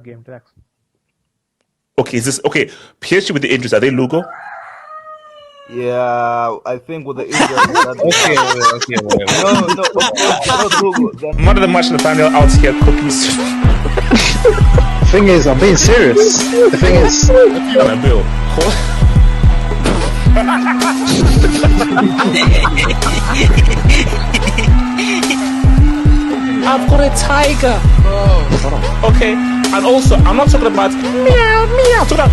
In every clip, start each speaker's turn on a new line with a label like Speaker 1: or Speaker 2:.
Speaker 1: Game tracks.
Speaker 2: Okay, is this okay? PSG with the injuries, are they Lugo?
Speaker 3: Yeah, I think with the injuries.
Speaker 4: Okay.
Speaker 3: No, of course, not Lugo.
Speaker 2: Man of the match in the final out here cookies.
Speaker 4: The thing is, I'm being serious. The thing is,
Speaker 2: Bill. I've got a tiger. Okay, and also I'm not talking about meow meow. So that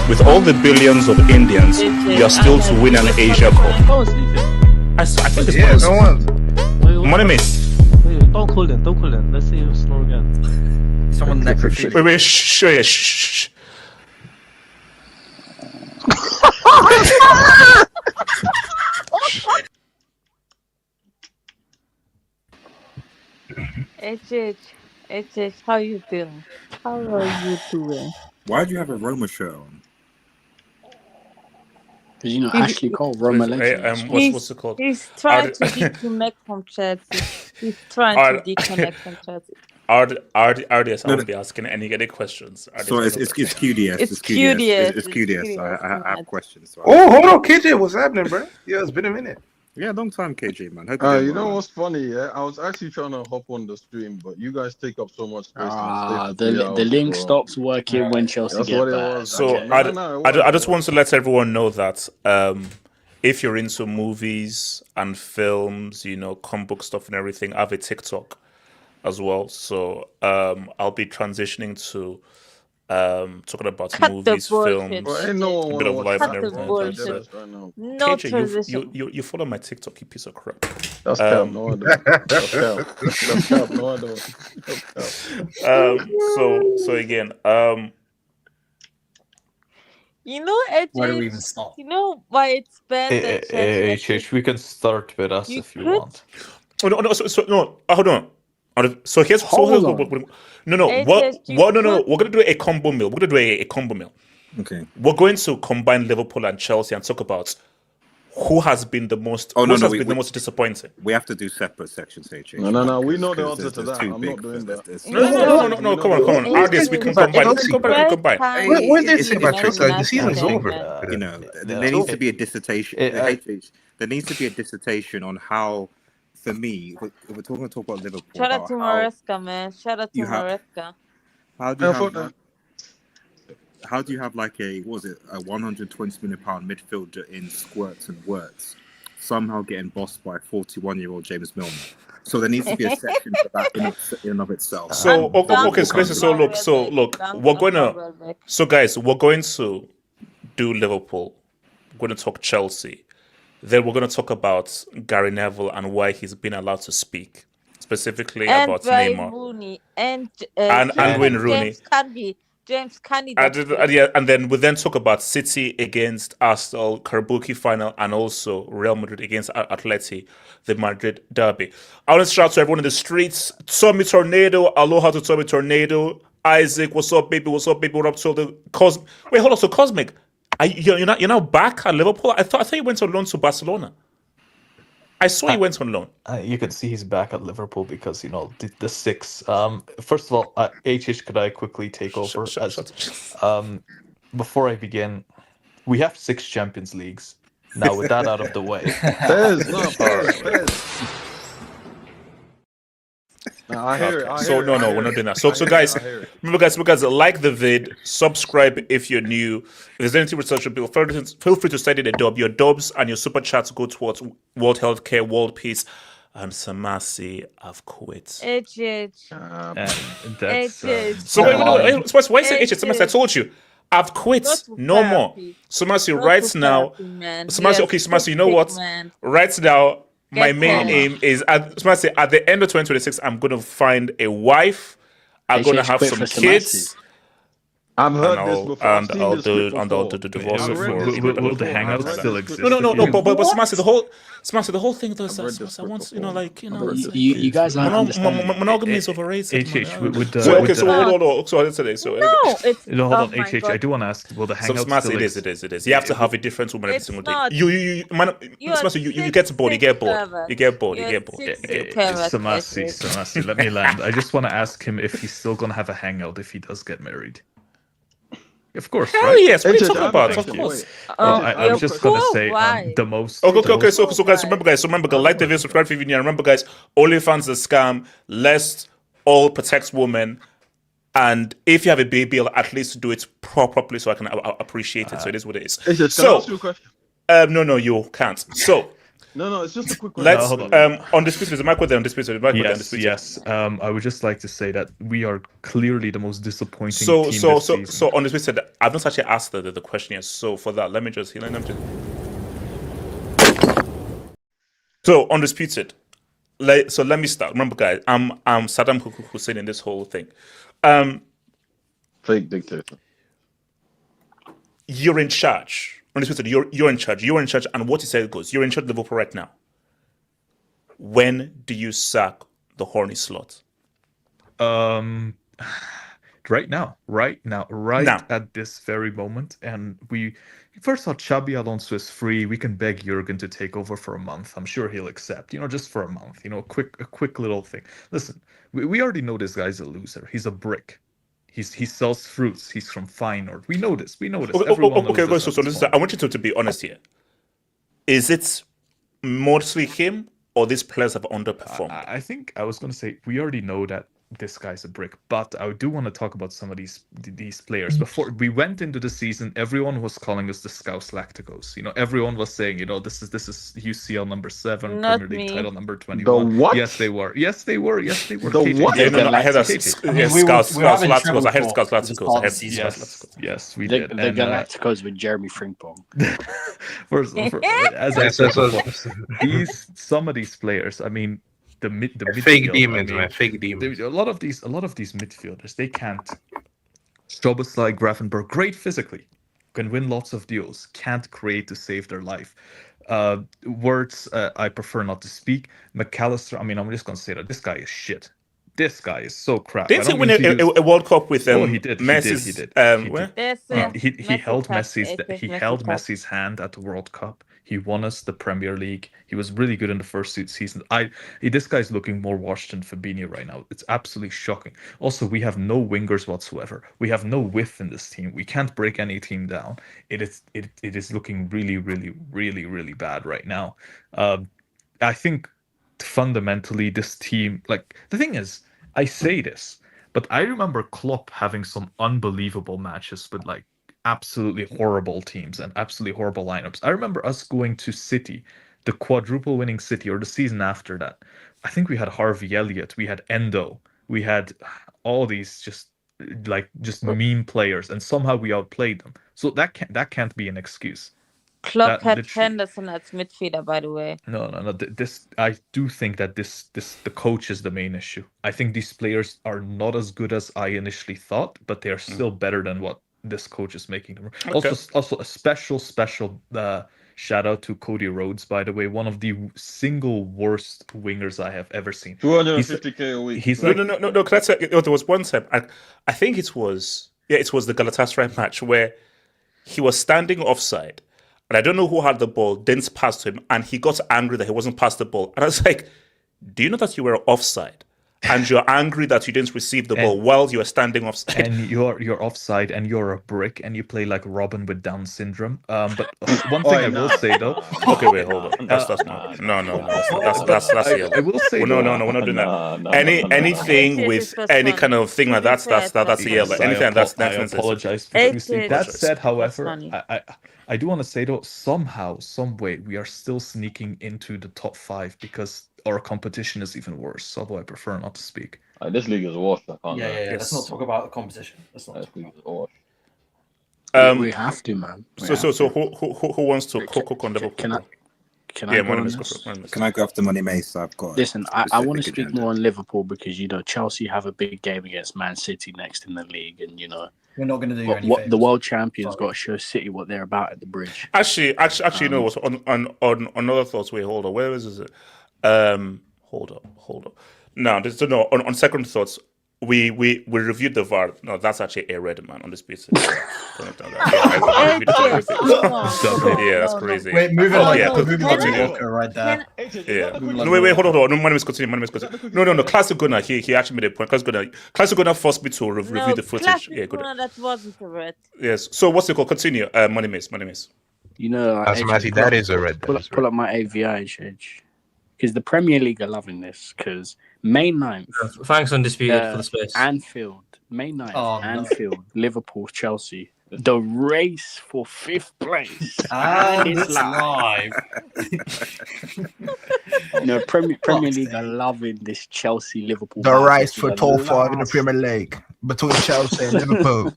Speaker 2: with all the billions of Indians, you're still to win an Asia Cup. I think it's
Speaker 4: yeah, no one.
Speaker 2: Money miss.
Speaker 1: Wait, don't call them. Let's see you slow again.
Speaker 5: Someone next to
Speaker 2: Wait, shh.
Speaker 6: HH, how you doing? How are you doing?
Speaker 7: Why do you have a Roma shirt on?
Speaker 8: Because Ashley Cole, Roma legend.
Speaker 2: What's it called?
Speaker 6: He's trying to disconnect from Chelsea. He's trying to disconnect from Chelsea.
Speaker 2: RDS, I won't be asking any questions.
Speaker 7: So it's QDS.
Speaker 6: It's QDS.
Speaker 7: It's QDS. I have questions. So
Speaker 4: Oh, hold on, KJ, what's happening, bro? Yeah, it's been a minute.
Speaker 7: yeah, long time, KJ, man. Hope
Speaker 9: You know what's funny? Yeah, I was actually trying to hop on the stream, but you guys take up so much space.
Speaker 8: The link stops working when Chelsea
Speaker 9: That's
Speaker 8: get
Speaker 9: what it
Speaker 8: back.
Speaker 9: was.
Speaker 2: So
Speaker 9: Okay.
Speaker 2: I just want to let everyone know that if you're into movies and films, comic book stuff and everything, I have a TikTok as well. So I'll be transitioning to talking about movies, films, a bit of life and everything.
Speaker 6: No
Speaker 2: KJ,
Speaker 6: transition.
Speaker 2: you follow my TikTok, you piece of crap.
Speaker 9: That's cap. No, I don't. That's cap. No, I don't.
Speaker 2: So again,
Speaker 5: Why do we even stop?
Speaker 6: You know why it's bad that Chelsea...
Speaker 10: We can start with us if you want.
Speaker 2: Oh, no, hold on. So here's we're gonna do a combo meal. We're gonna do a combo meal.
Speaker 7: Okay.
Speaker 2: We're going to combine Liverpool and Chelsea and talk about who has been the most the most disappointing.
Speaker 7: We have to do separate sections, HH.
Speaker 9: No. We know the answer to that. I'm not doing that.
Speaker 2: No. Come on. RDS, we can combine.
Speaker 4: When did St. Patrick's? The season's over.
Speaker 7: There needs to be a dissertation. There needs to be a dissertation on how. For me, if we're talking about Liverpool,
Speaker 6: Shout out to Maresca, man. Shout out to Maresca.
Speaker 7: How do you have like a 120 million pound midfielder in squirts and words somehow getting bossed by 41-year-old James Milner? So there needs to be a section for that in and of itself.
Speaker 2: So we're going to do Liverpool. We're going to talk Chelsea. Then we're going to talk about Gary Neville and why he's been allowed to speak, specifically about Neymar.
Speaker 6: Rooney and
Speaker 2: Wayne Rooney.
Speaker 6: James Carney.
Speaker 2: And then we'll then talk about City against Arsenal, Karabuki final, and also Real Madrid against Atleti, the Madrid derby. I want to shout out to everyone in the streets. Tommy Tornado, aloha to Tommy Tornado. Isaac, what's up, baby? What up to the Cosmic? Wait, hold on. So Cosmic, you're now back at Liverpool? I thought you went on loan to Barcelona. I saw he went on loan.
Speaker 10: You can see he's back at Liverpool because the six. First of all, HH, could I quickly take over? Before I begin, We have 6 Champions Leagues. Now, with that out of the way.
Speaker 9: I hear it.
Speaker 2: We're not doing that. So guys, remember guys, like the vid, subscribe if you're new. If there's anything with social bill, feel free to send in a dub. Your dubs and your super chats go towards world healthcare, world peace. And Samasi, I've quit.
Speaker 6: HH.
Speaker 2: So why is it HH? Samasi, I told you. I've quit. No more. Samasi, right now. Samasi, you know what? Right now, my main aim is, at the end of 2026, I'm going to find a wife. I'm going to have some kids.
Speaker 9: I've heard this before.
Speaker 2: And I'll do the divorce.
Speaker 10: Will the Hangout still exist?
Speaker 2: No. But Samasi, the whole thing though is, I want,
Speaker 8: you guys are
Speaker 2: monogamy is overrated.
Speaker 10: Hold
Speaker 2: on.
Speaker 6: Hold
Speaker 10: on, HH. I do want to ask, will the Hangout still exist?
Speaker 2: It is. You have to have a different woman every single day. You get bored. You get bored.
Speaker 10: Samasi, let me land. I just want to ask him if he's still going to have a Hangout if he does get married. Of course,
Speaker 2: hell
Speaker 10: right?
Speaker 2: yes. What are you talking about? Of course.
Speaker 10: I was just gonna say the most.
Speaker 2: Okay. So guys, remember, like the video, subscribe if you're new. Remember, guys, OnlyFans is a scam. Let's all protect women. And if you have a baby, at least do it properly so I can appreciate it. So it is what it is.
Speaker 9: Can I ask you a question?
Speaker 2: No, you can't. So.
Speaker 9: No, it's just a quick question.
Speaker 2: Let's Undisputed. The mic with the Undisputed.
Speaker 10: Yes. I would just like to say that we are clearly the most disappointing team this season.
Speaker 2: So Undisputed, I've not actually asked the question yet. So for that, let me just. So Undisputed. So let me start. Remember, guys, I'm Saddam Hussein in this whole thing.
Speaker 9: Fake dictator.
Speaker 2: You're in charge. You're in charge. You're in charge, and what you said goes. You're in charge of Liverpool right now. When do you sack the horny Slot?
Speaker 10: Right now, at this very moment. And we first thought Xabi Alonso is free. We can beg Jurgen to take over for a month. I'm sure he'll accept. Just for a month. A quick little thing. Listen, we already know this guy's a loser. He's a brick. He sells fruits. He's from Feyenoord. We know this.
Speaker 2: Okay. So listen, I want you to be honest here. Is it mostly him or these players have underperformed?
Speaker 10: I think I was going to say we already know that this guy's a brick, but I do want to talk about some of these players. Before we went into the season, everyone was calling us the Scouse Lacticos. Everyone was saying, this is UCL number 7,
Speaker 6: Not
Speaker 10: Premier League
Speaker 6: me.
Speaker 10: title number 21.
Speaker 9: The what?
Speaker 10: Yes, they were.
Speaker 9: The
Speaker 10: KJ.
Speaker 9: what?
Speaker 2: Yeah, I had Scouse
Speaker 8: Lacticos.
Speaker 10: Yes, we
Speaker 8: the
Speaker 10: did.
Speaker 8: The Galacticos with Jeremy Frimpong.
Speaker 10: As I said before, some of these players, I mean, the
Speaker 4: fake demons, man. Fake demons.
Speaker 10: A lot of these midfielders, they can't. Szoboszlai, Gravenberch, great physically, can win lots of duels, can't create to save their life. Words, I prefer not to speak. McAllister, I mean, I'm just gonna say that this guy is shit. This guy is so crap.
Speaker 2: Didn't he win a World Cup with
Speaker 10: he did.
Speaker 2: Messi?
Speaker 10: He did. He held Messi's hand at the World Cup. He won us the Premier League. He was really good in the first season. This guy's looking more washed than Fabinho right now. It's absolutely shocking. Also, we have no wingers whatsoever. We have no width in this team. We can't break any team down. It is looking really, really, really, really bad right now. I think fundamentally this team, the thing is, I say this, but I remember Klopp having some unbelievable matches with absolutely horrible teams and absolutely horrible lineups. I remember us going to City, the quadruple winning City, or the season after that. I think we had Harvey Elliott, we had Endo, we had all these just mean players, and somehow we outplayed them. So that can't be an excuse.
Speaker 6: Klopp had Henderson as midfielder, by the way.
Speaker 10: No. I do think that the coach is the main issue. I think these players are not as good as I initially thought, but they are still better than what this coach is making them. Okay. Also a special shout out to Cody Rhodes, by the way, one of the single worst wingers I have ever seen.
Speaker 9: 250k a week.
Speaker 2: He's no. Can I say, there was one time I think it was the Galatasaray match where he was standing offside. And I don't know who had the ball, didn't pass to him, and he got angry that he wasn't passed the ball. And I was like, do you know that you were offside? and you're angry that you didn't receive the ball while you are standing offside.
Speaker 10: And you're offside, and you're a brick, and you play like Robin with Down syndrome. But one thing I will say though.
Speaker 2: Okay, wait, hold on. That's not. No. That's the
Speaker 10: I will say.
Speaker 2: No, we're not doing that. Anything with any kind of thing like that's the yellow. Anything that's
Speaker 10: I apologize profusely. That said, however, I do want to say though, somehow, some way, we are still sneaking into the top 5 because our competition is even worse. Although I prefer not to speak.
Speaker 11: This league is a wash. I can't.
Speaker 5: Yeah. Let's not talk about the competition. Let's not.
Speaker 11: This league is a wash.
Speaker 8: We have to, man.
Speaker 2: So who wants to cook on Liverpool?
Speaker 8: Can I go on this?
Speaker 7: Can I go after Money Mace? I've got.
Speaker 8: Listen, I want to speak more on Liverpool because Chelsea have a big game against Man City next in the league, and
Speaker 5: we're not going to do you any
Speaker 8: what the world champions got to show City what they're about at the bridge.
Speaker 2: Actually, you know what? On other thoughts, wait, hold on. Where is it? Hold up. No, on second thoughts, we reviewed the VAR. No, that's actually a red man on this piece. Yeah, that's crazy.
Speaker 5: Wait, moving on.
Speaker 2: Continue.
Speaker 5: Walker right there.
Speaker 2: Yeah. No, wait, hold on. No, my name is continue. No. Classic Gunnar. He actually made a point. Classic Gunnar forced me to review the footage. Yeah, good.
Speaker 6: That wasn't a red.
Speaker 2: Yes. So what's it called? Continue. Money miss.
Speaker 4: That is a red.
Speaker 8: Pull up my AVI, because the Premier League are loving this. Because May 9th.
Speaker 5: Thanks, Undisputed, for the space.
Speaker 8: Anfield. May 9th. Anfield. Liverpool. Chelsea. The race for 5th place.
Speaker 5: And it's live.
Speaker 8: Premier League are loving this Chelsea Liverpool.
Speaker 4: The race for top 5 in the Premier League between Chelsea and Liverpool.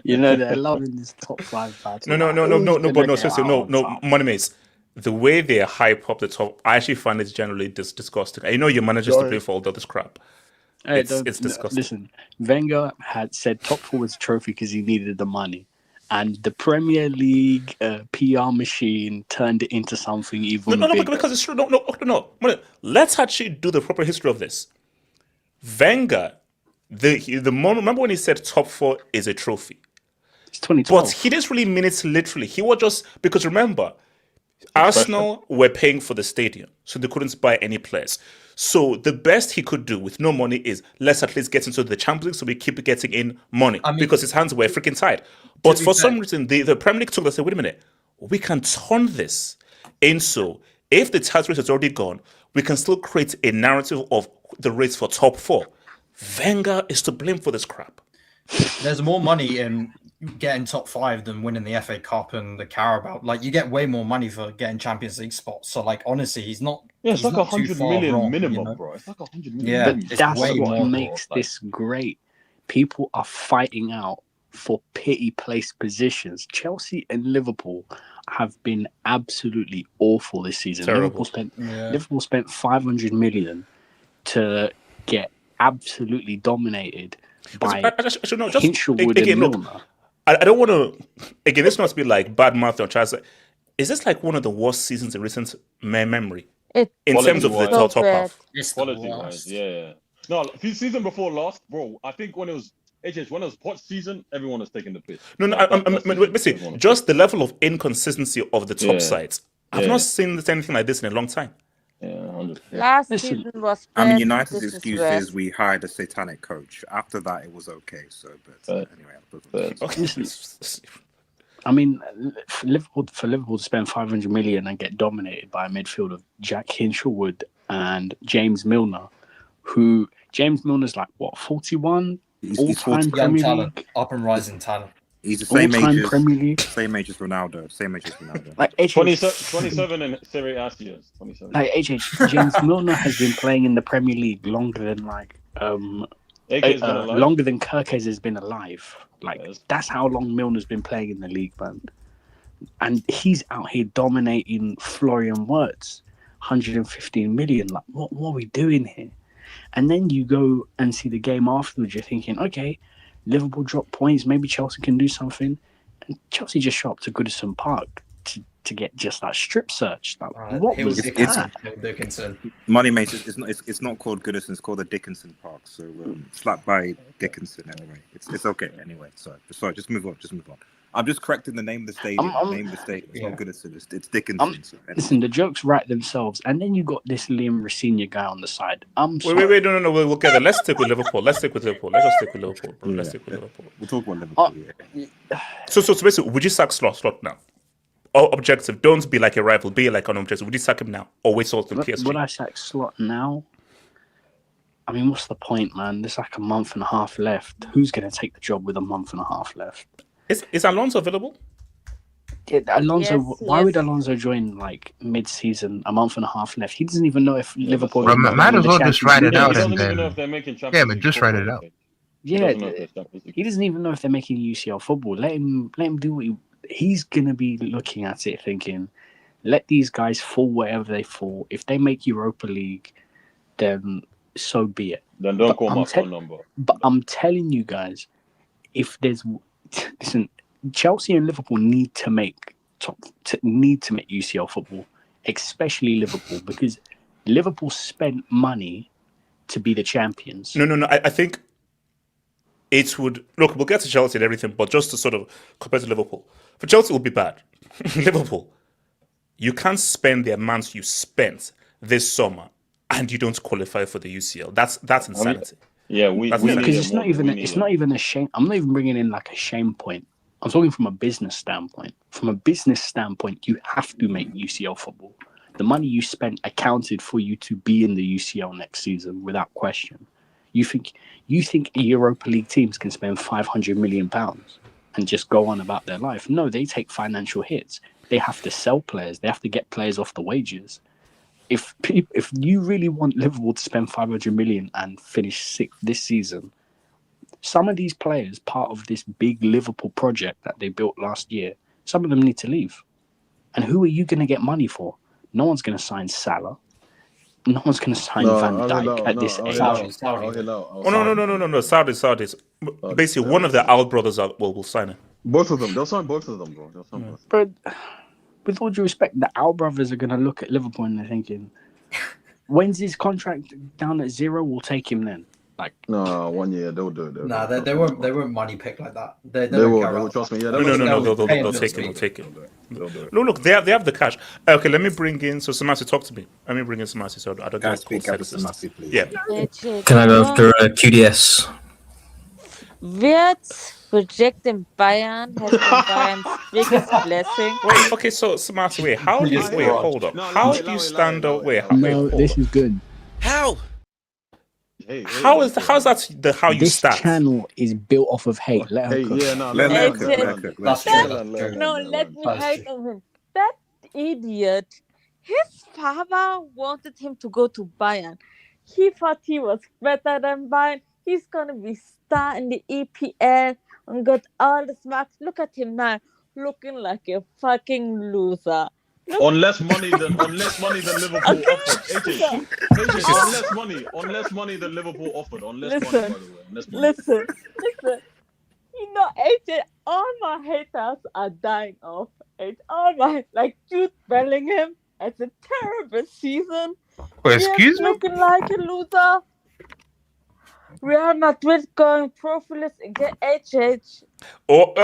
Speaker 8: They're loving this top 5 battle.
Speaker 2: No, seriously, no, Money Mace. The way they hype up the top, I actually find it generally disgusting. I know your managers to play for all this crap. It's disgusting.
Speaker 8: Listen, Wenger had said top 4 was a trophy because he needed the money, and the Premier League PR machine turned it into something even bigger.
Speaker 2: Because it's true. No. Let's actually do the proper history of this. Wenger, the moment, remember when he said top 4 is a trophy?
Speaker 8: It's 2012.
Speaker 2: But he didn't really mean it literally. He was just because remember, Arsenal were paying for the stadium, so they couldn't buy any players. So the best he could do with no money is let's at least get into the Champions League so we keep getting in money because his hands were freaking tied. But for some reason, the Premier League took that and said, wait a minute, we can turn this into, if the title race is already gone, we can still create a narrative of the race for top 4. Wenger is to blame for this crap.
Speaker 5: There's more money in getting top 5 than winning the FA Cup and the Carabao. Like, you get way more money for getting Champions League spots. So, like, honestly, he's not.
Speaker 11: Yeah, it's
Speaker 5: like
Speaker 11: 100 million minimum, bro. It's like 100 million.
Speaker 8: Yeah, that's what makes this great. People are fighting out for pity place positions. Chelsea and Liverpool have been absolutely awful this season.
Speaker 2: Terrible.
Speaker 8: Liverpool spent 500 million to get absolutely dominated by Hinshelwood and Milner.
Speaker 2: I don't want to. Again, this must be like bad math on Charles. Is this like one of the worst seasons in recent memory? In terms of the top half?
Speaker 11: Quality-wise, yeah. No, the season before last, bro, I think when it was Poch season, everyone was taking the piss.
Speaker 2: No, just the level of inconsistency of the top sides. I've not seen anything like this in a long time.
Speaker 11: Yeah,
Speaker 6: last season was.
Speaker 7: United's excuse is we hired a satanic coach. After that, it was okay. So, but anyway.
Speaker 8: I mean, for Liverpool to spend 500 million and get dominated by a midfield of Jack Hinshelwood and James Milner, who James Milner's like what 41, all-time Premier League,
Speaker 5: up and rising talent.
Speaker 7: He's the same age as Ronaldo.
Speaker 8: Like
Speaker 11: 27 in Serie A years. 27.
Speaker 8: Like James Milner has been playing in the Premier League longer than longer than Kirkes has been alive. Like that's how long Milner's been playing in the league, man. And he's out here dominating Florian Wirtz, 115 million. Like what are we doing here? And then you go and see the game afterwards. You're thinking, okay, Liverpool drop points. Maybe Chelsea can do something. And Chelsea just shot up to Goodison Park to get just that strip search. Like, what was that?
Speaker 5: Dickinson.
Speaker 7: Money mate, it's not called Goodison, it's called the Dickinson Park. So slapped by Dickinson anyway. It's okay anyway. Sorry, just move on. I'm just correcting the name of the stadium. It's not Goodison, it's Dickinson.
Speaker 8: Listen, the jokes write themselves, and then you got this Liam Rosenior guy on the side.
Speaker 2: Wait, no, we'll get it. Let's stick with Liverpool. Let's just stick with Liverpool, bro. Let's stick with Liverpool.
Speaker 7: We'll talk about Liverpool.
Speaker 2: So basically, would you sack Slot now? Or objective? Don't be like a rival. Be like an objective. Would you sack him now, or wait till the PSG?
Speaker 8: Would I sack Slot now? I mean, what's the point, man? There's like a month and a half left. Who's going to take the job with a month and a half left?
Speaker 2: Is Alonso available?
Speaker 8: Yeah, Alonso.
Speaker 6: Yes,
Speaker 8: why
Speaker 6: yes.
Speaker 8: would Alonso join like mid-season, a month and a half left? He doesn't even know if Liverpool.
Speaker 4: Bro, might as well just write it out
Speaker 11: He
Speaker 4: and
Speaker 11: doesn't even know
Speaker 4: then.
Speaker 11: if they're making Champions
Speaker 4: Yeah, but
Speaker 11: League
Speaker 4: just write it
Speaker 11: football.
Speaker 4: out.
Speaker 8: Yeah,
Speaker 11: He doesn't know if they're Champions League.
Speaker 8: he doesn't even know if they're making UCL football. Let him do what he's gonna be looking at it, thinking, let these guys fall wherever they fall. If they make Europa League, then so be it.
Speaker 11: Then don't call my phone number.
Speaker 8: But I'm telling you guys, if there's listen, Chelsea and Liverpool need to make UCL football, especially Liverpool, because Liverpool spent money to be the champions.
Speaker 2: No. I think it would look. We'll get to Chelsea and everything, but just to sort of compare to Liverpool, for Chelsea it would be bad. Liverpool, you can't spend the amounts you spent this summer and you don't qualify for the UCL. That's insanity.
Speaker 11: Yeah, we
Speaker 8: because it's not even a shame. I'm not even bringing in like a shame point. I'm talking from a business standpoint. From a business standpoint, you have to make UCL football. The money you spent accounted for you to be in the UCL next season without question. You think Europa League teams can spend £500 million and just go on about their life? No, they take financial hits. They have to sell players. They have to get players off the wages. If you really want Liverpool to spend 500 million and finish sixth this season, some of these players, part of this big Liverpool project that they built last year, some of them need to leave. And who are you going to get money for? No one's going to sign Salah. No one's going to sign Van Dijk at this age.
Speaker 2: No. Saudis. Basically, one of the Al brothers will sign it.
Speaker 9: Both of them. They'll sign both of them, bro. They'll sign both.
Speaker 8: But with all due respect, the Al brothers are going to look at Liverpool and they're thinking, when's his contract down at 0? We'll take him then. Like,
Speaker 9: no, 1 year they'll do it.
Speaker 5: Nah, they won't money pick like that. They
Speaker 9: will. Trust me. Yeah,
Speaker 2: they'll take it. No, look, they have the cash. Okay, let me bring in. So Samasi, talk to me. Let me bring in Samasi. So I don't get
Speaker 7: speak up, Samasi, please.
Speaker 2: Yeah.
Speaker 12: Can I go after QDS?
Speaker 6: Wird rejecting Bayern has been Bayern's biggest blessing.
Speaker 2: Wait, okay, so Samasi, hold up. How do you stand up?
Speaker 8: This is good.
Speaker 12: How?
Speaker 2: How's that how you
Speaker 8: this
Speaker 2: start?
Speaker 8: This channel is built off of hate. Let her cook.
Speaker 2: Let me
Speaker 6: hate on him. That idiot. His father wanted him to go to Bayern. He thought he was better than Bayern. He's gonna be star in the EPL and got all the marks. Look at him now, looking like a fucking loser.
Speaker 11: Unless money than Liverpool offered. AJ, unless money than Liverpool offered.
Speaker 6: Listen. You know, AJ, all my haters are dying off. All my Jude Bellingham. It's a terrible season.
Speaker 4: Oh, excuse me?
Speaker 6: Looking like a loser. Real Madrid going profilist against HH.
Speaker 2: Oh,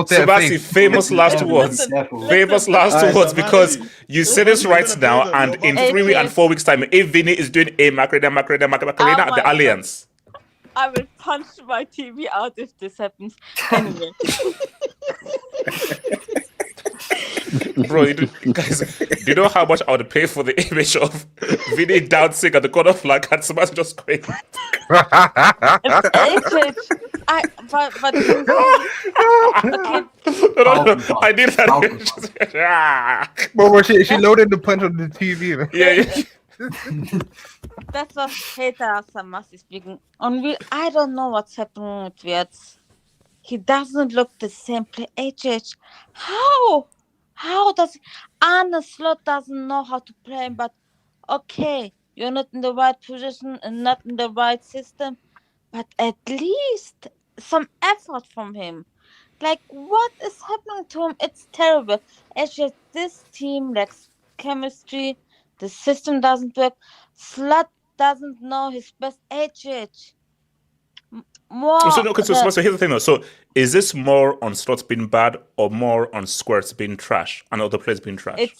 Speaker 2: Sebastian, famous last words. Famous last words, because you say this right now, and in 3 and 4 weeks' time, if Vinny is doing a Macarena at the Allianz.
Speaker 6: I will punch my TV out if this happens. Anyway.
Speaker 2: Bro, do you know how much I would pay for the image of Vinny dancing at the corner flag and Sebastian just going? I did that.
Speaker 4: But she loaded the punch on the TV.
Speaker 2: Yeah.
Speaker 6: That's what haters are massive speaking. I don't know what's happening with Wirtz. He doesn't look the same play. HH, how does Arne Slot doesn't know how to play him? But okay, you're not in the right position and not in the right system, but at least some effort from him. Like, what is happening to him? It's terrible. It's just this team lacks chemistry. The system doesn't work. Slot doesn't know his best HH. More.
Speaker 2: So here's the thing though. So is this more on Slots being bad or more on Squirts being trash and other players being trash?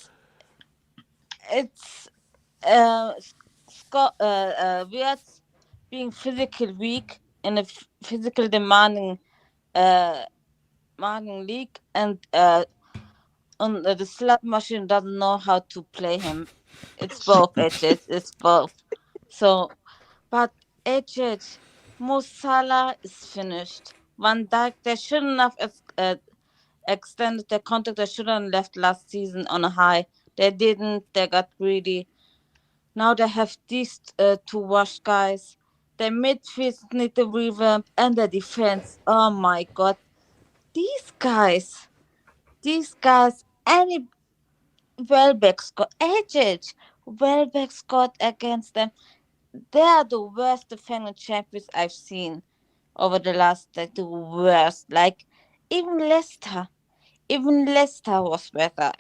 Speaker 6: It's Wirtz being physically weak in a physical demanding league, and the Slot machine doesn't know how to play him. It's both. It's both. So, but HH, Mo Salah is finished. Van Dijk, they shouldn't have extended their contract. They should have left last season on a high. They didn't. They got greedy. Now they have these two wash guys. Their midfield need to revamp, and the defense. Oh my God, these guys, any Welbeck scored. Welbeck scored against them. They are the worst defending champions I've seen over the last, like, the worst. Like, even Leicester was better.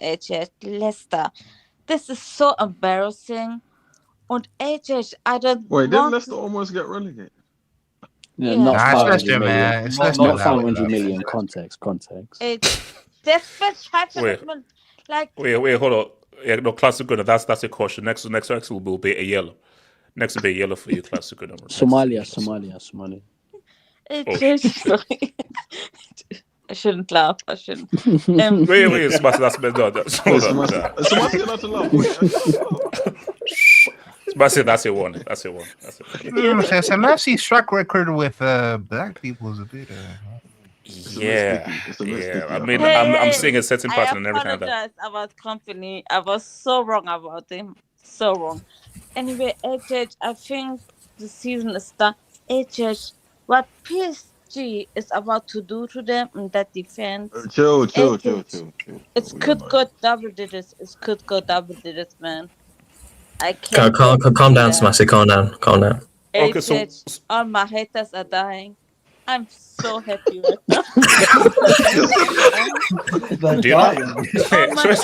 Speaker 6: Leicester. This is so embarrassing. And I don't.
Speaker 9: Wait, didn't Leicester almost get relegated?
Speaker 8: Yeah, not
Speaker 4: Nah, it's
Speaker 8: 500
Speaker 4: Leicester,
Speaker 8: million.
Speaker 4: man. It's
Speaker 8: Not
Speaker 4: Leicester.
Speaker 8: 500 million. Context.
Speaker 6: That's 500 million. Like,
Speaker 2: Wait, hold on. Yeah, no, Classic Gunner, that's a caution. Next will be a yellow. Next will be a yellow for you, Classic Gunner.
Speaker 8: Somalia.
Speaker 6: sorry. I shouldn't laugh. I shouldn't.
Speaker 2: Wait, Sebastian, that's hold on.
Speaker 9: Sebastian, not to laugh.
Speaker 2: Sebastian, that's a one. That's a one.
Speaker 4: Samassi's track record with black people is a bit.
Speaker 2: Yeah. I mean, I'm seeing a certain pattern and everything like that.
Speaker 6: I apologize about company. I was so wrong about him. So wrong. Anyway, HH, I think the season is done. HH, what PSG is about to do to them in that defense.
Speaker 9: Chill.
Speaker 6: It could go double digits. Man. I can't.
Speaker 12: Calm down, Smassy. Calm down.
Speaker 2: Okay, so
Speaker 6: all my haters are dying. I'm so happy right now.
Speaker 2: do you not? I'm just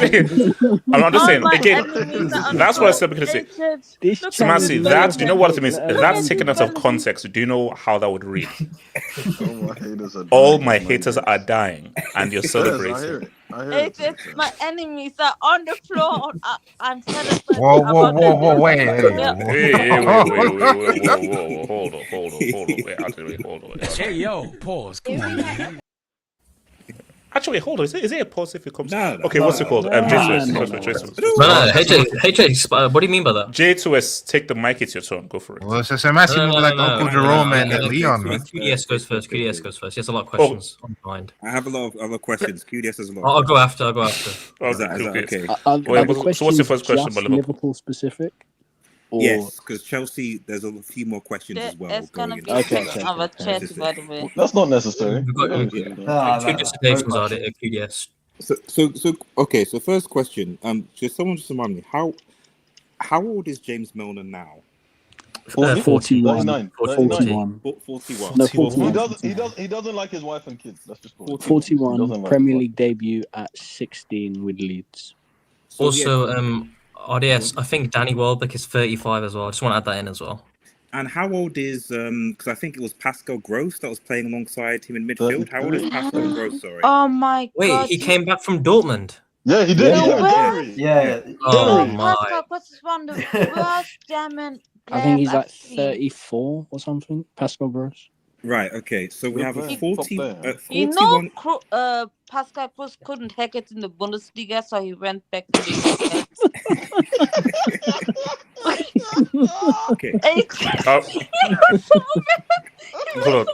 Speaker 2: saying again. That's what I said because Semassi, that do you know what it means? That's taken out of context. Do you know how that would read? All my haters are dying, and you're celebrating.
Speaker 6: It's my enemies are on the floor. I'm celebrating.
Speaker 4: Whoa, wait.
Speaker 2: Hold on.
Speaker 13: Hey, yo, pause. Come on, man.
Speaker 2: Actually, hold on. Is it a pause if it comes?
Speaker 7: No.
Speaker 2: Okay, what's it called? J2S.
Speaker 12: What do you mean by that?
Speaker 2: J2S, take the mic. It's your turn. Go for it.
Speaker 4: Well, so Samassi moved like Uncle Jerome and Leon, man.
Speaker 12: QDS goes first. He has a lot of questions on mind.
Speaker 7: I have a lot of other questions. QDS has a lot.
Speaker 12: I'll go after.
Speaker 7: Is that okay?
Speaker 2: So what's the first question about
Speaker 8: Liverpool specific? Or...
Speaker 7: Yes, because Chelsea, there's a few more questions as well.
Speaker 6: There's gonna be
Speaker 8: okay.
Speaker 6: our chat, by the way.
Speaker 9: That's not necessary.
Speaker 12: We've got two dissertations on it at QDS.
Speaker 7: So okay. So first question. Someone just remind me how old is James Milner now?
Speaker 8: 41.
Speaker 7: 41.
Speaker 8: No, 41.
Speaker 9: He doesn't like his wife and kids. That's just
Speaker 8: 41. Premier League debut at 16 with Leeds.
Speaker 7: So,
Speaker 12: also, RDS, I think Danny Welbeck is 35 as well. I just want to add that in as well.
Speaker 7: And how old is because I think it was Pascal Gross that was playing alongside him in midfield. How old is Pascal Gross? Sorry.
Speaker 6: Oh my God!
Speaker 12: Wait, he came back from Dortmund.
Speaker 9: Yeah, he did.
Speaker 3: Yeah.
Speaker 12: Oh my!
Speaker 6: Pascal Gross is one of the worst German.
Speaker 8: I think he's like 34 or something. Pascal Gross.
Speaker 7: Right. Okay. So we have a 41.
Speaker 6: You know, Pascal Gross couldn't hack it in the Bundesliga, so he went back to the
Speaker 7: Okay.
Speaker 2: Hold on.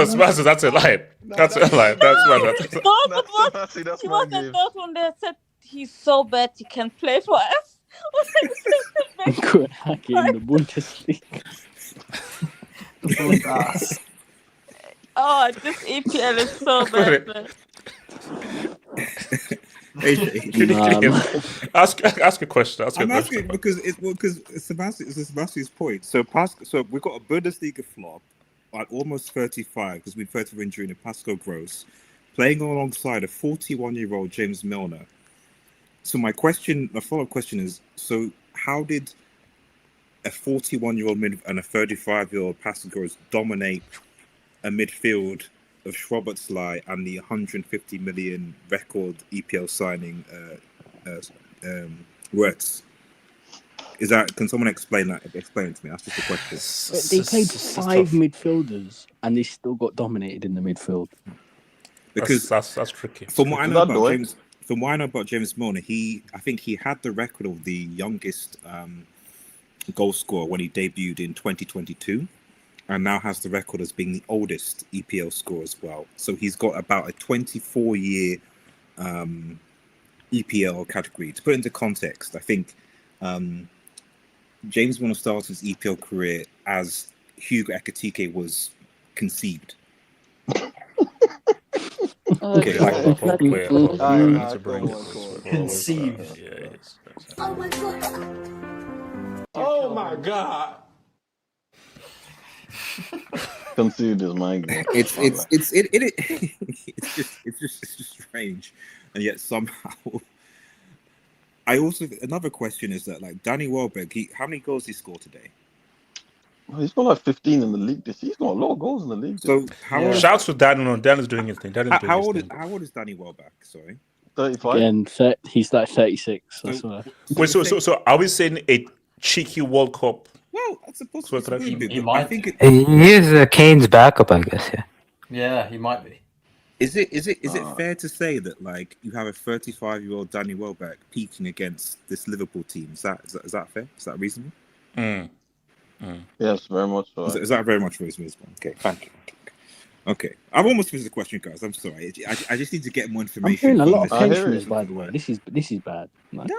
Speaker 2: Sebastian, that's a lie. That's a lie.
Speaker 6: He was in Dortmund. They said he's so bad he can play for us.
Speaker 8: Could hack in the Bundesliga.
Speaker 6: Oh, this EPL is so bad.
Speaker 2: Ask a question.
Speaker 7: I'm asking because Sebastian's point. So we've got a Bundesliga flop at almost 35, because we've heard of injury in Pascal Gross, playing alongside a 41-year-old James Milner. So my follow-up question is, so how did a 41-year-old mid and a 35-year-old Pascal Gross dominate a midfield of Szoboszlai and the 150 million record EPL signing Wirtz? Is that? Can someone explain that? Explain it to me. That's just a question.
Speaker 8: They played 5 midfielders and they still got dominated in the midfield.
Speaker 7: Because
Speaker 2: that's tricky.
Speaker 7: From what I know about James Milner, I think he had the record of the youngest goal scorer when he debuted in 2022, and now has the record as being the oldest EPL scorer as well. So he's got about a 24-year EPL category. To put into context, I think James Milner started his EPL career as Hugo Ekitike was conceived.
Speaker 2: Okay,
Speaker 5: conceived.
Speaker 13: Oh my god.
Speaker 9: Conceived is my game.
Speaker 7: It's just strange, and yet somehow. Another question is that, like, Danny Welbeck, how many goals did he score today?
Speaker 9: Well, he's got like 15 in the league. He's got a lot of goals in the league.
Speaker 7: So
Speaker 2: shout to Dan. No, Dan is doing his thing.
Speaker 7: How old is Danny Welbeck? Sorry,
Speaker 9: 35.
Speaker 8: Again, he's like 36. That's why.
Speaker 2: Wait, so are we saying a cheeky World Cup?
Speaker 7: Well, I suppose
Speaker 5: he might.
Speaker 7: I think
Speaker 14: He is Kane's backup, I guess. Yeah.
Speaker 5: Yeah, he might be.
Speaker 7: Is it fair to say that, like, you have a 35-year-old Danny Welbeck peaking against this Liverpool team? Is that fair? Is that reasonable?
Speaker 9: Yes, very much so.
Speaker 7: Is that very much reasonable? Okay, thank you. Okay, I've almost finished the question, guys. I'm sorry. I just need to get more
Speaker 8: I'm
Speaker 7: information.
Speaker 8: hearing a lot of pensioners, by the way. This is bad. Like,
Speaker 7: No,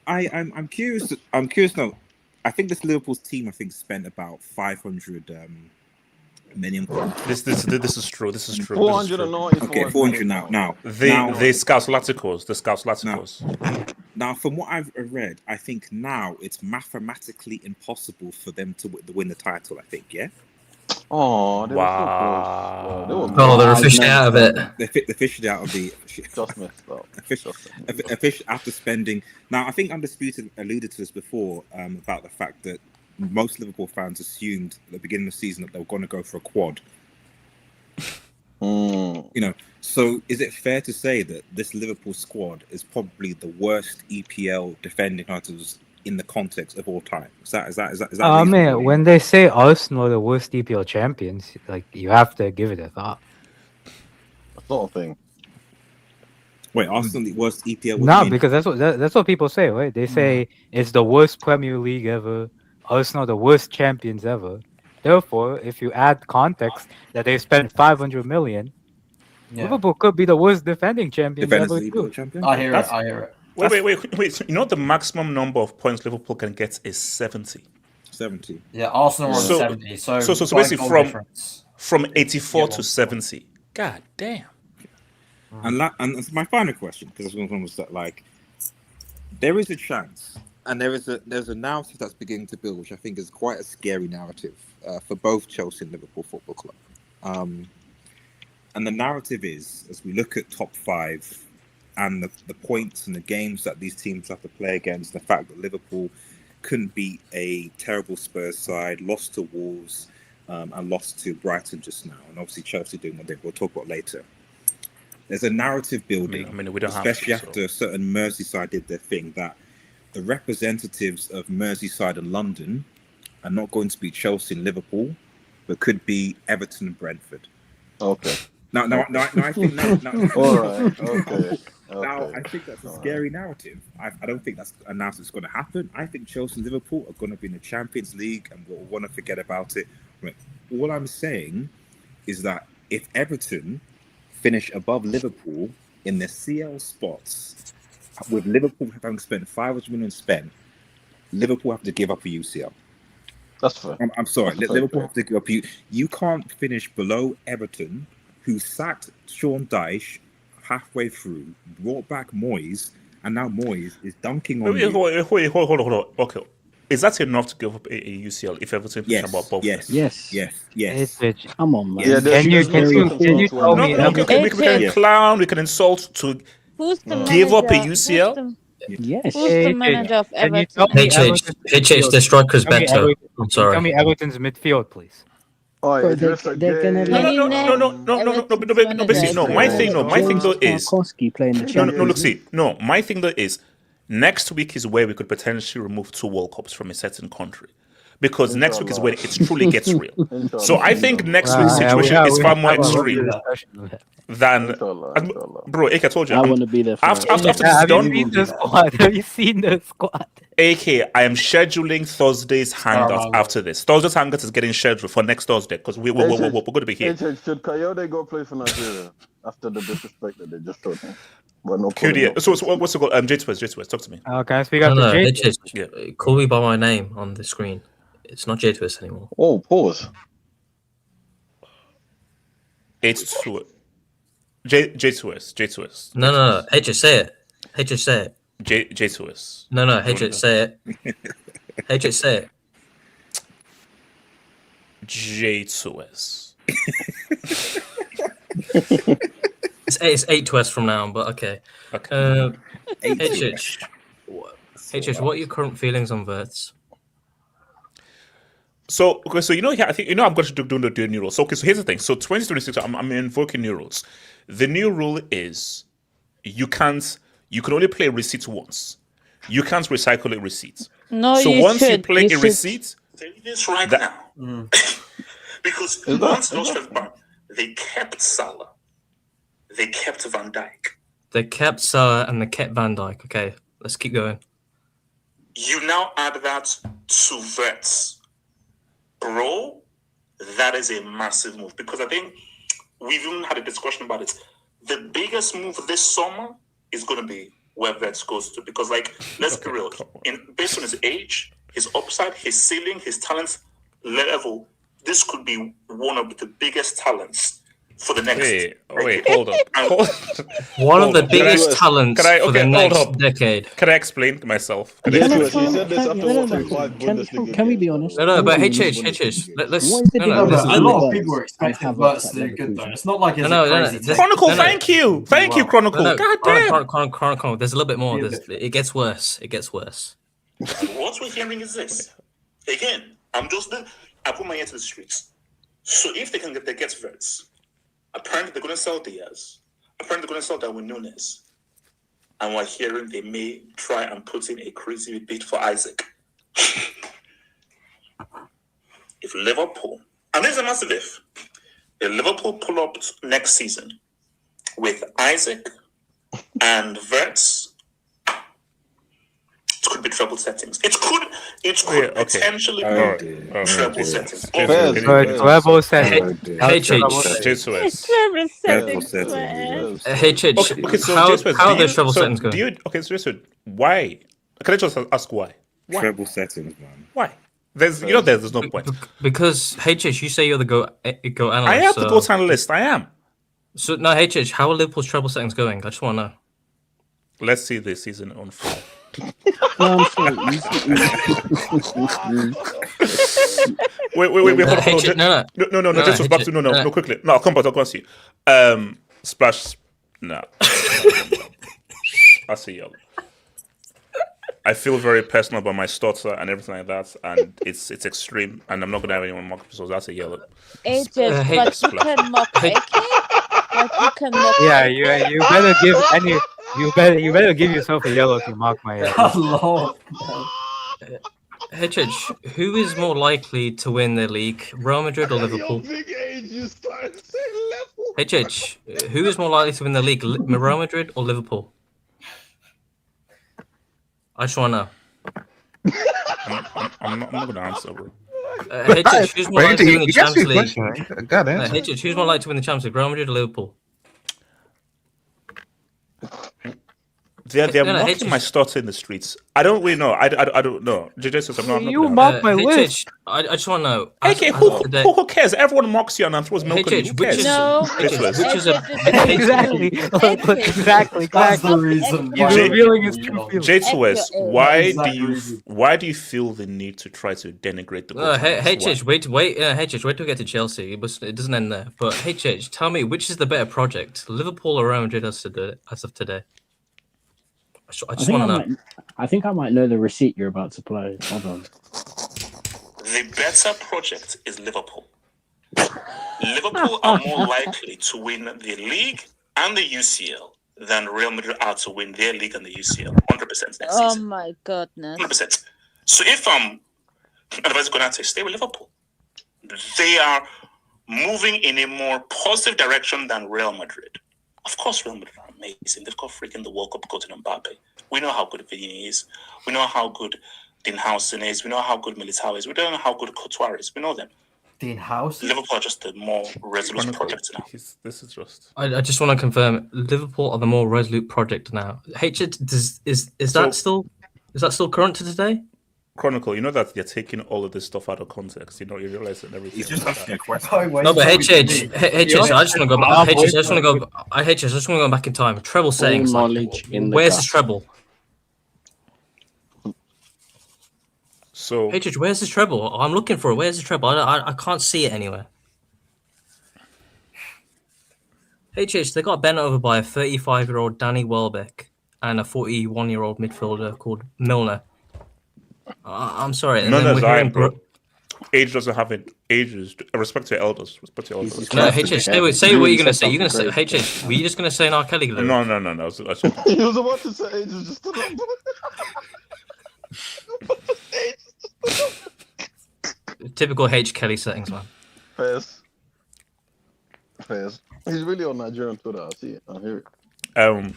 Speaker 7: I'm curious. I'm curious now. I think this Liverpool's team, spent about 500 million.
Speaker 2: This is true.
Speaker 9: 494.
Speaker 7: Okay, 400 now.
Speaker 2: The Scouts Laticos.
Speaker 7: Now, from what I've read, I think now it's mathematically impossible for them to win the title. I think, yeah.
Speaker 9: Oh,
Speaker 2: wow!
Speaker 12: They're officially out of it.
Speaker 7: They're officially out of the.
Speaker 9: Just messed up.
Speaker 7: Official after spending. Now, I think Undisputed alluded to this before about the fact that most Liverpool fans assumed at the beginning of the season that they were going to go for a quad. So is it fair to say that this Liverpool squad is probably the worst EPL defending titles in the context of all time? Is that
Speaker 14: I mean, when they say Arsenal are the worst EPL champions, like, you have to give it a thought.
Speaker 9: Sort of thing.
Speaker 7: Wait, Arsenal the worst EPL?
Speaker 14: No, because that's what people say, right? They say it's the worst Premier League ever. Arsenal the worst champions ever. Therefore, if you add context that they spent 500 million, Liverpool could be the worst defending champions ever too.
Speaker 5: I hear it.
Speaker 2: Wait. So, you know, the maximum number of points Liverpool can get is 70.
Speaker 7: 70.
Speaker 5: Yeah, Arsenal are on 70. So
Speaker 2: basically from 84 to 70. God damn.
Speaker 7: And my final question, because I was going to say, like, there is a chance, and there's a narrative that's beginning to build, which I think is quite a scary narrative for both Chelsea and Liverpool Football Club. And the narrative is, as we look at top 5 and the points and the games that these teams have to play against, the fact that Liverpool couldn't beat a terrible Spurs side, lost to Wolves, and lost to Brighton just now, and obviously Chelsea doing what we'll talk about later. There's a narrative building,
Speaker 2: we don't
Speaker 7: especially
Speaker 2: have to,
Speaker 7: after certain Merseyside did their thing, that the representatives of Merseyside and London are not going to be Chelsea and Liverpool, but could be Everton and Brentford.
Speaker 9: Okay.
Speaker 7: Now, I think now.
Speaker 9: All right. Okay.
Speaker 7: Now, I think that's a scary narrative. I don't think that's a narrative that's going to happen. I think Chelsea and Liverpool are going to be in the Champions League, and we'll want to forget about it. Right. All I'm saying is that if Everton finish above Liverpool in the CL spots, with Liverpool having spent 500 million spent, Liverpool have to give up a UCL.
Speaker 9: That's fair.
Speaker 7: I'm sorry. Liverpool have to give up. You can't finish below Everton, who sacked Sean Dyche halfway through, brought back Moyes, and now Moyes is dunking on you.
Speaker 2: Hold on. Okay. Is that enough to give up a UCL if Everton thinking about both?
Speaker 8: Yes.
Speaker 14: It's
Speaker 8: Come on, man.
Speaker 9: Yeah,
Speaker 14: Can you tell
Speaker 2: No,
Speaker 14: me?
Speaker 2: no, okay, we can clown, we can insult to
Speaker 6: Who's the
Speaker 2: give up a
Speaker 6: manager?
Speaker 2: UCL.
Speaker 8: Yes.
Speaker 6: Who's the manager of
Speaker 14: Can you
Speaker 6: Everton?
Speaker 14: tell me Everton's
Speaker 12: HH, the striker's
Speaker 14: Tell me
Speaker 12: better.
Speaker 14: Everton-
Speaker 12: I'm
Speaker 14: Tell
Speaker 12: sorry.
Speaker 14: me Everton's midfield, please.
Speaker 9: Oh,
Speaker 8: Bro,
Speaker 9: it's just a
Speaker 8: they're gonna
Speaker 9: game.
Speaker 2: No,
Speaker 6: Can you
Speaker 2: no,
Speaker 6: name
Speaker 2: no, no, no, no, no, no,
Speaker 6: Everton's
Speaker 2: no, basically, no. My thing, though, is
Speaker 8: Tarkowski playing the
Speaker 2: no,
Speaker 8: Champions
Speaker 2: no. Look,
Speaker 8: League.
Speaker 2: see, no. My thing though is next week is where we could potentially remove 2 World Cups from a certain country. Because next week is when it truly gets real. So I think next week's situation is far more extreme than bro. AK, I told you.
Speaker 8: I want to be there. For
Speaker 2: After
Speaker 8: that.
Speaker 2: this is
Speaker 14: Have
Speaker 2: done,
Speaker 14: you seen the squad? Have you seen the squad?
Speaker 2: AK, I am scheduling Thursday's hangout after this. Thursday's hangout is getting scheduled for next Thursday because we're going to be here.
Speaker 9: Should Coyote go play for Nigeria after the disrespect that they just showed him? But no.
Speaker 2: QD, so what's the goal? J-Twist, talk to me.
Speaker 14: Can I speak up to J?
Speaker 12: HH, call me by my name on the screen. It's not J-Twist anymore.
Speaker 9: Oh, pause.
Speaker 2: J-Twist.
Speaker 12: No. HH, say it. HH, say it.
Speaker 2: J-Twist.
Speaker 12: No. HH, say it. HH, say it.
Speaker 2: J-Twist.
Speaker 12: It's 8 Twist from now on, but okay. HH, what are your current feelings on Verts?
Speaker 2: So you know, I think I'm going to do the new rules. So here's the thing. So 2026, I'm invoking new rules. The new rule is you can only play receipts once. You can't recycle a receipt.
Speaker 6: No,
Speaker 2: so
Speaker 6: you
Speaker 2: once
Speaker 6: should.
Speaker 2: you play
Speaker 6: You
Speaker 2: a
Speaker 6: should.
Speaker 2: receipt,
Speaker 15: this right now. Because once lost with Bar, they kept Salah, they kept Van Dijk.
Speaker 12: They kept Salah and they kept Van Dijk. Okay, let's keep going.
Speaker 15: You now add that to Verts. Bro, that is a massive move because I think we've even had a discussion about it. The biggest move this summer is going to be where Verts goes to because, let's be real. Based on his age, his upside, his ceiling, his talent level, this could be one of the biggest talents for the next.
Speaker 2: Wait, hold on.
Speaker 12: One of the biggest talents for the next decade.
Speaker 2: Can I explain myself?
Speaker 9: He said this after watching 5 Bundesliga.
Speaker 8: Can we be honest?
Speaker 12: No, but let's.
Speaker 16: A lot of people were expecting Verts to do good though. It's not like it's crazy.
Speaker 2: Chronicle, thank you, Chronicle. God damn.
Speaker 12: Chronicle. There's a little bit more. It gets worse.
Speaker 15: What we're hearing is this. Again, I put my ear to the streets. So if they get Verts, apparently they're going to sell Diaz. Apparently they're going to sell Darwin Núñez. And we're hearing they may try and put in a crazy bid for Isaac. If Liverpool, and there's a massive if Liverpool pull up next season with Isaac and Verts, it could be treble settings. It could potentially be treble settings.
Speaker 14: Treble settings.
Speaker 12: How are the treble settings going?
Speaker 2: So why? Can I just ask why?
Speaker 7: Treble settings, man.
Speaker 2: Why? There's no point.
Speaker 12: Because HH, you say you're the go analyst.
Speaker 2: I am the GOAT analyst. I am.
Speaker 12: So no, HH, how are Liverpool's treble settings going? I just want to know.
Speaker 2: Let's see this season unfold. Wait, hold on. No, just back to no, quickly. No, I'll come back to you. Splash. No. I see you. I feel very personal about my stutter and everything like that, and it's extreme, and I'm not gonna have anyone mock me, so that's a yellow.
Speaker 6: But you can mock AK. But you can mock.
Speaker 14: Yeah, you better give any. You better give yourself a yellow if you mock my head.
Speaker 16: Oh,
Speaker 12: Lord. HH, who is more likely to win the league, Real Madrid or Liverpool? HH, who is more likely to win the league, Real Madrid or Liverpool? I just want to know.
Speaker 2: I'm not going to answer, bro.
Speaker 12: HH, who's more likely to win the Champions League? HH, who's more likely to win the Champions League, Real Madrid or Liverpool?
Speaker 2: They're mocking my starter in the streets. I don't really know. I don't know. JJ says I'm not.
Speaker 14: You mock my list.
Speaker 12: I just want to know.
Speaker 2: Okay, who cares? Everyone mocks you and throws milk on you. Who cares?
Speaker 14: Exactly. Exactly.
Speaker 16: That's the reason.
Speaker 14: He's revealing his true feelings.
Speaker 2: J2S, why do you feel the need to try to denigrate the goaltenders?
Speaker 12: HH, wait, HH, wait till we get to Chelsea. It doesn't end there. But HH, tell me, which is the better project, Liverpool or Real Madrid as of today? I just want to know.
Speaker 8: I think I might know the receipt you're about to play. Hold on.
Speaker 15: The better project is Liverpool. Liverpool are more likely to win the league and the UCL than Real Madrid are to win their league and the UCL. 100% next season.
Speaker 6: Oh my goodness.
Speaker 15: 100%. So if I'm advising Konate, stay with Liverpool. They are moving in a more positive direction than Real Madrid. Of course, Real Madrid are amazing. They've got freaking the World Cup coach in Mbappe. We know how good Vini is. We know how good Dean Housen is. We know how good Militao is. We don't know how good Couture is. We know them.
Speaker 16: Dean House.
Speaker 15: Liverpool are just a more resolute project now.
Speaker 2: This is just.
Speaker 12: I just want to confirm Liverpool are the more resolute project now. Is that still current to today?
Speaker 2: Chronicle, you know that they're taking all of this stuff out of context. You know, you realize that everything.
Speaker 7: He's just asking a question.
Speaker 12: No, but HH, I just want to go back. HH, I just want to go back in time. Treble settings. Where's the treble?
Speaker 2: So
Speaker 12: HH, where's the treble? I'm looking for it. Where's the treble? I can't see it anywhere. HH, they got bent over by a 35-year-old Danny Welbeck and a 41-year-old midfielder called Milner. I'm sorry. And
Speaker 2: Milner's right, bro. Age doesn't have it. Ages. Respect to your elders. Respect to your elders.
Speaker 12: No, HH, say what you're gonna say. You're gonna say HH. Were you just gonna say an R. Kelly?
Speaker 2: No.
Speaker 9: He was about to say age is just a number.
Speaker 12: Typical H. Kelly settings, man.
Speaker 9: Fairs. He's really on Nigerian Twitter. I see it. I hear it.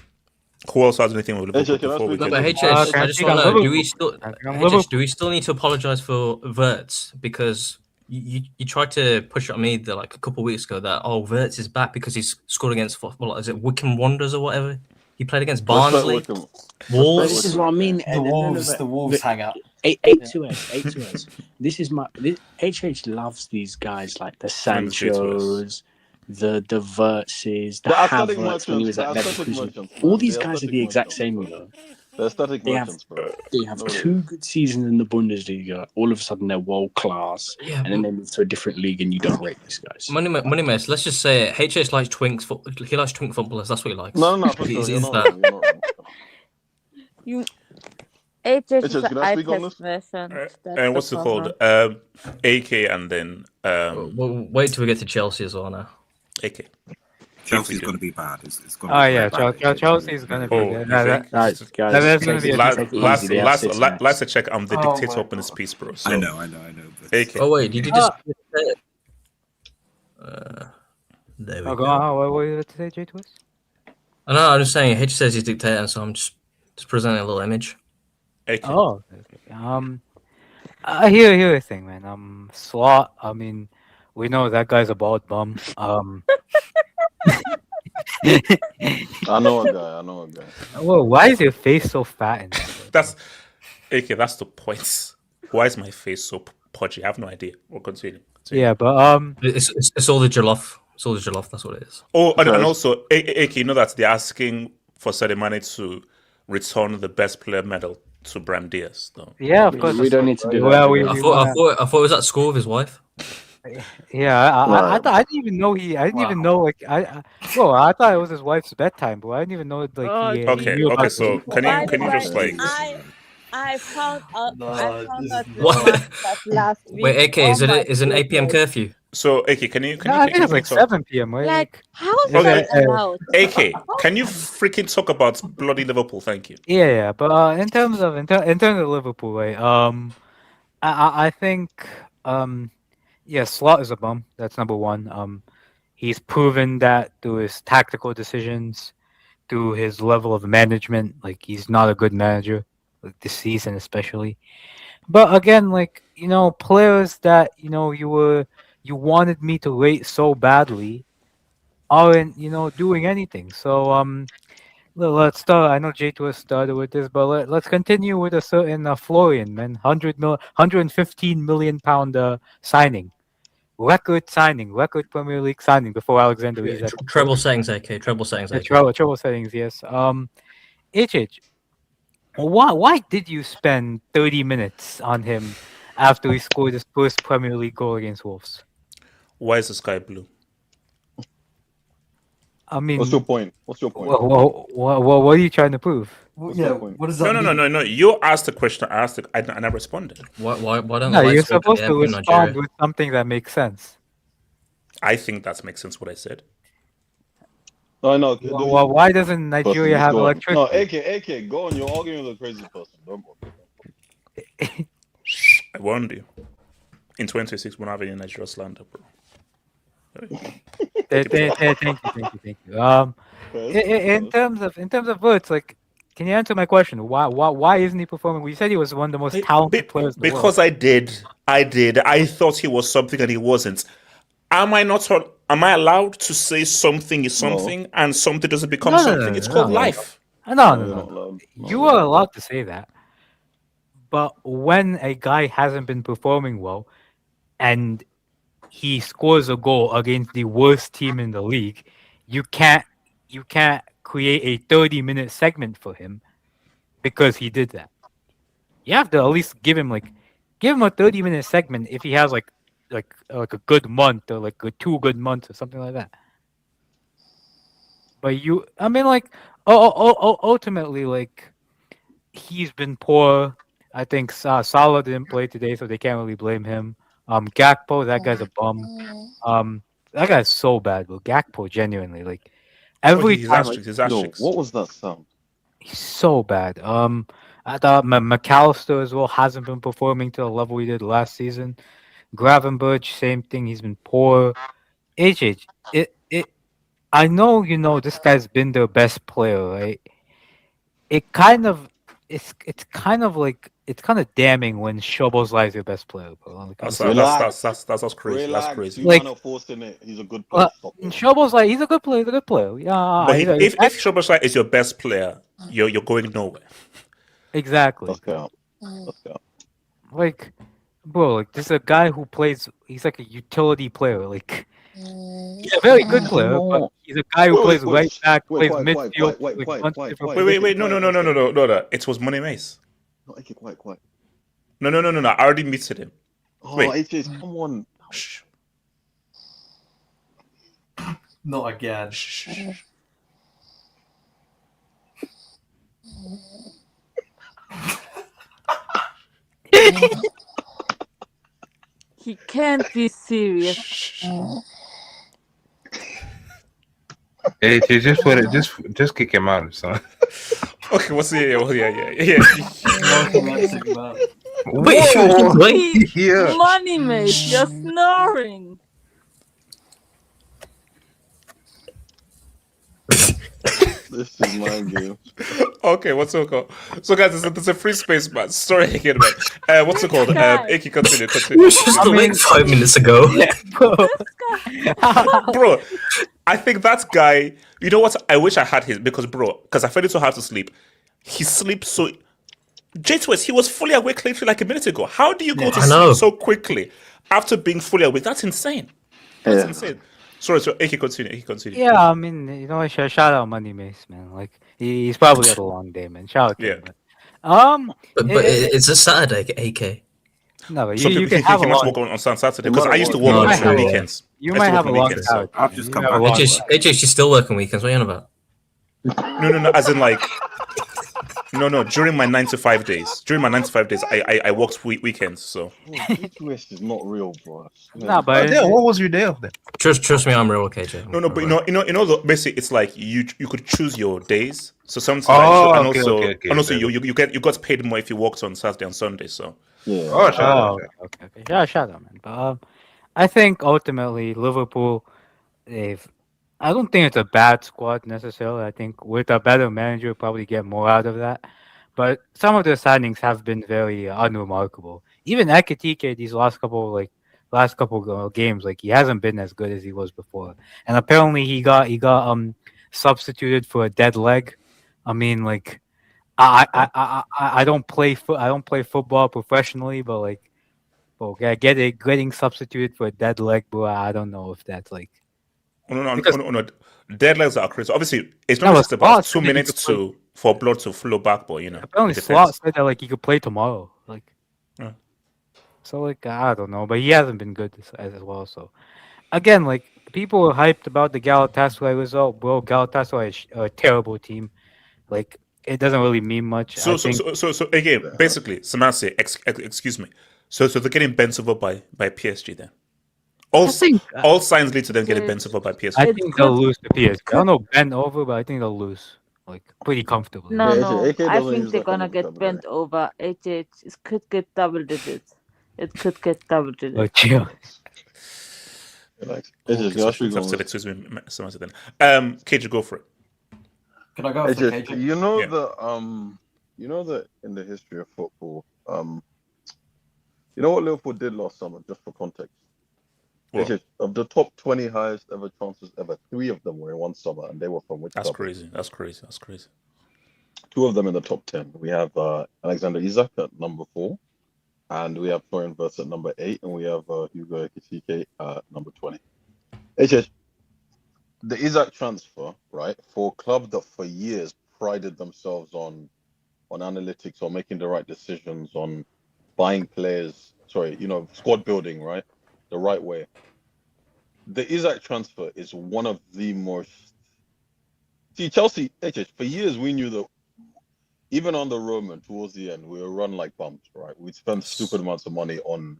Speaker 2: Who else has anything with Liverpool before we
Speaker 12: No,
Speaker 2: get
Speaker 12: but
Speaker 2: to-
Speaker 12: HH, I just want to know, do we still need to apologise for Wirtz? Because you tried to push it on me like a couple of weeks ago that, Wirtz is back because he's scored against, is it Wycombe Wanderers or whatever? He played against Barnsley. Wolves.
Speaker 8: This is what I mean.
Speaker 16: The Wolves hangout.
Speaker 8: 8-2-S. This is HH loves these guys like the Sanchos, the Wirtzes, the Havertz when he was at Leverkusen. All these guys are the exact same, you know.
Speaker 9: They're aesthetic merchants, bro.
Speaker 8: They have 2 good seasons in the Bundesliga. All of a sudden, they're world class, and then they move to a different league, and you don't rate these guys.
Speaker 12: Money mess. Let's just say it. HH likes twinks. He likes twink footballers. That's what he likes.
Speaker 9: No.
Speaker 6: HH is the
Speaker 9: can I speak on
Speaker 6: iPad version.
Speaker 2: And what's it called? AK and then.
Speaker 12: We'll wait till we get to Chelsea as well now.
Speaker 2: AK.
Speaker 7: Chelsea's going to be bad. It's going to be bad.
Speaker 14: Chelsea's going to be bad.
Speaker 2: Last I check, I'm the dictator up in this piece, bro. So.
Speaker 7: I know.
Speaker 2: AK.
Speaker 12: Oh wait, did you just? There we go.
Speaker 14: What were you to say, J2S?
Speaker 12: I know. I'm just saying. H says he's dictator, so I'm just presenting a little image.
Speaker 2: AK.
Speaker 14: Oh, okay. Here the thing, man. Slot. I mean, we know that guy's a bald bum.
Speaker 9: I know a guy.
Speaker 14: Well, why is your face so fat? In
Speaker 2: That's the point. Why is my face so pudgy? I have no idea. We'll continue.
Speaker 14: Yeah, but
Speaker 12: it's all the jollof. It's all the jollof. That's what it is.
Speaker 2: Oh, and also, AK, you know that they're asking for Sadio Mane to return the best player medal to Bram Diaz. No.
Speaker 14: Yeah, of course.
Speaker 8: We don't need to do that.
Speaker 14: Well,
Speaker 12: I thought it was at school with his wife.
Speaker 14: Yeah, I didn't even know I didn't even know I thought it was his wife's bedtime, but I didn't even know he
Speaker 2: Okay. So can you just like?
Speaker 6: I found out.
Speaker 12: What?
Speaker 6: Last week.
Speaker 12: Wait, AK, is it an 8 p.m. curfew?
Speaker 2: So AK, can you?
Speaker 14: I think it's like 7 p.m. Right?
Speaker 6: Like, how is that allowed?
Speaker 2: AK, can you freaking talk about bloody Liverpool? Thank you.
Speaker 14: Yeah, but in terms of Liverpool, right? I think Slot is a bum. That's number one. He's proven that through his tactical decisions, through his level of management, like he's not a good manager, like this season especially. But again, like players that you wanted me to rate so badly aren't doing anything. So Let's start. I know J2 has started with this, but let's continue with a certain Florian, man. 115 million pound signing. Record signing, record Premier League signing before Alexander Isak.
Speaker 12: Treble settings, AK. Treble settings, AK.
Speaker 14: Treble settings, yes. HH, why did you spend 30 minutes on him after he scored his first Premier League goal against Wolves?
Speaker 2: Why is the sky blue?
Speaker 14: I mean,
Speaker 9: what's your point? What's your point?
Speaker 14: What are you trying to prove?
Speaker 16: What does that mean?
Speaker 2: No. You asked the question. I asked it. I never responded.
Speaker 12: Why don't?
Speaker 14: No, you're supposed to respond with something that makes sense.
Speaker 2: I think that makes sense. What I said.
Speaker 9: No, no.
Speaker 14: Well, why doesn't Nigeria have electricity?
Speaker 9: No, AK, go on. You're arguing with a crazy person. Don't bother.
Speaker 2: I warned you. In 2026, we're not having any Nigeria slander, bro.
Speaker 14: Thank you. In terms of words, like, can you answer my question? Why isn't he performing? We said he was one of the most talented players in the world.
Speaker 2: Because I did. I thought he was something and he wasn't. Am I allowed to say something is something and something doesn't become something? It's called life.
Speaker 14: No. You are allowed to say that. But when a guy hasn't been performing well and he scores a goal against the worst team in the league, you can't create a 30-minute segment for him because he did that. You have to at least give him a 30-minute segment if he has like a good month or like 2 good months or something like that. But ultimately, like, he's been poor. I think Salah didn't play today, so they can't really blame him. Gakpo, that guy's a bum. That guy's so bad, bro. Gakpo, genuinely, like, every time.
Speaker 9: What was that sound?
Speaker 14: He's so bad. I thought McAllister as well hasn't been performing to the level he did last season. Gravenberch, same thing. He's been poor. HH, I know this guy's been their best player, right? It's kind of damning when Szoboszlai is your best player, bro. Like,
Speaker 2: That's crazy.
Speaker 9: Relax.
Speaker 2: That's crazy.
Speaker 9: You're not forcing it. He's a good player.
Speaker 14: Szoboszlai, he's a good player. He's a good player. Yeah.
Speaker 2: But if Szoboszlai is your best player, you're going nowhere.
Speaker 14: Exactly.
Speaker 9: Let's go.
Speaker 14: Like, bro, like, this is a guy who plays. He's like a utility player. Like, he's a very good player, but he's a guy who plays right back, plays midfield.
Speaker 2: Wait. No. It was Money Mace.
Speaker 9: No, okay, quiet.
Speaker 2: No. I already muted him.
Speaker 9: Wait. Come on.
Speaker 2: Shh.
Speaker 16: Not again.
Speaker 2: Shh.
Speaker 6: He can't be serious.
Speaker 17: Hey, just kick him out, son.
Speaker 2: Okay, what's the
Speaker 6: Wait. Money, mate, you're snoring.
Speaker 9: This is my game.
Speaker 2: Okay, what's it called? So, guys, there's a free space, man. Sorry again, man. What's it called? Iki, continue.
Speaker 12: You were just awake 5 minutes ago.
Speaker 2: Bro, I think that guy, you know what? I wish I had his, because I felt it so hard to sleep. He sleeps so... J2S, he was fully awake literally like a minute ago. How do you go to sleep so quickly after being fully awake? That's insane. That's insane. Sorry, so Iki, continue.
Speaker 14: Yeah, I mean, shout out Money Mace, man. Like, he's probably had a long day, man. Shout out to him.
Speaker 12: But it's a Saturday, AK.
Speaker 14: No, but
Speaker 2: you can have a long... work on Saturday, because I used to work on weekends.
Speaker 14: You might have a long couch.
Speaker 7: I've just come back.
Speaker 12: AJ, she's still working weekends. What are you on about?
Speaker 2: No, as in like... No, during my 9 to 5 days. I worked weekends, so...
Speaker 9: Twist is not real, bro.
Speaker 14: Nah, but...
Speaker 17: what was your day off then?
Speaker 12: Trust me, I'm real, KJ.
Speaker 2: No, but basically, it's like you could choose your days. So sometimes, also you got paid more if you worked on Saturday and Sunday, so...
Speaker 9: Yeah.
Speaker 14: Okay. Yeah, shout out, man. But I think ultimately Liverpool, I don't think it's a bad squad necessarily. I think with a better manager, probably get more out of that. But some of the signings have been very unremarkable. Even Ekitike, these last couple games, like, he hasn't been as good as he was before. And apparently he got substituted for a dead leg. I mean, like, I don't play football professionally, but like, bro, getting substituted for a dead leg, bro. I don't know if that's like.
Speaker 2: No. Deadlines are crazy. Obviously, it's
Speaker 14: No,
Speaker 2: not
Speaker 14: but
Speaker 2: just about
Speaker 14: Slot
Speaker 2: 2
Speaker 14: said that he
Speaker 2: minutes
Speaker 14: could
Speaker 2: for blood to flow back, but
Speaker 14: apparently
Speaker 2: it
Speaker 14: Slot
Speaker 2: depends.
Speaker 14: said that like he could play tomorrow. Like,
Speaker 2: Yeah.
Speaker 14: so like I don't know, but he hasn't been good as well. So again, like people were hyped about the Galatasaray result, bro. Galatasaray is a terrible team. Like it doesn't really mean much.
Speaker 2: So
Speaker 14: I think.
Speaker 2: So again, basically, Samasi, excuse me. So they're getting bent over by PSG then. All signs lead to them getting bent over by PSG.
Speaker 14: I think they'll lose to PSG. I don't know bend over, but I think they'll lose like pretty comfortably.
Speaker 6: No,
Speaker 3: Yeah,
Speaker 6: no.
Speaker 3: AK
Speaker 6: I
Speaker 3: doesn't
Speaker 6: think
Speaker 3: use
Speaker 6: they're
Speaker 3: that kind
Speaker 6: gonna
Speaker 3: of
Speaker 6: get
Speaker 3: vocabulary.
Speaker 6: bent over. It could get double digits. It could get double digits.
Speaker 14: Oh, chill.
Speaker 2: Excuse me, Samasi then. KJ, go for it.
Speaker 16: Can I go for
Speaker 9: AJ,
Speaker 16: KJ?
Speaker 9: you know
Speaker 2: Yeah.
Speaker 9: you know that in the history of football, you know what Liverpool did last summer, just for context.
Speaker 2: What?
Speaker 9: AJ, of the top 20 highest ever transfers ever, 3 of them were in one summer, and they were from which
Speaker 2: That's
Speaker 9: club?
Speaker 2: crazy. That's crazy.
Speaker 9: 2 of them in the top 10. We have Alexander Isak at number 4, and we have Florian Wirtz at number 8, and we have Hugo Ekitike at number 20. AJ, the Isak transfer, right, for a club that for years prided themselves on analytics, or making the right decisions, on buying players, squad building, right, the right way. The Isak transfer is one of the most. See, Chelsea, for years we knew that even on the Roman towards the end, we were run like bums, right? We'd spend stupid amounts of money on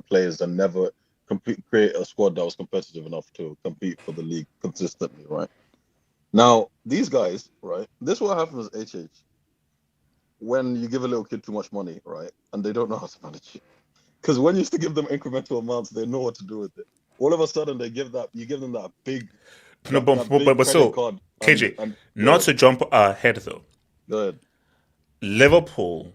Speaker 9: players and never create a squad that was competitive enough to compete for the league consistently, right? Now, these guys, right, this is what happens at HH when you give a little kid too much money, right, and they don't know how to manage it. Because when you used to give them incremental amounts, they know what to do with it. All of a sudden, you give them that big.
Speaker 2: But still,
Speaker 9: card
Speaker 2: KJ, not to jump ahead though.
Speaker 9: Go ahead.
Speaker 2: Liverpool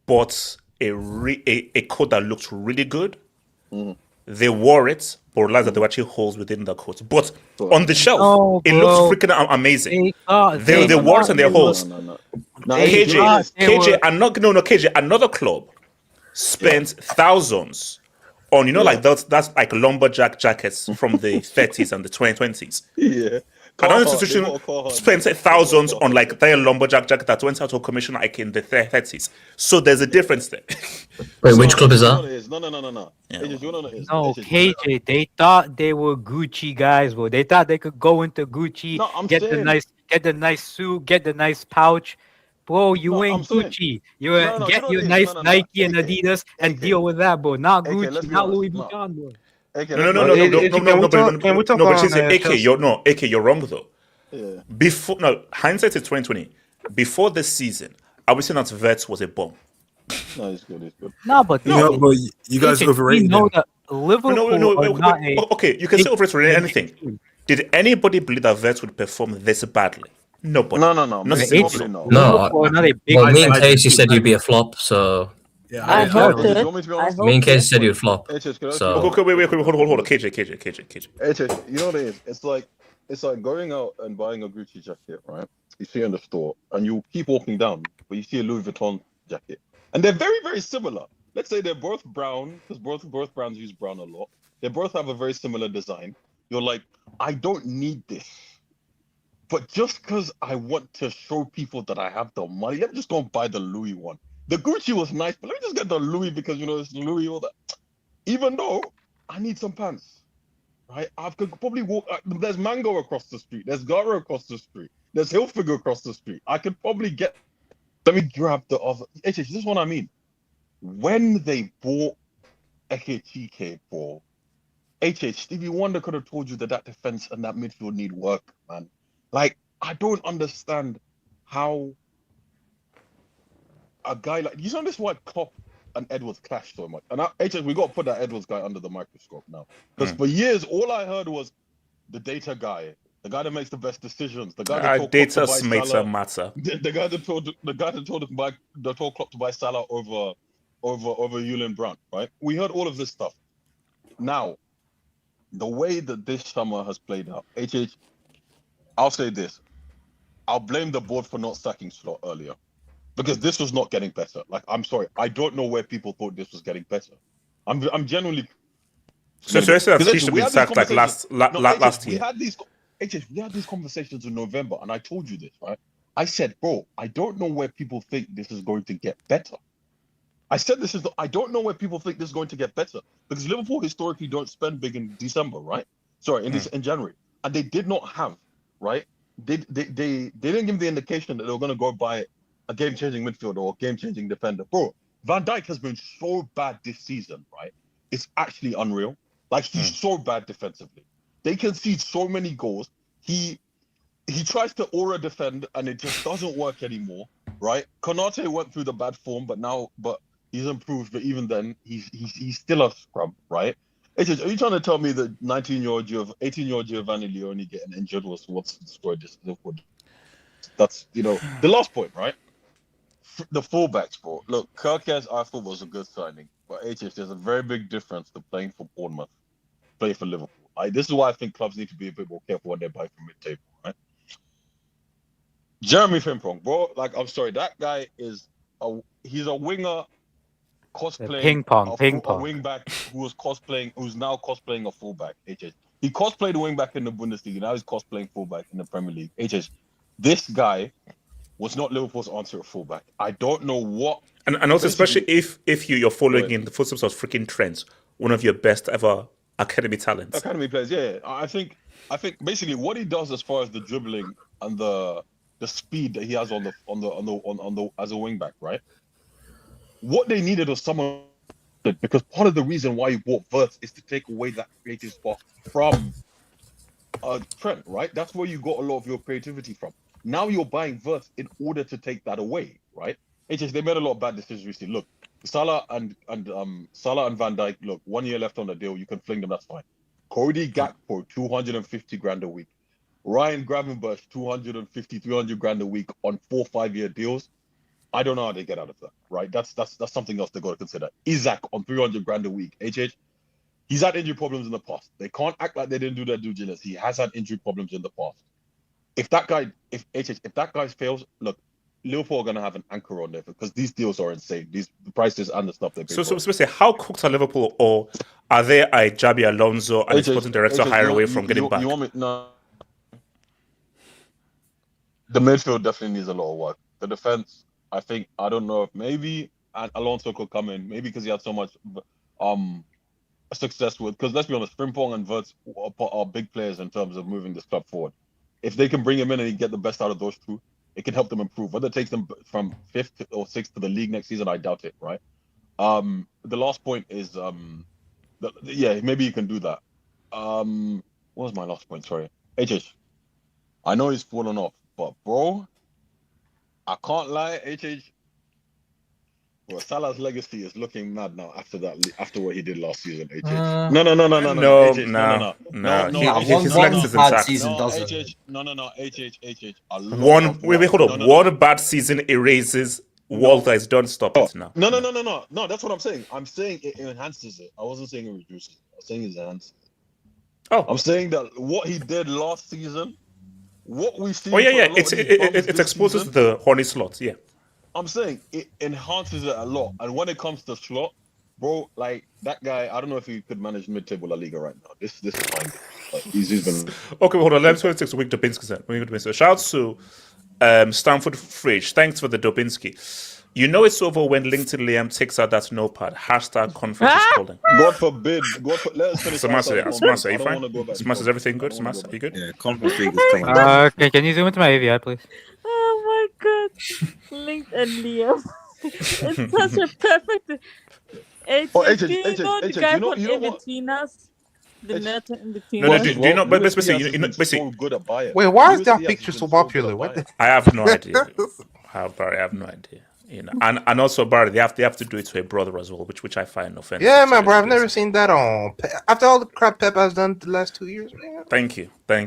Speaker 2: bought a coat that looked really good.
Speaker 9: Mm-hmm.
Speaker 2: They wore it, but realized that there were actually holes within the coat. But on the shelf, it looks freaking amazing. They wore it and there are holes.
Speaker 9: No.
Speaker 2: KJ, KJ, another club spent thousands on, like that's like lumberjack jackets from the 30s and the 2020s.
Speaker 9: Yeah.
Speaker 2: Another institution spent thousands on like their lumberjack jacket that went out of commission like in the 30s. So there's a difference there.
Speaker 12: Wait, which club is that?
Speaker 9: No.
Speaker 2: Yeah.
Speaker 14: No, KJ, they thought they were Gucci guys, bro. They thought they could go into Gucci, get the nice suit, get the nice pouch. Bro, you ain't Gucci. Get your nice Nike and Adidas and deal with that, bro. Not Gucci, not Louis Vuitton, bro.
Speaker 2: No, but she's AK. You're wrong though.
Speaker 9: Yeah.
Speaker 2: Hindsight is 2020. Before this season, I would say that Wirtz was a bomb.
Speaker 9: No, he's good.
Speaker 14: No, but
Speaker 18: you guys overrated him.
Speaker 2: Okay, you can say overrated anything. Did anybody believe that Wirtz would perform this badly? Nobody.
Speaker 9: No.
Speaker 2: Not
Speaker 9: No.
Speaker 12: Well, me and Casey said you'd be a flop, so.
Speaker 18: Yeah,
Speaker 6: I hope it.
Speaker 12: Me and Casey said you'd flop. So.
Speaker 2: Okay, wait, hold on. KJ.
Speaker 9: HH, you know what it is? It's like going out and buying a Gucci jacket, right? You see it in the store, and you keep walking down, but you see a Louis Vuitton jacket, and they're very, very similar. Let's say they're both brown, because both brands use brown a lot. They both have a very similar design. You're like, I don't need this, but just because I want to show people that I have the money, let me just go and buy the Louis one. The Gucci was nice, but let me just get the Louis because it's Louis, all that. Even though I need some pants, right? I could probably walk. There's Mango across the street. There's Gara across the street. There's Hilfiger across the street. I could probably get. Let me grab the other. This is what I mean. When they bought Ekitike for Stevie Wonder could have told you that defense and that midfield need work, man. Like, I don't understand how a guy like this is why Klopp and Edwards clash so much. And we got to put that Edwards guy under the microscope now, because for years all I heard was the data guy, the guy that makes the best decisions, the guy that told
Speaker 2: data
Speaker 9: Klopp to buy Salah,
Speaker 2: matter.
Speaker 9: the guy that told Klopp to buy Salah over Julian Brandt, right? We heard all of this stuff. Now, the way that this summer has played out, I'll say this. I'll blame the board for not sacking Slot earlier, because this was not getting better. Like, I'm sorry, I don't know where people thought this was getting better. I'm genuinely.
Speaker 2: So he should have been sacked like last
Speaker 9: We
Speaker 2: year.
Speaker 9: had these conversations in November, and I told you this, right? I said, bro, I don't know where people think this is going to get better. I said I don't know where people think this is going to get better, because Liverpool historically don't spend big in December, right? Sorry, in January, and they did not have, right? They didn't give the indication that they were going to go buy a game-changing midfielder or game-changing defender. Bro, Van Dijk has been so bad this season, right? It's actually unreal. Like, he's so bad defensively. They concede so many goals. He tries to aura defend, and it just doesn't work anymore, right? Konate went through the bad form, but he's improved. But even then, he's still a scrub, right? It's just, are you trying to tell me that 18-year-old Giovanni Leone getting injured was what's destroyed this Liverpool? That's, the last point, right? The fullbacks, bro. Look, Kirkes, I thought was a good signing, but there's a very big difference to playing for Bournemouth, play for Liverpool. This is why I think clubs need to be a bit more careful when they buy from mid-table, right? Jeremy Frimpong, bro. Like, I'm sorry, that guy he's a winger cosplaying
Speaker 14: ping pong.
Speaker 9: A wing back who's now cosplaying a fullback. He cosplayed a wing back in the Bundesliga. Now he's cosplaying fullback in the Premier League. This guy was not Liverpool's answer at fullback. I don't know what.
Speaker 2: And also, especially if you're following in the footsteps of freaking Trent, one of your best ever academy talents.
Speaker 9: Academy players, yeah. I think basically what he does as far as the dribbling and the speed that he has on the as a wing back, right? What they needed was someone, because part of the reason why you bought Wirtz is to take away that creative spot from Trent, right? That's where you got a lot of your creativity from. Now you're buying Wirtz in order to take that away, right? They made a lot of bad decisions recently. Look, Salah and Van Dijk. Look, 1 year left on the deal. You can fling them. That's fine. Cody Gakpo, 250 grand a week. Ryan Gravenberch, 250, 300 grand a week on 4-5 year deals. I don't know how they get out of that, right? That's something else they got to consider. Isaac on 300 grand a week. He's had injury problems in the past. They can't act like they didn't do their due diligence. He has had injury problems in the past. If that guy fails, look, Liverpool are going to have an anchor on there, because these deals are insane. The prices and the stuff they pay.
Speaker 2: So basically, how cooked are Liverpool, or are they a Jabi Alonso and the sporting director higher away from getting back?
Speaker 9: No. The midfield definitely needs a lot of work. The defense, I don't know if maybe Alonso could come in, maybe because he had so much success with. Because let's be honest, Frimpong and Wirtz are big players in terms of moving this club forward. If they can bring him in and get the best out of those two, it can help them improve. Whether it takes them from 5th or 6th to the league next season, I doubt it, right? The last point is, maybe you can do that. What was my last point? Sorry. I know he's fallen off, but bro, I can't lie, well, Salah's legacy is looking mad now after what he did last season.
Speaker 2: No. His legacy is intact. Hold on. One bad season erases what guys. Don't stop it now.
Speaker 9: No. That's what I'm saying. I'm saying it enhances it. I wasn't saying it reduces it. I'm saying it enhances it.
Speaker 2: Oh,
Speaker 9: I'm saying that what he did last season, what we see.
Speaker 2: Oh yeah. It exposes the Arne Slot. Yeah.
Speaker 9: I'm saying it enhances it a lot. And when it comes to Slot, bro, like that guy, I don't know if he could manage mid-table La Liga right now. This is fine. Like, he's been.
Speaker 2: Okay, hold on. Let's 26 week Dubinsky. Shout out to Stanford Fridge. Thanks for the Dubinsky. You know it's over when LinkedIn Liam takes out that notepad. #conference is calling.
Speaker 9: God forbid. Let us finish.
Speaker 2: Samasa, are you fine? Samasa, is everything good? Samasa, are you good?
Speaker 18: Yeah, conference league is coming.
Speaker 14: Can you zoom into my AVI, please?
Speaker 6: Oh my god. LinkedIn Liam. It's such a perfect. The guy put in between us. The net in between us.
Speaker 2: Do you know? But basically,
Speaker 9: so good at buying.
Speaker 17: Wait, why is that picture so popular?
Speaker 2: I have no idea. Barry, I have no idea. And also Barry, they have to do it to a brother as well, which I find offensive.
Speaker 17: Yeah, man, bro, I've never seen that on. After all the crap Pep has done the last 2 years, man.
Speaker 2: Thank you. They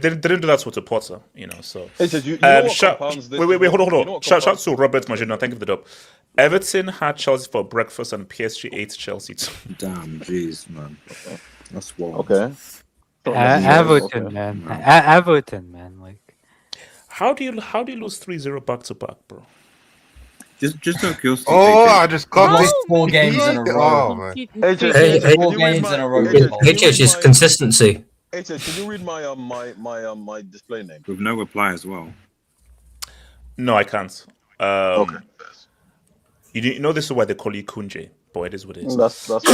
Speaker 2: didn't do that to Potter, So.
Speaker 9: Wait,
Speaker 2: hold on. Shout out to Robert Magino. Thank you for the dub. Everton had Chelsea for breakfast, and PSG ate Chelsea too.
Speaker 18: Damn, jeez, man. That's wild.
Speaker 9: Okay.
Speaker 14: Everton, man. Everton, man. Like.
Speaker 2: How do you lose 3-0 back to back, bro?
Speaker 7: Just out of curiosity.
Speaker 17: Oh, I just got
Speaker 5: Lost
Speaker 17: this.
Speaker 5: 4 games in a row.
Speaker 17: Oh, man.
Speaker 5: Four games in a row.
Speaker 12: HH is consistency.
Speaker 11: HH, can you read my my display name?
Speaker 7: With no reply as well.
Speaker 2: No, I can't.
Speaker 9: Okay.
Speaker 2: You know this is why they call you Kunje, but it is what it is.
Speaker 9: That's
Speaker 2: shout to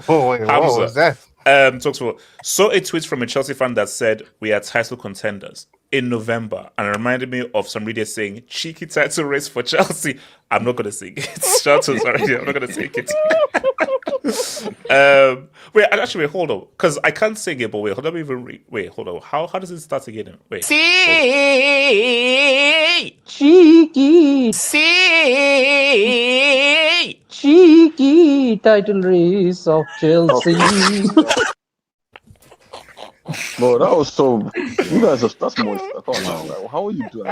Speaker 17: Wait, what was that?
Speaker 2: Talks for saw a tweet from a Chelsea fan that said we are title contenders in November, and it reminded me of some readers saying cheeky title race for Chelsea. I'm not gonna sing it. Shout to sorry, I'm not gonna sing it. Wait, hold on, because I can't sing it. But wait, hold on, hold on. How does it start again? Wait.
Speaker 19: Cheeky, cheeky title race of Chelsea.
Speaker 9: Bro, that was so. You guys that's moist. I can't lie. Like, how are you doing?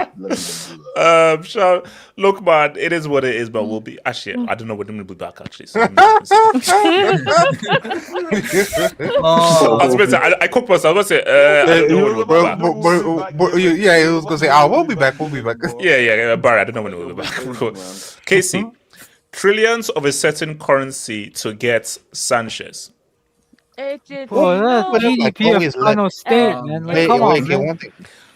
Speaker 2: Look, man, it is what it is, but we'll be actually. I don't know when we'll be back. Actually, so I cooked myself. I was gonna say, I don't know when we'll be back.
Speaker 17: Yeah, he was gonna say, "We'll be back. We'll be back."
Speaker 2: Yeah, Barry. I don't know when we'll be back. Casey, trillions of a certain currency to get Sanchez.
Speaker 14: Well, that's GDP of Kano State, man. Like, come on, man.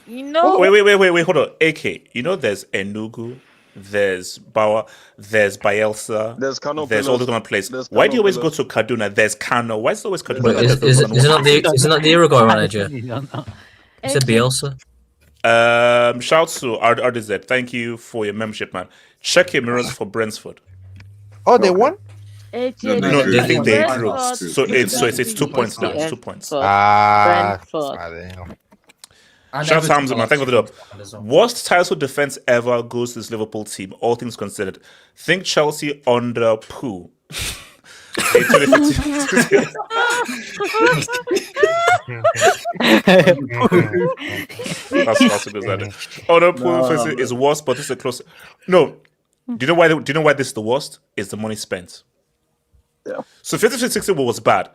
Speaker 6: You know.
Speaker 2: Wait, hold on. AK, you know there's Enugu, there's Bauer, there's Bielsa,
Speaker 11: there's Kano.
Speaker 2: There's all those kind of places. Why do you always go to Kaduna? There's Kano. Why is it always Kaduna?
Speaker 12: Wait, is it not the Uruguay manager? Is it Bielsa?
Speaker 2: Shout to RDZ. Thank you for your membership, man. Check your mirrors for Brentford.
Speaker 17: Oh, they won?
Speaker 2: No, they think they drew. So it's 2 points now. It's 2 points. Shout to Hamza, man. Thank you for the up. Worst title defense ever goes to this Liverpool team, all things considered. Think Chelsea under Pooh. That's possible. Under Pooh is worse, but this is a close. No. Do you know why this is the worst? It's the money spent.
Speaker 9: Yeah.
Speaker 2: So 15-16 was bad.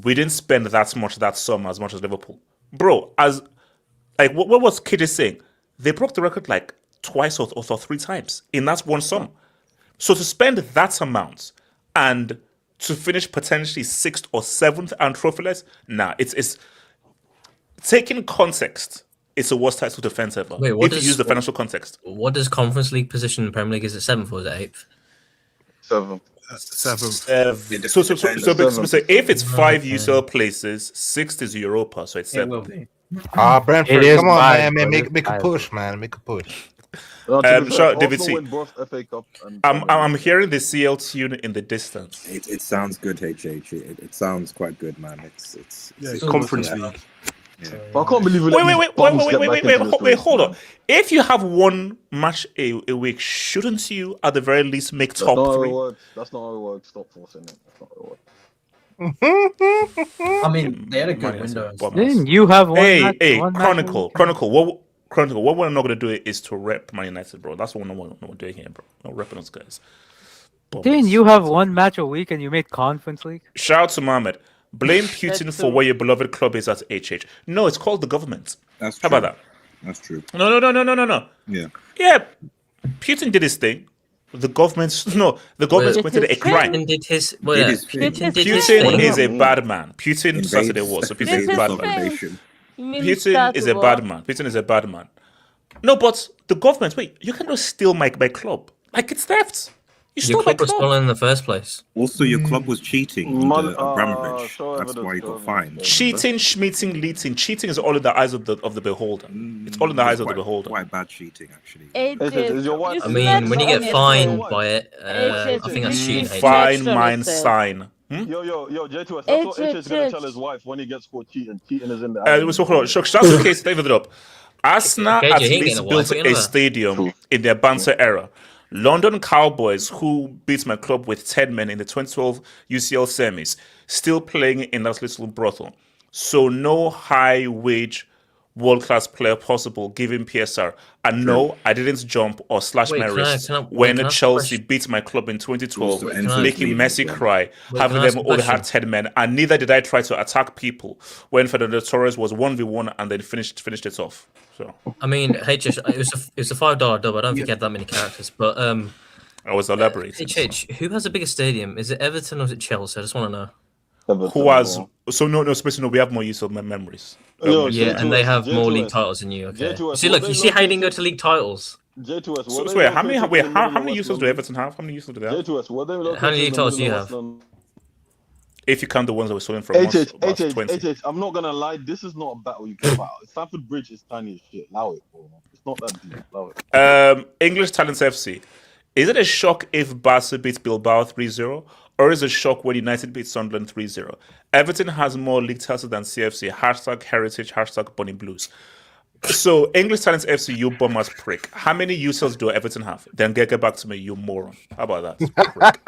Speaker 2: We didn't spend that much that summer as much as Liverpool. Bro, what was KJ saying? They broke the record like twice or 3 times in that one summer. So to spend that amount and to finish potentially 6th or 7th and trophyless, it's taking context. It's the worst title defense ever.
Speaker 12: Wait,
Speaker 2: if you use the financial context.
Speaker 12: What does Conference League position in the Premier League? Is it 7th or is it 8th?
Speaker 9: 7th.
Speaker 2: So if it's 5 UCL places, 6th is Europa, so it's 7th.
Speaker 17: Brentford, come on, man, make a push, man, make a push.
Speaker 2: David C. I'm hearing the CL tune in the distance.
Speaker 7: It sounds good, HH. It sounds quite good, man. It's
Speaker 3: Conference League.
Speaker 11: Yeah. I can't believe
Speaker 2: Wait, hold on. If you have one match a week, shouldn't you at the very least make top 3?
Speaker 9: That's not how it works. Stop forcing it. That's not how it works.
Speaker 5: I mean, they had a good window.
Speaker 14: Didn't you have one?
Speaker 2: Hey, Chronicle. What we're not going to do is to rep Man United, bro. That's what we're doing here, bro. No repping those guys.
Speaker 14: Didn't you have one match a week and you made Conference League?
Speaker 2: Shout out to Mohammed. Blame Putin for where your beloved club is at HH. No, it's called the government.
Speaker 7: That's
Speaker 2: true. How about that?
Speaker 7: That's true.
Speaker 2: No. Yeah, Putin did his thing. The government committed a crime. Putin is a bad man. Putin started a war, so Putin is a bad man. Putin is a bad man. Putin is a bad man. No, but the government, wait, you can just steal my club. Like, it's theft.
Speaker 12: Your club was stolen in the first place.
Speaker 7: Also, your club was cheating under Abramovich. That's why you got fined.
Speaker 2: Cheating, schmeating, leating. Cheating is all in the eyes of the beholder. It's all in the eyes of the beholder.
Speaker 7: Quite bad cheating, actually.
Speaker 12: I mean, when you get fined by it, I think that's cheating.
Speaker 2: Fine, mine, sign.
Speaker 9: Yo, J2S, that's what H is going to tell his wife when he gets caught cheating. Cheating is in the
Speaker 2: Shout out to Case, David it up. Arsenal at least built a stadium in their banter era. London Cowboys, who beat my club with 10 men in the 2012 UCL semis, still playing in that little brothel. So no high wage world-class player possible given PSR. And no, I didn't jump or slash my wrist when Chelsea beat my club in 2012, making Messi cry, having them all had 10 men. And neither did I try to attack people when Fernando Torres was 1v1 and then finished it off. So
Speaker 12: I mean, HH, it was a $5 dub. I don't think you had that many characters, but
Speaker 2: I was elaborating.
Speaker 12: HH, who has a bigger stadium? Is it Everton or is it Chelsea? I just want to know.
Speaker 2: Who has no? We have more use of my memories.
Speaker 12: Yeah, and they have more league titles than you. Okay. See, look, you see how you didn't go to league titles.
Speaker 11: J2S.
Speaker 2: So wait, how many users do Everton have? How many users do they have?
Speaker 11: J2S.
Speaker 12: How many league titles do you have?
Speaker 2: If you count the ones that were stolen from
Speaker 11: HH, I'm not gonna lie. This is not a battle you can battle. Stamford Bridge is tiny as shit. Allow it, bro. It's not that deep. Allow
Speaker 2: it. English Talents FC. Is it a shock if Barca beats Bilbao 3-0? Or is it a shock when United beat Sunderland 3-0? Everton has more league titles than CFC. #heritage, #Bonnie Blues. So, English Talents FC, you bum-ass prick. How many users do Everton have? Then get back to me, you moron. How about
Speaker 12: that?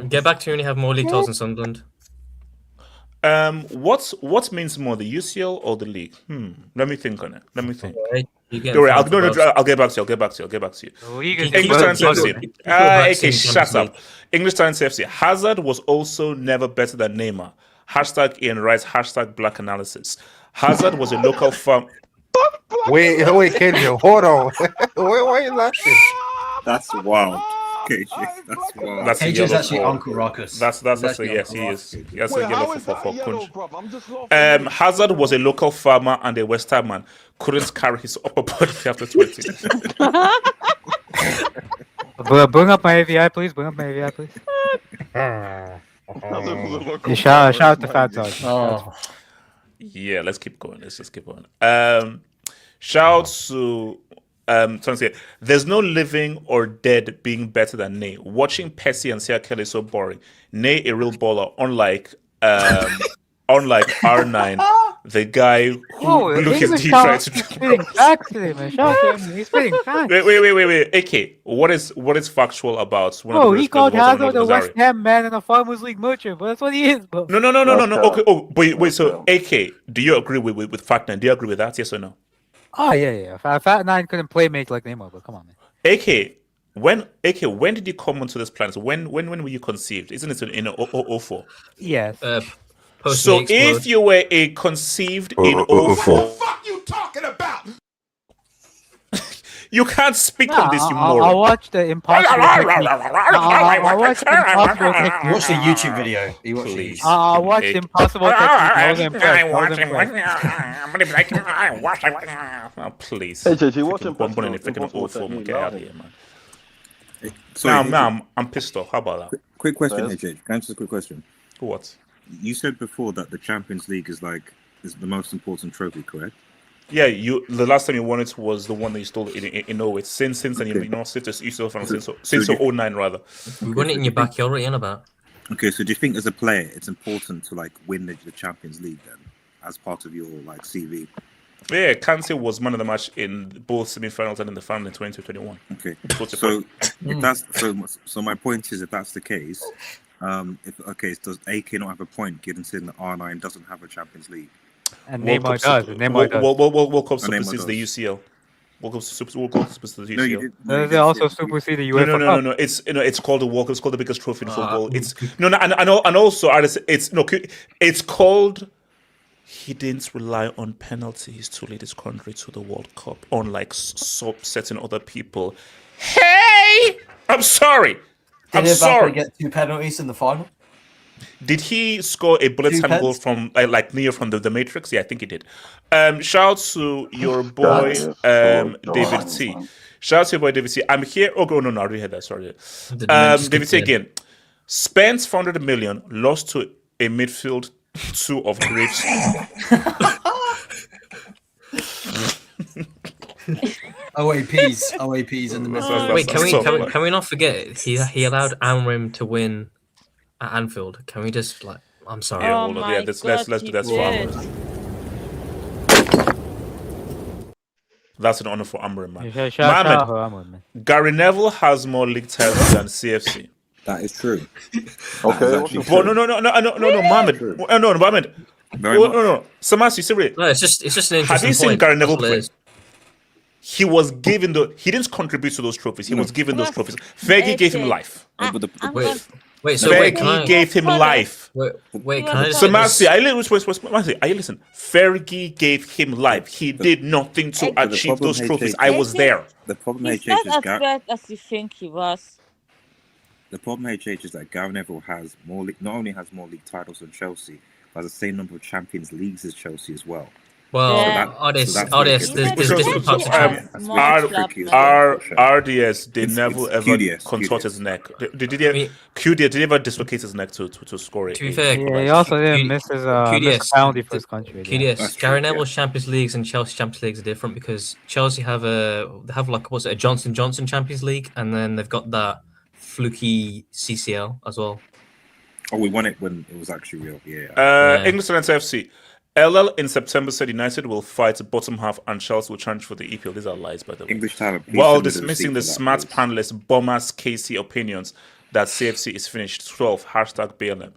Speaker 12: Get back to you when you have more league titles than Sunderland.
Speaker 2: What means more, the UCL or the league? Let me think on it. Let me think.
Speaker 12: Don't
Speaker 2: worry, I'll get back to you. English Talents FC. Okay, shut up. English Talents FC. Hazard was also never better than Neymar. #Ian Wright, #Black Analysis. Hazard was a local farm.
Speaker 17: Wait, KJ, hold on. Why are you laughing?
Speaker 7: That's wild. KJ, that's wild.
Speaker 5: That's KJ's actually Uncle Ruckus.
Speaker 2: That's yes, he is. He has a yellow for punch. Hazard was a local farmer and a West Ham man. Couldn't carry his upper body after 20.
Speaker 14: Bring up my AVI, please. Shout out to Fat Dog.
Speaker 2: Oh. Yeah, let's keep going. Let's just keep going. Shout to there's no living or dead being better than Ney. Watching Percy and Sia Kelly is so boring. Ney a real baller, unlike R9, the guy who Lucas D tried to.
Speaker 14: He's spitting facts today, man. Shout out to him. He's spitting facts.
Speaker 2: Wait. AK, what is factual about one of the
Speaker 14: he called Hazard a West Ham man and a Farmers League merchant, but that's what he is, bro.
Speaker 2: No. Okay. Oh, wait. So AK, do you agree with Fatman? Do you agree with that? Yes or no?
Speaker 14: Oh yeah. Fat Nine couldn't play make like Neymar, but come on, man.
Speaker 2: AK, when did you come onto this planet? When were you conceived? Isn't it in 04?
Speaker 14: Yes.
Speaker 2: So if you were conceived in 04,
Speaker 13: what the fuck you talking about?
Speaker 2: You can't speak on this, you moron.
Speaker 14: I watched the Impossible Technique.
Speaker 5: Watch the YouTube video.
Speaker 2: Please.
Speaker 14: I watched Impossible Technique.
Speaker 2: Please.
Speaker 11: HH, watch
Speaker 2: Impossible. Get out of here, man. Now I'm pissed off. How about that?
Speaker 7: Quick question, HH. Can I answer a quick question?
Speaker 2: What?
Speaker 7: You said before that the Champions League is the most important trophy, correct?
Speaker 2: Yeah, the last time you won it was the one that you stole in Norway. Since then, you've not since 09 rather.
Speaker 12: You won it in your backyard. What are you on about?
Speaker 7: Okay, so do you think as a player it's important to win the Champions League then, as part of your CV?
Speaker 2: Yeah, Kante was man of the match in both semi-finals and in the final in 2021.
Speaker 7: Okay, so if that's so my point is, if that's the case, does AK not have a point given that R9 doesn't have a Champions League?
Speaker 14: And Neymar does.
Speaker 2: World Cup supersedes the UCL. World Cup supersedes the UCL.
Speaker 14: They also supersede the UEFA Cup.
Speaker 2: No. It's called the World Cup. It's called the biggest trophy in football. It's and also it's called. He didn't rely on penalties to lead his country to the World Cup, unlike certain other people. Hey, I'm sorry.
Speaker 5: Did Mbappe get 2 penalties in the final?
Speaker 2: Did he score a bullet time goal from Neo from the Matrix? Yeah, I think he did. Shout out to your boy David T. Shout out to your boy David T. I'm here. Oh no, I already had that. Sorry. David T again. Spent 400 million, lost to a midfield 2 of Graves.
Speaker 5: OAPs in the middle.
Speaker 12: Wait, can we not forget he allowed Amrim to win at Anfield? Can we just I'm sorry.
Speaker 2: Let's do that. That's an honor for Amrim, man. Gary Neville has more league titles than CFC.
Speaker 7: That is true.
Speaker 9: Okay.
Speaker 2: No, Mohammed. No, Mohammed. No. Samasi, seriously.
Speaker 12: No, it's just an interesting
Speaker 2: Have you seen
Speaker 12: point.
Speaker 2: Gary Neville
Speaker 12: That's all it
Speaker 2: play?
Speaker 12: is.
Speaker 2: He was given he didn't contribute to those trophies. He was given those trophies. Fergie gave him life.
Speaker 12: Wait, so
Speaker 2: Fergie gave him life.
Speaker 12: Wait, can I just
Speaker 2: Samasi, are you listen? Fergie gave him life. He did nothing to achieve those trophies. I was there.
Speaker 7: The problem
Speaker 6: He's
Speaker 7: HH
Speaker 6: not
Speaker 7: is
Speaker 6: as bad as you think he was.
Speaker 7: the problem HH is that Gary Neville has not only has more league titles than Chelsea, but has the same number of Champions Leagues as Chelsea as well.
Speaker 12: Well,
Speaker 7: RDS,
Speaker 12: there's different parts of
Speaker 2: RDS did never ever contort his neck. Did he ever dislocate his neck to score it?
Speaker 12: To be fair,
Speaker 14: he also didn't miss his penalty for his country.
Speaker 12: QDS, Gary Neville's Champions Leagues and Chelsea Champions Leagues are different because Chelsea have a Johnson Johnson Champions League, and then they've got that fluky CCL as well.
Speaker 7: Oh, we won it when it was actually real. Yeah.
Speaker 2: English Talents FC. LL in September said United will fight bottom half and Chelsea will challenge for the EPL. These are lies, by the way.
Speaker 7: English Talent.
Speaker 2: While dismissing the smart panelist Bombers KC opinions that CFC is finished 12 #BLM.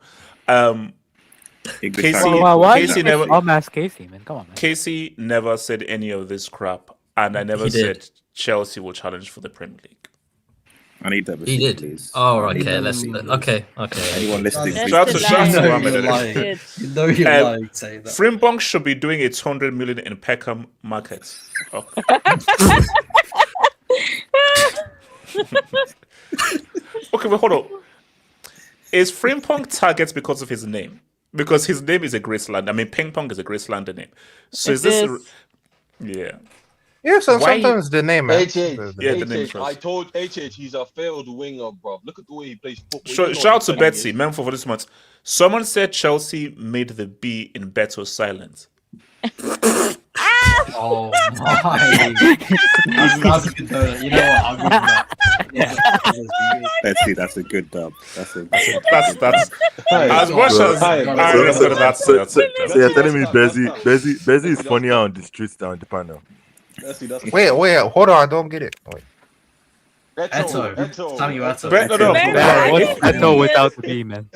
Speaker 14: Casey never. Bombers Casey, man, come on, man.
Speaker 2: Casey never said any of this crap, and I never said Chelsea will challenge for the Premier League.
Speaker 7: I need that.
Speaker 12: He did.
Speaker 7: Please.
Speaker 12: Oh, okay. Okay.
Speaker 7: Anyone listening?
Speaker 2: Shout out to Mohammed.
Speaker 5: You know you're lying saying that.
Speaker 2: Frimpong should be doing 800 million in Peckham market. Oh. Okay, but hold on. Is Frimpong target because of his name? Because his name is a great slander. I mean, Ping Pong is a great slander name. So is this? Yeah.
Speaker 17: Yeah, so sometimes the name.
Speaker 2: The name.
Speaker 11: I told HH he's a failed winger, bro. Look at the way he plays football.
Speaker 2: Shout out to Betsy, man, for this month. Someone said Chelsea made the B in Beto's silence.
Speaker 5: Oh my! That's a good donut. You know what? I'll give him that. Yeah.
Speaker 7: Betsy, that's a good dub. That's
Speaker 2: as much as
Speaker 20: So you're telling me Bezzy is funnier on the streets than on the panel.
Speaker 17: Wait, hold on, I don't get it. Wait.
Speaker 5: Eto. Tell you Eto.
Speaker 14: Eto without the B, man.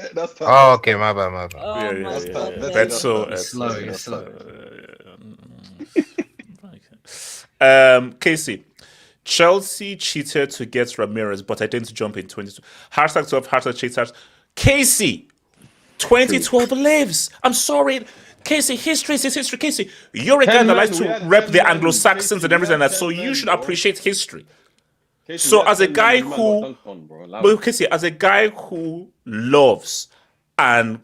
Speaker 17: Oh, okay, my bad.
Speaker 2: Slow. Casey, Chelsea cheated to get Ramirez, but I didn't jump in 22. #12, #cheaters. Casey, 2012 lives. I'm sorry. Casey, history is history. Casey, you're a guy that likes to rep the Anglo-Saxons and everything like that, so you should appreciate history. So as a guy who, Casey, as a guy who loves and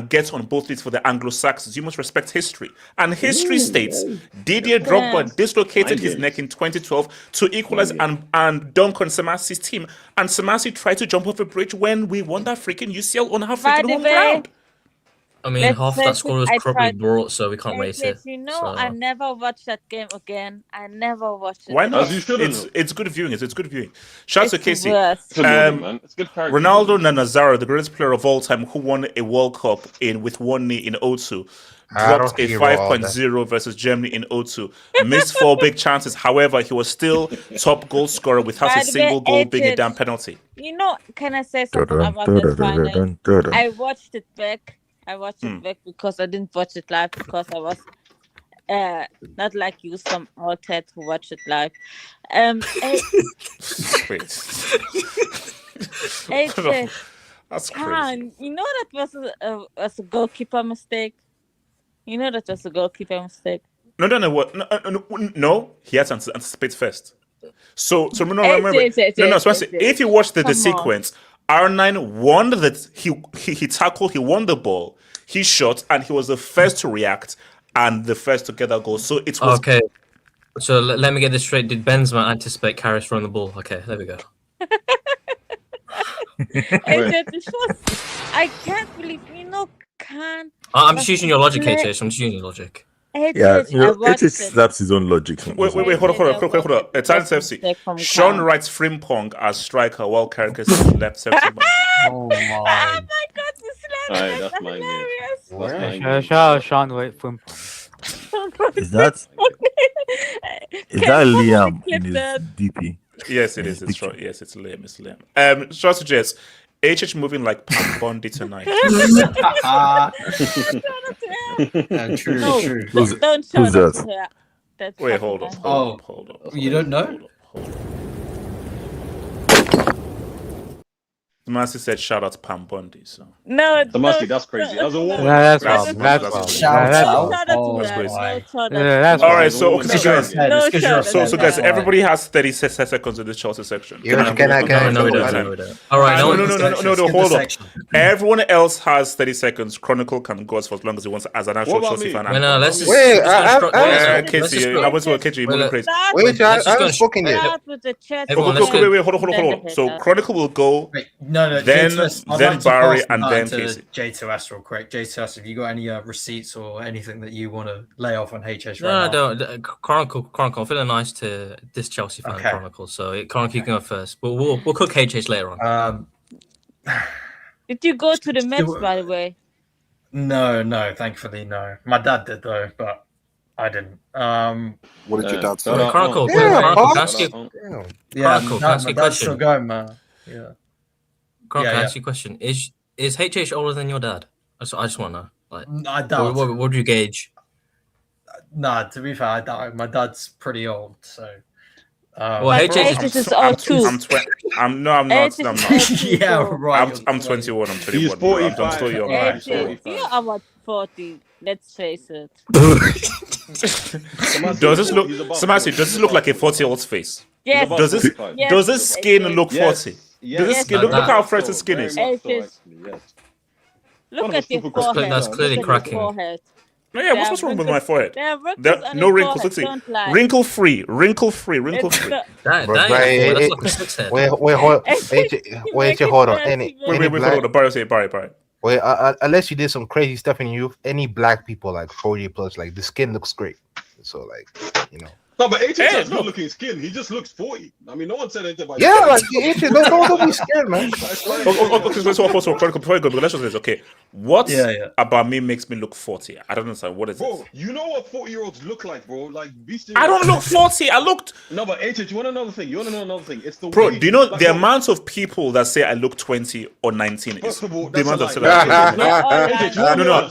Speaker 2: gets on both leads for the Anglo-Saxons, you must respect history. And history states Didier Drogba dislocated his neck in 2012 to equalize and dunk on Samasi's team. And Samasi tried to jump off a bridge when we won that freaking UCL on our freaking home ground.
Speaker 12: I mean, half that score was probably brought, so we can't rate it.
Speaker 6: You know, I never watched that game again. I never watched it.
Speaker 2: Why not? It's good viewing. It's good viewing. Shout out to Casey. Ronaldo Nazario, the greatest player of all time, who won a World Cup with one knee in 02, dropped a 5.0 versus Germany in 02. Missed 4 big chances. However, he was still top goal scorer without a single goal being a damn penalty.
Speaker 6: You know, can I say something about the final? I watched it back. Because I didn't watch it live because I was not like you, some old head who watched it live.
Speaker 2: That's crazy.
Speaker 6: You know that was a goalkeeper mistake. No,
Speaker 2: he had to anticipate first. So remember. If you watch the sequence. R9 won he tackled, he won the ball, he shot, and he was the first to react and the first to get that goal. So it was
Speaker 12: okay. So let me get this straight. Did Benzema anticipate Karius throwing the ball? Okay, there we go.
Speaker 6: I can't believe
Speaker 12: I'm just using your logic, HH. I'm just using your logic.
Speaker 20: HH slaps his own logic.
Speaker 2: Wait, hold on. Talents FC. Sean writes Frimpong as striker while Caracas left center.
Speaker 5: Oh my
Speaker 6: god, this
Speaker 11: slander. That's my name.
Speaker 14: Shout out Sean wait Frimpong.
Speaker 20: Is that Liam in his DP?
Speaker 2: Yes, it is. It's Liam. Shout out to Jess. HH moving like Pam Bondi tonight.
Speaker 5: True,
Speaker 6: No,
Speaker 5: true.
Speaker 6: don't show
Speaker 20: who's
Speaker 6: that
Speaker 20: that?
Speaker 6: to her. That's
Speaker 2: Wait,
Speaker 6: fucking
Speaker 2: hold on,
Speaker 6: nice.
Speaker 2: hold on.
Speaker 5: You don't know?
Speaker 2: Mercy said shout out to Pam Bondi, so
Speaker 6: No,
Speaker 11: Damasi, that's crazy. As a woman,
Speaker 14: That's
Speaker 2: That's-
Speaker 14: wrong.
Speaker 2: that's-
Speaker 14: That's wrong.
Speaker 5: Shout
Speaker 14: That's
Speaker 5: out.
Speaker 14: wrong.
Speaker 6: shout out
Speaker 5: Oh,
Speaker 6: to her.
Speaker 2: crazy.
Speaker 6: No, shout out
Speaker 14: That's
Speaker 2: all
Speaker 14: wrong.
Speaker 2: right. So,
Speaker 11: It's
Speaker 2: so
Speaker 11: because
Speaker 2: guys,
Speaker 11: you're a
Speaker 6: No,
Speaker 5: It's 'cause you're a
Speaker 6: shout out
Speaker 2: so
Speaker 6: to
Speaker 2: guys,
Speaker 6: her.
Speaker 2: everybody has 30 seconds in the Chelsea section.
Speaker 17: Can I
Speaker 12: No, we don't. No, we don't. All right,
Speaker 2: No,
Speaker 12: no,
Speaker 2: hold on. Everyone else has 30 seconds. Chronicle can go for as long as he wants as an actual
Speaker 11: What about
Speaker 2: Chelsea
Speaker 11: me?
Speaker 2: fan.
Speaker 12: Wait, no, let's just.
Speaker 17: Wait,
Speaker 12: let's just
Speaker 17: I-
Speaker 12: let's just
Speaker 2: Casey,
Speaker 12: go-
Speaker 2: I was with KJ, you're moving crazy.
Speaker 6: Start
Speaker 17: Wait,
Speaker 6: with-
Speaker 17: I
Speaker 12: just
Speaker 17: haven't
Speaker 12: go-
Speaker 17: spoken yet.
Speaker 6: start with the chest.
Speaker 12: Everyone,
Speaker 2: Wait,
Speaker 12: let's go.
Speaker 2: hold on. So Chronicle will go,
Speaker 5: Wait, no,
Speaker 2: then
Speaker 5: J2S, I'd
Speaker 2: then
Speaker 5: like to
Speaker 2: Barry,
Speaker 5: pass the
Speaker 2: and
Speaker 5: baton
Speaker 2: then
Speaker 5: to
Speaker 2: Casey.
Speaker 5: J2S real quick. J2S, have you got any receipts or anything that you want to lay off on HH
Speaker 12: No,
Speaker 5: right
Speaker 12: I
Speaker 5: now?
Speaker 12: don't. Chronicle. I'm feeling nice to this Chelsea fan
Speaker 5: Okay.
Speaker 12: Chronicle. So Chronicle, you can go first. But we'll cook HH later on.
Speaker 6: Did you go to the Mets, by the way?
Speaker 5: No, thankfully, no. My dad did though, but I didn't.
Speaker 7: What did your dad say?
Speaker 12: Chronicle.
Speaker 17: Yeah,
Speaker 12: Chronicle.
Speaker 17: Bob.
Speaker 12: Can I ask you?
Speaker 5: Yeah,
Speaker 12: Chronicle, can I ask
Speaker 5: my
Speaker 12: you a
Speaker 5: dad's still
Speaker 12: question?
Speaker 5: going, man. Yeah.
Speaker 12: Chronicle, can I
Speaker 5: yeah.
Speaker 12: ask you a question? Is HH older than your dad? I just want to know. Like,
Speaker 5: I doubt.
Speaker 12: what do you gauge?
Speaker 5: Nah, to be fair, I doubt. My dad's pretty old, so.
Speaker 12: Well,
Speaker 6: But
Speaker 12: HH
Speaker 6: HH is all two.
Speaker 2: I'm not. I'm not.
Speaker 5: Yeah, right.
Speaker 2: I'm 21. I'm 21.
Speaker 11: He's
Speaker 2: bro. I'm
Speaker 11: 45.
Speaker 2: still young.
Speaker 11: Yeah,
Speaker 2: man, so-
Speaker 6: You are about 40. Let's face it.
Speaker 2: Does this look, Samasi, does this look like a 40-year-old's face?
Speaker 6: Yes.
Speaker 2: Does this
Speaker 6: Yes.
Speaker 2: does this skin look 40?
Speaker 11: Yes.
Speaker 2: Does this skin look how fresh the skin
Speaker 11: Very
Speaker 2: is?
Speaker 11: much so,
Speaker 6: Yes.
Speaker 11: actually, yes.
Speaker 6: Look
Speaker 11: One of
Speaker 6: at
Speaker 11: us
Speaker 6: your
Speaker 11: people could-
Speaker 6: forehead.
Speaker 12: That's clearly
Speaker 6: Look at your
Speaker 12: cracking.
Speaker 6: forehead.
Speaker 2: No, yeah, what's wrong with my forehead?
Speaker 6: There are wrinkles
Speaker 2: There,
Speaker 6: on
Speaker 2: no
Speaker 6: your
Speaker 2: wrinkles.
Speaker 6: forehead,
Speaker 2: Let's see.
Speaker 6: don't lie.
Speaker 2: Wrinkle free.
Speaker 12: That
Speaker 17: Bro,
Speaker 12: ain't
Speaker 17: Barry,
Speaker 12: that's like a six head.
Speaker 17: wait, hold on. Any
Speaker 2: Wait,
Speaker 17: black,
Speaker 2: hold on. Barry, say Barry.
Speaker 17: wait, unless you did some crazy stuff in youth, any black people like 40 plus, like the skin looks great. So like, you know.
Speaker 11: No, but HH
Speaker 2: Hey,
Speaker 11: has
Speaker 2: no.
Speaker 11: good looking skin. He just looks 40. I mean, no one said anything about
Speaker 17: Yeah, like don't be scared, man.
Speaker 2: Okay, so before I go, let's just say this. Okay, what
Speaker 5: Yeah.
Speaker 2: about me makes me look 40? I don't understand. What is
Speaker 11: Bro,
Speaker 2: it?
Speaker 11: you know what 40-year-olds look like, bro? Like, be serious.
Speaker 2: I don't look 40. I looked.
Speaker 11: No, but HH, you want to know another thing? It's the
Speaker 2: Bro,
Speaker 11: way.
Speaker 2: do you know
Speaker 11: like,
Speaker 2: the
Speaker 11: bro,
Speaker 2: amount of people that say I look 20 or 19 is
Speaker 11: First of all,
Speaker 2: the
Speaker 11: that's
Speaker 2: amount
Speaker 11: a
Speaker 2: of
Speaker 11: lie.
Speaker 2: celebrities. No.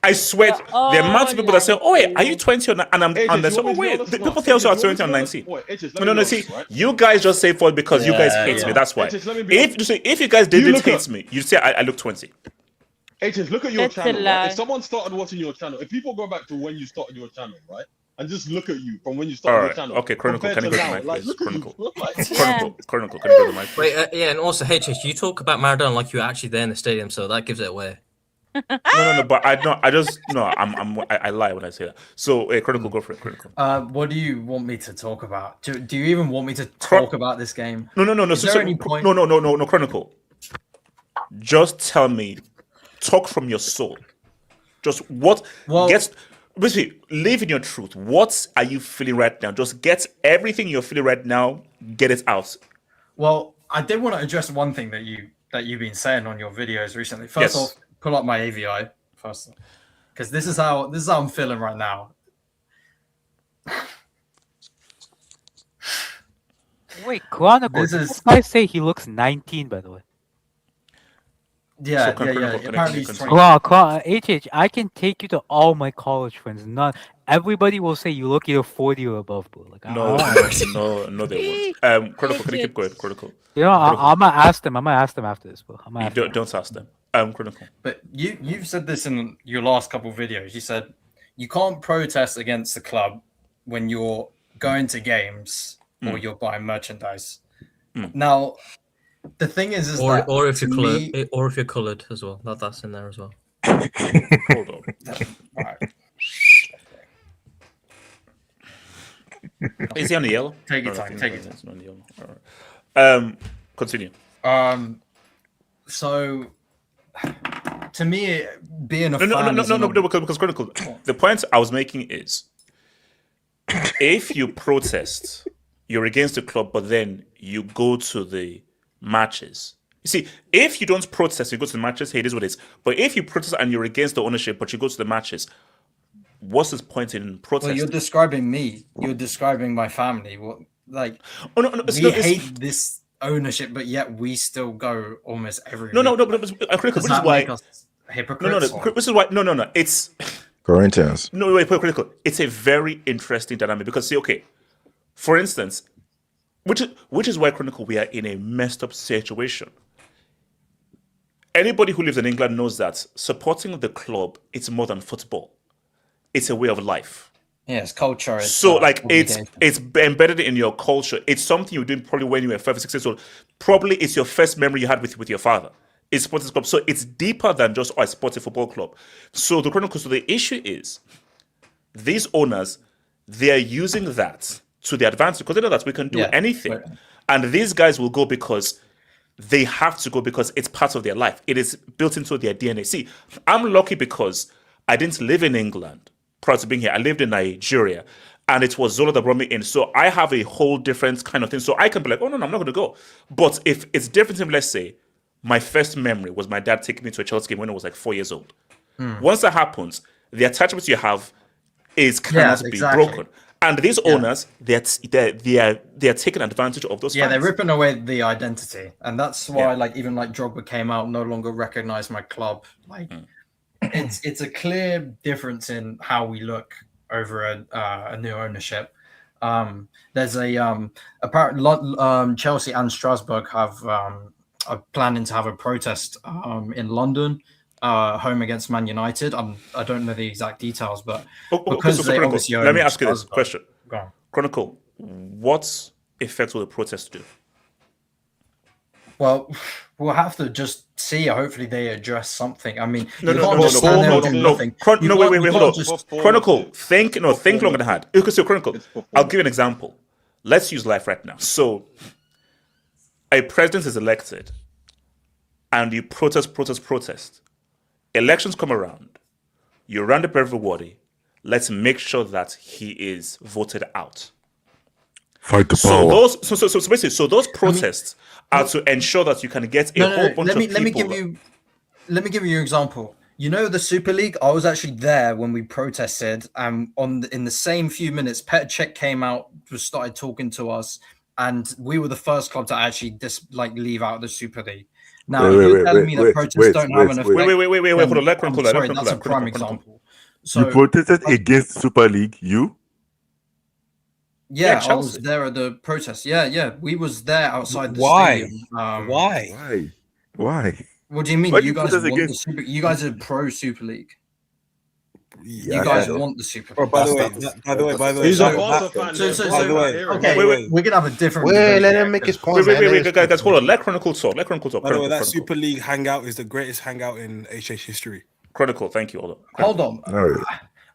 Speaker 2: I sweat. The amount of people that say, "Oh wait, are you 20 or 19?" And I'm and they say, "Oh wait, the people tell you are 20 or 19." No. See, you guys just say 40 because you guys hate me. That's why. If you guys didn't hate me, you say I look 20.
Speaker 11: HH, look at your
Speaker 6: That's a
Speaker 11: channel.
Speaker 6: lie.
Speaker 11: Right? If someone started watching your channel, if people go back to when you started your channel, right, and just look at you from when you started
Speaker 2: All
Speaker 11: your
Speaker 2: right.
Speaker 11: channel.
Speaker 2: Okay, Chronicle. Can you
Speaker 11: compared
Speaker 2: go to
Speaker 11: to
Speaker 2: my
Speaker 11: now,
Speaker 2: place?
Speaker 11: like, look at you.
Speaker 2: Chronicle.
Speaker 11: Like,
Speaker 2: Chronicle. Can you go to my place?
Speaker 12: Wait, yeah, and also HH, you talk about Maradona like you were actually there in the stadium, so that gives it away.
Speaker 2: No. But I lie when I say that. So, Chronicle, go for it. Chronicle.
Speaker 5: What do you want me to talk about? Do you even want me to talk about this game?
Speaker 2: No.
Speaker 5: Is there any point?
Speaker 2: No, Chronicle. Just tell me. Talk from your soul. Just what gets. Basically, live in your truth. What are you feeling right now? Just get everything you're feeling right now. Get it out.
Speaker 5: Well, I did want to address one thing that you've been saying on your videos recently. First off, pull up my AVI first, because this is how I'm feeling right now.
Speaker 14: Wait, Chronicle. This guy say he looks 19, by the way.
Speaker 5: Yeah. Apparently he's 20.
Speaker 14: HH, I can take you to all my college friends. Not everybody will say you look either 40 or above, bro. Like,
Speaker 2: No, they won't. Chronicle, can you keep going? Chronicle.
Speaker 14: You know, I'm gonna ask them. I'm gonna ask them after this, bro.
Speaker 2: Don't ask them. Chronicle.
Speaker 5: But you've said this in your last couple of videos. You said you can't protest against the club when you're going to games or you're buying merchandise. Now, the thing is that
Speaker 12: or if you're
Speaker 5: to
Speaker 12: colored,
Speaker 5: me-
Speaker 12: or if you're colored as well. That's in there as well.
Speaker 2: Hold on.
Speaker 5: Right.
Speaker 2: Is he on the yellow?
Speaker 5: Take your
Speaker 2: No,
Speaker 5: time.
Speaker 2: no,
Speaker 5: Take your
Speaker 2: it's
Speaker 5: time.
Speaker 2: not on the yellow. All right. Continue.
Speaker 5: So to me, being a
Speaker 2: No,
Speaker 5: fan
Speaker 2: because Chronicle. The point I was making is, if you protest, you're against the club, but then you go to the matches. You see, if you don't protest, you go to the matches. Hey, it is what it is. But if you protest and you're against the ownership, but you go to the matches, what's the point in protesting?
Speaker 5: Well, you're describing me. You're describing my family. What like?
Speaker 2: Oh no,
Speaker 5: we hate this ownership, but yet we still go almost every.
Speaker 2: No,
Speaker 5: week.
Speaker 2: But
Speaker 5: Does
Speaker 2: Critical, this
Speaker 5: that
Speaker 2: is why.
Speaker 5: make us hypocrites?
Speaker 2: This is why. No. It's
Speaker 20: Corinthians.
Speaker 2: No, wait, critical. It's a very interesting dynamic because, see, okay, for instance, which is why, Chronicle, we are in a messed up situation. Anybody who lives in England knows that supporting the club, it's more than football. It's a way of life.
Speaker 5: Yeah, it's culture.
Speaker 2: So, like, it's embedded in your culture. It's something you did probably when you were 5 or 6 years old. Probably it's your first memory you had with your father. It's sports club. So it's deeper than just, I support a football club. So the issue is these owners, they are using that to their advantage because they know that we can do anything. Right. And these guys will go because they have to go because it's part of their life. It is built into their DNA. See, I'm lucky because I didn't live in England prior to being here. I lived in Nigeria, and it was Zola that brought me in. So I have a whole different kind of thing. So I can be like, oh, no, I'm not going to go. But if it's different, let's say, my first memory was my dad taking me to a Chelsea game when I was like 4 years old. Once that happens, the attachment you have cannot be broken. And these owners, they are taking advantage of those.
Speaker 5: Yeah, they're ripping away the identity, and that's why, like, even like Drogba came out, no longer recognise my club. Like, it's a clear difference in how we look over a new ownership. There's apparently Chelsea and Strasbourg are planning to have a protest in London, home against Man United. I don't know the exact details, but because they obviously
Speaker 2: let me ask you this question.
Speaker 5: Go on.
Speaker 2: Chronicle, what effect will the protest do?
Speaker 5: Well, we'll have to just see. Hopefully, they address something. I mean,
Speaker 2: no,
Speaker 5: wait, hold
Speaker 2: on. Chronicle, think longer than hard. Okay, so Chronicle, I'll give you an example. Let's use life right now. So, a president is elected, and you protest. Elections come around. You round up everybody. Let's make sure that he is voted out.
Speaker 20: Fight the power.
Speaker 2: So those protests are to ensure that you can get a whole bunch of people.
Speaker 5: Let me give you an example. You know the Super League? I was actually there when we protested, and in the same few minutes, Petr Cech came out, started talking to us, and we were the first club to actually leave out the Super League. Now, you're telling me that protests don't have an effect.
Speaker 2: Wait, hold on.
Speaker 5: That's a prime example. So,
Speaker 20: you protested against Super League, you?
Speaker 5: Yeah, I was there at the protest. Yeah, we was there outside the stadium.
Speaker 20: Why?
Speaker 5: What do you mean? You guys want the Super? You guys are pro Super League. You guys want the Super League.
Speaker 17: By the way,
Speaker 5: okay, we're gonna have a different.
Speaker 17: Wait, let him make his point.
Speaker 2: Wait, guys, hold on. Let Chronicle talk.
Speaker 21: By the way, that Super League hangout is the greatest hangout in HH history.
Speaker 2: Chronicle, thank you.
Speaker 5: Hold on.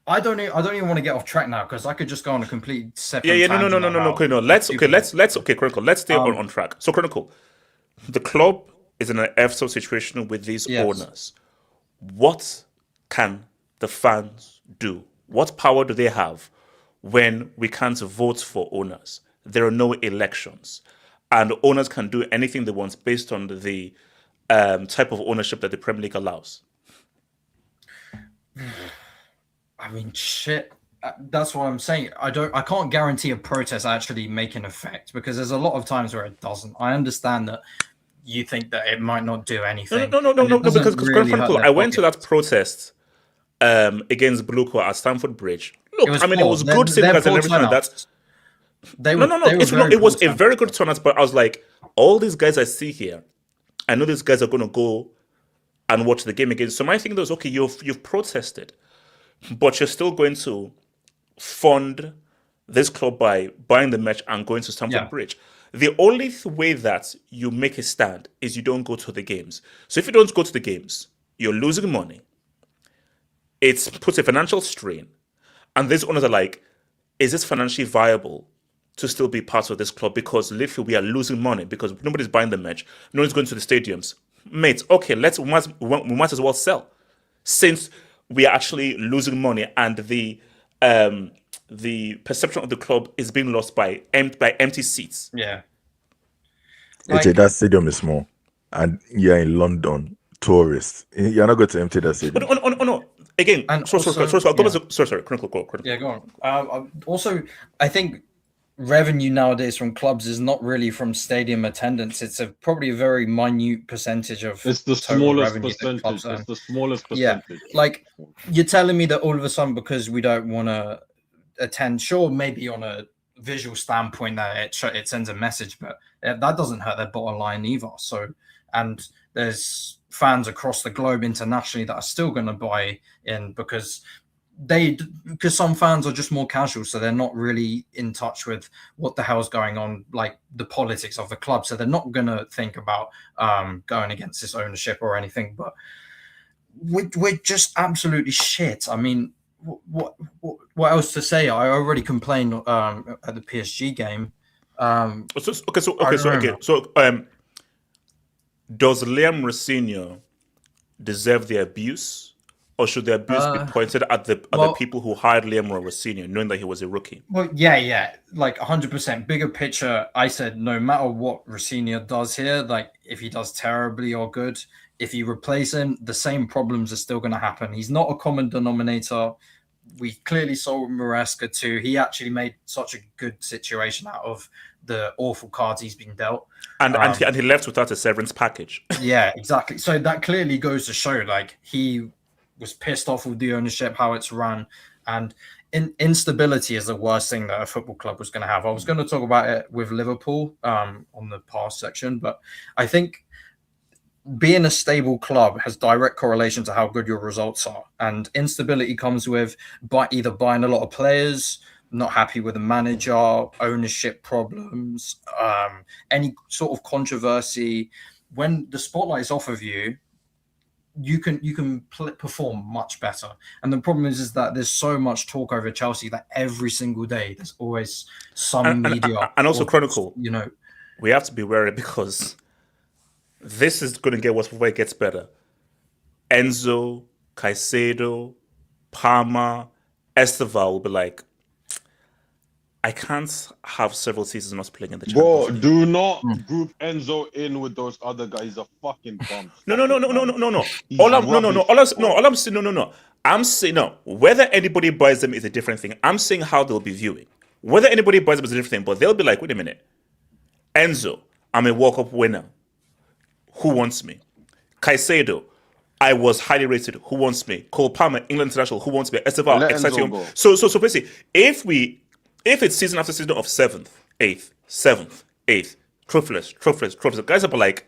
Speaker 5: I don't even want to get off track now because I could just go on a complete separate.
Speaker 2: No. Okay, let's Chronicle. Let's stay on track. So Chronicle, the club is in an F situation with these owners. What can the fans do? What power do they have when we can't vote for owners? There are no elections, and owners can do anything they want based on the type of ownership that the Premier League allows.
Speaker 5: I mean, shit. That's what I'm saying. I can't guarantee a protest actually make an effect because there's a lot of times where it doesn't. I understand that you think that it might not do anything.
Speaker 2: No, because Chronicle, I went to that protest against Bluco at Stamford Bridge. Look, it was good seeing guys and everything like that. It was a very good turnout, but I was like, all these guys I see here, I know these guys are going to go and watch the game again. So my thing was, okay, you've protested, but you're still going to fund this club by buying the match and going to Stamford Bridge. The only way that you make a stand is you don't go to the games. So if you don't go to the games, you're losing money. It puts a financial strain. And these owners are like, is this financially viable to still be part of this club? Because literally we are losing money because nobody's buying the match. No one's going to the stadiums. Mate, okay, we might as well sell. Since we are actually losing money and the perception of the club is being lost by empty seats.
Speaker 5: Yeah.
Speaker 20: That stadium is small. And you're in London, tourists. You're not going to empty that stadium.
Speaker 2: No. Again, sorry, Chronicle.
Speaker 5: Yeah, go on. Also, I think revenue nowadays from clubs is not really from stadium attendance. It's probably a very minute percentage of
Speaker 11: It's the
Speaker 5: total
Speaker 11: smallest
Speaker 5: revenue that clubs
Speaker 11: percentage.
Speaker 5: earn.
Speaker 11: It's the smallest
Speaker 5: Yeah,
Speaker 11: percentage.
Speaker 5: like you're telling me that all of a sudden because we don't want to attend, sure, maybe on a visual standpoint that it sends a message, but that doesn't hurt their bottom line either. So, and there's fans across the globe internationally that are still going to buy in because some fans are just more casual, so they're not really in touch with what the hell's going on, like the politics of the club, so they're not going to think about going against this ownership or anything. But we're just absolutely shit. I mean, what else to say? I already complained at the PSG game.
Speaker 2: Does Liam Rosenior deserve the abuse, or should the abuse be pointed at the people who hired Liam Rosenior, knowing that he was a rookie?
Speaker 5: Well, yeah, like 100%. Bigger picture, I said no matter what Rosenior does here, like if he does terribly or good, if you replace him, the same problems are still going to happen. He's not a common denominator. We clearly saw Maresca too. He actually made such a good situation out of the awful cards he's been dealt.
Speaker 2: And he left without a severance package.
Speaker 5: Yeah, exactly. So that clearly goes to show, like, he was pissed off with the ownership, how it's run. And instability is the worst thing that a football club was going to have. I was going to talk about it with Liverpool on the past section, but I think being a stable club has direct correlation to how good your results are. And instability comes with either buying a lot of players, not happy with the manager, ownership problems, any sort of controversy. When the spotlight is off of you, you can perform much better. And the problem is that there's so much talk over Chelsea that every single day there's always some media
Speaker 2: and also Chronicle.
Speaker 5: You know,
Speaker 2: we have to be wary because this is going to get worse before it gets better. Enzo, Caicedo, Palmer, Esteval will be like, I can't have several seasons not playing in the Champions League.
Speaker 11: Do not group Enzo in with those other guys. He's a fucking bum.
Speaker 2: I'm saying whether anybody buys them is a different thing. I'm saying how they'll be viewing. Whether anybody buys them is a different thing, but they'll be like, wait a minute. Enzo, I'm a World Cup winner. Who wants me? Caicedo, I was highly rated. Who wants me? Cole Palmer, England international. Who wants me? Esteval, exciting. So basically, if it's season after season of 7th, 8th, trophyless, guys are like,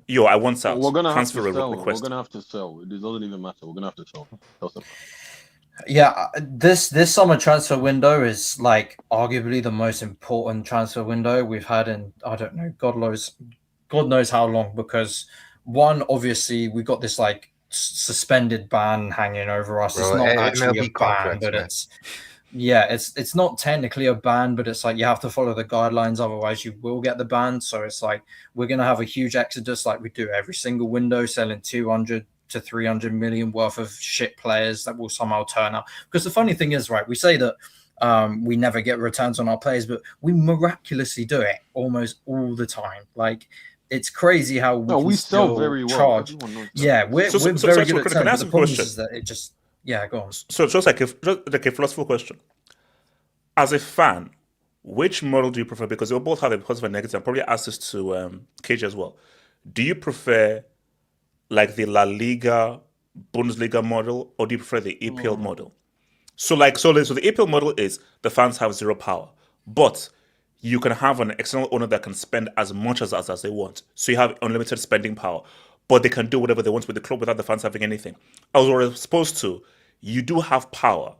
Speaker 2: yo, I want out.
Speaker 11: We're gonna
Speaker 2: transfer
Speaker 11: have to sell.
Speaker 2: request.
Speaker 11: We're gonna have to sell. It doesn't even matter. We're gonna have to sell.
Speaker 5: Yeah, this summer transfer window is like arguably the most important transfer window we've had in, I don't know, God knows how long, because one, obviously we got this like suspended ban hanging over us. It's not actually a ban, but it's not technically a ban, but it's like you have to follow the guidelines, otherwise you will get the ban. So it's like we're going to have a huge exodus like we do every single window, selling 200 to 300 million worth of shit players that will somehow turn out. Because the funny thing is, right, we say that we never get returns on our players, but we miraculously do it almost all the time. Like, it's crazy how we
Speaker 11: sell very well.
Speaker 5: Charge. Yeah, we're very good at selling. The problem is that it just, go on.
Speaker 2: So just like a philosophical question. As a fan, which model do you prefer? Because they both have a positive and negative. I'll probably ask this to KJ as well. Do you prefer like the La Liga, Bundesliga model, or do you prefer the EPL model? So the EPL model is the fans have zero power, but you can have an external owner that can spend as much as they want. So you have unlimited spending power, but they can do whatever they want with the club without the fans having anything. As opposed to, you do have power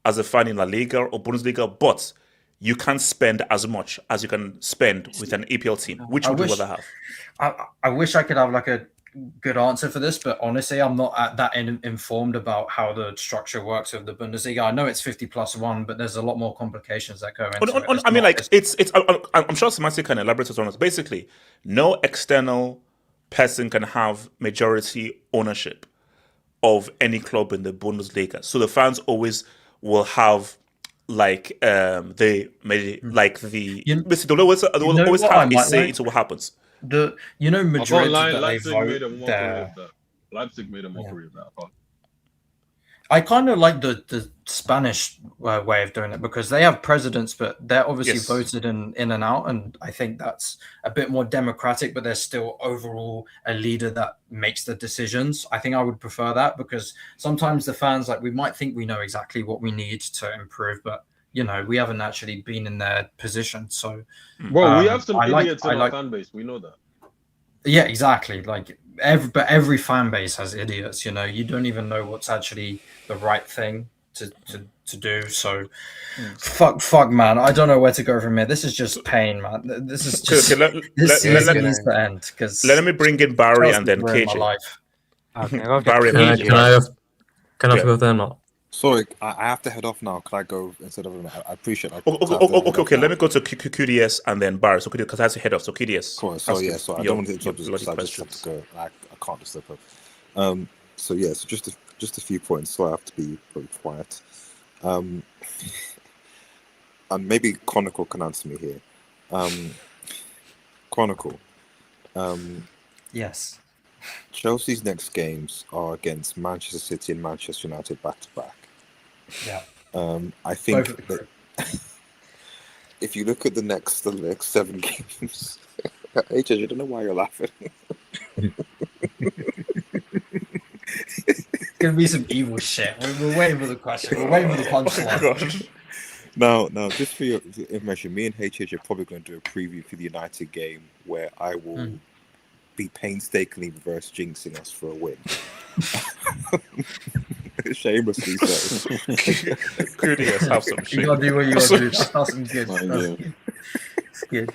Speaker 2: as a fan in La Liga or Bundesliga, but you can't spend as much as you can spend with an EPL team. Which would you rather have?
Speaker 5: I wish I could have like a good answer for this, but honestly, I'm not that informed about how the structure works of the Bundesliga. I know it's 50+1, but there's a lot more complications that go into it.
Speaker 2: I'm sure Semantic can elaborate on it. Basically, no external person can have majority ownership of any club in the Bundesliga. So the fans always will have basically they'll always have a say into what happens.
Speaker 5: Madrid,
Speaker 11: Leipzig made a mockery of that. Leipzig made a mockery of that.
Speaker 5: I kind of like the Spanish way of doing it because they have presidents, but they're obviously
Speaker 2: Yes.
Speaker 5: voted in and out, and I think that's a bit more democratic. But there's still overall a leader that makes the decisions. I think I would prefer that because sometimes the fans we might think we know exactly what we need to improve, but we haven't actually been in their position. So,
Speaker 11: Bro, we have some
Speaker 5: I
Speaker 11: idiots in our fan base. We know that.
Speaker 5: Yeah, exactly. Every fan base has idiots. You don't even know what's actually the right thing to do. So, fuck, man. I don't know where to go from here. This is just pain, man. This is just this season needs to end because
Speaker 2: let me bring in Barry and then
Speaker 5: my
Speaker 2: KJ.
Speaker 5: life.
Speaker 2: Barry and KJ.
Speaker 12: Can I go there or not?
Speaker 1: Sorry, I have to head off now. Can I go instead of? I appreciate it.
Speaker 2: Okay. Let me go to QDS and then Barry. So because I have to head off. So QDS.
Speaker 1: Cool. So I don't want to interrupt. I just have to go. I can't just slip up. So just a few points. So I have to be very quiet. And maybe Chronicle can answer me here. Chronicle.
Speaker 5: Yes.
Speaker 1: Chelsea's next games are against Manchester City and Manchester United back to back.
Speaker 5: Yeah.
Speaker 1: I think that if you look at the next 7 games, HJ, I don't know why you're laughing.
Speaker 5: It's gonna be some evil shit. We're waiting for the question. We're waiting for the punchline.
Speaker 1: No, just for your information, me and HH are probably going to do a preview for the United game where I will be painstakingly reverse jinxing us for a win. Shamelessly so.
Speaker 2: Curious, have some shit.
Speaker 5: You gotta do what you gotta do. That's some good. It's good.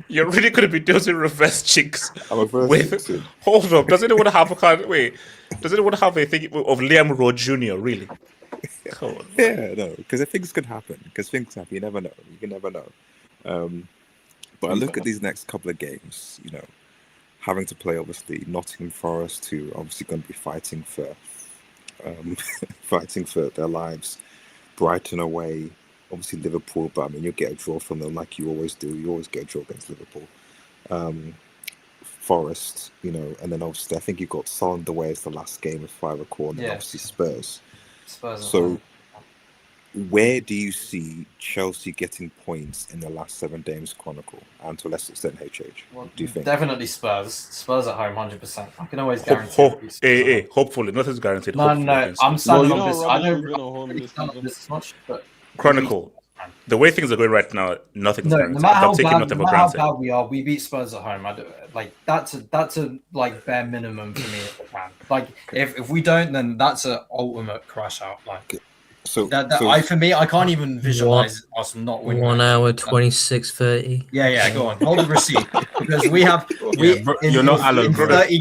Speaker 2: You're really going to be doing reverse jinx.
Speaker 1: I'm a reverse jinx.
Speaker 2: Hold up. Does anyone have a thing of Liam Rosenior, really?
Speaker 1: Yeah, no, because things could happen. You never know. You can never know. But I look at these next couple of games, having to play obviously Nottingham Forest, who obviously going to be fighting for their lives. Brighton away, obviously Liverpool, but I mean you'll get a draw from them like you always do. You always get a draw against Liverpool. Forest, and then obviously I think you've got Sunderland away as the last game if I recall, and then obviously Spurs. So where do you see Chelsea getting points in the last 7 games, Chronicle, and to a lesser extent HH? What do you think?
Speaker 5: Definitely Spurs. Spurs at home, 100%. I can always guarantee.
Speaker 2: Hopefully, nothing's guaranteed.
Speaker 5: No, I'm standing on this. I don't really stand on this as much, but
Speaker 2: Chronicle. The way things are going right now, nothing's guaranteed.
Speaker 5: No matter how bad we are, we beat Spurs at home. That's a bare minimum for me, man. If we don't, then that's an ultimate crash out. For me, I can't even visualize us not winning.
Speaker 12: 1 hour 26:30.
Speaker 5: Yeah, go on. Hold the receipt because you're not alone. 30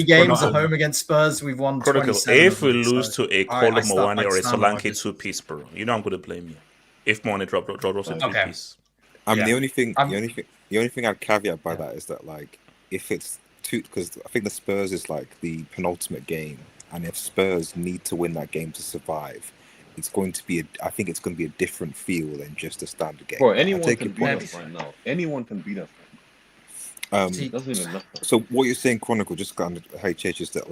Speaker 5: games at home against Spurs, we've won 27.
Speaker 2: If we lose to a Kolo Muani or a Solanke 2-piece, bro, I'm going to blame you. If Muani drops a 2-piece.
Speaker 1: I mean, the only thing I'd caveat by that is that if it's because I think the Spurs is the penultimate game. And if Spurs need to win that game to survive, it's going to be a different feel than just a standard game.
Speaker 11: Bro, anyone can beat us right now. Anyone can beat us. Doesn't even matter.
Speaker 1: So what you're saying, Chronicle, just kind of HH, is that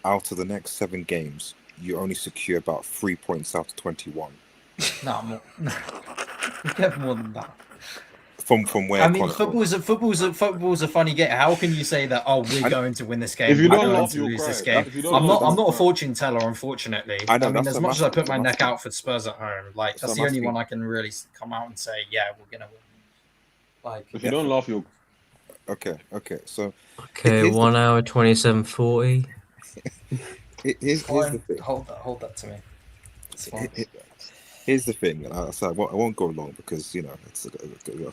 Speaker 1: out of the next 7 games, you only secure about 3 points out of 21.
Speaker 5: No, you get more than that.
Speaker 1: From where?
Speaker 5: I mean, football's a funny game. How can you say that? Oh, we're going to win this game.
Speaker 11: If you don't
Speaker 5: lose this game. I'm not a fortune teller, unfortunately.
Speaker 1: I know,
Speaker 5: as much as I put my neck out for Spurs at home, that's the only one I can really come out and say, yeah, we're gonna win.
Speaker 11: If you don't laugh, you'll.
Speaker 1: Okay. So.
Speaker 12: 1 hour 27:40.
Speaker 1: Here's the thing.
Speaker 5: Hold that to me.
Speaker 1: Here's the thing, and I won't go long because it's enough.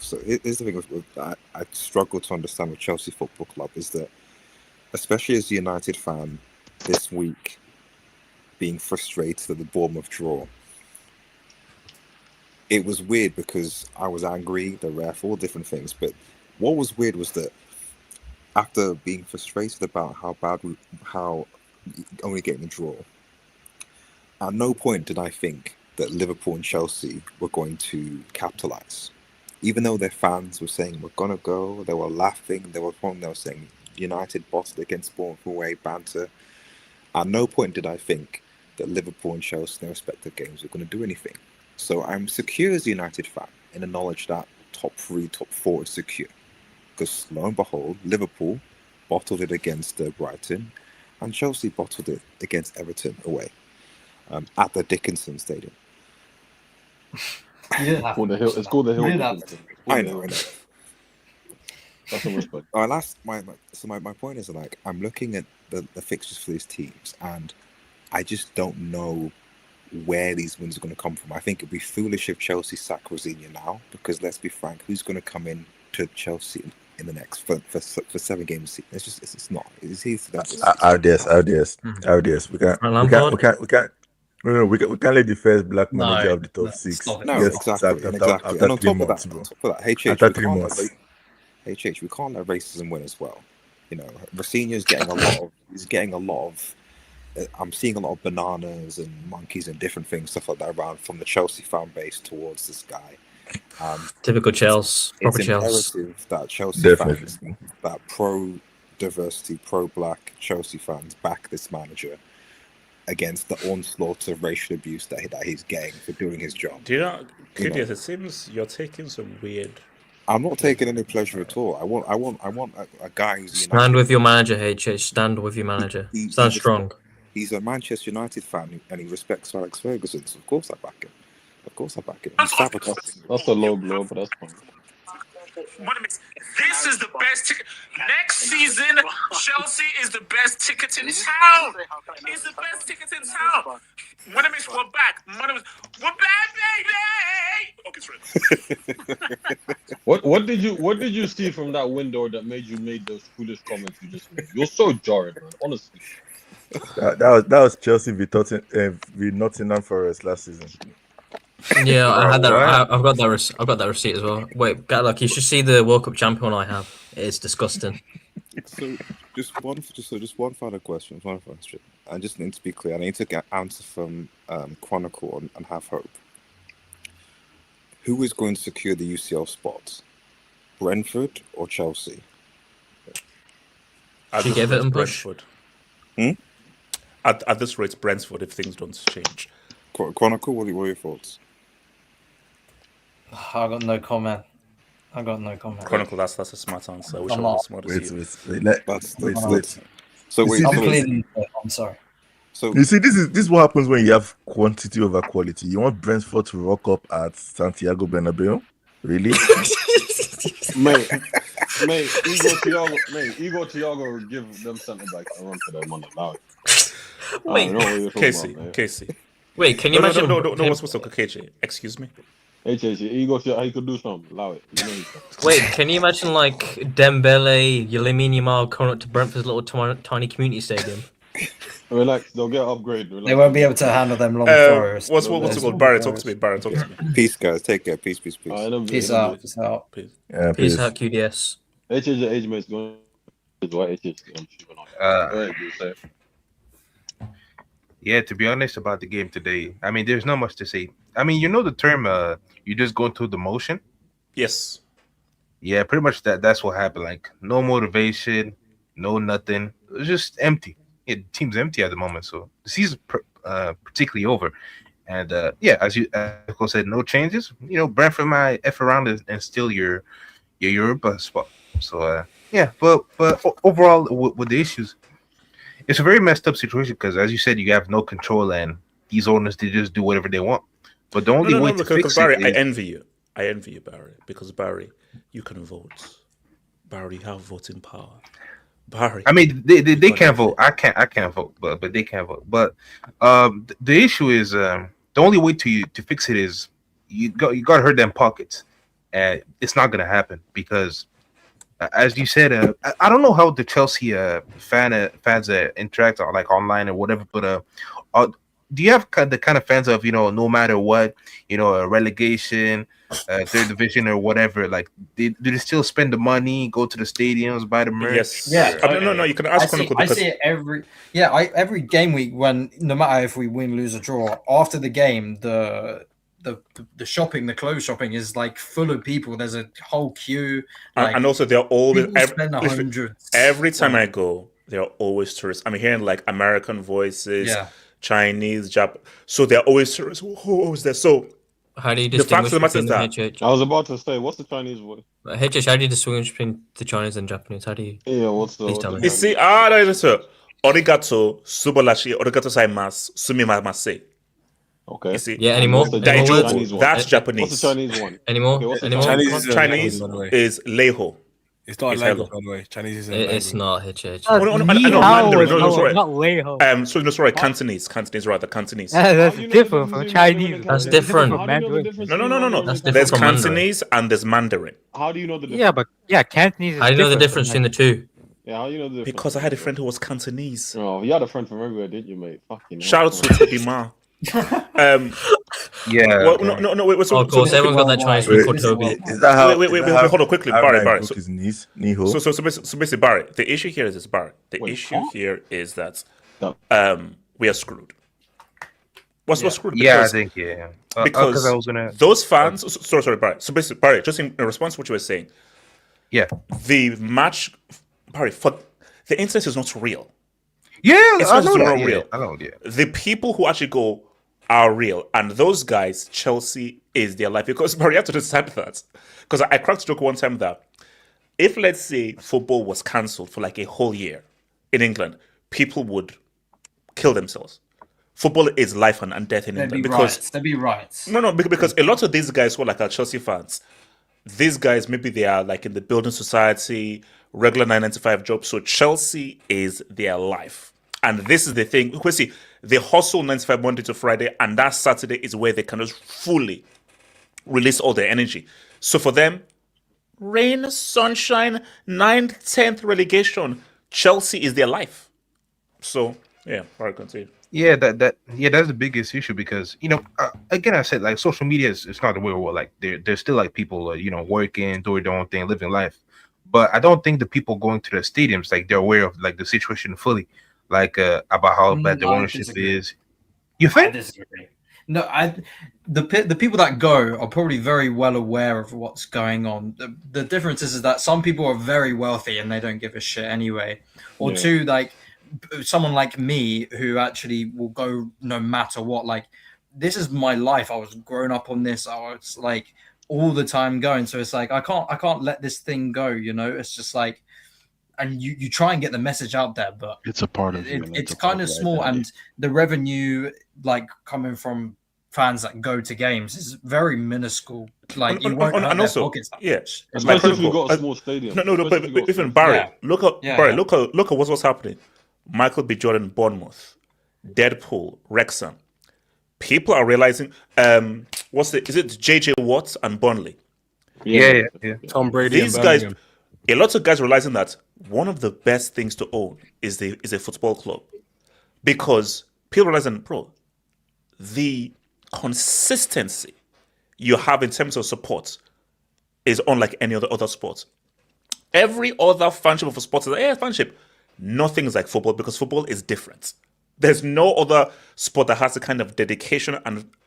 Speaker 1: So here's the thing I struggle to understand with Chelsea Football Club is that, especially as a United fan, this week being frustrated at the Bournemouth draw, it was weird because I was angry, the ref, all different things. But what was weird was that after being frustrated about how only getting a draw, at no point did I think that Liverpool and Chelsea were going to capitalize. Even though their fans were saying, we're going to go, they were laughing, they were saying, United bottled against Bournemouth away, banter. At no point did I think that Liverpool and Chelsea in their respective games were going to do anything. So I'm secure as a United fan in the knowledge that top 3, top 4 is secure. Because lo and behold, Liverpool bottled it against Brighton, and Chelsea bottled it against Everton away at the Dickinson Stadium.
Speaker 11: It's called the Hill. It's called the Hill.
Speaker 1: I know.
Speaker 11: That's some respect.
Speaker 1: My point is, like, I'm looking at the fixtures for these teams, and I just don't know where these wins are going to come from. I think it'd be foolish if Chelsea sack Rosenior now, because let's be frank, who's going to come in to Chelsea in the next for 7 games? It's not. It's easy.
Speaker 20: RDS. We can't let the first black manager of the top 6.
Speaker 1: No, exactly. And on top of that, HH, we can't let racism win as well. You know, Rosenior's getting a lot of. He's getting a lot of. I'm seeing a lot of bananas and monkeys and different things, stuff like that, around from the Chelsea fan base towards this guy.
Speaker 12: Typical Chelsea.
Speaker 1: It's
Speaker 12: Proper Chelsea.
Speaker 1: imperative that Chelsea fans, that pro-diversity, pro-black Chelsea fans back this manager against the onslaught of racial abuse that he's getting for doing his job.
Speaker 2: Do you know, Kidias, it seems you're taking some weird...
Speaker 1: I'm not taking any pleasure at all. I want a guy who's
Speaker 12: Stand with your manager, HH. Stand with your manager. Stand strong.
Speaker 1: He's a Manchester United fan and he respects Alex Ferguson, so of course I back him. He's sabotaging.
Speaker 11: That's a low blow, but that's fine.
Speaker 15: This is the best ticket. Next season, Chelsea is the best ticket in town. It's the best ticket in town. We're back. We're back, baby.
Speaker 11: Okay, what did you see from that window that made you make those foolish comments you just made? You're so jarred, man. Honestly.
Speaker 20: That was Chelsea v Nottingham Forest last season.
Speaker 12: Yeah, I had that. I've got that receipt as well. Wait, Gatlock, you should see the World Cup champion I have. It's disgusting.
Speaker 1: So, just one final question. I just need to be clear. I need to get answer from Chronicle and Have Hope. Who is going to secure the UCL spot? Brentford or Chelsea?
Speaker 12: Should give it and push.
Speaker 2: At this rate, Brentford if things don't change.
Speaker 1: Chronicle, what are your thoughts?
Speaker 5: I got no comment.
Speaker 2: Chronicle, that's a smart answer. I wish I was smart as you.
Speaker 20: Wait.
Speaker 1: So wait,
Speaker 5: I'm sorry.
Speaker 20: So you see, this is what happens when you have quantity over quality. You want Brentford to rock up at Santiago Bernabeu? Really?
Speaker 11: Mate, Igor Thiago will give them something back a run for their money now.
Speaker 12: Wait,
Speaker 2: Casey.
Speaker 12: Wait, can you imagine?
Speaker 2: No, what's KJ? Excuse me.
Speaker 11: Igor Thiago, he could do something. Allow it.
Speaker 12: Wait, can you imagine like Dembele, Lamine Yamal coming up to Brentford's little tiny community stadium?
Speaker 11: Relax, they'll get upgrade. Relax.
Speaker 5: They won't be able to handle them long Forest.
Speaker 2: What's it called? Barry, talk to me.
Speaker 1: Peace, guys. Take care. Peace.
Speaker 5: Peace out.
Speaker 12: Peace out, QDS.
Speaker 11: Age mates going.
Speaker 17: Yeah, to be honest about the game today, I mean, there's not much to say. I mean, you know the term, you just go through the motion?
Speaker 2: Yes.
Speaker 17: Yeah, pretty much that's what happened. Like, no motivation, no nothing. It was just empty. Yeah, the team's empty at the moment, so the season's particularly over. And, as you said, no changes. You know, Brentford might F around and steal your Europa spot. So, but overall, with the issues, it's a very messed up situation because, as you said, you have no control, and these owners, they just do whatever they want. But the only way to fix
Speaker 2: Barry,
Speaker 17: it is...
Speaker 2: I envy you, Barry, because Barry, you can vote. Barry, you have voting power. Barry,
Speaker 17: I mean, they can't vote. I can't vote, but they can't vote. But the issue is the only way to fix it is you got to hurt them pockets, and it's not gonna happen because. As you said, I don't know how the Chelsea fans interact or like online or whatever, but do you have the kind of fans of, you know, no matter what, you know, a relegation, third division or whatever, like do they still spend the money, go to the stadiums, buy the merch?
Speaker 2: Yes.
Speaker 5: Yeah.
Speaker 2: No. You can ask Chronicle.
Speaker 5: I see it every game week when no matter if we win, lose or draw, after the game, the shopping, the clothes shopping is like full of people. There's a whole queue,
Speaker 2: and also they're all
Speaker 5: spend hundreds.
Speaker 2: Every time I go, there are always tourists. I'm hearing like American voices,
Speaker 5: Yeah.
Speaker 2: Chinese, so there are always tourists. Who is there? So
Speaker 12: How do you
Speaker 2: the fact
Speaker 12: distinguish
Speaker 2: of the matter is
Speaker 12: between
Speaker 2: that
Speaker 12: HH?
Speaker 11: I was about to say, what's the Chinese voice?
Speaker 12: HH, how do you distinguish between the Chinese and Japanese? How do you?
Speaker 11: Yeah, what's the?
Speaker 12: Please
Speaker 11: What's
Speaker 12: tell
Speaker 11: the
Speaker 12: me.
Speaker 2: you see, that is so. Origato, subalashi, origato saimasu, sumimasu.
Speaker 11: Okay.
Speaker 2: You see,
Speaker 12: Yeah, any more?
Speaker 11: What's the
Speaker 12: Any more
Speaker 11: Chinese one?
Speaker 2: that's Japanese.
Speaker 11: What's the Chinese one?
Speaker 12: Any more?
Speaker 11: Okay, what's the
Speaker 12: Any more?
Speaker 21: Chinese is a
Speaker 2: Chinese
Speaker 21: language, by the way.
Speaker 2: is leiho.
Speaker 21: It's not a
Speaker 2: It's
Speaker 21: language,
Speaker 2: hello.
Speaker 21: by the way. Chinese is a
Speaker 12: It's
Speaker 21: language.
Speaker 12: not HH.
Speaker 2: Oh, no,
Speaker 14: Ni
Speaker 2: I know
Speaker 14: hao
Speaker 2: Mandarin.
Speaker 14: is
Speaker 2: No, sorry.
Speaker 14: not leiho.
Speaker 2: Sorry, Cantonese. Cantonese, rather. Cantonese.
Speaker 14: That's
Speaker 11: How do you know the
Speaker 14: different
Speaker 11: difference
Speaker 14: from
Speaker 11: between Mandarin
Speaker 14: Chinese.
Speaker 11: and
Speaker 12: That's
Speaker 11: Cantonese?
Speaker 12: different.
Speaker 11: How do you know the
Speaker 14: Mandarin.
Speaker 11: difference
Speaker 2: No.
Speaker 11: between Mandarin
Speaker 12: That's
Speaker 11: and
Speaker 12: different
Speaker 2: There's
Speaker 12: from Mandarin.
Speaker 2: Cantonese and there's Mandarin.
Speaker 11: How do you know the difference?
Speaker 14: Yeah, but Cantonese is
Speaker 12: How do you know the
Speaker 14: different
Speaker 12: difference
Speaker 14: from
Speaker 12: between the two?
Speaker 11: Yeah, how do you know the difference?
Speaker 2: Because I had a friend who was Cantonese.
Speaker 11: Oh, you had a friend from everywhere, didn't you, mate? Fucking
Speaker 2: Shout out to Tobima.
Speaker 17: Yeah.
Speaker 2: Well, no, wait.
Speaker 12: Oh, of course, everyone's got that Chinese
Speaker 20: Wait,
Speaker 12: friend called Toby.
Speaker 20: is that how?
Speaker 2: Wait,
Speaker 20: is that how
Speaker 2: hold on quickly,
Speaker 20: Harry
Speaker 2: Barry.
Speaker 20: broke his knees? Niho.
Speaker 2: So basically, Barry, the issue here is this, Barry. The issue here is that we are screwed. What's screwed?
Speaker 17: Yeah, I
Speaker 2: Because,
Speaker 17: think yeah.
Speaker 2: because
Speaker 17: I was gonna.
Speaker 2: those fans. Sorry, Barry. So basically, Barry, just in response to what you were saying,
Speaker 17: Yeah.
Speaker 2: the match, Barry, for the incident is not real.
Speaker 17: Yeah,
Speaker 2: It's
Speaker 17: I
Speaker 2: not
Speaker 17: know that.
Speaker 2: real.
Speaker 17: Yeah, I know. Yeah.
Speaker 2: The people who actually go are real, and those guys, Chelsea is their life. Because Barry, you have to decide that. Because I cracked a joke one time that if, let's say, football was cancelled for like a whole year in England, people would kill themselves. Football is life and death in
Speaker 5: They'd
Speaker 2: England
Speaker 5: be
Speaker 2: because
Speaker 5: riots. There'd be riots.
Speaker 2: no, because a lot of these guys who are like our Chelsea fans, these guys maybe they are like in the building society, regular 995 jobs. So Chelsea is their life, and this is the thing. You see, they hustle 95 Monday to Friday, and that Saturday is where they can just fully release all their energy. So for them, rain, sunshine, 9th, 10th relegation, Chelsea is their life. So yeah, all right, continue.
Speaker 17: Yeah, that's the biggest issue because again I said like social media is it's not the real world. Like there's still like people working, doing their own thing, living life. But I don't think the people going to the stadiums like they're aware of like the situation fully, like about how bad the
Speaker 5: I
Speaker 17: ownership
Speaker 5: disagree.
Speaker 17: is. You think?
Speaker 5: I disagree. No, the people that go are probably very well aware of what's going on. The difference is that some people are very wealthy and they don't give a shit anyway. Or
Speaker 11: Yeah.
Speaker 5: two, like someone like me who actually will go no matter what. Like this is my life. I was grown up on this. I was like all the time going. So it's like I can't let this thing go. It's just like, and you try and get the message out there, but
Speaker 10: It's a part of you.
Speaker 5: it's kind of small, and the revenue like coming from fans that go to games is very minuscule. Like you won't hurt
Speaker 2: and
Speaker 5: their
Speaker 2: also,
Speaker 5: pockets that
Speaker 2: yeah,
Speaker 5: much.
Speaker 11: Especially if you've got a small stadium.
Speaker 2: No, but
Speaker 11: Especially if you've got a
Speaker 2: even
Speaker 11: small
Speaker 2: Barry,
Speaker 5: Yeah.
Speaker 2: look at
Speaker 5: Yeah,
Speaker 2: Barry,
Speaker 5: yeah.
Speaker 2: look at what's happening. Michael B. Jordan, Bournemouth, Deadpool, Wrexham. People are realizing, is it JJ Watt and Burnley?
Speaker 17: Yeah.
Speaker 21: Tom Brady.
Speaker 2: These
Speaker 21: and
Speaker 2: guys,
Speaker 21: Birmingham.
Speaker 2: a lot of guys realizing that one of the best things to own is a football club, because people realizing, bro, the consistency you have in terms of support is unlike any other sport. Every other fanship of a sport is fanship. Nothing is like football because football is different. There's no other sport that has the kind of dedication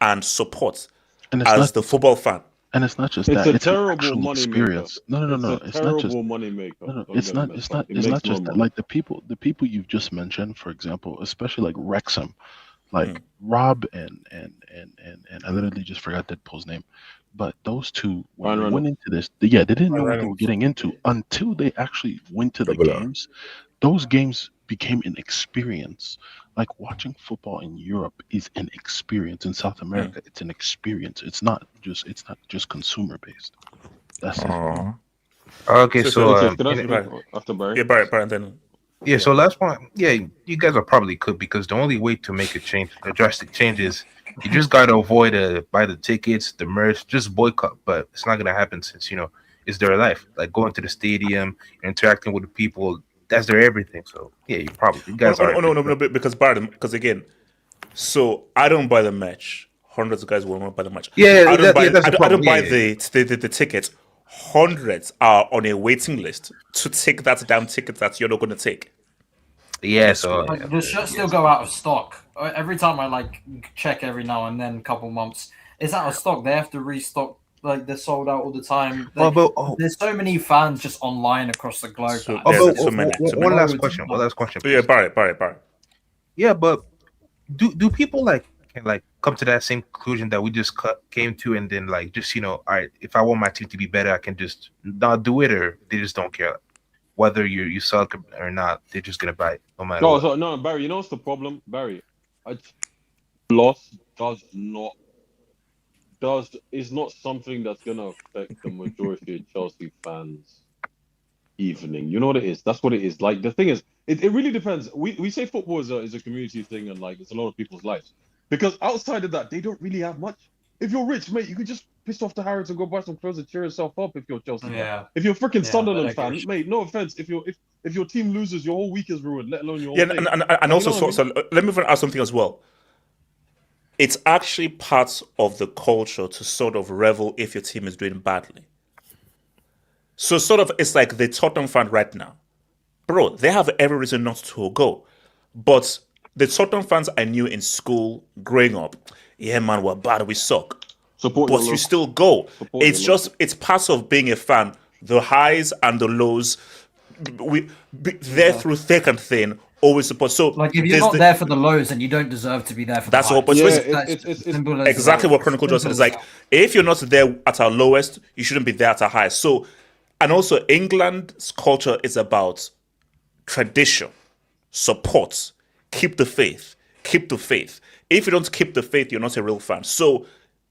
Speaker 2: and support
Speaker 10: And it's
Speaker 2: as
Speaker 10: not-
Speaker 2: the football fan.
Speaker 10: And it's not just
Speaker 11: It's
Speaker 10: that.
Speaker 11: a
Speaker 10: It's an
Speaker 11: terrible
Speaker 10: actual
Speaker 11: money
Speaker 10: experience.
Speaker 11: maker.
Speaker 10: No.
Speaker 11: It's a
Speaker 10: It's not just.
Speaker 11: terrible money maker.
Speaker 10: No,
Speaker 11: Don't
Speaker 10: it's
Speaker 11: get me
Speaker 10: not.
Speaker 11: mixed
Speaker 10: It's
Speaker 11: up.
Speaker 10: not.
Speaker 11: It
Speaker 10: It's not
Speaker 11: makes no
Speaker 10: just that.
Speaker 11: money.
Speaker 10: Like the people you've just mentioned, for example, especially like Wrexham, like Rob and I literally just forgot Deadpool's name, but those two when
Speaker 11: Ryan
Speaker 10: they went into this, they didn't know what they were getting into until they actually went to the games. Those games became an experience. Like watching football in Europe is an experience. In South America, it's an experience. It's not just consumer based. That's it.
Speaker 17: Okay, so
Speaker 11: after Barry.
Speaker 2: Yeah, Barry, and then
Speaker 17: yeah, so last one, yeah, you guys are probably could because the only way to make a drastic change is you just gotta avoid buy the tickets, the merch, just boycott. But it's not gonna happen since it's their life. Like going to the stadium, interacting with the people, that's their everything. So yeah, you guys are.
Speaker 2: No, because Barry, because again, so I don't buy the match. Hundreds of guys will not buy the match.
Speaker 17: Yeah,
Speaker 2: I don't buy.
Speaker 17: that's the
Speaker 2: I don't
Speaker 17: problem.
Speaker 2: buy
Speaker 17: Yeah.
Speaker 2: the tickets. Hundreds are on a waiting list to take that damn ticket that you're not going to take.
Speaker 17: Yeah, so
Speaker 5: Like, the shirts still go out of stock. Every time I check every now and then, couple months, it's out of stock. They have to restock
Speaker 16: like they're sold out all the time. There's so many fans just online across the globe.
Speaker 17: One last question.
Speaker 2: Yeah, Barry.
Speaker 17: Yeah, but do people can come to that same conclusion that we just came to, and then just all right, if I want my team to be better, I can just not do it, or they just don't care whether you suck or not, they're just gonna buy it no matter what.
Speaker 11: No, Barry, you know what's the problem, Barry? Loss is not something that's gonna affect the majority of Chelsea fans' evening. You know what it is? That's what it is. Like the thing is, it really depends. We say football is a community thing, and it's a lot of people's lives. Because outside of that, they don't really have much. If you're rich, mate, you could just piss off the Harrods and go buy some clothes and cheer yourself up if you're Chelsea.
Speaker 16: Yeah.
Speaker 11: If you're a freaking Sunderland fan, mate, no offense. If your team loses, your whole week is ruined, let alone your whole thing.
Speaker 2: And also, so let me add something as well. It's actually part of the culture to sort of revel if your team is doing badly. So it's like the Tottenham fan right now. Bro, they have every reason not to go. But the Tottenham fans I knew in school, growing up, yeah, man, we're bad, we suck. But you still go. It's part of being a fan. The highs and the lows, they're through thick and thin, always support. So
Speaker 16: if you're not there for the lows, then you don't deserve to be there for the highs.
Speaker 2: That's all. But it's exactly what Chronicle just said. It's like, if you're not there at our lowest, you shouldn't be there at our highest. So, and also England's culture is about tradition, support, keep the faith. If you don't keep the faith, you're not a real fan. So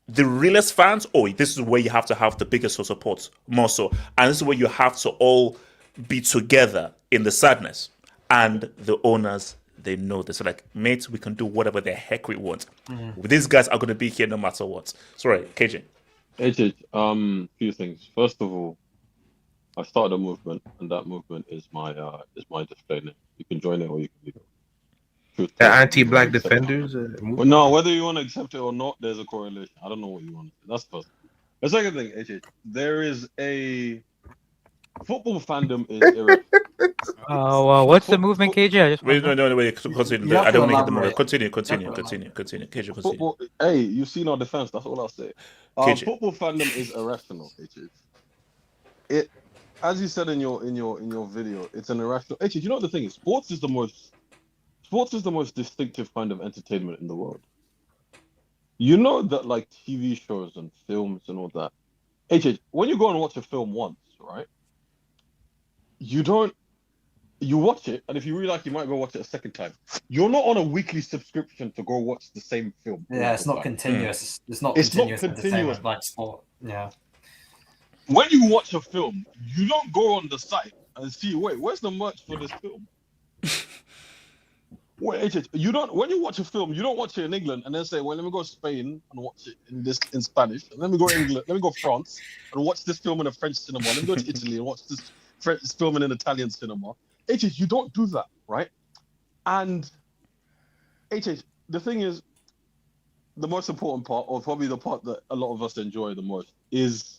Speaker 2: the realest fans, this is where you have to have the biggest support, more so. And this is where you have to all be together in the sadness. And the owners, they know this. So mate, we can do whatever the heck we want. These guys are going to be here no matter what. Sorry, KJ.
Speaker 11: Few things. First of all, I started a movement, and that movement is my display name. You can join it or you can leave it.
Speaker 17: Anti-black defenders?
Speaker 11: Well, no, whether you want to accept it or not, there's a correlation. I don't know what you want. That's first. The second thing, HH, there is a football fandom is
Speaker 14: what's the movement, KJ? I just
Speaker 2: wait, continue. I don't want to get the more. Continue. KJ, continue.
Speaker 11: Football, hey, you've seen our defense. That's all I'll say. Football fandom is irrational, HH. It, as you said in your video, it's an irrational. HH, you know what the thing is? Sports is the most distinctive kind of entertainment in the world. You know that TV shows and films and all that. HH, when you go and watch a film once, right? You watch it, and if you really like, you might go watch it a second time. You're not on a weekly subscription to go watch the same film.
Speaker 16: Yeah, it's not continuous. It's not continuous like sport. Yeah.
Speaker 11: When you watch a film, you don't go on the site and see, wait, where's the merch for this film? Wait, when you watch a film, you don't watch it in England and then say, well, let me go to Spain and watch it in Spanish. And let me go to England, let me go to France and watch this film in a French cinema. Let me go to Italy and watch this film in an Italian cinema. You don't do that, right? And the thing is, the most important part, or probably the part that a lot of us enjoy the most, is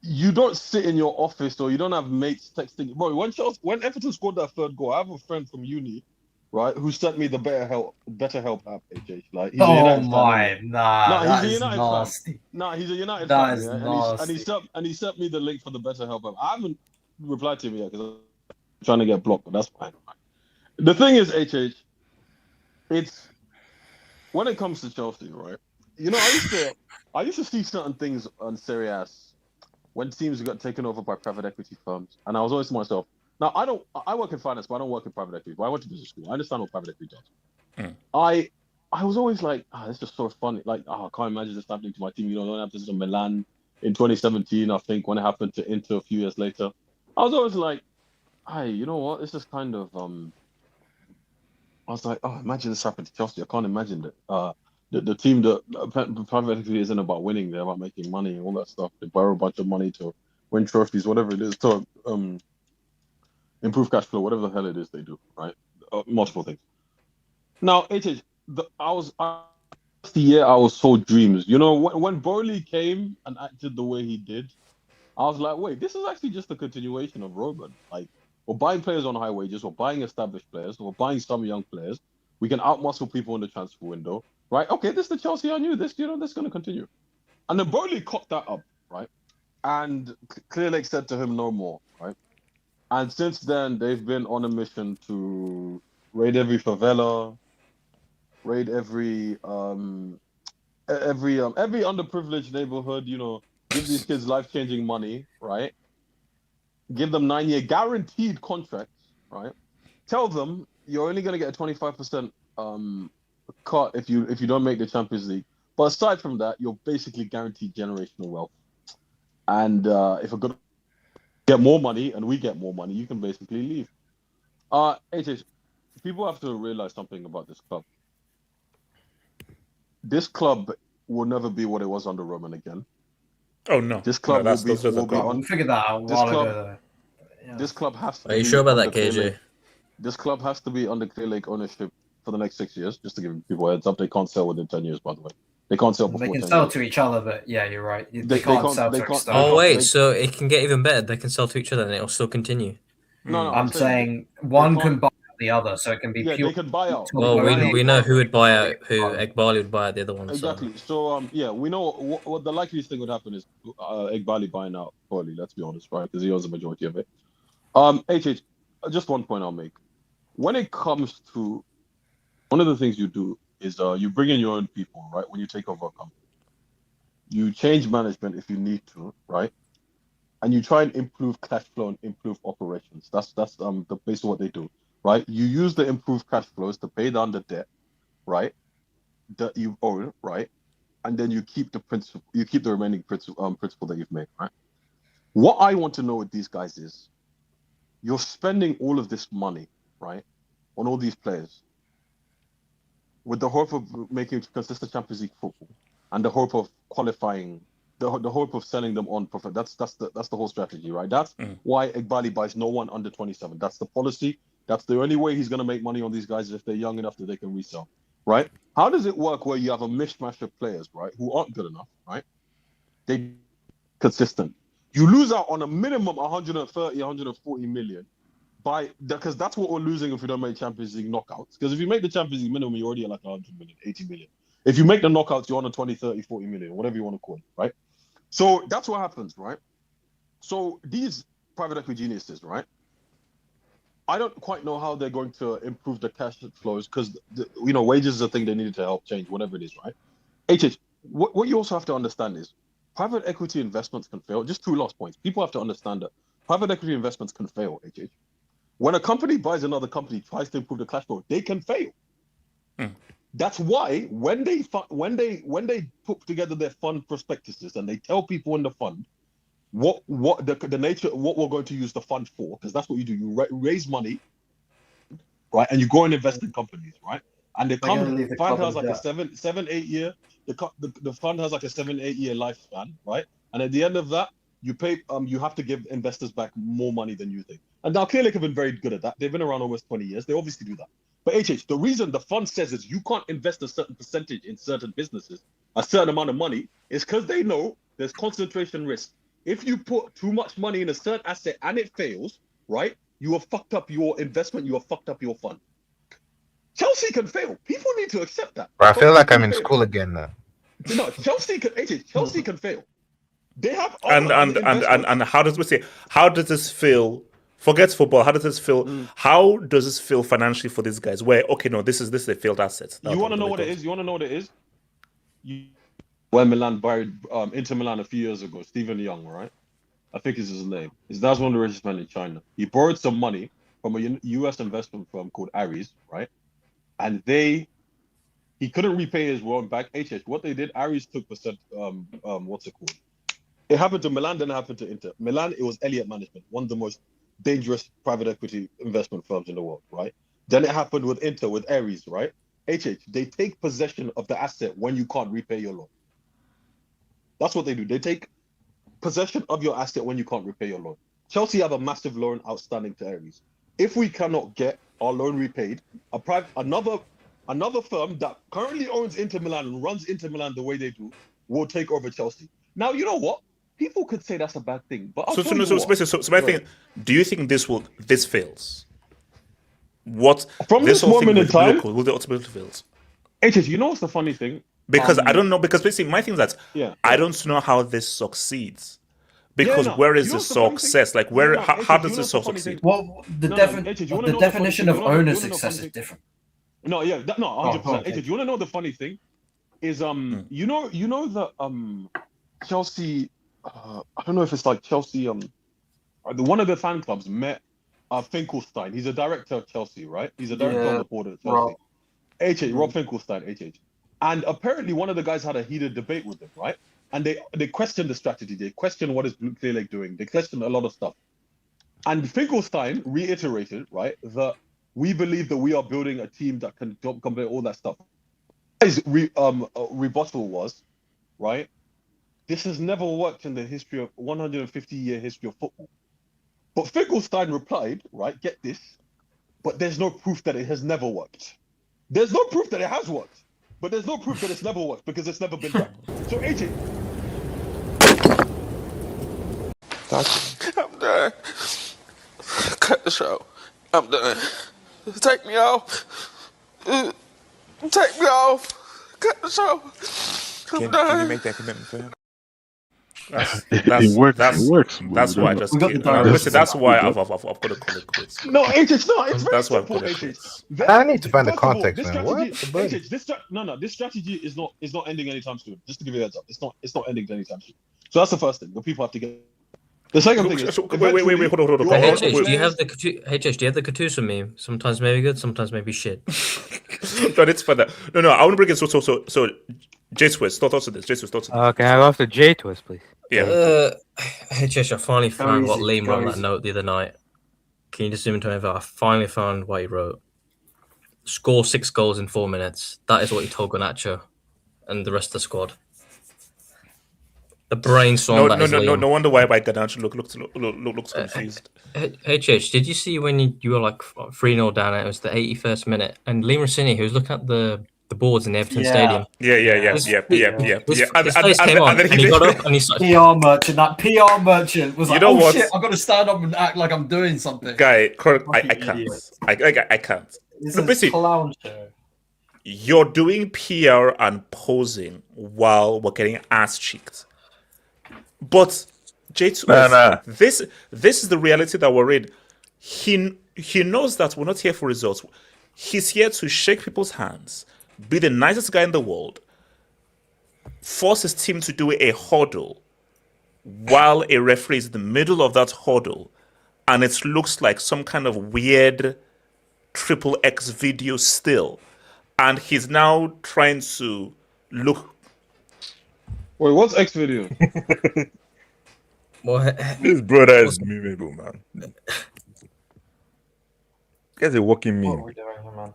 Speaker 11: you don't sit in your office or you don't have mates texting. Bro, when Everton scored that third goal, I have a friend from uni, right, who sent me the Better Help app, HH. Like, he's a United fan. He's a United fan. Nah, he's a United fan.
Speaker 16: That is nasty.
Speaker 11: And he sent me the link for the Better Help app. I haven't replied to him yet because I'm trying to get blocked, but that's fine. The thing is, HH, it's when it comes to Chelsea, right? You know, I used to see certain things on Serie A when teams got taken over by private equity firms, and I was always to myself, now I work in finance, but I don't work in private equity. But I went to business school. I understand what private equity does. I was always like, it's just so funny. Like, I can't imagine this happening to my team. You know, it happened to Milan in 2017, I think, when it happened to Inter a few years later. I was always like, you know what? It's just kind of I was like, imagine this happened to Chelsea. I can't imagine that. The team that private equity isn't about winning; they're about making money and all that stuff. They borrow a bunch of money to win trophies, whatever it is, to improve cash flow, whatever the hell it is they do, right? Multiple things. Now, the year I was sold dreams. You know, when Bowley came and acted the way he did, I was like, wait, this is actually just a continuation of Roman. Like, we're buying players on high wages, we're buying established players, we're buying some young players. We can outmuscle people in the transfer window. Right? Okay, this is the Chelsea I knew. This is going to continue. And then Burnley cocked that up, right? And Clear Lake said to him, no more, right? And since then, they've been on a mission to raid every favela, raid every underprivileged neighborhood, you know, give these kids life-changing money, right? Give them 9-year guaranteed contracts, right? Tell them you're only going to get a 25% cut if you don't make the Champions League. But aside from that, you're basically guaranteed generational wealth. And if a good get more money and we get more money, you can basically leave. HH, people have to realize something about this club. This club will never be what it was under Roman again.
Speaker 2: Oh no!
Speaker 11: This club will be on.
Speaker 16: We figured that out a while ago. Yeah.
Speaker 11: This club has to.
Speaker 12: Are you sure about that, KJ?
Speaker 11: This club has to be under Clear Lake ownership for the next 6 years. Just to give people a heads up, they can't sell within 10 years. By the way, they can't sell before.
Speaker 16: They can
Speaker 11: 10
Speaker 16: sell
Speaker 11: years.
Speaker 16: to each other, but yeah, you're right. They can't sell to external.
Speaker 12: Oh wait, so it can get even better. They can sell to each other, and it'll still continue.
Speaker 11: No,
Speaker 16: I'm saying one can buy out the other, so it can be.
Speaker 11: Yeah, they can buy out.
Speaker 12: Well, we know who would buy out who. Egbali would buy out the other one.
Speaker 11: Exactly. So yeah, we know what the likeliest thing would happen is Egbali buying out Burnley. Let's be honest, right? Because he owns the majority of it. HH, just one point I'll make. When it comes to one of the things you do is you bring in your own people, right? When you take over a company, you change management if you need to, right? And you try and improve cash flow and improve operations. That's the base of what they do, right? You use the improved cash flows to pay down the debt, right? That you own, right? And then you keep the principal, you keep the remaining principal that you've made, right? What I want to know with these guys is, you're spending all of this money, right, on all these players, with the hope of making consistent Champions League football, and the hope of qualifying, the hope of selling them on profit. That's the whole strategy, right? That's why Egbali buys no one under 27. That's the policy. That's the only way he's going to make money on these guys if they're young enough that they can resell, right? How does it work where you have a mishmash of players, right, who aren't good enough, right? They consistent. You lose out on a minimum 130, 140 million because that's what we're losing if we don't make Champions League knockouts. Because if you make the Champions League minimum, you're already at like 100 million, 80 million. If you make the knockouts, you're on a 20, 30, 40 million, whatever you want to call it, right? So that's what happens, right? So these private equity geniuses, right? I don't quite know how they're going to improve the cash flows because, wages is a thing they needed to help change, whatever it is, right? HH, what you also have to understand is private equity investments can fail. Just 2 last points. People have to understand that private equity investments can fail, HH. When a company buys another company, tries to improve the cash flow, they can fail. That's why when they put together their fund prospectuses and they tell people in the fund what the nature, what we're going to use the fund for, because that's what you do. You raise money, right, and you go and invest in companies, right? And the fund has like a 7-8 year. The fund has like a 7-8 year lifespan, right? And at the end of that, you pay. You have to give investors back more money than you think. And now Clear Lake have been very good at that. They've been around almost 20 years. They obviously do that. But HH, the reason the fund says is you can't invest a certain percentage in certain businesses, a certain amount of money, is because they know there's concentration risk. If you put too much money in a certain asset and it fails, right, you have fucked up your investment. You have fucked up your fund. Chelsea can fail. People need to accept that.
Speaker 17: Bro, I feel like I'm in school again now.
Speaker 11: No, Chelsea can fail. They have
Speaker 2: and how does this feel? Forget football. How does this feel? How does this feel financially for these guys? Where this is a failed asset.
Speaker 11: You want to know what it is? You want to know what it is? When Milan buried Inter Milan a few years ago, Stephen Young, right? I think is his name. His dad's one of the richest men in China. He borrowed some money from a U.S. investment firm called Ares, right? And he couldn't repay his loan back. What they did, Ares took percent. What's it called? It happened to Milan, then it happened to Inter. Milan, it was Elliott Management, one of the most dangerous private equity investment firms in the world, right? Then it happened with Inter, with Ares, right? They take possession of the asset when you can't repay your loan. That's what they do. They take possession of your asset when you can't repay your loan. Chelsea have a massive loan outstanding to Ares. If we cannot get our loan repaid, another firm that currently owns Inter Milan and runs Inter Milan the way they do will take over Chelsea. Now, you know what? People could say that's a bad thing, but
Speaker 2: my thing, do you think this fails? What
Speaker 11: from this moment in time
Speaker 2: will the ultimately fails?
Speaker 11: HH, you know what's the funny thing?
Speaker 2: Because I don't know. Because basically, my thing is that
Speaker 11: Yeah.
Speaker 2: I don't know how this succeeds. Because
Speaker 11: no.
Speaker 2: where is
Speaker 11: You know
Speaker 2: the
Speaker 11: what's the funny thing?
Speaker 2: success? Like where?
Speaker 11: No,
Speaker 2: How
Speaker 11: AJ,
Speaker 2: does
Speaker 11: you know
Speaker 2: this
Speaker 11: what's the funny
Speaker 2: succeed?
Speaker 11: thing?
Speaker 16: Well, the
Speaker 11: AJ, you wanna know the funny
Speaker 16: definition
Speaker 11: thing?
Speaker 16: of
Speaker 11: You wanna know
Speaker 16: owner
Speaker 11: the funny
Speaker 16: success is
Speaker 11: thing?
Speaker 16: different.
Speaker 11: No, yeah, no, 100%.
Speaker 16: okay.
Speaker 11: AJ, do you want to know the funny thing? Is you know the Chelsea. I don't know if it's like Chelsea. One of the fan clubs met Finkelstein. He's a director of Chelsea, right? He's a director on the board of Chelsea. Rob Finkelstein, And apparently one of the guys had a heated debate with him, right? And they questioned the strategy. They questioned what is Clear Lake doing. They questioned a lot of stuff. And Finkelstein reiterated, right, that we believe that we are building a team that can complete all that stuff. His rebuttal was, right, this has never worked in the history of 150-year history of football. But Finkelstein replied, right, get this, but there's no proof that it has never worked. There's no proof that it has worked, but there's no proof that it's never worked because it's never been done. So AJ,
Speaker 4: I'm done. Cut the show. I'm done. Take me off. Take me off. Cut the show. I'm done.
Speaker 1: Can you make that commitment for him?
Speaker 10: It works.
Speaker 2: That's why I just that's why I've got to call it quits.
Speaker 11: no, AJ, it's not. It's very
Speaker 2: That's why I've
Speaker 11: simple,
Speaker 2: got it
Speaker 11: AJ.
Speaker 2: quits.
Speaker 17: I need to find the
Speaker 11: First of all,
Speaker 17: context,
Speaker 11: this
Speaker 17: man. What?
Speaker 11: strategy- AJ, this strategy is not ending anytime soon. Just to give you a heads up, it's not ending anytime soon. So that's the first thing. The people have to get. The second thing is,
Speaker 2: Wait, hold on.
Speaker 12: Hey, HH, do you have the Katusa meme? Sometimes maybe good, sometimes maybe shit.
Speaker 2: No, it's for that. No, I want to bring it. So, J Twist, thoughts on this. J Twist, thoughts on this.
Speaker 14: Can I go after J Twist, please?
Speaker 2: Yeah.
Speaker 12: HH, I finally found what
Speaker 16: easy,
Speaker 12: Liam
Speaker 16: go
Speaker 12: wrote on that
Speaker 16: easy.
Speaker 12: note the other night. Can you just zoom into it? I finally found what he wrote. Score 6 goals in 4 minutes. That is what he told Garnacho and the rest of the squad. The brainstorm.
Speaker 2: No wonder why Garnacho looks confused.
Speaker 12: HH, did you see when you were like 3-0 down? It was the 81st minute, and Liam Rosenior, who was looking at the boards in the Everton Stadium.
Speaker 2: Yeah.
Speaker 12: His face came on, and he got up and he started.
Speaker 16: That PR merchant was like,
Speaker 2: know
Speaker 16: oh
Speaker 2: what?
Speaker 16: shit, I've got to stand up and act like I'm doing something.
Speaker 2: Guy, I
Speaker 16: Fucking
Speaker 2: can't.
Speaker 16: idiot.
Speaker 2: I can't.
Speaker 16: This
Speaker 2: So
Speaker 16: is
Speaker 2: basically,
Speaker 16: clown show.
Speaker 2: you're doing PR and posing while we're getting ass cheeked. But J2, this is the reality that we're in. He knows that we're not here for results. He's here to shake people's hands, be the nicest guy in the world, force his team to do a huddle while a referee is in the middle of that huddle, and it looks like some kind of weird XXX video still. And he's now trying to look.
Speaker 11: Wait, what's X video?
Speaker 20: This brother is memeable, man. Guy's a walking meme.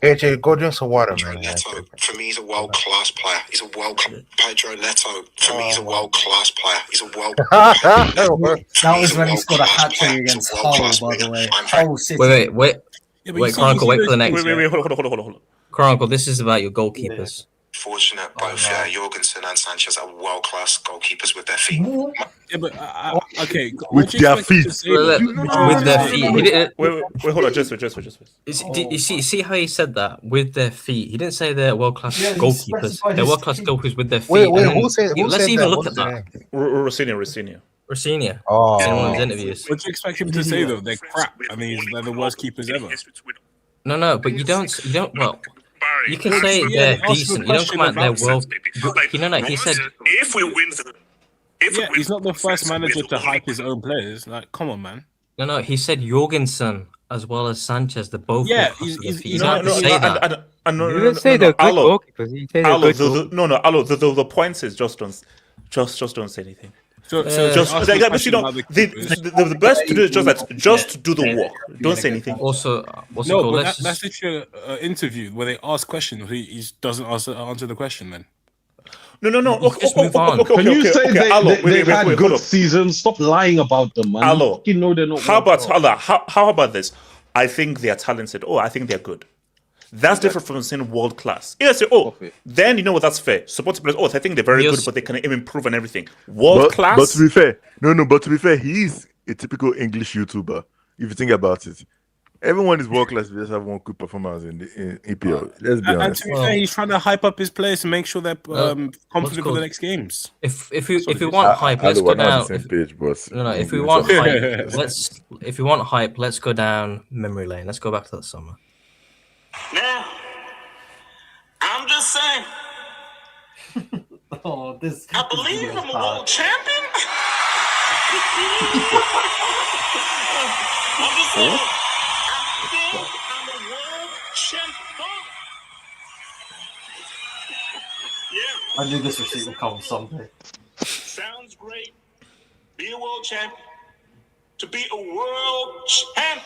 Speaker 17: AJ, go drink some water, man.
Speaker 22: Neto, for me, he's a world-class player. He's a Pedro Neto, for me, he's a world-class player. He's a world.
Speaker 16: That was when he scored a hat trick against Hull, by the way. Hull City.
Speaker 12: Wait, Chronicle, wait for the next.
Speaker 2: Wait, hold on.
Speaker 12: Chronicle, this is about your goalkeepers.
Speaker 22: Fortunate, both Jorgensen and Sanchez are world-class goalkeepers with their feet.
Speaker 21: Yeah, but okay.
Speaker 20: With their feet.
Speaker 12: With their feet.
Speaker 2: Wait, hold on. Just.
Speaker 12: You see how he said that? With their feet. He didn't say they're world-class goalkeepers. They're world-class goalkeepers with their feet.
Speaker 17: Wait, who said
Speaker 12: Let's even
Speaker 17: that?
Speaker 12: look at that.
Speaker 2: Rosenior.
Speaker 17: Oh.
Speaker 12: In one of his interviews.
Speaker 21: What do you expect him to say though? They're crap. I mean, they're the worst keepers ever.
Speaker 12: No, but you don't. Well, you can say they're decent. You don't come out there world. He said
Speaker 22: if we win,
Speaker 21: he's not the first manager to hype his own players. Like, come on, man.
Speaker 12: No. He said Jorgensen as well as Sanchez. They're both.
Speaker 21: Yeah,
Speaker 12: he's not to say that.
Speaker 2: No,
Speaker 14: You didn't say they're good goalkeepers. You say they're good goalkeepers.
Speaker 2: Alo, the point is just don't say anything.
Speaker 21: So
Speaker 2: the best to do is just do the work. Don't say anything.
Speaker 12: Also,
Speaker 21: but that's literally an interview where they ask questions. He doesn't answer the question then.
Speaker 2: No.
Speaker 12: Just move on.
Speaker 11: Can you say they've had
Speaker 2: hold
Speaker 11: good
Speaker 2: up.
Speaker 11: seasons? Stop lying about them, man.
Speaker 2: Alo,
Speaker 11: You know they're not.
Speaker 2: how about this? I think they are talented. I think they're good. That's different from saying world class. Yeah, say, then you know what? That's fair. Support players. I think they're very good, but they can improve and everything. World class.
Speaker 20: But to be fair, he's a typical English YouTuber. If you think about it, Everyone is world class. If you just have one good performance in EPL. Let's be
Speaker 21: And
Speaker 20: honest.
Speaker 21: to be fair, he's trying to hype up his players to make sure they're confident for the next games.
Speaker 12: If we want hype, let's go down. If we want hype, let's go down memory lane. Let's go back to the summer.
Speaker 15: Now, I'm just saying.
Speaker 16: Oh, this.
Speaker 15: I believe I'm a world champion. I'm just saying. I think I'm a world champion. Yeah.
Speaker 16: I knew this receipt would come someday.
Speaker 15: Sounds great. Be a world champion. To be a world champion.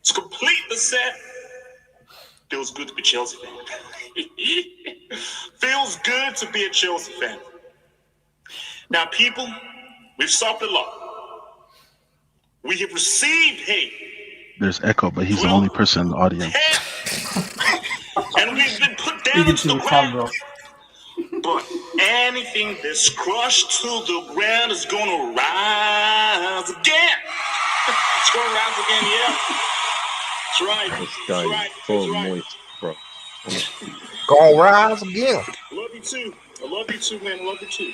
Speaker 15: To complete the set. Feels good to be a Chelsea fan. Feels good to be a Chelsea fan. Now, people, we've suffered a lot. We have received hate.
Speaker 10: There's echo, but he's the only person in the audience.
Speaker 15: And we've been put down to the ground. But anything that's crushed to the ground is going to rise again. It's going to rise again, yeah. That's right.
Speaker 9: This guy is so moist, bro.
Speaker 17: Gonna rise again.
Speaker 15: Love you too. I love you too, man. Love you too.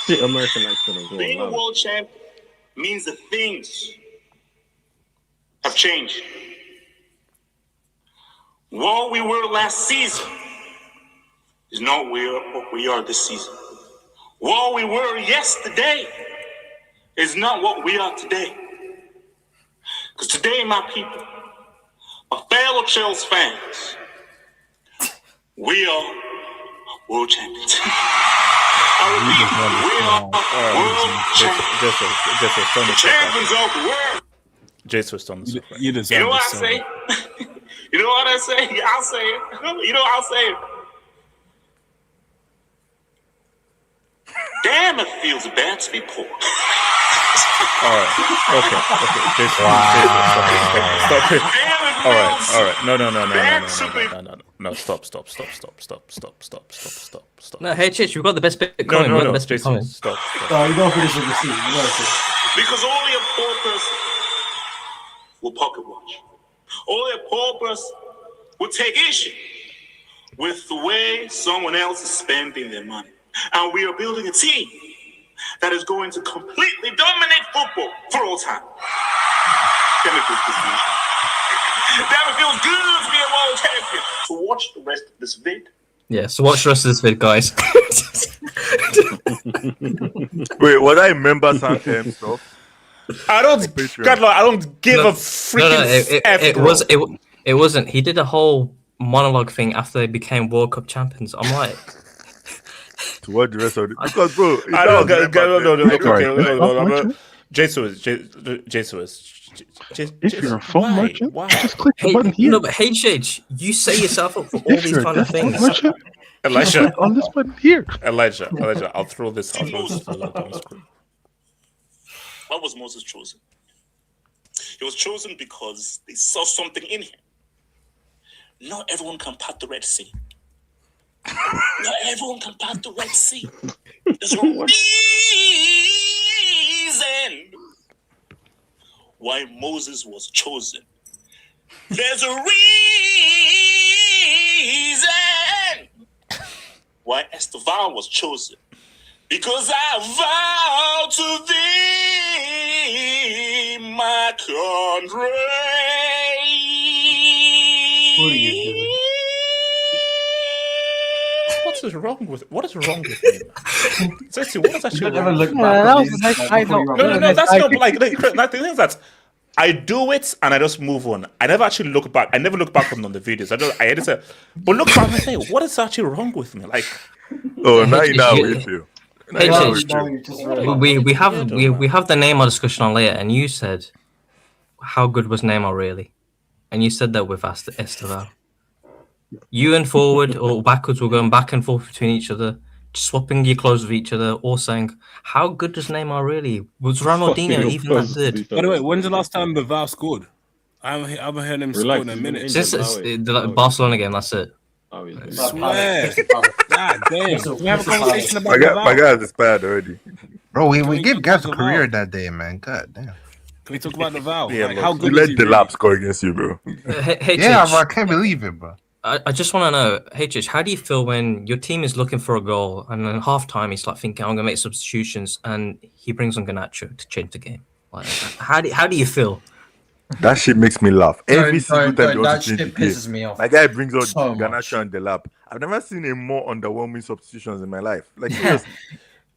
Speaker 9: Shit, American accent as well.
Speaker 15: Being a world champ means that things have changed. What we were last season is not what we are this season. What we were yesterday is not what we are today. Because today, my people, my fellow Chelsea fans, we are world champions. I repeat, we are world champions. Champions of the world.
Speaker 2: Jace was on the
Speaker 21: You deserve
Speaker 15: You know what I
Speaker 21: this,
Speaker 15: say? You know what I say? I'll say it. You know I'll say it. Damn, it feels bad to be poor.
Speaker 2: All right. Okay. Jason, stop it. All right. No. Stop.
Speaker 12: No, HH, we've got the best bit coming.
Speaker 2: No,
Speaker 12: best bit coming.
Speaker 2: Stop.
Speaker 16: No, you gotta finish with the scene. You gotta finish.
Speaker 15: Because only a poor person will pocket watch. Only a poor person will take issue with the way someone else is spending their money. And we are building a team that is going to completely dominate football for all time. Damn, it feels good to be a world champion. So watch the rest of this vid.
Speaker 12: Yeah, so watch the rest of this vid, guys.
Speaker 20: Wait, was I member Sam stuff?
Speaker 2: I don't give a freaking
Speaker 12: F. It wasn't. He did a whole monologue thing after they became World Cup champions. I'm like,
Speaker 20: to what the rest of it? Because bro,
Speaker 2: I don't know. Jason was.
Speaker 10: If you're a phone merchant, just click the button here.
Speaker 12: No, but HH, you set yourself up for all these kind of things.
Speaker 10: Merchant,
Speaker 2: Elijah,
Speaker 10: on this button here.
Speaker 2: Elijah, I'll throw this on the screen.
Speaker 15: Why was Moses chosen? He was chosen because they saw something in him. Not everyone can part the Red Sea. Not everyone can part the Red Sea. There's a reason why Moses was chosen. There's a reason why Estevan was chosen. Because I vow to thee, my country.
Speaker 16: What are you doing?
Speaker 2: What is wrong with me? Seriously, what is actually wrong?
Speaker 16: Look back
Speaker 14: that was a nice. I know.
Speaker 2: No, that's not like the thing is that I do it and I just move on. I never actually look back. I never look back on the videos. I edit it, but look back and say, what is actually wrong with me? Like,
Speaker 20: oh, now you know with you.
Speaker 12: We have the Neymar discussion on later, and you said, how good was Neymar really? And you said that with Estevan. You and forward or backwards were going back and forth between each other, swapping your clothes with each other, all saying, how good does Neymar really? Was Ronaldinho even that good?
Speaker 21: By the way, when's the last time Bavard scored? I haven't heard him score in a minute.
Speaker 12: Since the Barcelona game, that's it.
Speaker 21: I swear. God damn. We have a conversation about
Speaker 20: my guy is bad already.
Speaker 17: Bro, we gave Gaz a career that day, man. God damn.
Speaker 21: Can we talk about the Val?
Speaker 2: Yeah,
Speaker 21: like,
Speaker 2: look,
Speaker 21: how
Speaker 20: You
Speaker 21: good is
Speaker 20: let
Speaker 21: he
Speaker 20: the
Speaker 21: really?
Speaker 20: lap score against you, bro.
Speaker 17: Yeah, bro, I can't believe it, bro.
Speaker 12: I just want to know, HH, how do you feel when your team is looking for a goal and then half time he's like thinking, I'm going to make substitutions, and he brings on Garnacho to change the game? Like, how do you feel?
Speaker 20: That shit makes me laugh. Every single time they want
Speaker 5: that
Speaker 20: to change the
Speaker 5: shit
Speaker 20: game.
Speaker 5: pisses me off.
Speaker 20: My guy brings out
Speaker 5: so much.
Speaker 20: Garnacho and the lap. I've never seen a more underwhelming substitutions in my life. Like, seriously.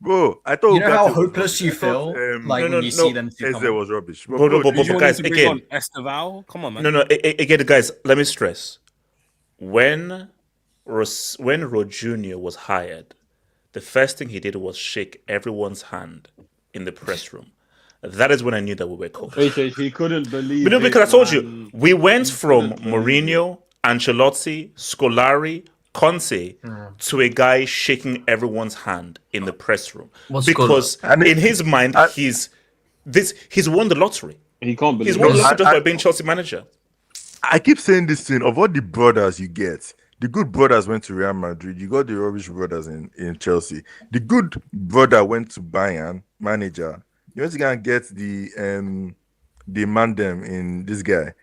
Speaker 20: Bro, I thought
Speaker 5: You know how
Speaker 20: Ugarte was
Speaker 5: hopeless
Speaker 20: rubbish.
Speaker 5: you
Speaker 20: I thought,
Speaker 5: feel like when you see them two come
Speaker 20: Eze
Speaker 5: on?
Speaker 20: was rubbish.
Speaker 2: But
Speaker 20: bro,
Speaker 21: Did you want
Speaker 2: guys,
Speaker 21: him to bring on
Speaker 2: again,
Speaker 21: Esteval? Come on, man.
Speaker 2: no, again, guys, let me stress. When Ro Jr. was hired, the first thing he did was shake everyone's hand in the press room. That is when I knew that we were cooked.
Speaker 11: He couldn't believe
Speaker 2: No,
Speaker 11: it,
Speaker 2: because I told
Speaker 11: man.
Speaker 2: you, we went
Speaker 11: He
Speaker 2: from
Speaker 11: couldn't believe
Speaker 2: Mourinho, Ancelotti, Scolari, Conte to a guy shaking everyone's hand in the press room.
Speaker 12: What's
Speaker 2: because
Speaker 12: good?
Speaker 2: in his mind, he's won the lottery.
Speaker 11: He can't believe
Speaker 2: He's won the
Speaker 11: it.
Speaker 2: lottery just by being Chelsea manager.
Speaker 20: I keep saying this thing of all the brothers you get. The good brothers went to Real Madrid. You got the rubbish brothers in Chelsea. The good brother went to Bayern, manager. You want to go and get the mandem in this guy,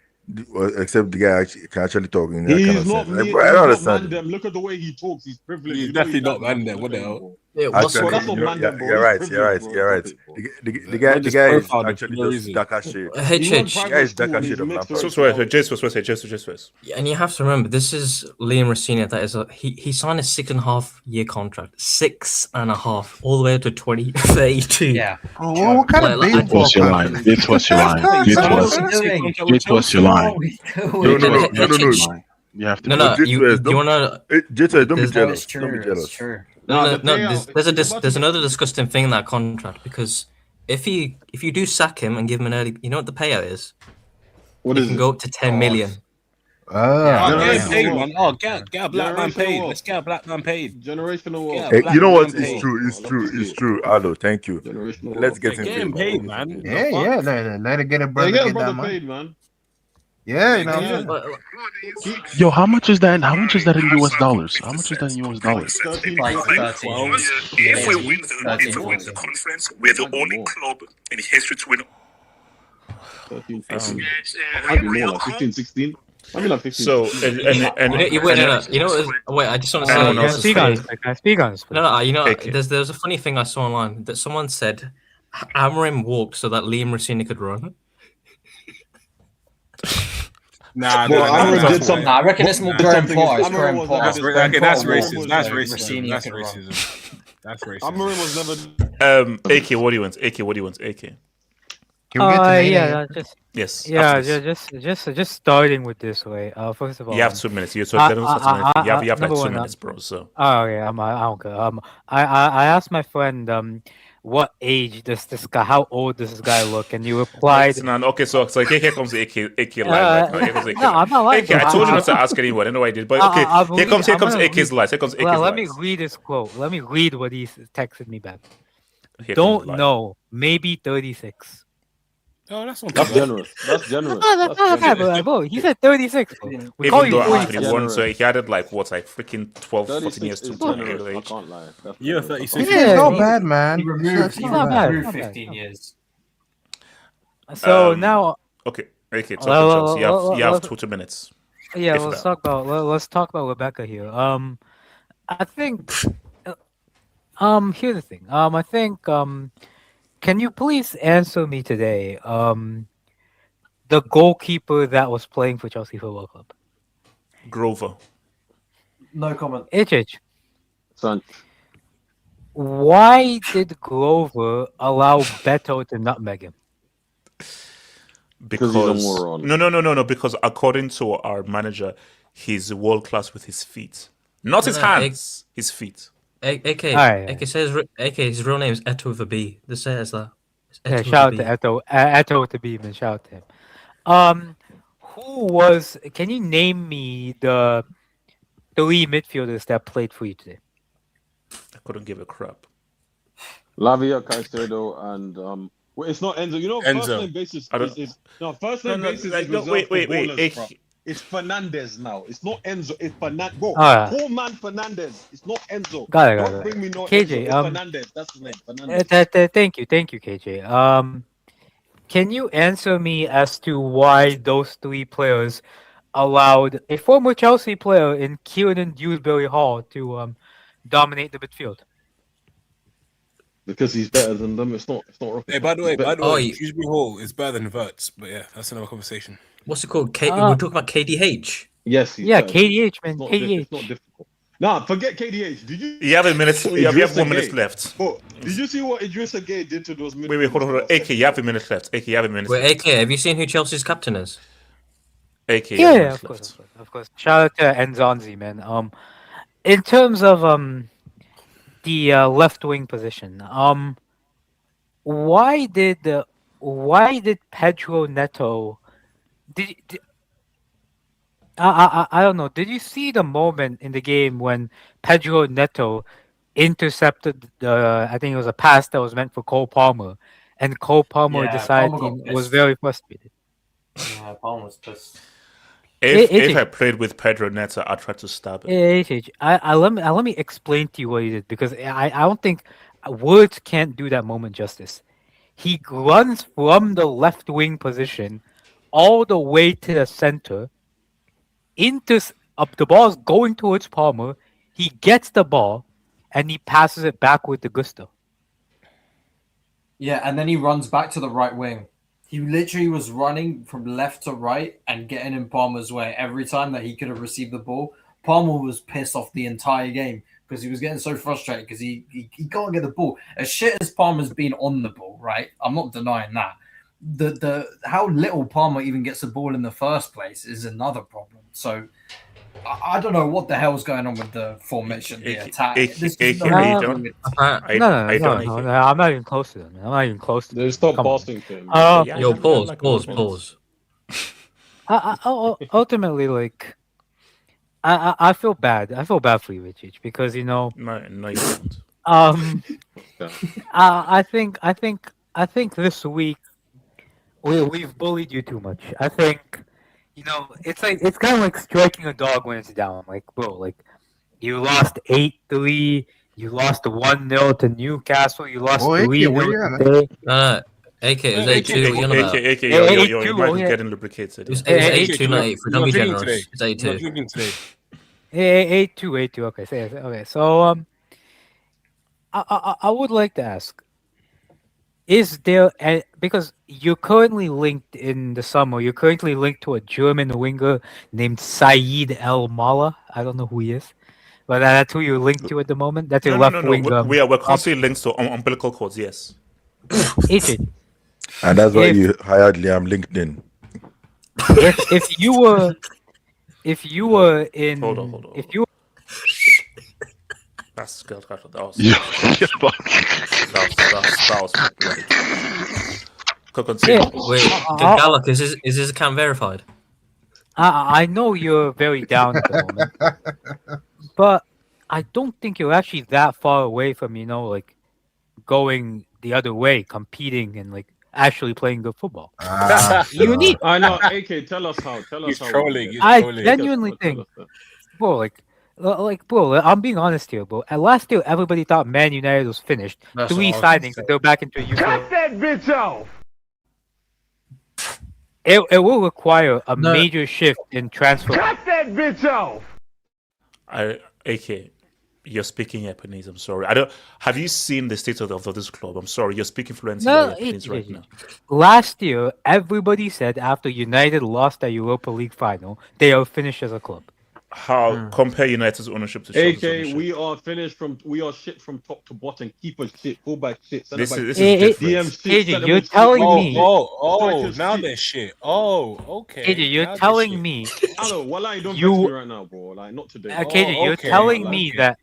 Speaker 20: except the guy can actually talk in that kind
Speaker 11: He's
Speaker 20: of
Speaker 11: not
Speaker 20: sense.
Speaker 11: me.
Speaker 20: Like,
Speaker 11: He's
Speaker 20: bro, I don't
Speaker 11: not
Speaker 20: understand.
Speaker 11: Mandem. Look at the way he talks. He's privileged.
Speaker 21: He's
Speaker 11: You know
Speaker 21: definitely not
Speaker 11: that,
Speaker 21: Mandem. What the hell?
Speaker 20: Actually,
Speaker 11: Bro, that's not Mandem, bro.
Speaker 20: you're right.
Speaker 11: He's
Speaker 20: You're right.
Speaker 11: privileged,
Speaker 20: You're
Speaker 11: bro.
Speaker 20: right.
Speaker 11: Stop it, bro.
Speaker 20: The guy is
Speaker 21: profiled him
Speaker 20: actually
Speaker 21: for no
Speaker 20: just
Speaker 21: reason.
Speaker 20: darker shade.
Speaker 11: He went
Speaker 20: The guy
Speaker 11: private
Speaker 20: is
Speaker 11: school
Speaker 20: darker
Speaker 11: and
Speaker 20: shade
Speaker 11: he's
Speaker 20: of
Speaker 11: mixed
Speaker 20: Lampard.
Speaker 2: So, just first.
Speaker 12: Yeah, and you have to remember, this is Liam Rosenior. That is he signed a 6.5-year contract, 6.5, all the way up to 2032.
Speaker 5: Yeah.
Speaker 17: Bro, what kind of
Speaker 10: It was your line. It was your line. It was your line.
Speaker 20: No.
Speaker 10: You have to.
Speaker 12: No,
Speaker 20: J2S,
Speaker 12: you want to?
Speaker 20: J2S, don't be
Speaker 12: There's-
Speaker 20: jealous.
Speaker 5: It's true.
Speaker 20: Don't be
Speaker 5: It's
Speaker 20: jealous.
Speaker 5: true.
Speaker 12: No,
Speaker 11: the payout-
Speaker 12: there's another disgusting thing in that contract, because if you do sack him and give him an early, you know what the payout is?
Speaker 11: What
Speaker 12: It
Speaker 11: is
Speaker 12: can
Speaker 11: it?
Speaker 12: go up to 10 million.
Speaker 21: Get him
Speaker 11: Generational
Speaker 21: paid,
Speaker 11: wealth.
Speaker 21: man. Oh, get a black man
Speaker 11: Generational
Speaker 21: paid.
Speaker 11: wealth.
Speaker 21: Let's get a black man paid.
Speaker 11: Generational wealth.
Speaker 21: Yeah,
Speaker 20: You know what?
Speaker 21: Black
Speaker 20: It's
Speaker 21: man
Speaker 20: true. It's
Speaker 11: paid.
Speaker 20: true. It's true. Aldo, thank you.
Speaker 11: Generational
Speaker 20: Let's
Speaker 11: wealth.
Speaker 20: get him
Speaker 21: Get him
Speaker 20: paid.
Speaker 21: paid, man.
Speaker 17: Yeah. Let it get a brother
Speaker 11: They get a
Speaker 17: get that
Speaker 11: brother
Speaker 17: money.
Speaker 11: paid, man.
Speaker 17: Yeah, you know what I'm
Speaker 12: But,
Speaker 17: saying?
Speaker 10: Yo, how much is that? How much is that in US dollars? How much is that in US dollars?
Speaker 11: 13,
Speaker 5: Like
Speaker 11: 14.
Speaker 5: 13.
Speaker 15: If we win the conference, we're the only club in history to win.
Speaker 11: 13, 14. Might be more like 15, 16. Might be like 15.
Speaker 2: So,
Speaker 11: 16.
Speaker 12: Wait, I just want to
Speaker 2: Anyone
Speaker 12: say.
Speaker 2: else is
Speaker 14: Speak on this. Can I speak on this?
Speaker 12: No, you know,
Speaker 2: Take it.
Speaker 12: there's a funny thing I saw online that someone said Amorim walked so that Liam Rosenior could run.
Speaker 21: Nah,
Speaker 11: Well, Amorim did
Speaker 21: that's
Speaker 11: some.
Speaker 5: Nah, I reckon it's more Graham Potter. It's Graham
Speaker 11: was
Speaker 5: Potter.
Speaker 11: never
Speaker 21: That's
Speaker 11: this-
Speaker 21: okay. That's
Speaker 11: Amorim
Speaker 21: racist.
Speaker 11: was
Speaker 21: That's
Speaker 11: never-
Speaker 21: racism.
Speaker 5: Rosenior
Speaker 21: That's
Speaker 5: could run.
Speaker 21: racism. That's racism.
Speaker 11: Amorim was never.
Speaker 2: AK, what do you want? AK, what do you want? AK.
Speaker 17: Can we get to the
Speaker 14: Yeah, just
Speaker 2: Yes.
Speaker 14: yeah,
Speaker 2: after this.
Speaker 14: just starting with this way. First of all,
Speaker 2: You have 2 minutes. You have like
Speaker 14: number
Speaker 2: 2
Speaker 14: one,
Speaker 2: minutes, bro. So
Speaker 14: Oh yeah, I don't care. I asked my friend, what age does this guy? How old does this guy look? And you replied,
Speaker 2: okay, so here comes the AK line right now. Here comes the AK.
Speaker 14: no, I'm not lying.
Speaker 2: AK, I told you not to ask anyone. I know I did, but okay. Here comes AK's lies. Here comes AK's
Speaker 14: Let me
Speaker 2: lies.
Speaker 14: read this quote. Let me read what he texted me back.
Speaker 2: Here comes
Speaker 14: Don't
Speaker 2: the lie.
Speaker 14: know. Maybe 36.
Speaker 21: Oh, that's not
Speaker 11: That's
Speaker 21: too bad.
Speaker 11: generous. That's generous.
Speaker 14: No, that's not
Speaker 11: generous.
Speaker 14: bad, bro. He said 36. Bro. We call
Speaker 2: Even
Speaker 14: you
Speaker 2: though I'm
Speaker 14: 46.
Speaker 2: 21, so he added like freaking 12, 14
Speaker 11: 36
Speaker 2: years to
Speaker 11: is
Speaker 2: my
Speaker 11: generous. I
Speaker 2: age.
Speaker 11: can't lie. That's
Speaker 21: You're
Speaker 11: generous.
Speaker 21: 36.
Speaker 14: Yeah,
Speaker 17: Not
Speaker 14: he-
Speaker 17: bad, man.
Speaker 5: He removed,
Speaker 14: It's not bad.
Speaker 5: 15 years.
Speaker 14: So now,
Speaker 2: Okay, AK, talk
Speaker 14: Well,
Speaker 2: Chelsea. You have
Speaker 14: well,
Speaker 2: 2 minutes.
Speaker 14: yeah,
Speaker 2: If
Speaker 14: let's
Speaker 2: that.
Speaker 14: talk about Rebecca here. I think, here's the thing. I think, can you please answer me today? The goalkeeper that was playing for Chelsea Football Club.
Speaker 2: Grover.
Speaker 16: No comment.
Speaker 14: HH.
Speaker 11: Son,
Speaker 14: Why did Grover allow Beto to nutmeg him?
Speaker 11: Because he's a moron.
Speaker 2: No. Because according to our manager, he's world class with his feet, not his
Speaker 12: No,
Speaker 2: hands, his feet.
Speaker 12: AK,
Speaker 14: Alright.
Speaker 12: AK says his real name is Eto with a B. This says that. It's Eto
Speaker 14: Yeah,
Speaker 12: with a
Speaker 14: shout out
Speaker 12: B.
Speaker 14: to Eto with the beam and shout out to him. Can you name me the 3 midfielders that played for you today?
Speaker 2: I couldn't give a crap.
Speaker 11: Lavia, Caicedo, and well, it's not Enzo. You know,
Speaker 21: Enzo.
Speaker 11: first name basis
Speaker 2: I don't-
Speaker 11: is no first name basis is
Speaker 2: no,
Speaker 11: reserved
Speaker 2: wait,
Speaker 11: for
Speaker 2: wait.
Speaker 11: ballers, bro. It's Fernandez now. It's not Enzo. It's Fernandez. Bro,
Speaker 14: Alright.
Speaker 11: poor man Fernandez. It's not Enzo.
Speaker 14: Got it.
Speaker 11: Don't bring me no
Speaker 14: KJ,
Speaker 11: Enzo. It's Fernandez. That's his name. Fernandez.
Speaker 14: Thank you, KJ. Can you answer me as to why those three players allowed a former Chelsea player in Kieran Dewsbury Hall to dominate the midfield?
Speaker 11: Because he's better than them. It's not rocket
Speaker 21: Hey, by the
Speaker 11: science.
Speaker 21: way,
Speaker 11: He's better-
Speaker 21: Dewsbury Hall is better than Verts, but yeah, that's another conversation.
Speaker 12: What's it called? We're talking about KDH.
Speaker 11: Yes, he's
Speaker 14: Yeah,
Speaker 11: better.
Speaker 14: KDH, man.
Speaker 11: It's not,
Speaker 14: KDH.
Speaker 11: it's not difficult. Nah, forget KDH. Did you?
Speaker 2: You have a minute. You have
Speaker 11: Idrissa
Speaker 2: 1 minute
Speaker 11: Gueye.
Speaker 2: left.
Speaker 11: Oh, did you see what Idrissa Gueye did to those
Speaker 2: Wait, hold on. AK, you have a minute left. AK, you have a minute
Speaker 12: Wait,
Speaker 2: left.
Speaker 12: AK, have you seen who Chelsea's captain is?
Speaker 2: AK,
Speaker 14: Yeah, of course. Shout out to Nzonzi, man. In terms of the left wing position, why did Pedro Neto? I don't know. Did you see the moment in the game when Pedro Neto intercepted I think it was a pass that was meant for Cole Palmer, and Cole Palmer
Speaker 16: Yeah,
Speaker 14: decided
Speaker 16: Palmer got
Speaker 14: he was
Speaker 16: pissed.
Speaker 14: very frustrated.
Speaker 16: Yeah, Palmer was pissed.
Speaker 2: If I played with Pedro Neto, I'd try to stab him.
Speaker 14: Let me explain to you what he did, because I don't think words can't do that moment justice. He runs from the left wing position all the way to the center. The ball's going towards Palmer. He gets the ball and he passes it backward to Gusto.
Speaker 16: Yeah, and then he runs back to the right wing. He literally was running from left to right and getting in Palmer's way every time that he could have received the ball. Palmer was pissed off the entire game because he was getting so frustrated because he can't get the ball. As shit as Palmer's been on the ball, right? I'm not denying that. The how little Palmer even gets the ball in the first place is another problem. So I don't know what the hell's going on with the formation, the attack.
Speaker 14: No, I'm not even close to them. I'm not even close to them.
Speaker 11: They stop
Speaker 14: Come on.
Speaker 11: passing to him.
Speaker 12: Yo, pause.
Speaker 14: Ultimately, like, I feel bad. I feel bad for you, Richard, because you know.
Speaker 2: No, you don't.
Speaker 14: I think this week we've bullied you too much. I think, you know, it's kind of like striking a dog when it's down. Like, bro, like, you lost 8-3. You lost 1-0 to Newcastle. You lost 3-0 today.
Speaker 12: AK, it was 8-2. What you on about?
Speaker 2: AK, your mic is getting lubricated.
Speaker 12: It was 8-2, not 8-3. Don't be generous. It's 8-2.
Speaker 14: 8-2. Okay. So I would like to ask: is there because you're currently linked in the summer? You're currently linked to a German winger named Saeed El Mala. I don't know who he is, but that's who you're linked to at the moment. That's your left wing.
Speaker 2: We're constantly linked to umbilical cords. Yes.
Speaker 20: And that's why you hired Liam LinkedIn.
Speaker 14: If you were in,
Speaker 2: Hold on.
Speaker 14: if you.
Speaker 2: That's good. That was.
Speaker 10: Yeah.
Speaker 2: That was. Could continue.
Speaker 12: Wait, Galak, is this account verified?
Speaker 14: I know you're very down at the moment, but I don't think you're actually that far away from, you know, like, going the other way, competing and like actually playing good football. You need.
Speaker 11: I know. AK, tell us how.
Speaker 21: He's trolling.
Speaker 14: I genuinely think, bro, bro, I'm being honest here, bro. Last year, everybody thought Man United was finished.
Speaker 16: That's
Speaker 14: 3
Speaker 16: what I was
Speaker 14: signings, and they're back into UCL.
Speaker 13: Cut that bitch off!
Speaker 14: It will require a major shift in transfer.
Speaker 13: Cut that bitch off!
Speaker 2: AK, you're speaking Japanese. I'm sorry. I don't. Have you seen the state of this club? I'm sorry. You're speaking fluently Japanese right now.
Speaker 14: Last year, everybody said after United lost the Europa League final, they are finished as a club.
Speaker 2: How compare United's ownership to Chelsea's
Speaker 11: AK,
Speaker 2: ownership?
Speaker 11: we are shit from top to bottom. Keeper shit, fullback shit,
Speaker 2: This
Speaker 11: centre
Speaker 2: is
Speaker 11: back
Speaker 2: different.
Speaker 11: DM shit.
Speaker 14: AJ, you're telling me.
Speaker 21: Oh, now they're shit. Oh, okay.
Speaker 14: KJ, you're telling me.
Speaker 11: Hello, Wallah, don't touch me right now, bro. Like, not today.
Speaker 14: KJ, you're telling me that.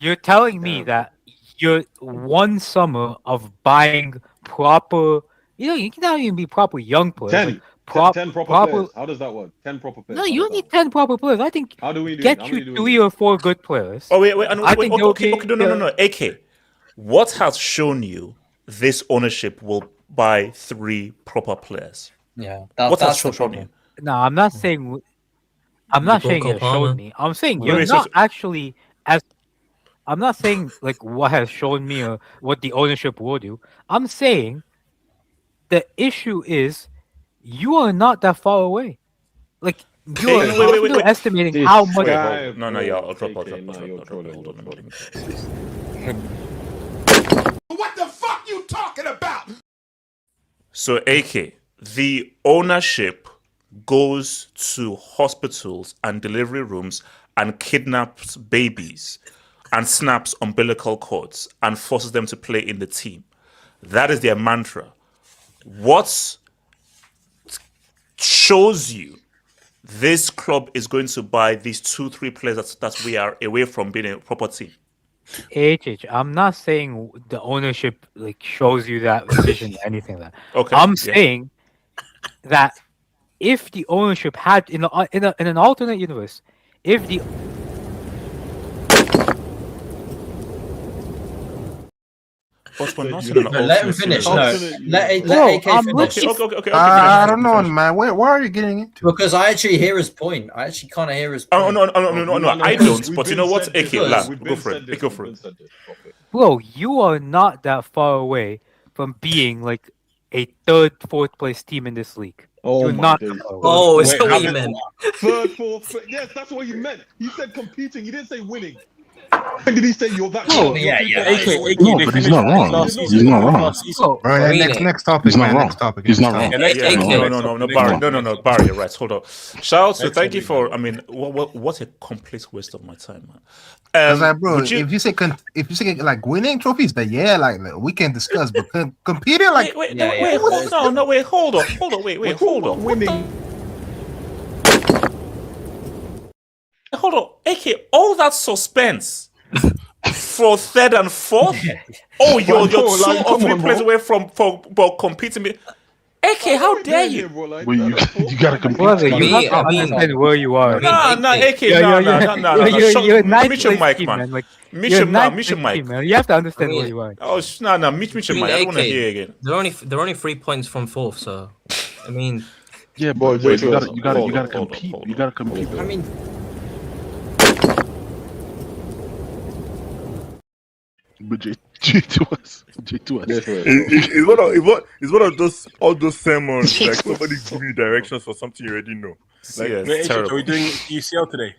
Speaker 14: You're telling me that you're one summer of buying proper. You know, you cannot even be proper young players.
Speaker 11: 10.
Speaker 14: Like
Speaker 11: 10 proper players. How does that work? 10 proper players.
Speaker 14: No, you don't need 10 proper players. I think
Speaker 11: how do we do
Speaker 14: get
Speaker 11: it?
Speaker 14: you 3 or 4 good players.
Speaker 2: Oh wait,
Speaker 14: Okay,
Speaker 2: no. AK, what has shown you this ownership will buy 3 proper players?
Speaker 5: Yeah,
Speaker 2: what has shown you?
Speaker 14: No, I'm not saying. I'm not saying it showed me. I'm saying you're not actually as. I'm not saying like what has shown me or what the ownership will do. I'm saying the issue is you are not that far away. Like you're
Speaker 2: Wait.
Speaker 14: underestimating how much.
Speaker 2: No, yeah, I'll drop. Hold on.
Speaker 8: What the fuck you talking about?
Speaker 2: So, AK, the ownership goes to hospitals and delivery rooms and kidnaps babies and snaps umbilical cords and forces them to play in the team. That is their mantra. What shows you this club is going to buy these 2-3 players that we are away from being a proper team?
Speaker 14: I'm not saying the ownership like shows you that vision or anything like that.
Speaker 2: Okay,
Speaker 14: I'm saying that if the ownership had in an alternate universe, if the
Speaker 16: let him finish. No, let AK finish.
Speaker 17: Okay. I don't know, man. Where are you getting into?
Speaker 16: Because I actually hear his point. I actually kind of hear his
Speaker 2: No,
Speaker 16: point.
Speaker 2: I don't. But you know what? AK, go for it.
Speaker 14: Bro, you are not that far away from being like a third, fourth place team in this league. You're not.
Speaker 12: Oh, is that what you meant?
Speaker 11: Third, fourth. Yes, that's what you meant. You said competing. You didn't say winning. When did he say you're that?
Speaker 16: No,
Speaker 10: No, but he's not wrong. He's not wrong.
Speaker 17: Right, next topic.
Speaker 10: He's not
Speaker 17: man,
Speaker 10: wrong.
Speaker 17: Next topic.
Speaker 10: He's not wrong.
Speaker 2: No, Barry, you're right. Hold on. Shout out to thank you for. I mean, what a complete waste of my time, man.
Speaker 17: Bro, if you say like winning trophies, then like we can discuss. But competing, like
Speaker 2: wait, hold on.
Speaker 11: Winning.
Speaker 2: Hold on, AK, all that suspense for third and fourth. Oh, you're 2 or 3 players away from competing. AK, how dare you?
Speaker 10: Well, you gotta compete.
Speaker 14: You have to understand where you are.
Speaker 2: AK,
Speaker 14: You're
Speaker 2: Meet your mic, man. Meet your mic,
Speaker 14: man. You have to understand where you are.
Speaker 2: Oh, no, meet your mic. I don't want to hear again.
Speaker 12: They're only 3 points from fourth, so I mean.
Speaker 10: Yeah, but you gotta compete. You gotta compete.
Speaker 12: I mean.
Speaker 10: But J2S.
Speaker 20: It's one of those sermons like somebody giving you directions for something you already know. Like,
Speaker 21: it's terrible. Are we doing UCL today?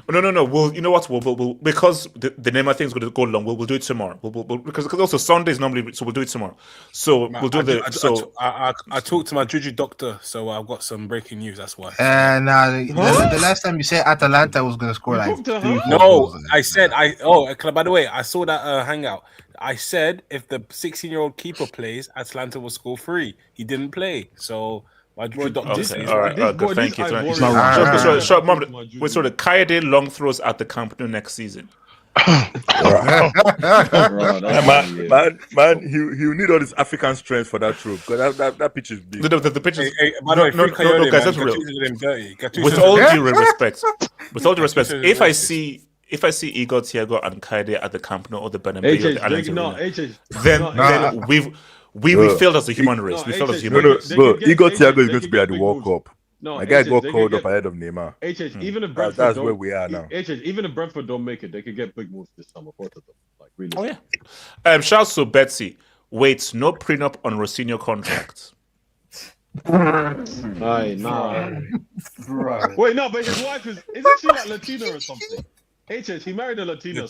Speaker 2: No. Well, you know what? We'll because the Neymar thing is going to go long. We'll do it tomorrow. Because also Sundays normally, so we'll do it tomorrow. So we'll do
Speaker 21: I talked to my juju doctor, so I've got some breaking news. That's why.
Speaker 17: And the last time you said Atalanta was going to score like 3-4
Speaker 21: no,
Speaker 17: goals.
Speaker 21: I said by the way, I saw that hangout. I said if the 16-year-old keeper plays, Atalanta will score 3. He didn't play, so.
Speaker 2: All right, good. Thank you.
Speaker 10: It's not wrong.
Speaker 2: Short moment. We saw the Kayode long throws at the Camp Nou next season.
Speaker 20: Man, he'll need all this African strength for that troop because that pitch is big.
Speaker 2: The pitch is.
Speaker 21: By the way,
Speaker 2: no, guys, that's real. With all due respect, if I see Igor Thiago and Kayode at the Camp Nou or the Bernabeu or the Allianz Arena, then we failed as a human race. We failed as a human race.
Speaker 20: But Igor Thiago is going to be at the World Cup. My guy got called up ahead of Neymar.
Speaker 11: Even if Brentford
Speaker 20: that's where we are now.
Speaker 11: Even if Brentford don't make it, they could get big moves this summer. Both of them, like really.
Speaker 2: Oh yeah. Shout out to Betsy. Wait, no prenup on Rosenior contract.
Speaker 11: Nah. Wait, no, but his wife isn't she like Latina or something? He married a Latina.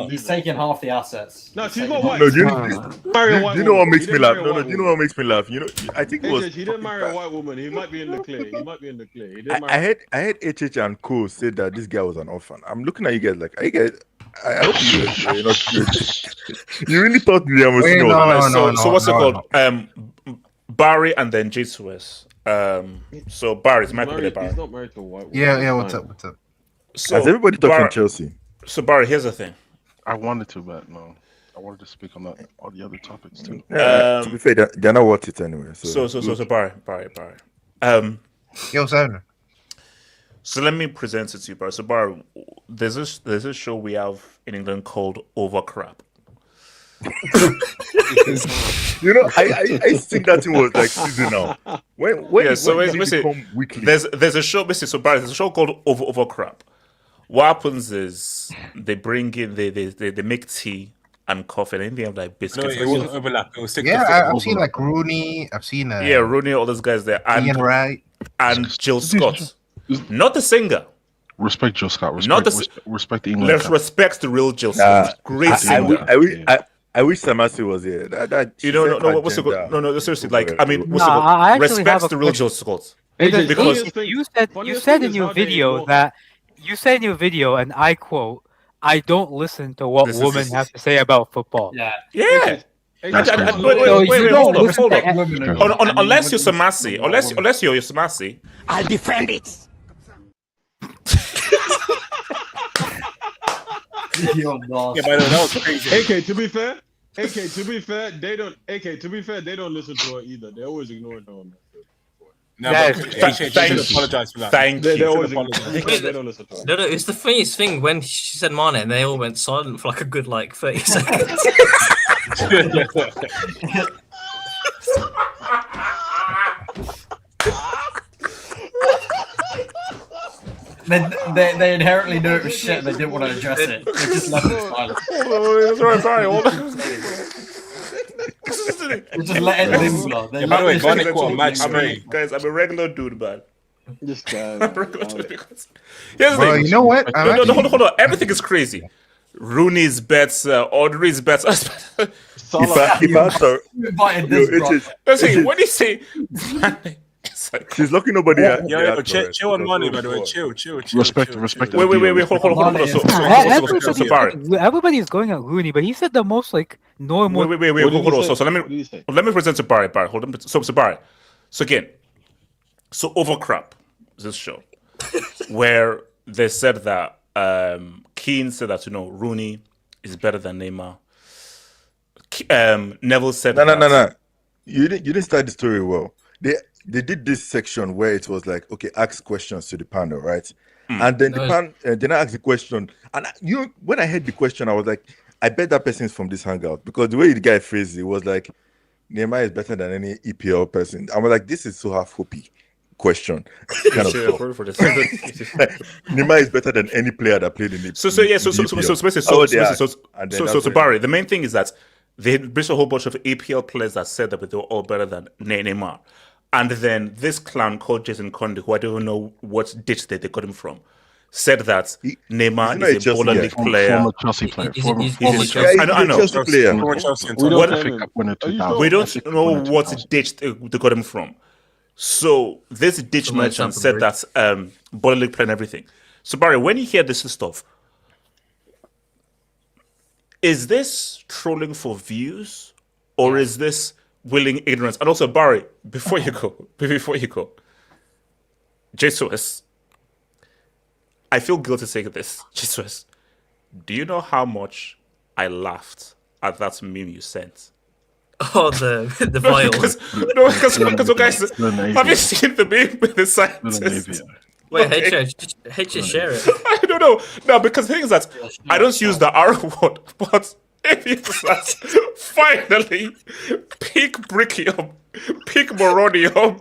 Speaker 16: He's taking half the assets.
Speaker 11: No, she's not white.
Speaker 20: No, do you know what makes me laugh? No, do you know what makes me laugh? You know, I think it was.
Speaker 11: He didn't marry a white woman. He might be in the clear. He didn't
Speaker 20: I heard HH and Co said that this guy was an orphan. I'm looking at you guys like, I hope you're not. You really thought Liam Rosenior.
Speaker 2: So what's it called? Barry and then J2S. So Barry's Michael Barry.
Speaker 11: He's not married to a white woman.
Speaker 17: Yeah. What's up?
Speaker 20: So has everybody talking Chelsea?
Speaker 2: So Barry, here's the thing.
Speaker 10: I wanted to, but no. I wanted to speak on all the other topics too.
Speaker 20: To be fair, they're not worth it anyway.
Speaker 2: So Barry.
Speaker 17: Yo, Simon.
Speaker 2: So let me present it to you, Barry. So Barry, there's a show we have in England called Overcrap.
Speaker 20: You know, I think that thing was like seasonal.
Speaker 2: Weekly? There's a show. Basically, so Barry, there's a show called Overcrap. What happens is they bring in they make tea and coffee. And anything have like biscuits.
Speaker 21: No, it wasn't overlap. It was six.
Speaker 17: Yeah, I've seen like Rooney. I've seen
Speaker 2: yeah, Rooney, all those guys there, and
Speaker 17: Ian Wright
Speaker 2: and Jill Scott, not the singer.
Speaker 10: Respect Jill Scott.
Speaker 2: Not
Speaker 10: Respect the England.
Speaker 2: Let's respect the real Jill Scott. Great singer.
Speaker 20: I wish Samasi was here.
Speaker 2: You know, no, seriously. Like, I mean,
Speaker 14: I actually
Speaker 2: respect
Speaker 14: have a
Speaker 2: the real Jill
Speaker 14: question.
Speaker 2: Scott.
Speaker 14: Because you said in your video that and I quote, "I don't listen to what women have to say about football."
Speaker 2: Yeah.
Speaker 14: Wait,
Speaker 2: Hold on. Unless you're Samasi, unless you're Samasi,
Speaker 8: I'll defend it.
Speaker 21: Yeah, by the way, that was crazy. AK, to be fair, they don't. AK, to be fair, they don't listen to her either. They always ignore her. No,
Speaker 2: thank you.
Speaker 21: Apologize for that.
Speaker 2: Thank you.
Speaker 21: They always apologize. They don't listen to her.
Speaker 12: No, it's the funniest thing when she said Mane and they all went silent for like a good 30 seconds.
Speaker 5: They inherently knew it was shit and they didn't want to address it. They just left it silent.
Speaker 2: Sorry.
Speaker 5: They just let it linger.
Speaker 21: By the way, Barney caught a match straight.
Speaker 2: Guys, I'm a regular dude, man.
Speaker 21: This guy.
Speaker 2: Here's the
Speaker 17: Bro,
Speaker 2: thing.
Speaker 17: you know what?
Speaker 2: Hold on. Everything is crazy. Rooney's bets, Audrey's bets. Listen, when you say
Speaker 20: she's lucky nobody.
Speaker 21: Chill on money, by the way. Chill.
Speaker 10: Respect.
Speaker 2: Wait. Hold on. So Barry,
Speaker 14: everybody's going at Rooney, but he said the most normal.
Speaker 2: Wait. Hold on. So let me present to Barry. Hold on. So Barry. So again, Overcrap this show where they said that Keane said that Rooney is better than Neymar. Neville said
Speaker 20: no. You didn't start the story well. They did this section where it was like, okay, ask questions to the panel, right? And then the panel then I asked the question, and when I heard the question, I was like, I bet that person is from this hangout, because the way the guy phrased it was like, Neymar is better than any EPL person. I was like, this is so half hoopy question. Kind of Neymar is better than any player that played in it.
Speaker 2: So Barry, the main thing is that they brought a whole bunch of EPL players that said that they were all better than Neymar. And then this clown called Jason Conde, who I don't even know what ditch they got him from, said that Neymar is a baller league player.
Speaker 10: Former Chelsea player.
Speaker 2: I know. We don't know what ditch they got him from. So this ditch merchant said that baller league player and everything. So Barry, when you hear this stuff, is this trolling for views, or is this willing ignorance? And also, Barry, before you go, Jesus, I feel guilty saying this. Jesus, do you know how much I laughed at that meme you sent?
Speaker 12: Oh, the vial.
Speaker 2: Because guys, have you seen the meme with the scientist?
Speaker 12: Wait, HJ, share it.
Speaker 2: I don't know. No, because the thing is that I don't use the R word, but if you says finally peak Brickium, peak Moronium.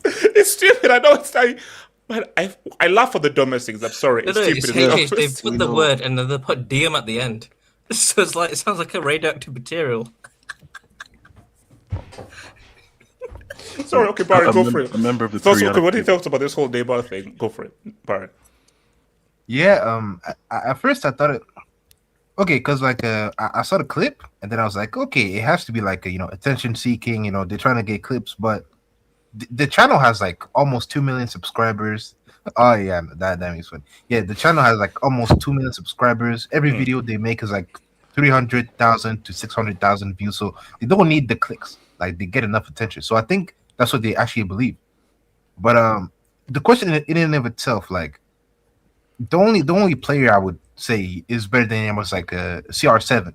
Speaker 2: It's stupid. I know it's like, but I laugh at the dumbest things. I'm sorry. It's stupid.
Speaker 12: It's they put the word and then they put Diem at the end. So it sounds like a radioactive material.
Speaker 2: Sorry, okay, Barry, go for it.
Speaker 10: A member of the
Speaker 2: what do you think about this whole Neymar thing? Go for it, Barry.
Speaker 17: Yeah, at first I thought it okay, because I saw the clip and then I was like, okay, it has to be attention seeking, they're trying to get clips, but the channel has almost 2 million subscribers. Oh yeah, that makes fun. Yeah, the channel has almost 2 million subscribers. Every video they make is 300,000 to 600,000 views, so they don't need the clicks. They get enough attention. So I think that's what they actually believe. But the question in and of itself, the only player I would say is better than him was CR7,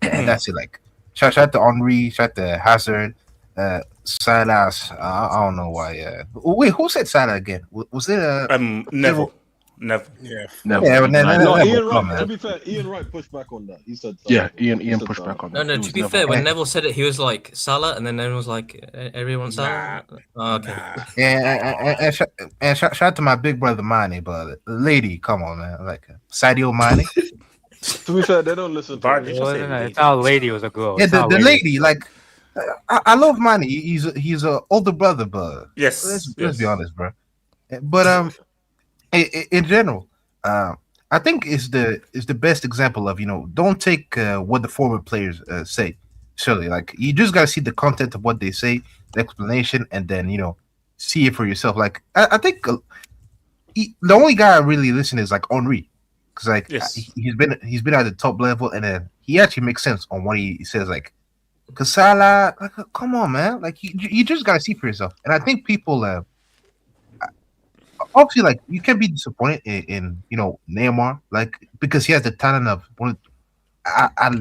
Speaker 17: and that's it. Shout out to Henry, shout out to Hazard, Salah. I don't know why. Wait, who said Salah again? Was it
Speaker 2: Neville? Never.
Speaker 21: Yeah.
Speaker 10: Never.
Speaker 17: Yeah, but
Speaker 11: No,
Speaker 17: Neville,
Speaker 11: Ian
Speaker 17: come
Speaker 11: Wright.
Speaker 17: on,
Speaker 11: To
Speaker 17: man.
Speaker 11: be fair, Ian Wright pushed back on that. He said,
Speaker 10: Yeah,
Speaker 11: Salah.
Speaker 10: Ian pushed back on that.
Speaker 12: No,
Speaker 10: It
Speaker 12: to
Speaker 10: was
Speaker 12: be
Speaker 10: never
Speaker 12: fair, when
Speaker 10: happened.
Speaker 12: Neville said it, he was like Salah, and then everyone was like, everyone Salah. Oh, okay.
Speaker 17: And shout out to my big brother Mane, but the lady, come on, man. Like Sadio Mane.
Speaker 11: To be fair, they don't listen to
Speaker 2: Bart,
Speaker 11: it.
Speaker 2: did you say
Speaker 14: It's
Speaker 2: lady?
Speaker 14: not a lady, it was a girl.
Speaker 17: Yeah,
Speaker 14: It's not a
Speaker 17: the
Speaker 14: lady.
Speaker 17: lady, like I love Mane. He's a older brother, but
Speaker 2: Yes.
Speaker 17: let's be honest, bro. But in general, I think is the best example of don't take what the former players say. Surely, like you just gotta see the content of what they say, the explanation, and then see it for yourself. Like I think the only guy I really listen is like Henri, because like
Speaker 2: Yes.
Speaker 17: he's been at the top level, and then he actually makes sense on what he says. Like, cause Salah, like, come on, man, like you just gotta see for yourself. And I think people, obviously, like you can be disappointed in Neymar, like because he has the talent of at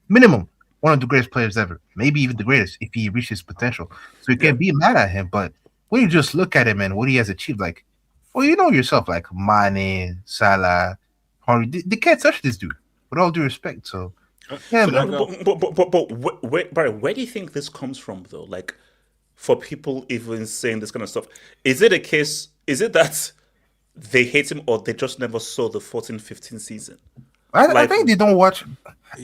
Speaker 17: minimum one of the greatest players ever, maybe even the greatest if he reaches potential. So you can't be mad at him. But when you just look at him and what he has achieved, like, well, you know yourself, like Mane, Salah, Henry, they can't touch this dude. With all due respect, so yeah, man.
Speaker 2: But where do you think this comes from, though? Like, for people even saying this kind of stuff, is it a case? Is it that they hate him, or they just never saw the 14-15 season?
Speaker 17: I think they don't watch.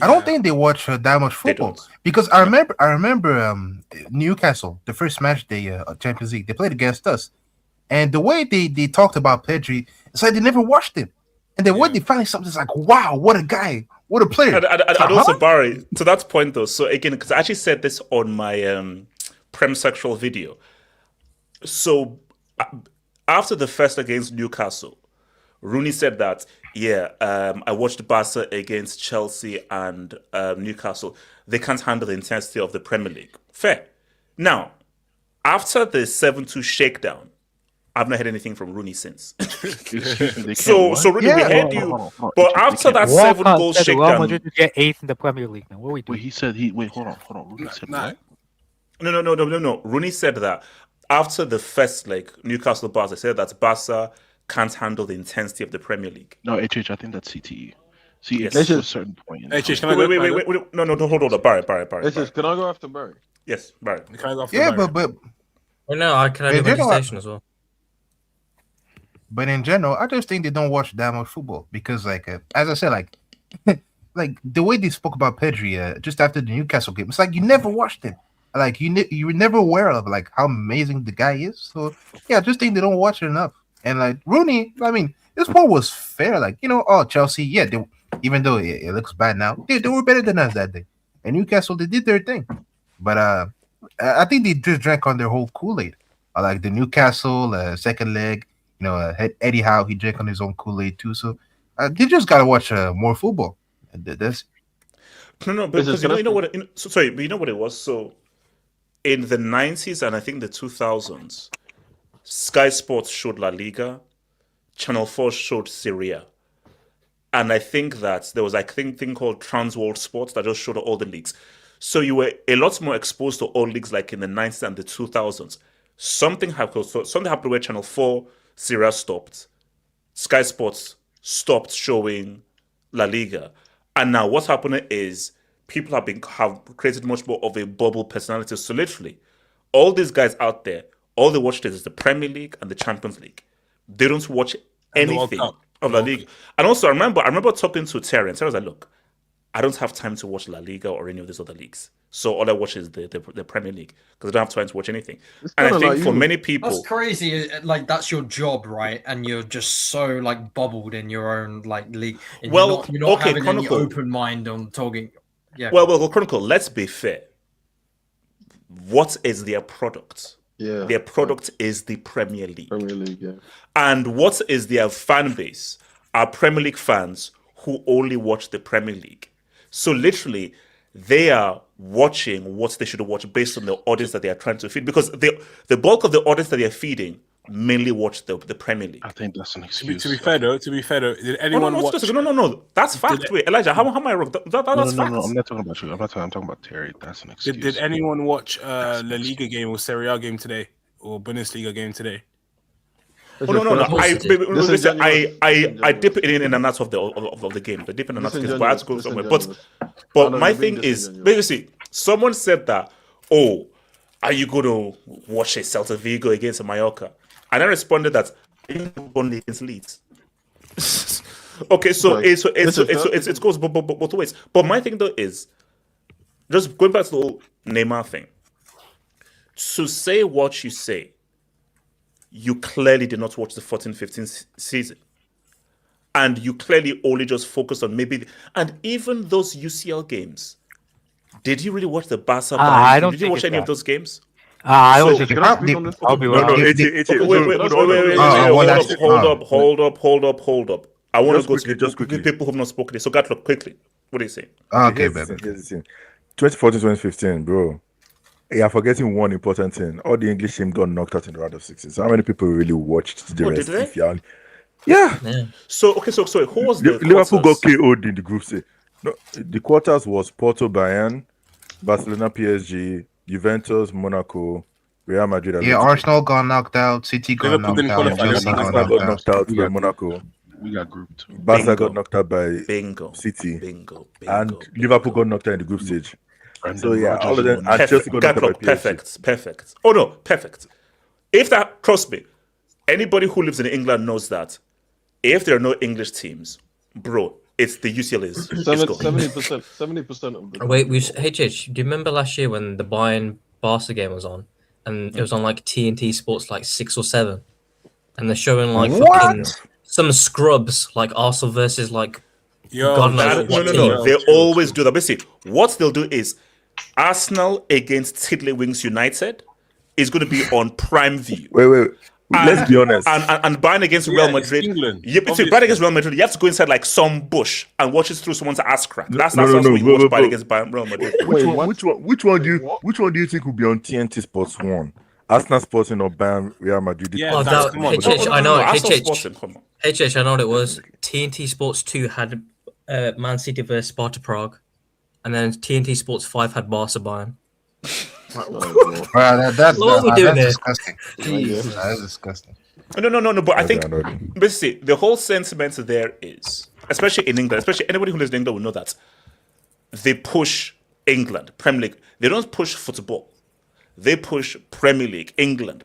Speaker 17: I don't think they watch that much football because I remember Newcastle, the first match they Champions League, they played against us, and the way they talked about Pedri, it's like they never watched him, and then when they finally saw, it's like, wow, what a guy, what a player.
Speaker 2: And also, Barry, to that point though, so again, because I actually said this on my Prem Sexual video. So after the first against Newcastle, Rooney said that, I watched Barca against Chelsea and Newcastle. They can't handle the intensity of the Premier League. Fair. Now, after the 7-2 shakedown, I've not heard anything from Rooney since. So Rooney, we heard you.
Speaker 10: Hold on.
Speaker 2: But after that 7-goal
Speaker 14: said Real
Speaker 2: shakedown...
Speaker 14: Madrid to get 8th in the Premier League. Now, what we do?
Speaker 10: Wait, he said wait, hold on. Rooney said what?
Speaker 2: No. Rooney said that after the first Newcastle Barca, said that Barca can't handle the intensity of the Premier League.
Speaker 10: No, HH, I think that's CTE. See,
Speaker 2: Yes.
Speaker 10: it's to a certain point.
Speaker 21: HH, can I go?
Speaker 2: Wait. No, hold on. Barry.
Speaker 11: HH, can I go after Barry?
Speaker 2: Yes, Barry.
Speaker 21: Can I go after
Speaker 17: Yeah,
Speaker 21: Barry?
Speaker 17: but
Speaker 12: Well, no, I can have a station as well.
Speaker 17: But in general, I just think they don't watch that much football because, like, as I said, like, like the way they spoke about Pedri just after the Newcastle game, it's like you never watched him. Like you were never aware of like how amazing the guy is. So yeah, I just think they don't watch it enough. And like Rooney, I mean, this one was fair. Like Chelsea, yeah, even though it looks bad now, they were better than us that day. And Newcastle, they did their thing. But I think they just drank on their whole Kool-Aid. Like the Newcastle second leg. Eddie Howe, he drank on his own Kool-Aid too. So they just gotta watch more football. That's
Speaker 2: No, but because you know what? But you know what it was. So in the 90s and I think the 2000s, Sky Sports showed La Liga, Channel 4 showed Serie, and I think that there was a thing called Trans World Sports that just showed all the leagues. So you were a lot more exposed to all leagues, like in the 90s and the 2000s. Something happened where Channel 4 Serie stopped, Sky Sports stopped showing La Liga, and now what's happening is people have created much more of a bubble personality. So literally, all these guys out there, all they watch is the Premier League and the Champions League. They don't watch anything of La Liga. And also, I remember talking to Terry, and Terry was like, "Look, I don't have time to watch La Liga or any of these other leagues. So all I watch is the Premier League because I don't have time to watch anything." And I think for many people,
Speaker 5: that's crazy. Like that's your job, right? And you're just so like bubbled in your own like league. And you're not having any open mind on talking. Yeah.
Speaker 2: Well, Chronicle. Let's be fair. What is their product?
Speaker 11: Yeah.
Speaker 2: Their product is the Premier League.
Speaker 11: Premier League, yeah.
Speaker 2: And what is their fan base? Are Premier League fans who only watch the Premier League. So literally, they are watching what they should watch based on the audience that they are trying to feed, because the bulk of the audience that they are feeding mainly watch the Premier League.
Speaker 10: I think that's an excuse.
Speaker 21: To be fair though, did anyone watch?
Speaker 2: No, that's fact. Wait, Elijah, how am I wrong? That's fact.
Speaker 10: No, I'm not talking about you. I'm talking about Terry. That's an excuse.
Speaker 21: Did anyone watch La Liga game or Serie A game today or Bundesliga game today?
Speaker 2: Oh no! I dip
Speaker 11: Disingenuous.
Speaker 2: in and out of the game. The dip in and out of the game, but I have to go somewhere.
Speaker 11: Disingenuous. I
Speaker 2: But
Speaker 11: know,
Speaker 2: my
Speaker 11: you're being
Speaker 2: thing is
Speaker 11: disingenuous.
Speaker 2: basically someone said that. Oh, are you going to watch a Celta Vigo against Mallorca? And I responded that only against Leeds. Okay, so it goes both ways. But my thing though is just going back to the whole Neymar thing. To say what you say, you clearly did not watch the 14-15 season. And you clearly only just focused on maybe... And even those UCL games, did you really watch the Barca?
Speaker 14: I don't
Speaker 2: did you
Speaker 14: think
Speaker 2: watch
Speaker 14: it's
Speaker 2: any of
Speaker 14: that.
Speaker 2: those games?
Speaker 14: I don't think
Speaker 11: Can
Speaker 14: it's
Speaker 11: I
Speaker 14: that.
Speaker 11: speak on this?
Speaker 14: I'll be
Speaker 20: No,
Speaker 14: wrong.
Speaker 2: Hold up. I want to go
Speaker 20: quickly,
Speaker 2: to
Speaker 20: just quickly.
Speaker 2: people who have not spoken. So, Gatlock, quickly. What do you say?
Speaker 17: Okay,
Speaker 20: here's
Speaker 17: baby.
Speaker 20: the thing. 2014, 2015, bro. You're forgetting one important thing. All the English team got knocked out in the round of 16. So how many people really watched the rest?
Speaker 2: Did they?
Speaker 20: Yeah.
Speaker 2: So, okay, so who was the
Speaker 20: Liverpool got
Speaker 2: quarters?
Speaker 20: KO'd in the group stage. No, the quarters was Porto, Bayern, Barcelona, PSG, Juventus, Monaco, Real Madrid.
Speaker 17: Yeah,
Speaker 20: Atletico.
Speaker 17: Arsenal got knocked out. City got
Speaker 21: Liverpool
Speaker 17: knocked
Speaker 21: didn't
Speaker 17: out.
Speaker 21: qualify.
Speaker 17: Chelsea got
Speaker 20: Arsenal got knocked out by Monaco.
Speaker 10: We got group 2.
Speaker 20: Barca got knocked out by
Speaker 2: Bingo.
Speaker 20: City.
Speaker 2: Bingo.
Speaker 20: And Liverpool got knocked out in the group stage.
Speaker 10: Brendan
Speaker 20: So yeah,
Speaker 10: Rodgers
Speaker 20: all of them.
Speaker 10: won.
Speaker 20: And Chelsea got knocked out by PSG.
Speaker 2: Perfect. Oh no, perfect. If that, trust me, anybody who lives in England knows that if there are no English teams, bro, it's the UCLA's.
Speaker 11: 70% of the
Speaker 12: Wait, HH, do you remember last year when the Bayern Barca game was on, and it was on like TNT Sports like 6 or 7, and they're showing like fucking some scrubs like Arsenal versus like God knows what team.
Speaker 2: No. They always do that. Basically, what they'll do is Arsenal against Tiddlywinks United is going to be on Prime View.
Speaker 20: Wait. Let's be honest.
Speaker 2: And Bayern against Real Madrid. Bayern against Real Madrid, you have to go inside like some bush and watch it through someone's ass crack. That's what you watch Bayern against Real Madrid.
Speaker 20: Which one do you think will be on TNT Sports 1? Arsenal Sporting or Bayern Real Madrid?
Speaker 12: I know it. HH, I know what it was.
Speaker 20: Okay.
Speaker 12: TNT Sports 2 had Man City versus Sparta Prague, and then TNT Sports 5 had Barca Bayern.
Speaker 17: That's
Speaker 12: What are we doing here?
Speaker 17: disgusting. That is disgusting.
Speaker 2: No. But I think basically the whole sentiment there is, especially in England, especially anybody who lives in England will know that they push England, Premier League. They don't push football. They push Premier League, England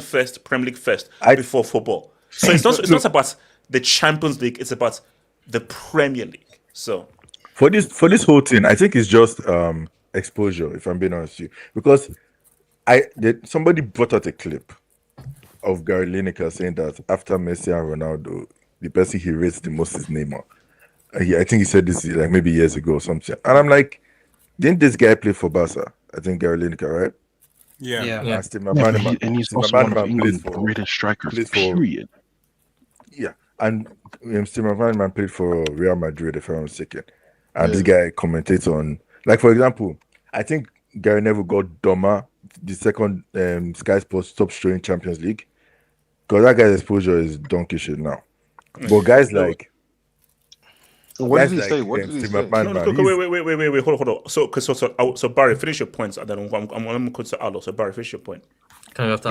Speaker 2: first, Premier League first before football. So it's not about the Champions League. It's about the Premier League. So
Speaker 20: for this whole thing, I think it's just exposure. If I'm being honest with you, because somebody brought out a clip of Gary Lineker saying that after Messi and Ronaldo, the person he rates the most is Neymar. I think he said this like maybe years ago or something. And I'm like, didn't this guy play for Barca? I think Gary Lineker, right?
Speaker 10: Yeah.
Speaker 20: And Steve McManaman,
Speaker 10: And he's
Speaker 20: Steve
Speaker 10: also one of
Speaker 20: McManaman
Speaker 10: England's
Speaker 20: plays for
Speaker 10: greatest strikers,
Speaker 20: plays for-
Speaker 10: period.
Speaker 20: Yeah, and Steve McManaman played for Real Madrid, if I'm not mistaken. And this guy commentates on, like, for example, I think Gary Neville got Doma, the second Sky Sports top showing Champions League, because that guy's exposure is donkey shit now. But guys like,
Speaker 11: what did he say? What did he say?
Speaker 2: Wait, hold on. So Barry, finish your points, and then I'm going to go to Aldo. So Barry, finish your point.
Speaker 17: But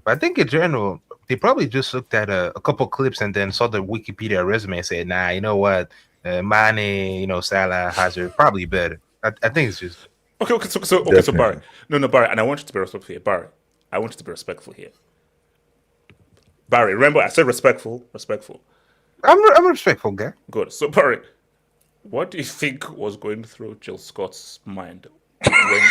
Speaker 17: I think in general, they probably just looked at a couple clips and then saw the Wikipedia resume and said, "Nah, you know what, Mane, Salah, Hazard, probably better." I think it's just
Speaker 2: okay. So Barry, no, Barry, and I want you to be respectful here, Barry. I want you to be respectful here, Barry. Remember, I said respectful.
Speaker 17: I'm a respectful guy.
Speaker 2: Good. So Barry, what do you think was going through Jill Scott's mind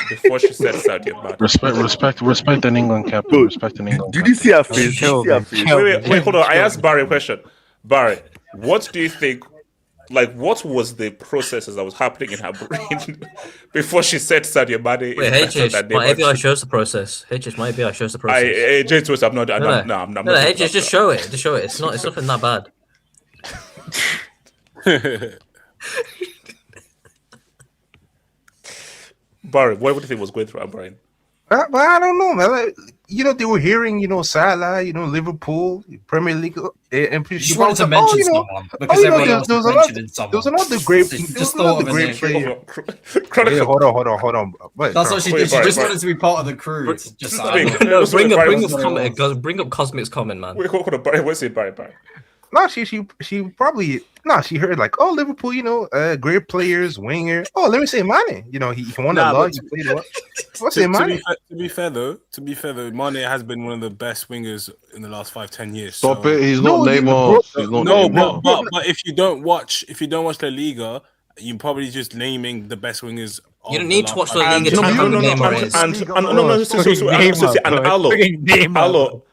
Speaker 2: before she said Saudi Mane?
Speaker 10: Respect an England captain. Respect an England.
Speaker 20: Did you see her face?
Speaker 2: Wait, hold on. I asked Barry a question. Barry, what do you think? Like, what was the processes that was happening in her brain before she said Sadio Mane?
Speaker 12: Wait, HH, my API shows the process. HH, my API shows the process.
Speaker 2: I'm not.
Speaker 12: No, HH, just show it. It's nothing that bad.
Speaker 2: Barry, what do you think was going through our brain?
Speaker 17: But I don't know, man. they were hearing, Salah, Liverpool, Premier League, and
Speaker 16: You just wanted to mention someone because everyone else was mentioning someone.
Speaker 17: There was another great,
Speaker 16: Just thought of a name.
Speaker 17: Hey, hold on. Wait,
Speaker 16: That's what she did. She just wanted to be part of the crew.
Speaker 12: Bring up Cosmic's comment, man.
Speaker 2: Wait, hold on, Barry. What's it, Barry?
Speaker 17: No, she probably she heard like, oh, Liverpool, great players, winger. Oh, let me say Mane. He won a lot. He played well. What's it, Mane?
Speaker 18: To be fair though, Mane has been one of the best wingers in the last 5-10 years.
Speaker 11: Stop it. He's not Neymar. He's not Neymar.
Speaker 18: But if you don't watch La Liga, you're probably just naming the best wingers.
Speaker 12: You don't need to watch La Liga to know who Neymar is.
Speaker 2: Allo.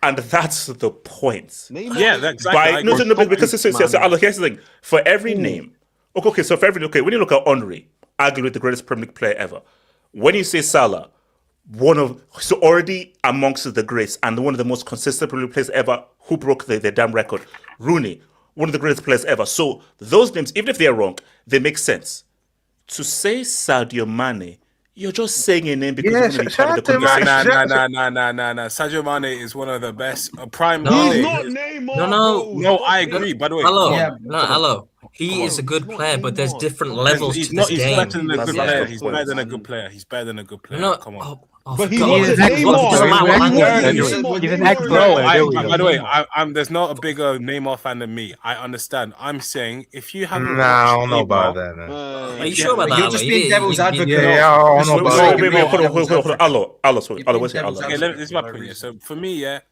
Speaker 2: And that's the point.
Speaker 18: Yeah, that's exactly.
Speaker 2: Because here's the thing. For every name, when you look at Henry, arguably the greatest Premier League player ever. When you say Salah, already amongst the greats and one of the most consistent Premier League players ever who broke the damn record. Rooney, one of the greatest players ever. So those names, even if they're wrong, they make sense. To say Sadio Mane, you're just saying a name because you're going to be part of the conversation.
Speaker 18: Nah. Sadio Mane is one of the best prime.
Speaker 21: He's not Neymar.
Speaker 18: No, I agree. By the way,
Speaker 12: hello. He is a good player, but there's different levels to this game.
Speaker 18: Better than a good player. He's better than a good player. He's better than a good player.
Speaker 12: No,
Speaker 18: come on.
Speaker 21: But he wasn't Neymar.
Speaker 18: He's an ex-player. By the way, there's not a bigger Neymar fan than me. I understand. I'm saying if you haven't,
Speaker 17: I don't know about that.
Speaker 12: Are you sure about that?
Speaker 16: You're just being devil's advocate.
Speaker 17: Yeah, I don't know about that.
Speaker 2: Hold on. Allo, what's it?
Speaker 18: Okay, this is my point. So for me, the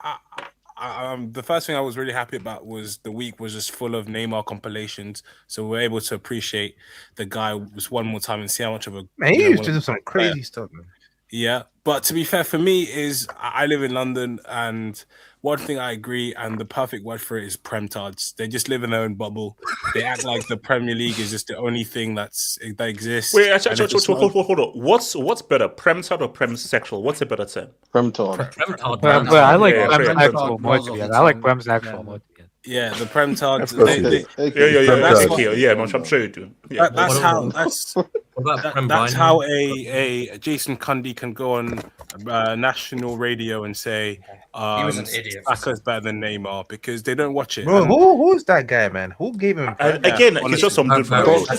Speaker 18: first thing I was really happy about was the week was just full of Neymar compilations, so we're able to appreciate the guy just one more time and see how much of a
Speaker 17: man. He used to do some crazy stuff, man.
Speaker 18: Yeah, but to be fair, for me is I live in London, and one thing I agree, and the perfect word for it is prem-tards. They just live in their own bubble. They act like the Premier League is just the only thing that exists.
Speaker 2: Wait, hold on. What's better, prem-tard or prem-sexual? What's a better term?
Speaker 11: Prem-tard.
Speaker 14: I like prem-sexual more. I like prem-sexual more.
Speaker 18: Yeah, the prem-tards.
Speaker 2: I'm sure you do.
Speaker 18: Yeah. That's how a Jason Cundy can go on national radio and say
Speaker 16: he was an idiot.
Speaker 18: Saka's better than Neymar because they don't watch it.
Speaker 17: Bro, who's that guy, man? Who gave him?
Speaker 2: Again, he's just some dude from
Speaker 12: He's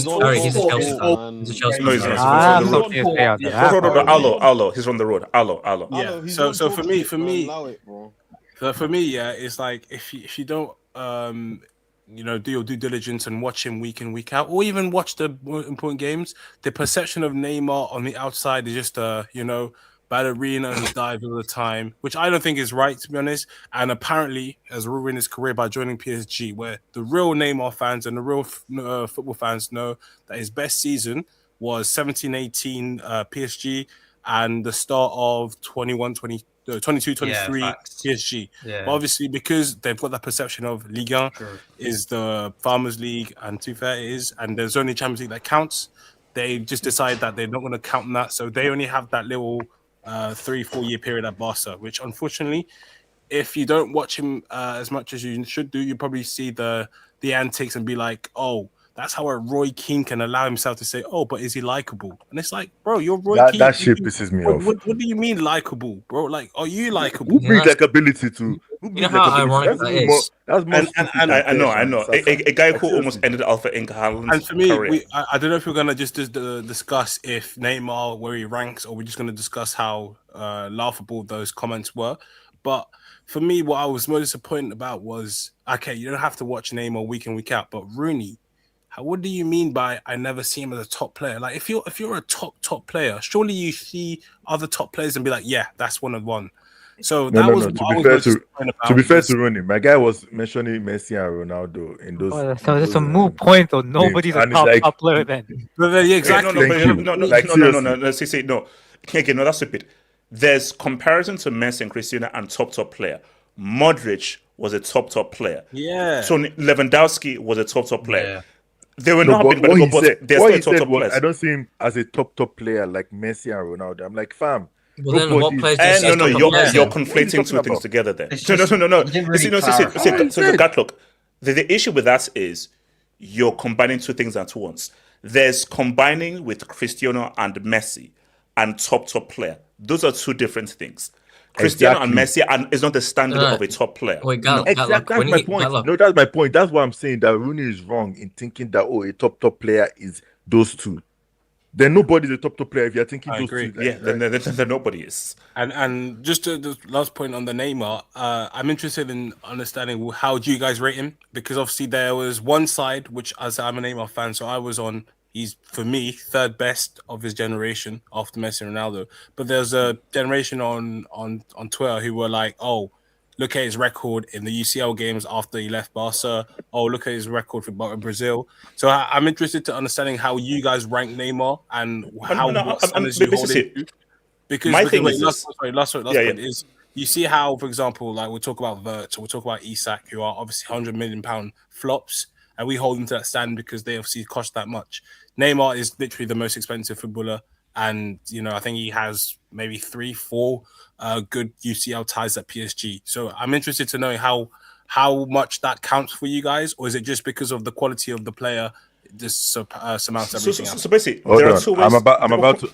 Speaker 12: a Chelsea fan. He's a Chelsea fan.
Speaker 2: Allo, he's on the road. Allo.
Speaker 18: Yeah. So for me, it's like if you don't do your due diligence and watch him week in, week out, or even watch the important games, the perception of Neymar on the outside is just ballerina and dive all the time, which I don't think is right, to be honest. And apparently has ruined his career by joining PSG, where the real Neymar fans and the real football fans know that his best season was 17-18 PSG and the start of 22-23 PSG.
Speaker 12: Yeah.
Speaker 18: But obviously, because they've got that perception of Liga is the Farmers League, and to be fair, it is, and there's only Champions League that counts, they just decide that they're not going to count that. So they only have that little 3-4 year period at Barca, which unfortunately, if you don't watch him as much as you should do, you probably see the antics and be like, oh, that's how a Roy Keane can allow himself to say, oh, but is he likable? And it's like, bro, you're Roy Keane.
Speaker 20: That shit pisses me off.
Speaker 18: What do you mean likable, bro? Like, are you likable?
Speaker 20: Who brings likability to?
Speaker 12: You know how ironic that is.
Speaker 2: I know. A guy who almost ended Alpha Inc. Haaland's
Speaker 18: And for me,
Speaker 2: career.
Speaker 18: I don't know if we're going to just discuss if Neymar, where he ranks, or we're just going to discuss how laughable those comments were. But for me, what I was most disappointed about was, okay, you don't have to watch Neymar week in, week out, but Rooney, what do you mean by I never see him as a top player? Like, if you're a top player, surely you see other top players and be like, yeah, that's one of one. So that was
Speaker 20: to be fair to Rooney, my guy was mentioning Messi and Ronaldo in those.
Speaker 14: So it's a moot point, or nobody's a top player then.
Speaker 18: Exactly.
Speaker 2: No. Again, no, that's stupid. There's comparison to Messi and Cristiano and top player. Modric was a top player.
Speaker 18: Yeah.
Speaker 2: So Lewandowski was a top player.
Speaker 18: Yeah.
Speaker 2: They were not big, but they're still top players.
Speaker 20: I don't see him as a top player like Messi and Ronaldo. I'm like, fam.
Speaker 12: Well, then what players do you see as top players?
Speaker 2: You're conflating two things together then. Look, the issue with that is you're combining two things at once. There's combining with Cristiano and Messi and top player. Those are two different things. Cristiano
Speaker 20: Exactly.
Speaker 2: and Messi and is not the standard of a top player.
Speaker 12: Wait,
Speaker 20: No, exactly. That's my point. No, that's my point. That's why I'm saying that Rooney is wrong in thinking that a top player is those two. Then nobody's a top player if you're thinking
Speaker 18: I
Speaker 20: those
Speaker 18: agree.
Speaker 20: two.
Speaker 2: Yeah, then nobody is.
Speaker 18: And just the last point on the Neymar, I'm interested in understanding how do you guys rate him, because obviously there was one side which, as I'm a Neymar fan, so I was on. He's for me third best of his generation after Messi and Ronaldo. But there's a generation on Twitter who were like, oh, look at his record in the UCL games after he left Barca. Oh, look at his record for Brazil. So I'm interested to understanding how you guys rank Neymar and what standards you hold him to. Because last point is, you see how, for example, like we'll talk about Wirtz, we'll talk about Isak, who are obviously £100 million flops, and we hold them to that standard because they obviously cost that much. Neymar is literally the most expensive footballer, and I think he has maybe 3-4 good UCL ties at PSG. So I'm interested to know how much that counts for you guys, or is it just because of the quality of the player just surmounts everything else?
Speaker 2: So basically,
Speaker 20: Hold
Speaker 2: there
Speaker 20: on.
Speaker 2: are two ways.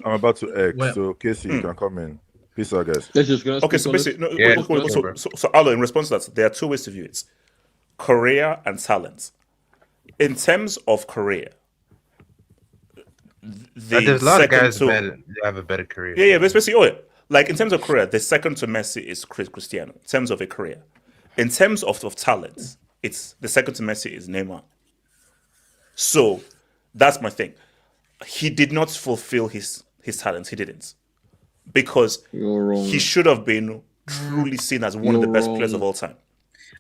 Speaker 20: I'm about to X. So Casey, you can come in. Peace out, guys.
Speaker 2: Okay, so basically, so Arlo, in response to that, there are two ways to view it: career and talent. In terms of career,
Speaker 17: there's a lot of guys that have a better career.
Speaker 2: Yeah, but basically, like in terms of career, the second to Messi is Cristiano. In terms of a career, in terms of talent, it's the second to Messi is Neymar. So that's my thing. He did not fulfill his talent. He didn't, because he should have been truly seen as one of the best players of all time.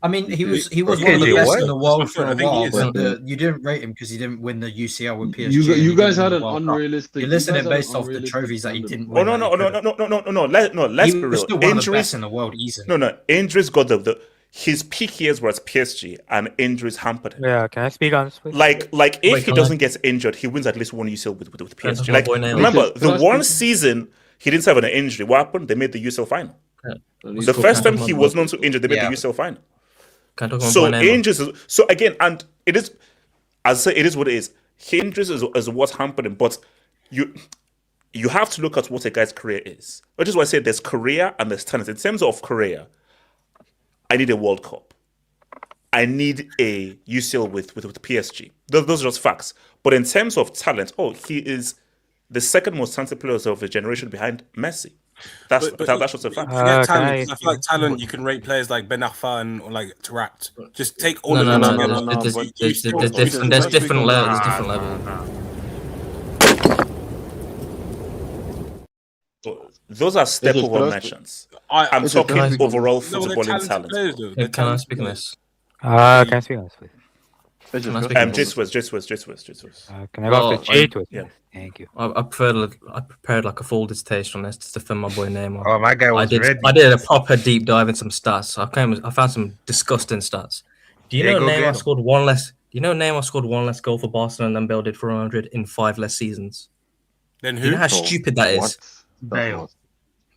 Speaker 5: I mean, he was one of the best in the world for a while, but you didn't rate him because he didn't win the UCL with PSG.
Speaker 21: You guys had an unrealistic.
Speaker 5: You're listening based off the trophies that he didn't win.
Speaker 2: No. Let's be real.
Speaker 5: Still one of the best in the world, easily.
Speaker 2: No. Injuries got his peak years were at PSG, and injuries hampered him.
Speaker 14: Yeah, can I speak on this, please?
Speaker 2: Like if he doesn't get injured, he wins at least one UCL with PSG. Like remember the one season he didn't have an injury. What happened? They made the UCL final. The first time he was known to injured, they made the UCL final. So injuries. So again, and it is, as I say, it is what it is. Injuries is what hampered him, but you have to look at what a guy's career is. Which is why I say there's career and there's talent. In terms of career, I need a World Cup. I need a UCL with PSG. Those are just facts. But in terms of talent, he is the second most talented player of a generation behind Messi. That's just a fact.
Speaker 18: I feel like talent, you can rate players like Ben Arfa and or like Tarat. Just take all of them together.
Speaker 12: There's different levels.
Speaker 2: Those are step over mentions. I'm talking overall footballing talent.
Speaker 12: Can I speak on this?
Speaker 14: Can I speak on this, please?
Speaker 2: J-Swiss.
Speaker 14: Can I go after J-Swiss?
Speaker 2: Yeah.
Speaker 14: Thank you.
Speaker 12: I prepared like a full dissertation on this to defend my boy Neymar.
Speaker 17: Oh, my guy was ready.
Speaker 12: I did a proper deep dive in some stats. I found some disgusting stats. Do you know Neymar scored one less? Do you know Neymar scored one less goal for Barcelona than Bale did for 100 in 5 less seasons?
Speaker 18: Then who?
Speaker 12: Do you know how stupid that is?
Speaker 5: Bale.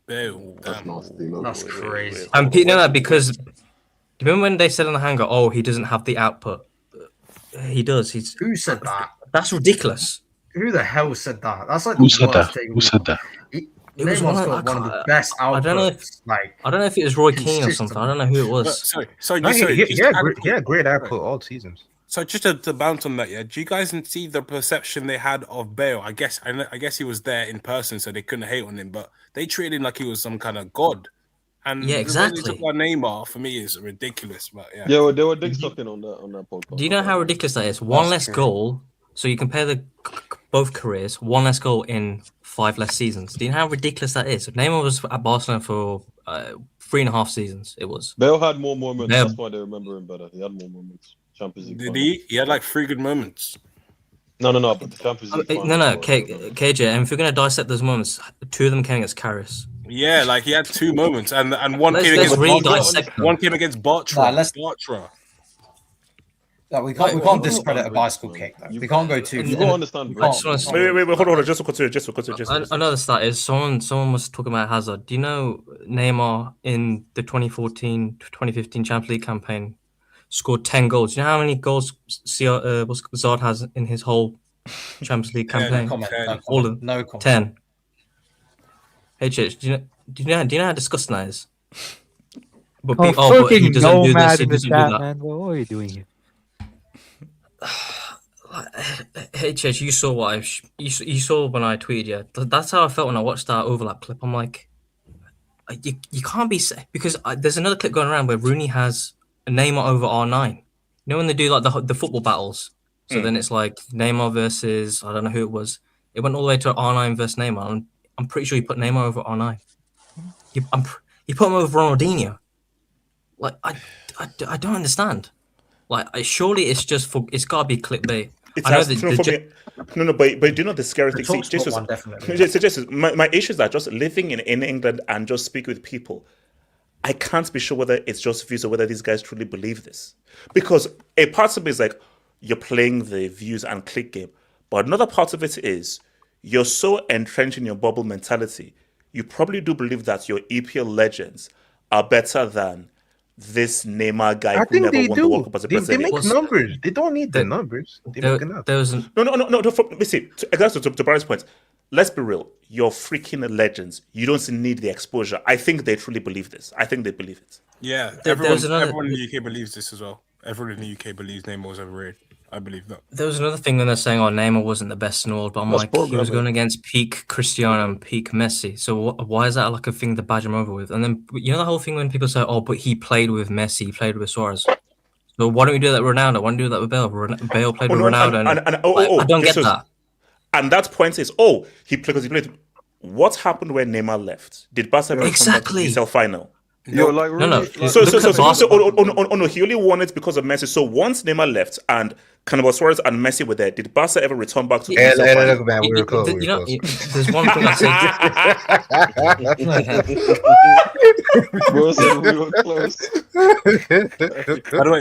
Speaker 21: That's crazy.
Speaker 12: And because do you remember when they said on the Hangout, he doesn't have the output? He does.
Speaker 5: Who said that?
Speaker 12: That's ridiculous.
Speaker 5: Who the hell said that? That's like
Speaker 10: Who said that?
Speaker 12: It was one
Speaker 5: of the best outputs.
Speaker 12: I don't know if it was Roy Keane or something. I don't know who it was.
Speaker 17: He had great output all seasons.
Speaker 18: So just to bounce on that, do you guys see the perception they had of Bale? I guess he was there in person, so they couldn't hate on him, but they treated him like he was some kind of god. And
Speaker 12: exactly.
Speaker 18: When they talk about Neymar, for me, is ridiculous. But
Speaker 11: they were dick sucking on that podcast.
Speaker 12: Do you know how ridiculous that is? One less goal. So you compare both careers, one less goal in 5 less seasons. Do you know how ridiculous that is? Neymar was at Barcelona for 3.5 seasons. It was.
Speaker 11: Bale had more moments. That's why they remember him better. He had more moments. Champions League.
Speaker 18: Did he? He had like 3 good moments.
Speaker 11: No. But the Champions League.
Speaker 12: KJ. And if you're gonna dissect those moments, 2 of them came against Karras.
Speaker 18: Yeah, like he had 2 moments, and one came against Bartra.
Speaker 5: We can't discredit a bicycle kick. Though. We can't go too.
Speaker 11: You don't understand.
Speaker 2: Wait, hold on. Just to continue.
Speaker 12: Another stat is someone was talking about Hazard. Do you know Neymar in the 2014-2015 Champions League campaign scored 10 goals? Do you know how many goals Hazard has in his whole Champions League campaign?
Speaker 5: No comment.
Speaker 12: 10. Hey, Chich, do you know how disgusting that is? But,
Speaker 14: Oh,
Speaker 12: but he
Speaker 14: fucking
Speaker 12: doesn't do this.
Speaker 14: nomad
Speaker 12: He
Speaker 14: in the
Speaker 12: doesn't do
Speaker 14: chat,
Speaker 12: that.
Speaker 14: man. What are you doing here?
Speaker 12: Hey, Chase, you saw what you saw when I tweeted you. That's how I felt when I watched that overlap clip. I'm like, you can't be because there's another clip going around where Rooney has Neymar over R9. You know when they do like the football battles. So then it's like Neymar versus I don't know who it was. It went all the way to R9 versus Neymar. And I'm pretty sure he put Neymar over R9. He put him over Ronaldinho. Like I don't understand. Like surely it's just it's gotta be clickbait.
Speaker 2: It's
Speaker 12: I know
Speaker 2: but do you know the scary thing? See,
Speaker 12: TalkSport one, definitely.
Speaker 2: My issue is that just living in England and just speak with people, I can't be sure whether it's just views or whether these guys truly believe this. Because a part of it is like you're playing the views and click game, but another part of it is you're so entrenched in your bubble mentality. You probably do believe that your EPL legends are better than this Neymar guy
Speaker 17: I
Speaker 2: who
Speaker 17: think
Speaker 2: never
Speaker 17: they
Speaker 2: won the World Cup as a
Speaker 17: do. They
Speaker 2: Brazilian.
Speaker 17: make numbers. They don't need the numbers. They make enough.
Speaker 2: No. See, exactly to Barry's point. Let's be real. You're freaking legends. You don't need the exposure. I think they truly believe this. I think they believe it.
Speaker 18: Yeah,
Speaker 12: there's
Speaker 18: everyone in the UK believes this as well. Everyone in the UK believes Neymar was overrated. I believe that.
Speaker 12: There was another thing when they're saying, "Oh, Neymar wasn't the best in the world," but I'm
Speaker 18: That's
Speaker 12: like, he was
Speaker 18: programming.
Speaker 12: going against peak Cristiano and peak Messi. So why is that like a thing to badge him over with? And then you know the whole thing when people say, "Oh, but he played with Messi, he played with Suarez." So why don't we do that with Ronaldo? Why don't we do that with Bale? Bale played with Ronaldo. I don't get that.
Speaker 2: And that point is, he played because he played. What happened when Neymar left? Did Barca ever come back to the ECL final?
Speaker 11: Yo, like
Speaker 12: No, no.
Speaker 2: No, he only won it because of Messi. So once Neymar left and Cannibal Suarez and Messi were there, did Barca ever return back to the ECL final?
Speaker 17: Look, man, we were close.
Speaker 12: You know, there's one thing I say.
Speaker 11: Bro said we were close.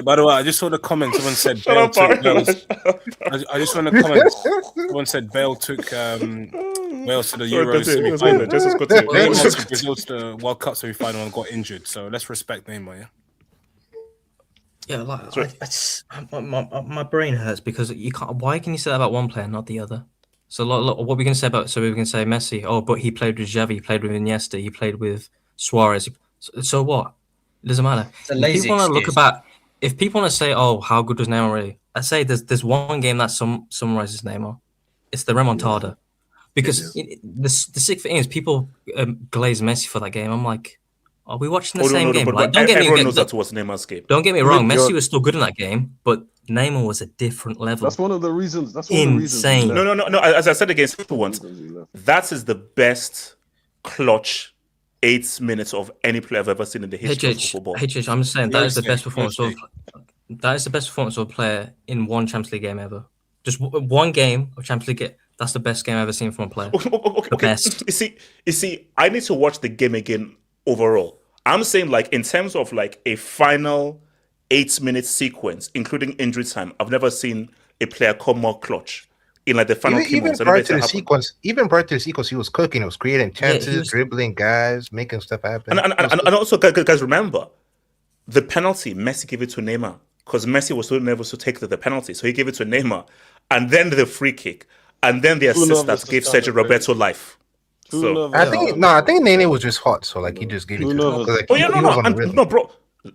Speaker 18: By the way, I just saw the comment. Someone said Bale took. I just saw the comment. Someone said Bale took Wales to the Euro semi-final. Neymar took Brazil to the World Cup semi-final and got injured. So let's respect Neymar, yeah.
Speaker 12: Yeah, like my brain hurts because you can't. Why can you say that about one player, not the other? So look, what we can say about? So we can say Messi. Oh, but he played with Xavi, he played with Iniesta, he played with Suarez. So what? It doesn't matter.
Speaker 5: It's a lazy
Speaker 12: If people want to say, oh, how good was Neymar really? I say there's one game that summarizes Neymar. It's the remontada. Because the sick thing is people glaze Messi for that game. I'm like, are we watching the same game? Like,
Speaker 2: everyone knows that was Neymar's game.
Speaker 12: Don't get me wrong, Messi was still good in that game, but Neymar was a different level.
Speaker 11: That's one of the reasons.
Speaker 12: Insane.
Speaker 2: No. As I said against people once, that is the best clutch 8 minutes of any player I've ever seen in the history of football.
Speaker 12: I'm just saying that is the best performance of a player in one Champions League game ever. Just one game of Champions League game. That's the best game I've ever seen from a player.
Speaker 2: Okay.
Speaker 12: Best.
Speaker 2: You see, I need to watch the game again overall. I'm saying like in terms of like a final 8-minute sequence, including injury time, I've never seen a player come more clutch in like the final key
Speaker 17: even
Speaker 2: moments.
Speaker 17: prior to the sequence, he was cooking. He was creating chances, dribbling guys, making stuff happen.
Speaker 2: And also, guys, remember the penalty. Messi gave it to Neymar because Messi was so nervous to take the penalty, so he gave it to Neymar, and then the free kick, and then the assist that gave Sergio Roberto life. So
Speaker 17: I think Nene was just hot, so like he just gave it to him.
Speaker 2: No, bro.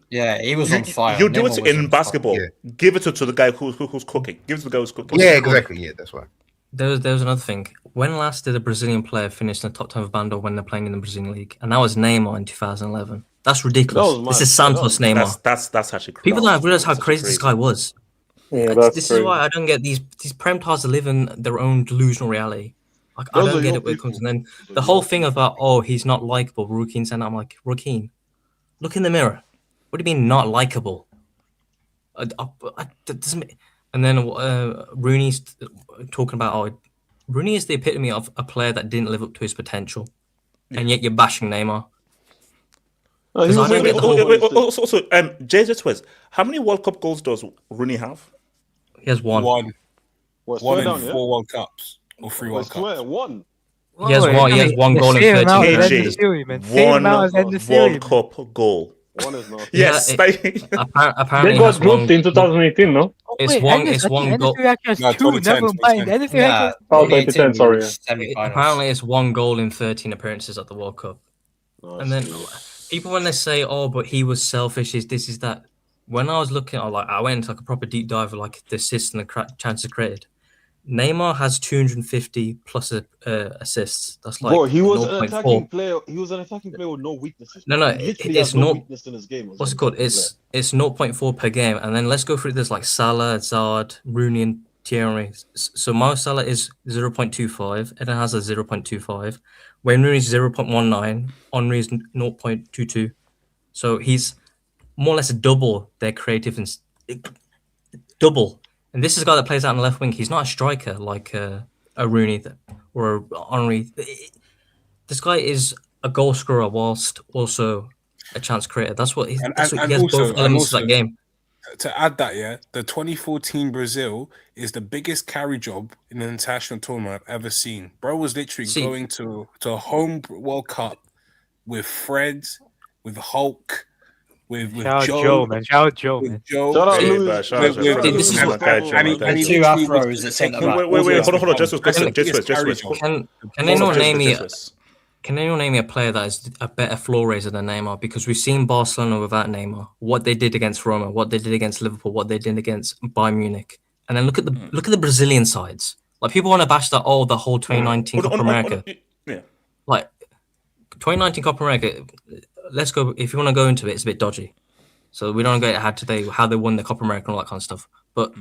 Speaker 5: Yeah, he was on fire.
Speaker 2: You do it in basketball. Yeah. Give it to the guy who's cooking. Give it to the guy who's cooking.
Speaker 17: Yeah, exactly. Yeah, that's why.
Speaker 12: There was another thing. When last did a Brazilian player finish in the top 10 of Bando when they're playing in the Brazilian league? And that was Neymar in 2011. That's ridiculous. This is Santos Neymar.
Speaker 2: That's actually crazy.
Speaker 12: People don't realize how crazy this guy was.
Speaker 3: Yeah,
Speaker 12: this is why I don't get these Prem Tars live in their own delusional reality. Like I don't get it when it comes. And then the whole thing about he's not likable. Rukin saying that, I'm like, Rukin, look in the mirror. What do you mean not likable? That doesn't. And then Rooney's talking about Rooney is the epitome of a player that didn't live up to his potential, and yet you're bashing Neymar.
Speaker 2: Also, JJ Twist, how many World Cup goals does Rooney have?
Speaker 12: He has one.
Speaker 18: One in 4 World Cups or 3 World Cups.
Speaker 11: One.
Speaker 12: He has one. He has one goal in 13 games.
Speaker 2: One World Cup goal.
Speaker 11: One is not.
Speaker 2: Yes.
Speaker 12: Apparently,
Speaker 3: they got grouped in 2018, no?
Speaker 12: It's one goal.
Speaker 14: Never mind.
Speaker 3: 2010, sorry.
Speaker 12: Apparently, it's one goal in 13 appearances at the World Cup. And then people when they say, "Oh, but he was selfish," this is that. When I was looking, I went into like a proper deep dive of like the assists and the chances created. Neymar has 250 plus assists. That's like
Speaker 11: Bro, he was an
Speaker 12: 0.4.
Speaker 11: attacking player. He was an attacking player with no weaknesses.
Speaker 12: No,
Speaker 11: He literally
Speaker 12: it's
Speaker 11: has no
Speaker 12: not.
Speaker 11: weakness in his game.
Speaker 12: What's it called? It's 0.4 per game, and then let's go through this like Salah, Zard, Rooney, and Thierry. So Mo Salah is 0.25. Eden Hazard 0.25. Wayne Rooney is 0.19. Henry is 0.22. So he's more or less double their creative and double. And this is a guy that plays out on the left wing. He's not a striker like a Rooney or a Henry. This guy is a goal scorer whilst also a chance creator. That's what he has both elements of that game.
Speaker 18: To add that, the 2014 Brazil is the biggest carry job in an international tournament I've ever seen. Bro was literally going to a home World Cup with Fred, with Hulk, with Joe,
Speaker 14: man. Shout out Joe, man.
Speaker 11: Shout out Louis.
Speaker 18: And
Speaker 5: two afros at centre back.
Speaker 2: Wait, hold on. Just
Speaker 12: Can anyone name me? Can anyone name me a player that is a better floor raiser than Neymar? Because we've seen Barcelona without Neymar, what they did against Roma, what they did against Liverpool, what they did against Bayern Munich, and then look at the Brazilian sides. Like people want to bash that the whole 2019 Copa America. Like 2019 Copa America. Let's go. If you want to go into it, it's a bit dodgy. So we don't go into how they won the Copa America and all that kind of stuff. But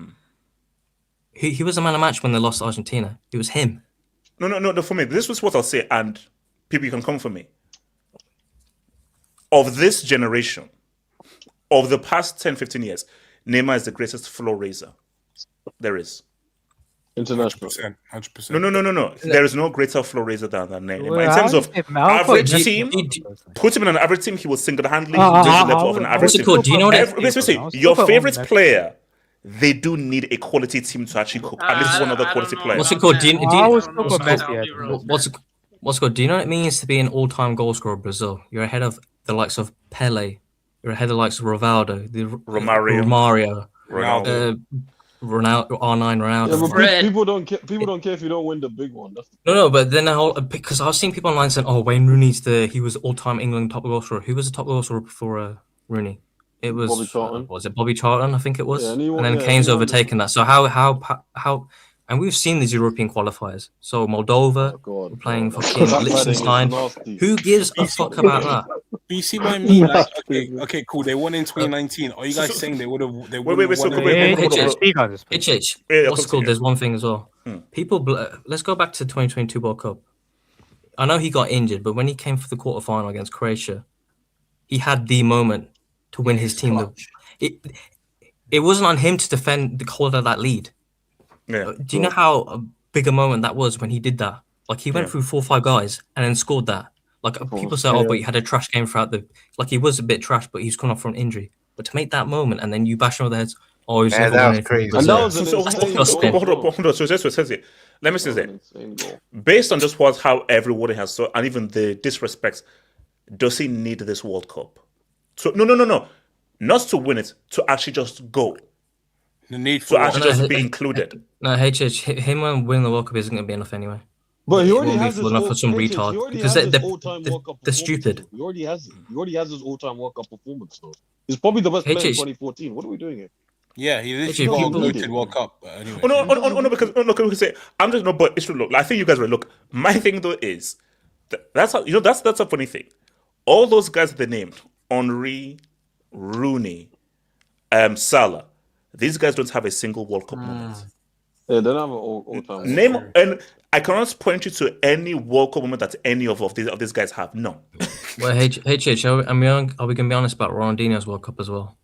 Speaker 12: he was a man of match when they lost to Argentina. It was him.
Speaker 2: No. For me, this was what I'll say, and people, you can come for me. Of this generation, of the past 10, 15 years, Neymar is the greatest floor raiser there is.
Speaker 11: International.
Speaker 18: 100%.
Speaker 2: No. There is no greater floor raiser than Neymar. In terms of average team, put him in an average team, he will single-handedly raise the level of an average team.
Speaker 12: Do you know
Speaker 2: your favorite player, they do need a quality team to actually cope. At least one other quality player.
Speaker 12: What's it called? Do you know what it means to be an all-time goal scorer of Brazil? You're ahead of the likes of Pele. You're ahead of the likes of Rivaldo, Romario, Ronaldo, R9, Ronaldo.
Speaker 11: Yeah, but people don't care if you don't win the big one.
Speaker 12: But then because I was seeing people online saying, "Oh, Wayne Rooney's he was all-time England top goal scorer." Who was the top goal scorer before Rooney? It was
Speaker 11: Bobby Charlton.
Speaker 12: Was it Bobby Charlton? I think it was.
Speaker 11: Yeah,
Speaker 12: and then Kane's overtaken that. So how? And we've seen these European qualifiers. So Moldova playing for Liechtenstein. Who gives a fuck about that?
Speaker 18: But you see what I mean? Like, okay, cool. They won in 2019. Are you guys saying they would have? Wait.
Speaker 12: What's it called? There's one thing as well. People, let's go back to the 2022 World Cup. I know he got injured, but when he came for the quarterfinal against Croatia, he had the moment to win his team. It wasn't on him to defend the hold of that lead.
Speaker 2: Yeah.
Speaker 12: Do you know how big a moment that was when he did that? Like he went through 4 or 5 guys and then scored that. Like people say, but he had a trash game throughout like he was a bit trash, but he's coming off from an injury. But to make that moment and then you bash him over the heads, he's
Speaker 17: that was crazy.
Speaker 2: Hold on. So just let me say that. Based on just how everybody has so, and even the disrespect, does he need this World Cup? So no, not to win it, to actually just go.
Speaker 18: The need
Speaker 2: to actually just be included.
Speaker 12: No, him winning the World Cup isn't going to be enough anyway.
Speaker 11: But he already has this
Speaker 12: enough for some retard because they're stupid.
Speaker 11: He already has his all-time World Cup performance. Though he's probably the best player in 2014. What are we doing here?
Speaker 18: Yeah, he literally got a voted World Cup. Anyway.
Speaker 2: No, because say I'm just but it's true. Look, I think you guys will look. My thing though is that's a funny thing. All those guys that they named, Henry, Rooney, Salah. These guys don't have a single World Cup moment.
Speaker 11: Yeah, they don't have an all-time
Speaker 2: name, and I cannot point you to any World Cup moment that any of these guys have. No.
Speaker 12: Well, are we going to be honest about Ronaldinho's World Cup as well?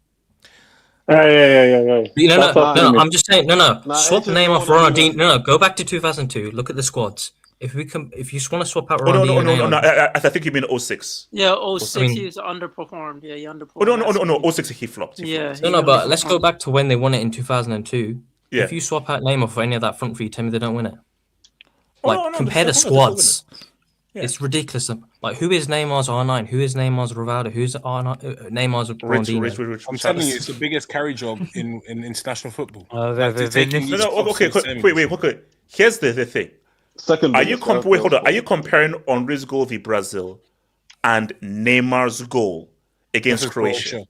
Speaker 3: Yeah.
Speaker 12: No. I'm just saying. No. Swap Neymar for Ronaldinho. No. Go back to 2002. Look at the squads. If you just want to swap out Ronaldinho,
Speaker 2: no. I think you mean 06.
Speaker 7: Yeah, 06 he's underperformed. Yeah, he underperformed.
Speaker 2: No. 06 he flopped.
Speaker 12: But let's go back to when they won it in 2002.
Speaker 2: Yeah.
Speaker 12: If you swap out Neymar for any of that front three, tell me they don't win it. Compare the squads. Yeah. It's ridiculous. Like, who is Neymar's R9? Who is Neymar's Rivaldo? Who's Neymar's Ronaldinho?
Speaker 18: I'm telling you, it's the biggest carry job in international football.
Speaker 2: Okay. Here's the thing.
Speaker 11: Second.
Speaker 2: Are you comparing Henry's goal v Brazil and Neymar's goal against
Speaker 18: Versus
Speaker 2: Croatia.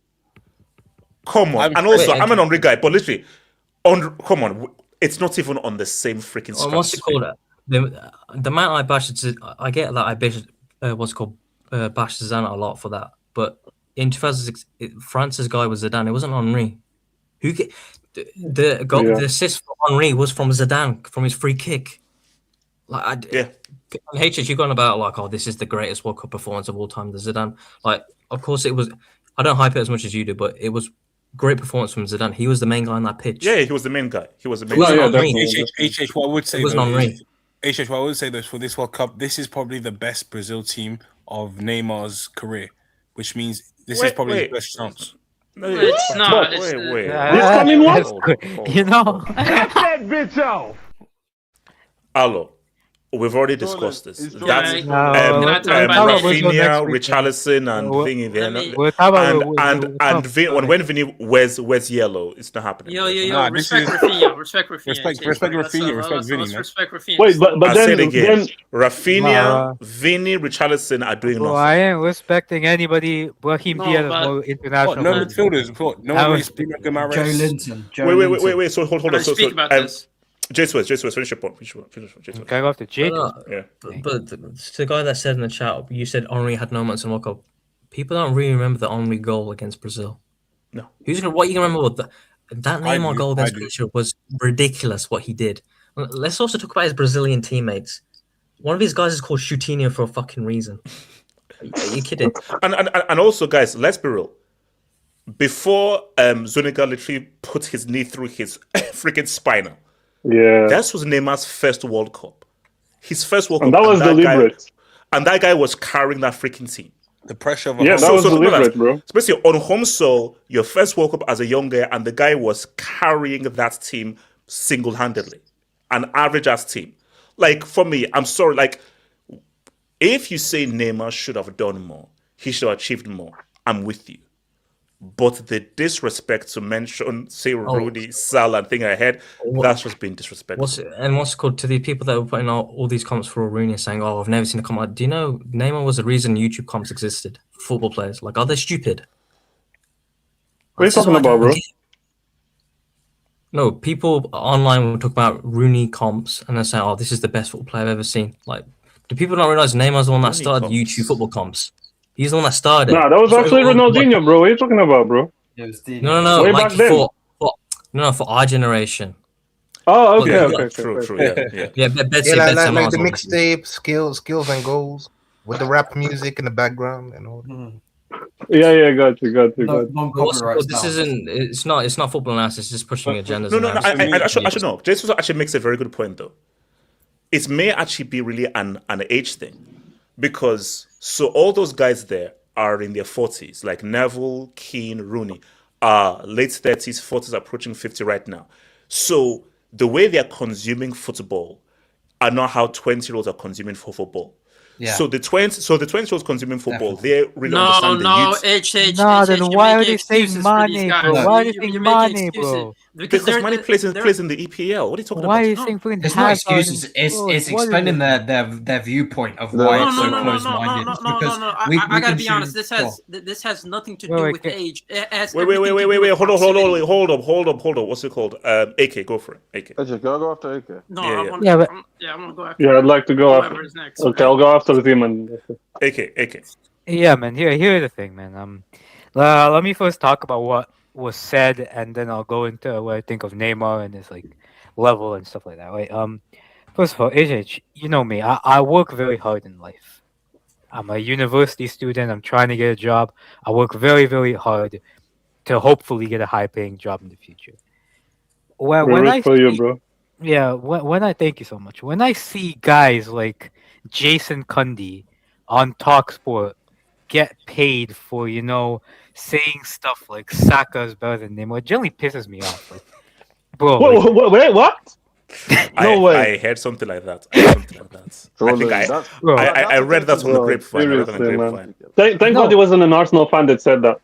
Speaker 2: Come on.
Speaker 18: I'm
Speaker 2: And also,
Speaker 12: Wait,
Speaker 2: I'm an Henry guy, but literally, come on. It's not even on the same freaking
Speaker 12: What's it
Speaker 2: stratosphere.
Speaker 12: called? The man I bash it, I get that I bash what's it called bash Zidane a lot for that, but in 2006, France's guy was Zidane. It wasn't Henry. The goal, the assist for Henry was from Zidane from his free kick. Like, HH, you've gone about like, oh, this is the greatest World Cup performance of all time, the Zidane. Like, of course it was. I don't hype it as much as you do, but it was great performance from Zidane. He was the main guy on that pitch.
Speaker 2: Yeah, he was the main guy. He was the main
Speaker 18: HH,
Speaker 2: guy.
Speaker 18: what I would say,
Speaker 12: it wasn't Henry.
Speaker 18: HH, what I would say though, for this World Cup, this is probably the best Brazil team of Neymar's career, which means this is probably the best chance.
Speaker 7: No, it's not.
Speaker 2: Wait.
Speaker 14: You know.
Speaker 13: Cut that bitch off.
Speaker 2: Allo, we've already discussed this. That's
Speaker 14: Rafinha,
Speaker 2: Richarlison, and thingy there. And when Vinny wears yellow, it's not happening.
Speaker 7: Yo, respect Rafinha. Respect Rafinha.
Speaker 18: Respect Rafinha. Respect Vinny, man.
Speaker 7: Respect Rafinha.
Speaker 3: Wait, but
Speaker 2: I
Speaker 3: then,
Speaker 2: said again,
Speaker 3: then
Speaker 2: Rafinha, Vinny, Richarlison are doing nothing.
Speaker 14: I ain't respecting anybody. Brahim Diaz is more international.
Speaker 18: No midfielders. No one really Bruno Guimaraes.
Speaker 16: Joe Linton.
Speaker 2: Wait. So hold on.
Speaker 7: Speak about this.
Speaker 2: J-Swiss, finish your point. Finish.
Speaker 14: Can I go after Jake?
Speaker 12: But the guy that said in the chat, you said Henry had no moments in World Cup. People don't really remember the Henry goal against Brazil.
Speaker 2: No.
Speaker 12: What you can remember with that Neymar goal against Croatia was ridiculous. What he did. Let's also talk about his Brazilian teammates. One of these guys is called Shootinho for a fucking reason. Are you kidding?
Speaker 2: And also, guys, let's be real. Before Zuniga literally put his knee through his freaking spinal.
Speaker 3: Yeah,
Speaker 2: that was Neymar's first World Cup. His first World Cup.
Speaker 3: And that was deliberate.
Speaker 2: And that guy was carrying that freaking team.
Speaker 18: The pressure of
Speaker 3: that was deliberate, bro.
Speaker 2: Especially on home soil, your first World Cup as a young guy, and the guy was carrying that team single-handedly. An average-ass team. Like, for me, I'm sorry, like, if you say Neymar should have done more, he should have achieved more, I'm with you. But the disrespect to mention, say, Rudy, Salah, and thing ahead, that's just being disrespectful.
Speaker 12: What's it called to the people that were putting out all these comments for Rooney saying, "Oh, I've never seen a comment." Do you know Neymar was the reason YouTube comments existed? Football players, like, are they stupid?
Speaker 3: What are you talking about, bro?
Speaker 12: No, people online will talk about Rooney comps and they're saying, "Oh, this is the best football player I've ever seen." Like, do people not realize Neymar's the one that started YouTube football comps? He's the one that started.
Speaker 3: Nah, that was actually Ronaldinho, bro. What are you talking about, bro?
Speaker 12: No.
Speaker 3: Way
Speaker 12: Like
Speaker 3: back then.
Speaker 12: for our generation.
Speaker 3: Oh, okay.
Speaker 2: True.
Speaker 12: Yeah,
Speaker 17: like the mixtape, skills and goals with the rap music in the background and all.
Speaker 3: Yeah, got you.
Speaker 12: This isn't. It's not football analysis. It's just pushing agendas.
Speaker 2: No. I should know. This actually makes a very good point, though. It may actually be really an age thing, because so all those guys there are in their 40s, like Neville, Keane, Rooney, late 30s, 40s, approaching 50 right now. So the way they are consuming football are not how 20-year-olds are consuming football.
Speaker 12: Yeah.
Speaker 2: So the 20-year-olds consuming football, they really understand the youth.
Speaker 14: Then why are they saying Mane, bro? Why are they saying Mane, bro?
Speaker 2: Because Mane plays in the EPL. What are you talking about?
Speaker 14: Why are you saying putting
Speaker 16: It's not excuses. It's explaining their viewpoint of why it's so close-minded.
Speaker 7: I gotta be honest. This has nothing to do with age.
Speaker 2: Wait. Hold up. What's it called? AK, go for it. AK.
Speaker 21: Can I go after AK?
Speaker 7: No,
Speaker 14: I
Speaker 7: want to go after.
Speaker 3: Yeah, I'd like to go after.
Speaker 7: Whoever's next.
Speaker 3: Okay, I'll go after the team and.
Speaker 2: AK.
Speaker 14: Yeah, man. Here's the thing, man. Let me first talk about what was said, and then I'll go into what I think of Neymar and his like level and stuff like that. Right. First of all, HH, you know me. I work very hard in life. I'm a university student. I'm trying to get a job. I work very, very hard to hopefully get a high-paying job in the future. When I see,
Speaker 3: you, bro.
Speaker 14: Yeah, when I thank you so much. When I see guys like Jason Cundy on TalkSport get paid for, saying stuff like Saka's better than Neymar, it generally pisses me off. Like, bro,
Speaker 3: wait, what? No way.
Speaker 2: I heard something like that. I read that on the grapefine.
Speaker 3: Thank God it wasn't an Arsenal fan that said that.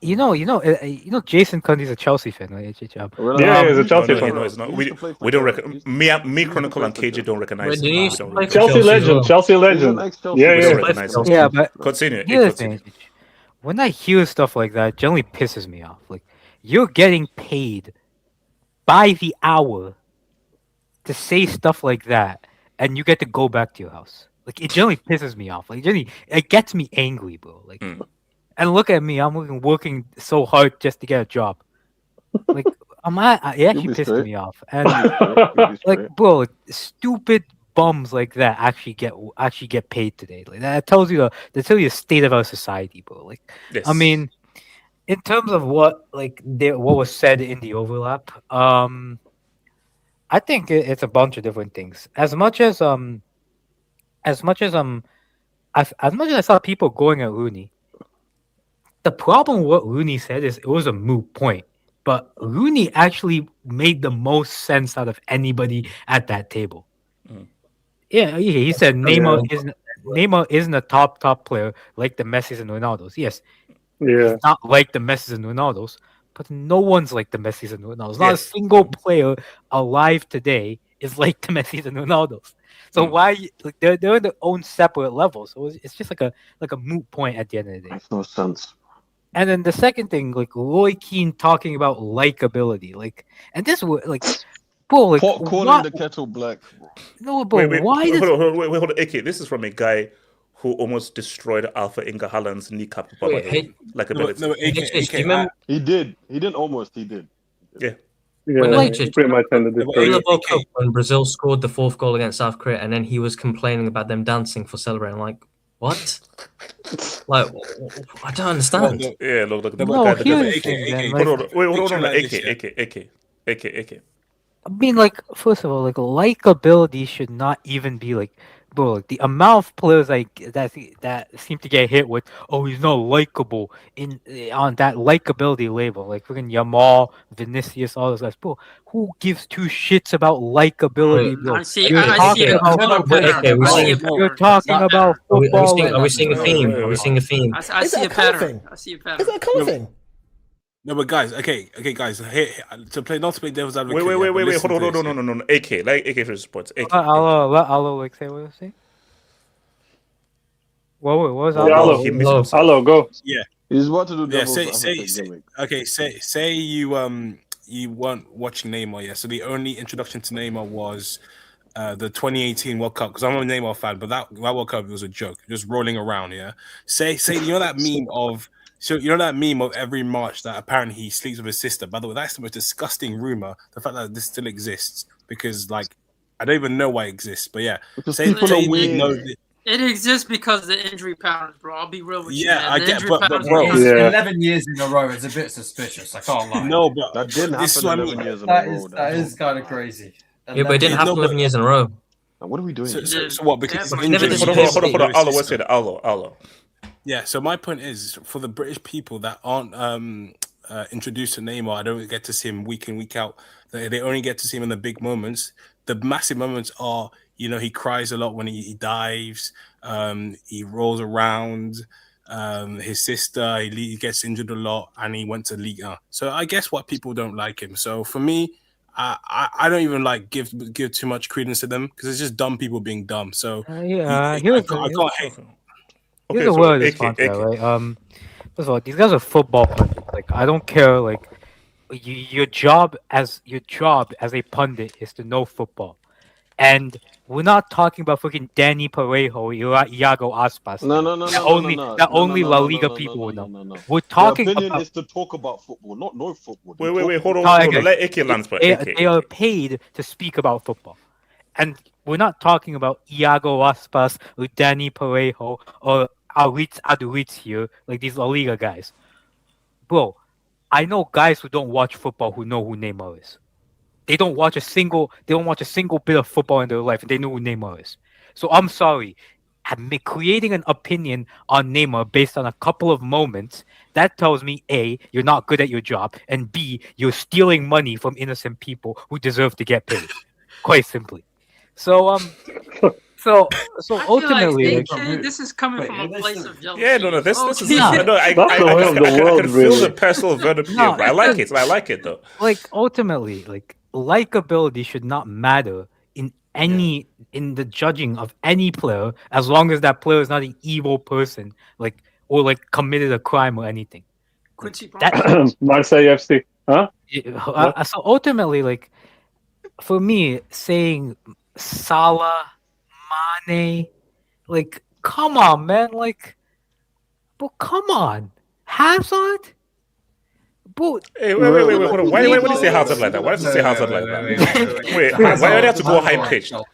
Speaker 14: You know, Jason Cundy's a Chelsea fan, right?
Speaker 3: Yeah, he's a Chelsea fan.
Speaker 2: No, it's not. We don't recognize. Me, Chronicle, and KJ don't recognize him.
Speaker 12: Wait,
Speaker 2: We don't
Speaker 12: play for
Speaker 3: Chelsea
Speaker 12: Chelsea as
Speaker 3: legend,
Speaker 12: well.
Speaker 3: Chelsea legend. Yeah,
Speaker 2: we don't
Speaker 3: yeah.
Speaker 2: recognize him.
Speaker 14: Yeah, but
Speaker 2: Continue.
Speaker 14: here's the
Speaker 2: Continue.
Speaker 14: thing. When I hear stuff like that, it generally pisses me off. Like, you're getting paid by the hour to say stuff like that, and you get to go back to your house. Like, it generally pisses me off. Like, generally, it gets me angry, bro. Like, and look at me, I'm working so hard just to get a job. Like, it actually pissed me off. And like, bro, stupid bums like that actually get paid today. Like, that tells you the state of our society, bro. Like,
Speaker 2: Yes.
Speaker 14: I mean, in terms of what was said in the overlap, I think it's a bunch of different things. As much as I saw people going at Rooney, the problem with what Rooney said is it was a moot point. But Rooney actually made the most sense out of anybody at that table. Yeah, he said Neymar isn't a top player like the Messis and Ronaldos. Yes, he's not like the Messis and Ronaldos, but no one's like the Messis and Ronaldos. Not a single player alive today is like the Messis and Ronaldos. So why they're in their own separate levels? So it's just like a moot point at the end of the day.
Speaker 11: Makes no sense.
Speaker 14: And then the second thing, like Roy Keane talking about likability, like, and this like, bro, like
Speaker 11: calling the kettle black.
Speaker 14: No, but why?
Speaker 2: Hold on. AK, this is from a guy who almost destroyed Alpha Inga Haaland's kneecap.
Speaker 11: He did. He didn't almost. He did.
Speaker 2: Yeah.
Speaker 3: Pretty much ended this career.
Speaker 12: When Brazil scored the 4th goal against South Korea, and then he was complaining about them dancing for celebrating. Like, what? Like, I don't understand.
Speaker 2: Yeah, look. AK.
Speaker 14: I mean, like, first of all, like, likability should not even be like, bro, like, the amount of players that seem to get hit with, oh, he's not likable on that likability label, like freaking Yamal, Vinicius, all those guys. Bro, who gives two shits about likability, bro? You're talking about football.
Speaker 12: Are we seeing a theme? Are we seeing a theme?
Speaker 7: I see a pattern.
Speaker 6: It's a color thing.
Speaker 18: No, but guys, okay, guys. Hey, to play devil's advocate.
Speaker 2: Wait. Hold on. No. AK for sports.
Speaker 14: I'll like say what I say. What was
Speaker 3: Hello, go.
Speaker 18: Yeah,
Speaker 11: he's about to do.
Speaker 18: Yeah, say you weren't watching Neymar. Yeah, so the only introduction to Neymar was the 2018 World Cup, because I'm a Neymar fan, but that World Cup was a joke, just rolling around. Yeah, say you know that meme of. So you know that meme of every March that apparently he sleeps with his sister. By the way, that's the most disgusting rumor. The fact that this still exists, because like I don't even know why it exists. But yeah,
Speaker 7: it exists because of the injury patterns, bro. I'll be real with you.
Speaker 18: Yeah, I get, but bro,
Speaker 16: 11 years in a row is a bit suspicious. I can't lie.
Speaker 18: No, but
Speaker 11: that didn't happen 11 years in a row.
Speaker 16: That is kind of crazy.
Speaker 12: Yeah, but it didn't happen 11 years in a row.
Speaker 11: What are we doing?
Speaker 18: So what? Because
Speaker 2: hold on. Allo, what's it? Allo.
Speaker 18: Yeah, so my point is, for the British people that aren't introduced to Neymar, I don't get to see him week in, week out. They only get to see him in the big moments. The massive moments are, he cries a lot when he dives, he rolls around, his sister, he gets injured a lot, and he went to Liga. So I guess what people don't like him. So for me, I don't even give too much credence to them, because it's just dumb people being dumb. So I can't hate him.
Speaker 14: Here's a word response, right? First of all, these guys are football pundits. Like, I don't care. Like, your job as a pundit is to know football, and we're not talking about freaking Danny Parejo, Iago Aspas.
Speaker 11: No.
Speaker 14: Only La Liga people would know. We're talking
Speaker 11: Their opinion
Speaker 14: about.
Speaker 11: is to talk about football, not know football.
Speaker 2: Wait. Hold on. Let AK land.
Speaker 14: They are paid to speak about football, and we're not talking about Iago Aspas or Danny Parejo or Aritz Aduritz here, like these La Liga guys. Bro, I know guys who don't watch football who know who Neymar is. They don't watch a single bit of football in their life, and they know who Neymar is. So I'm sorry. Creating an opinion on Neymar based on a couple of moments, that tells me A, you're not good at your job, and B, you're stealing money from innocent people who deserve to get paid. Quite simply. So So
Speaker 7: I feel like
Speaker 14: ultimately,
Speaker 7: AK, this is coming from a place of jealousy.
Speaker 2: Yeah, no, this is.
Speaker 7: Okay.
Speaker 2: I can feel the personal verdict here, but I like it. I like it though.
Speaker 14: like ultimately, like likability should not matter in any in the judging of any player as long as that player is not an evil person, like or like committed a crime or anything.
Speaker 7: Quincy
Speaker 14: That's
Speaker 3: Marseille FC, huh?
Speaker 14: So ultimately, like for me, saying Salah, Mane, like come on, man, like, but come on, Hazard. But
Speaker 2: hey, wait, hold on. Why do you say Hazard like that? Why does he say Hazard like that? Wait, why do you have to go high pitched? AK,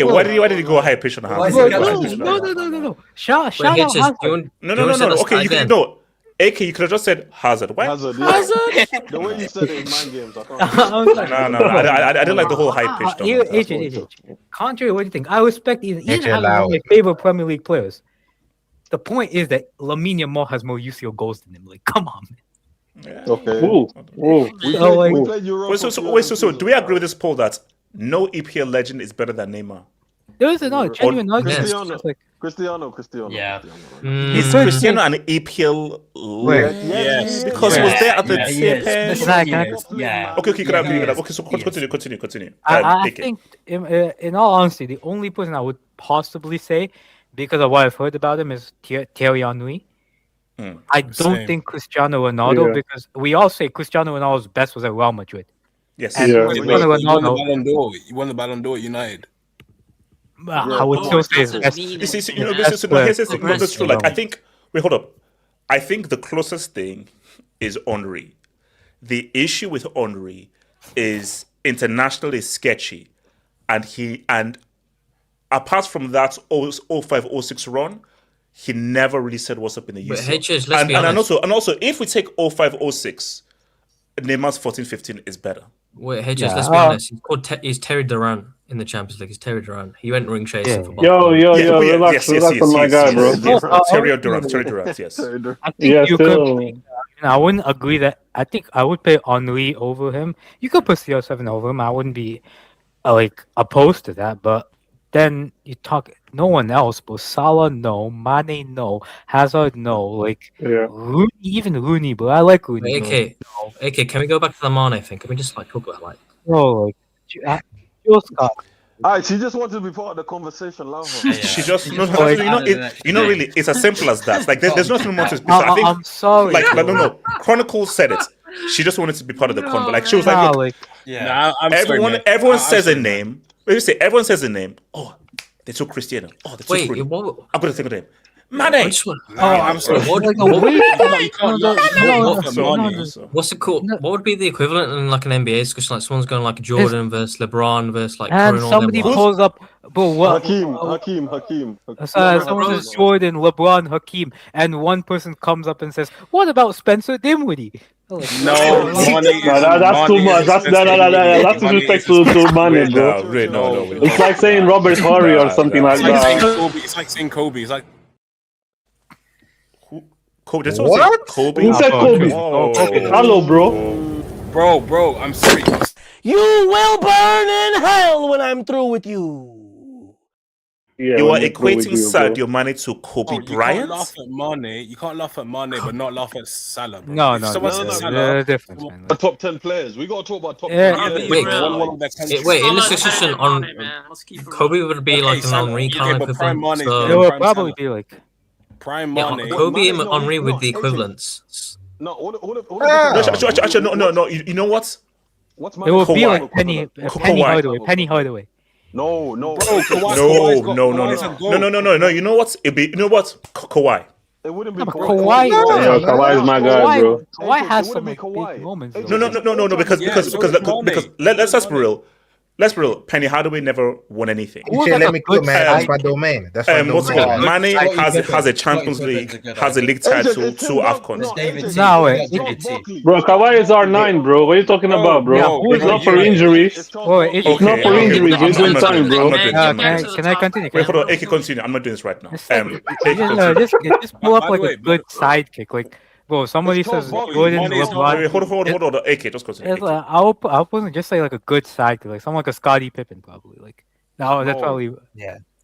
Speaker 2: why did you go high pitched on Hazard?
Speaker 14: No. Shout out Hazard.
Speaker 2: No. Okay, you can no. AK, you could have just said Hazard. Why?
Speaker 11: Hazard. The way you said it in mind games, I can't.
Speaker 2: No. I didn't like the whole high pitched.
Speaker 14: Contrary to what you think, I respect Ethan. Ethan has one of my favorite Premier League players. The point is that Lamine Yamal has more UCL goals than him. Like, come on, man.
Speaker 2: Yeah.
Speaker 11: Okay.
Speaker 2: So do we agree with this poll that no EPL legend is better than Neymar?
Speaker 14: There is no genuine argument.
Speaker 11: Cristiano.
Speaker 5: Yeah.
Speaker 2: Is Cristiano an EPL legend?
Speaker 11: Yes.
Speaker 2: Because he was there at the tip end.
Speaker 5: Yeah.
Speaker 2: Okay, could I okay, so continue.
Speaker 14: I think, in all honesty, the only person I would possibly say, because of what I've heard about him, is Thierry Henry. I don't think Cristiano Ronaldo, because we all say Cristiano Ronaldo's best was at Real Madrid.
Speaker 2: Yes.
Speaker 14: And Cristiano Ronaldo,
Speaker 18: he won the Ballon d'Or at United.
Speaker 14: I would still say his best.
Speaker 2: Here's the thing. No, that's true. Like, I think. Wait, hold up. I think the closest thing is Henry. The issue with Henry is internationally sketchy, and apart from that 05-06 run, he never really said what's up in the UCL.
Speaker 12: But HH, let's be honest.
Speaker 2: And also, if we take 05-06, Neymar's 14-15 is better.
Speaker 12: Wait, HH, let's be honest. He's Terry Duran in the Champions League. He's Terry Duran. He went ring chasing for
Speaker 3: Yo, relax on my guy, bro.
Speaker 2: Terry Duran, yes.
Speaker 14: I think you could. I wouldn't agree that. I think I would put Henry over him. You could put CR7 over him. I wouldn't be like opposed to that, but then you talk no one else, but Salah no, Mane no, Hazard no, like Rooney, even Rooney, but I like Rooney.
Speaker 12: AK, can we go back to the Mane thing? Can we just like talk about like
Speaker 14: like
Speaker 11: Alright, she just wanted to be part of the conversation. Love her.
Speaker 2: She just really, it's as simple as that. Like there's nothing more to speak. I think,
Speaker 14: I'm sorry.
Speaker 2: No. Chronicle said it. She just wanted to be part of the convo. Like she was like, look, everyone says a name. When you say everyone says a name, oh, they took Cristiano. Oh, they took Rooney. I'm gonna think of them. Mane.
Speaker 18: I'm sorry.
Speaker 12: What's it called? What would be the equivalent in like an NBA discussion? Like someone's going like Jordan versus LeBron versus like.
Speaker 14: And somebody pulls up, but what?
Speaker 11: Hakeem.
Speaker 14: Someone says Jordan, LeBron, Hakeem, and one person comes up and says, "What about Spencer Dinwiddie?"
Speaker 3: That's too much. That's disrespectful to Mane, bro.
Speaker 2: No.
Speaker 3: It's like saying Robert Horry or something like that.
Speaker 18: It's like saying Kobe. It's like
Speaker 2: Kobe.
Speaker 3: What?
Speaker 2: Kobe.
Speaker 3: Who said Kobe? Hello,
Speaker 18: bro. I'm serious.
Speaker 6: You will burn in hell when I'm through with you.
Speaker 2: Yeah, you are equating Sadio Mane to Kobe Bryant.
Speaker 18: You can't laugh at Mane, but not laugh at Salah. Bro.
Speaker 14: No.
Speaker 11: They're different. The top 10 players. We gotta talk about top 10 players.
Speaker 12: Wait, in this discussion on Kobe would be like an Henry kind of equivalent.
Speaker 14: It would probably be like
Speaker 18: Prime Mane.
Speaker 12: Kobe and Henry with the equivalents.
Speaker 11: No,
Speaker 2: actually, no. You know what?
Speaker 14: It would be like Penny Hardaway.
Speaker 11: No.
Speaker 2: No. You know what? Kawhi.
Speaker 11: It wouldn't be
Speaker 14: Kawhi.
Speaker 3: Kawhi is my guy, bro.
Speaker 14: Kawhi has some big moments.
Speaker 2: No. Because let's be real. Penny Hardaway never won anything.
Speaker 17: Let me go, man. That's my domain.
Speaker 2: Mane has a Champions League, has a league title, 2 AFCONs.
Speaker 3: Bro, Kawhi is R9, bro. What are you talking about, bro? It's not for injuries. It's not for injuries. We're doing time, bro.
Speaker 14: Can I continue?
Speaker 2: Wait, hold on. AK, continue. I'm not doing this right now.
Speaker 14: Just pull up like a good sidekick, like. Bro, somebody says Jordan, LeBron.
Speaker 2: Hold on. AK, just continue.
Speaker 14: I'll just say like a good sidekick, like someone like a Scottie Pippen, probably. Like No, that's probably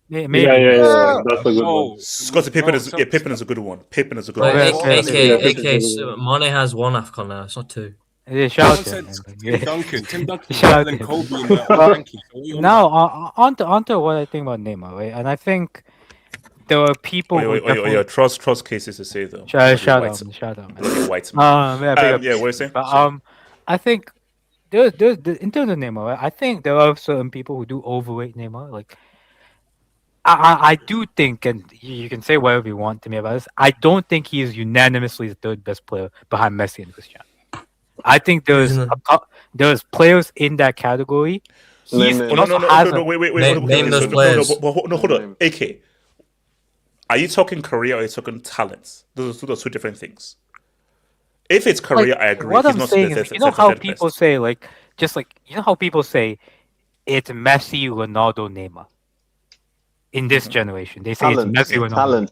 Speaker 14: maybe.
Speaker 3: Yeah. That's a good one.
Speaker 2: Scotty Pippen is Pippen is a good one. Pippen is a good
Speaker 12: But
Speaker 2: one.
Speaker 12: AK, so Mane has one AFCON now. It's not two.
Speaker 14: Yeah,
Speaker 18: No
Speaker 14: shout
Speaker 18: one said
Speaker 14: him.
Speaker 18: Tim Duncan. Tim Duncan is
Speaker 14: Shout
Speaker 18: better than
Speaker 14: him.
Speaker 18: Kobe in the ranking. So what are you on
Speaker 14: Now,
Speaker 18: about?
Speaker 14: onto what I think about Neymar, right? And I think there are people who definitely...
Speaker 2: Trust cases to say though.
Speaker 14: Shout out.
Speaker 2: White man.
Speaker 14: Yeah,
Speaker 2: what are you saying?
Speaker 14: But, I think there's in terms of Neymar, right? I think there are certain people who do overrate Neymar. Like, I do think, and you can say whatever you want to me about this, I don't think he is unanimously the third best player behind Messi and Cristiano. I think there's players in that category. Wait.
Speaker 12: Name those players.
Speaker 2: No, hold on. AK, are you talking career or are you talking talents? Those are two different things. If it's career, I agree.
Speaker 14: What I'm saying is, you know how people say, you know how people say it's Messi, Ronaldo, Neymar. In this generation, they say it's Messi, Ronaldo.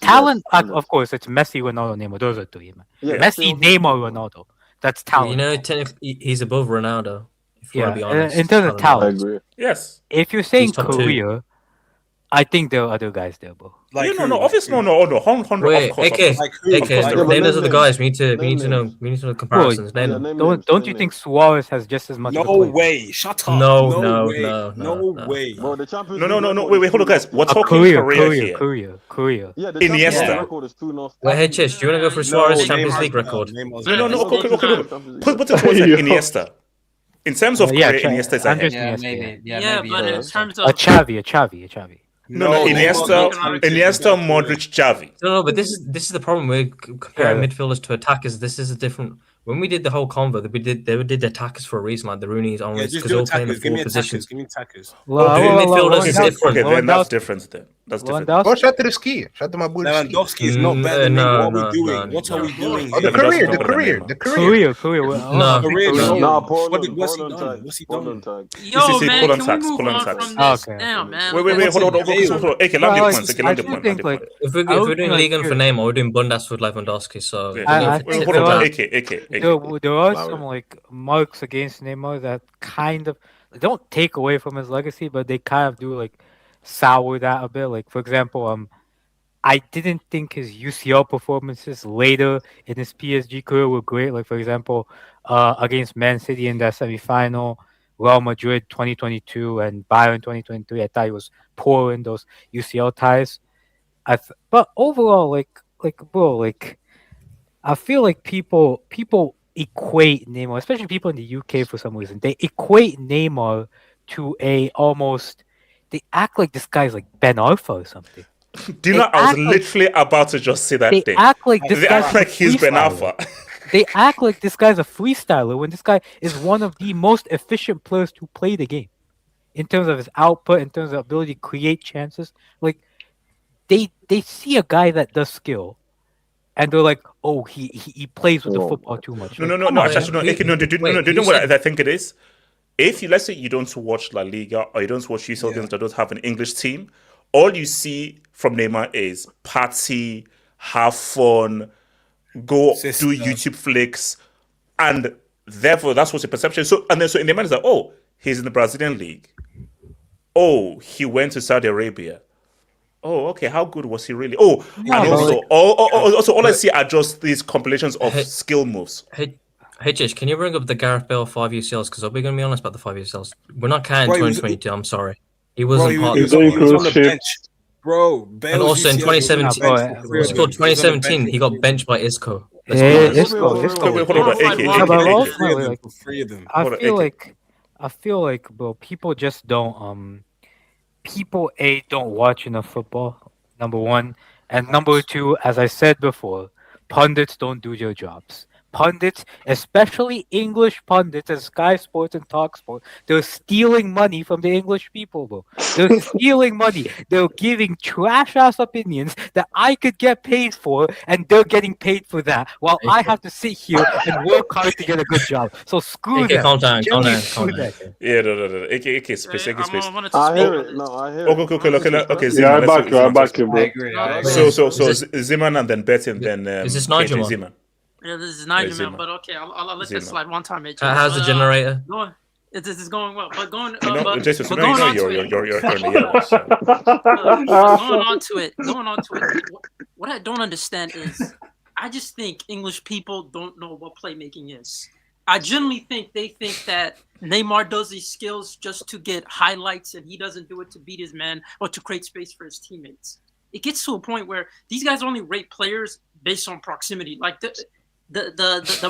Speaker 14: Talent. Of course, it's Messi, Ronaldo, Neymar. Those are three, man.
Speaker 12: Yeah.
Speaker 14: Messi, Neymar, Ronaldo. That's talent.
Speaker 12: You know, technically, he's above Ronaldo. If you want to be honest,
Speaker 14: in terms of talent,
Speaker 2: I agree. Yes.
Speaker 14: If you're saying career, I think there are other guys there, bro.
Speaker 2: Obviously, no.
Speaker 12: Wait,
Speaker 2: of course.
Speaker 12: AK, name those other guys. We need to know comparisons. Name them.
Speaker 14: Don't you think Suarez has just as much?
Speaker 18: No way! Shut up!
Speaker 12: No
Speaker 18: way!
Speaker 11: Bro, the Champions
Speaker 2: No. Wait, hold on, guys. We're talking career here.
Speaker 14: Career.
Speaker 11: Yeah, the
Speaker 2: Iniesta.
Speaker 11: Champions League record is 2-0.
Speaker 12: Wait, do you want to go for Suarez Champions League record?
Speaker 2: No. Okay. Put it towards Iniesta. In terms of career, Iniesta is ahead.
Speaker 16: Maybe.
Speaker 7: But in terms of
Speaker 14: a Xavi.
Speaker 2: No, Iniesta, Modric, Xavi.
Speaker 12: No, but this is the problem with comparing midfielders to attackers. This is a different. When we did the whole convo, they did the attackers for a reason, like the Rooney's on because they're all playing the four positions.
Speaker 18: Give me attackers.
Speaker 12: Midfielders is different.
Speaker 2: Okay, then that's different. That's different.
Speaker 17: Oh, shout to the ski. Shout to my boy.
Speaker 18: Lewandowski is not better than what are we doing? What are we doing?
Speaker 17: The career.
Speaker 18: What's he done? What's he done?
Speaker 7: Yo, man, can we move on from this now, man?
Speaker 2: Wait, hold on. Okay, land your point.
Speaker 12: If we're doing Liga for Neymar, we're doing Bundes for Lewandowski. So
Speaker 14: there are some like marks against Neymar that kind of don't take away from his legacy, but they kind of do like sour that a bit. Like for example, I didn't think his UCL performances later in his PSG career were great. Like for example, against Man City in that semifinal, Real Madrid 2022 and Bayern 2023. I thought he was poor in those UCL ties. But overall, bro, I feel like people equate Neymar, especially people in the UK for some reason. They equate Neymar to they act like this guy's like Ben Arfa or something.
Speaker 2: Do you know, I was literally about to just say that thing.
Speaker 14: They act like
Speaker 2: he's Ben Arfa.
Speaker 14: They act like this guy's a freestyler when this guy is one of the most efficient players to play the game. In terms of his output, in terms of ability to create chances. Like, they see a guy that does skill. And they're like, oh, he plays with the football too much.
Speaker 2: No. Do you know what I think it is? If let's say you don't watch La Liga or you don't watch UCL games that don't have an English team, all you see from Neymar is party, have fun, go do YouTube flicks, and therefore that's what's the perception. So in the mind is like, oh, he's in the Brazilian league. Oh, he went to Saudi Arabia. Oh, okay. How good was he really? Oh, yeah, and also, all I see are just these compilations of skill moves.
Speaker 12: Hey, Jish, can you bring up the Gareth Bale 5 UCLs? Because I'll be going to be honest about the 5 UCLs. We're not counting 2022. I'm sorry, he wasn't part of
Speaker 18: the bench. Bro, Bale's
Speaker 12: and also in 2017, it's called 2017. He got benched by Isco.
Speaker 14: I feel like, bro, people just don't people don't watch enough football, number one, and number two, as I said before, pundits don't do their jobs. Pundits, especially English pundits and Sky Sports and Talk Sport, they're stealing money from the English people, bro. They're stealing money. They're giving trash-ass opinions that I could get paid for, and they're getting paid for that, while I have to sit here and work hard to get a good job. So screw that.
Speaker 12: Calm down.
Speaker 2: Yeah, no. AK space.
Speaker 11: I hear it.
Speaker 2: Okay.
Speaker 3: Yeah, I back you, bro.
Speaker 11: I agree.
Speaker 2: So Zeman and then Betty and then
Speaker 12: is this Nigel?
Speaker 2: Zeman.
Speaker 7: Yeah, this is Nigel, but okay, I'll let that slide one time.
Speaker 12: How's the generator?
Speaker 7: No, This is going well, but going.
Speaker 2: Jesus,
Speaker 7: but
Speaker 2: you're in the yellow. So.
Speaker 7: Going on to it. What I don't understand is, I just think English people don't know what playmaking is. I genuinely think they think that Neymar does these skills just to get highlights, and he doesn't do it to beat his man or to create space for his teammates. It gets to a point where these guys only rate players based on proximity. Like the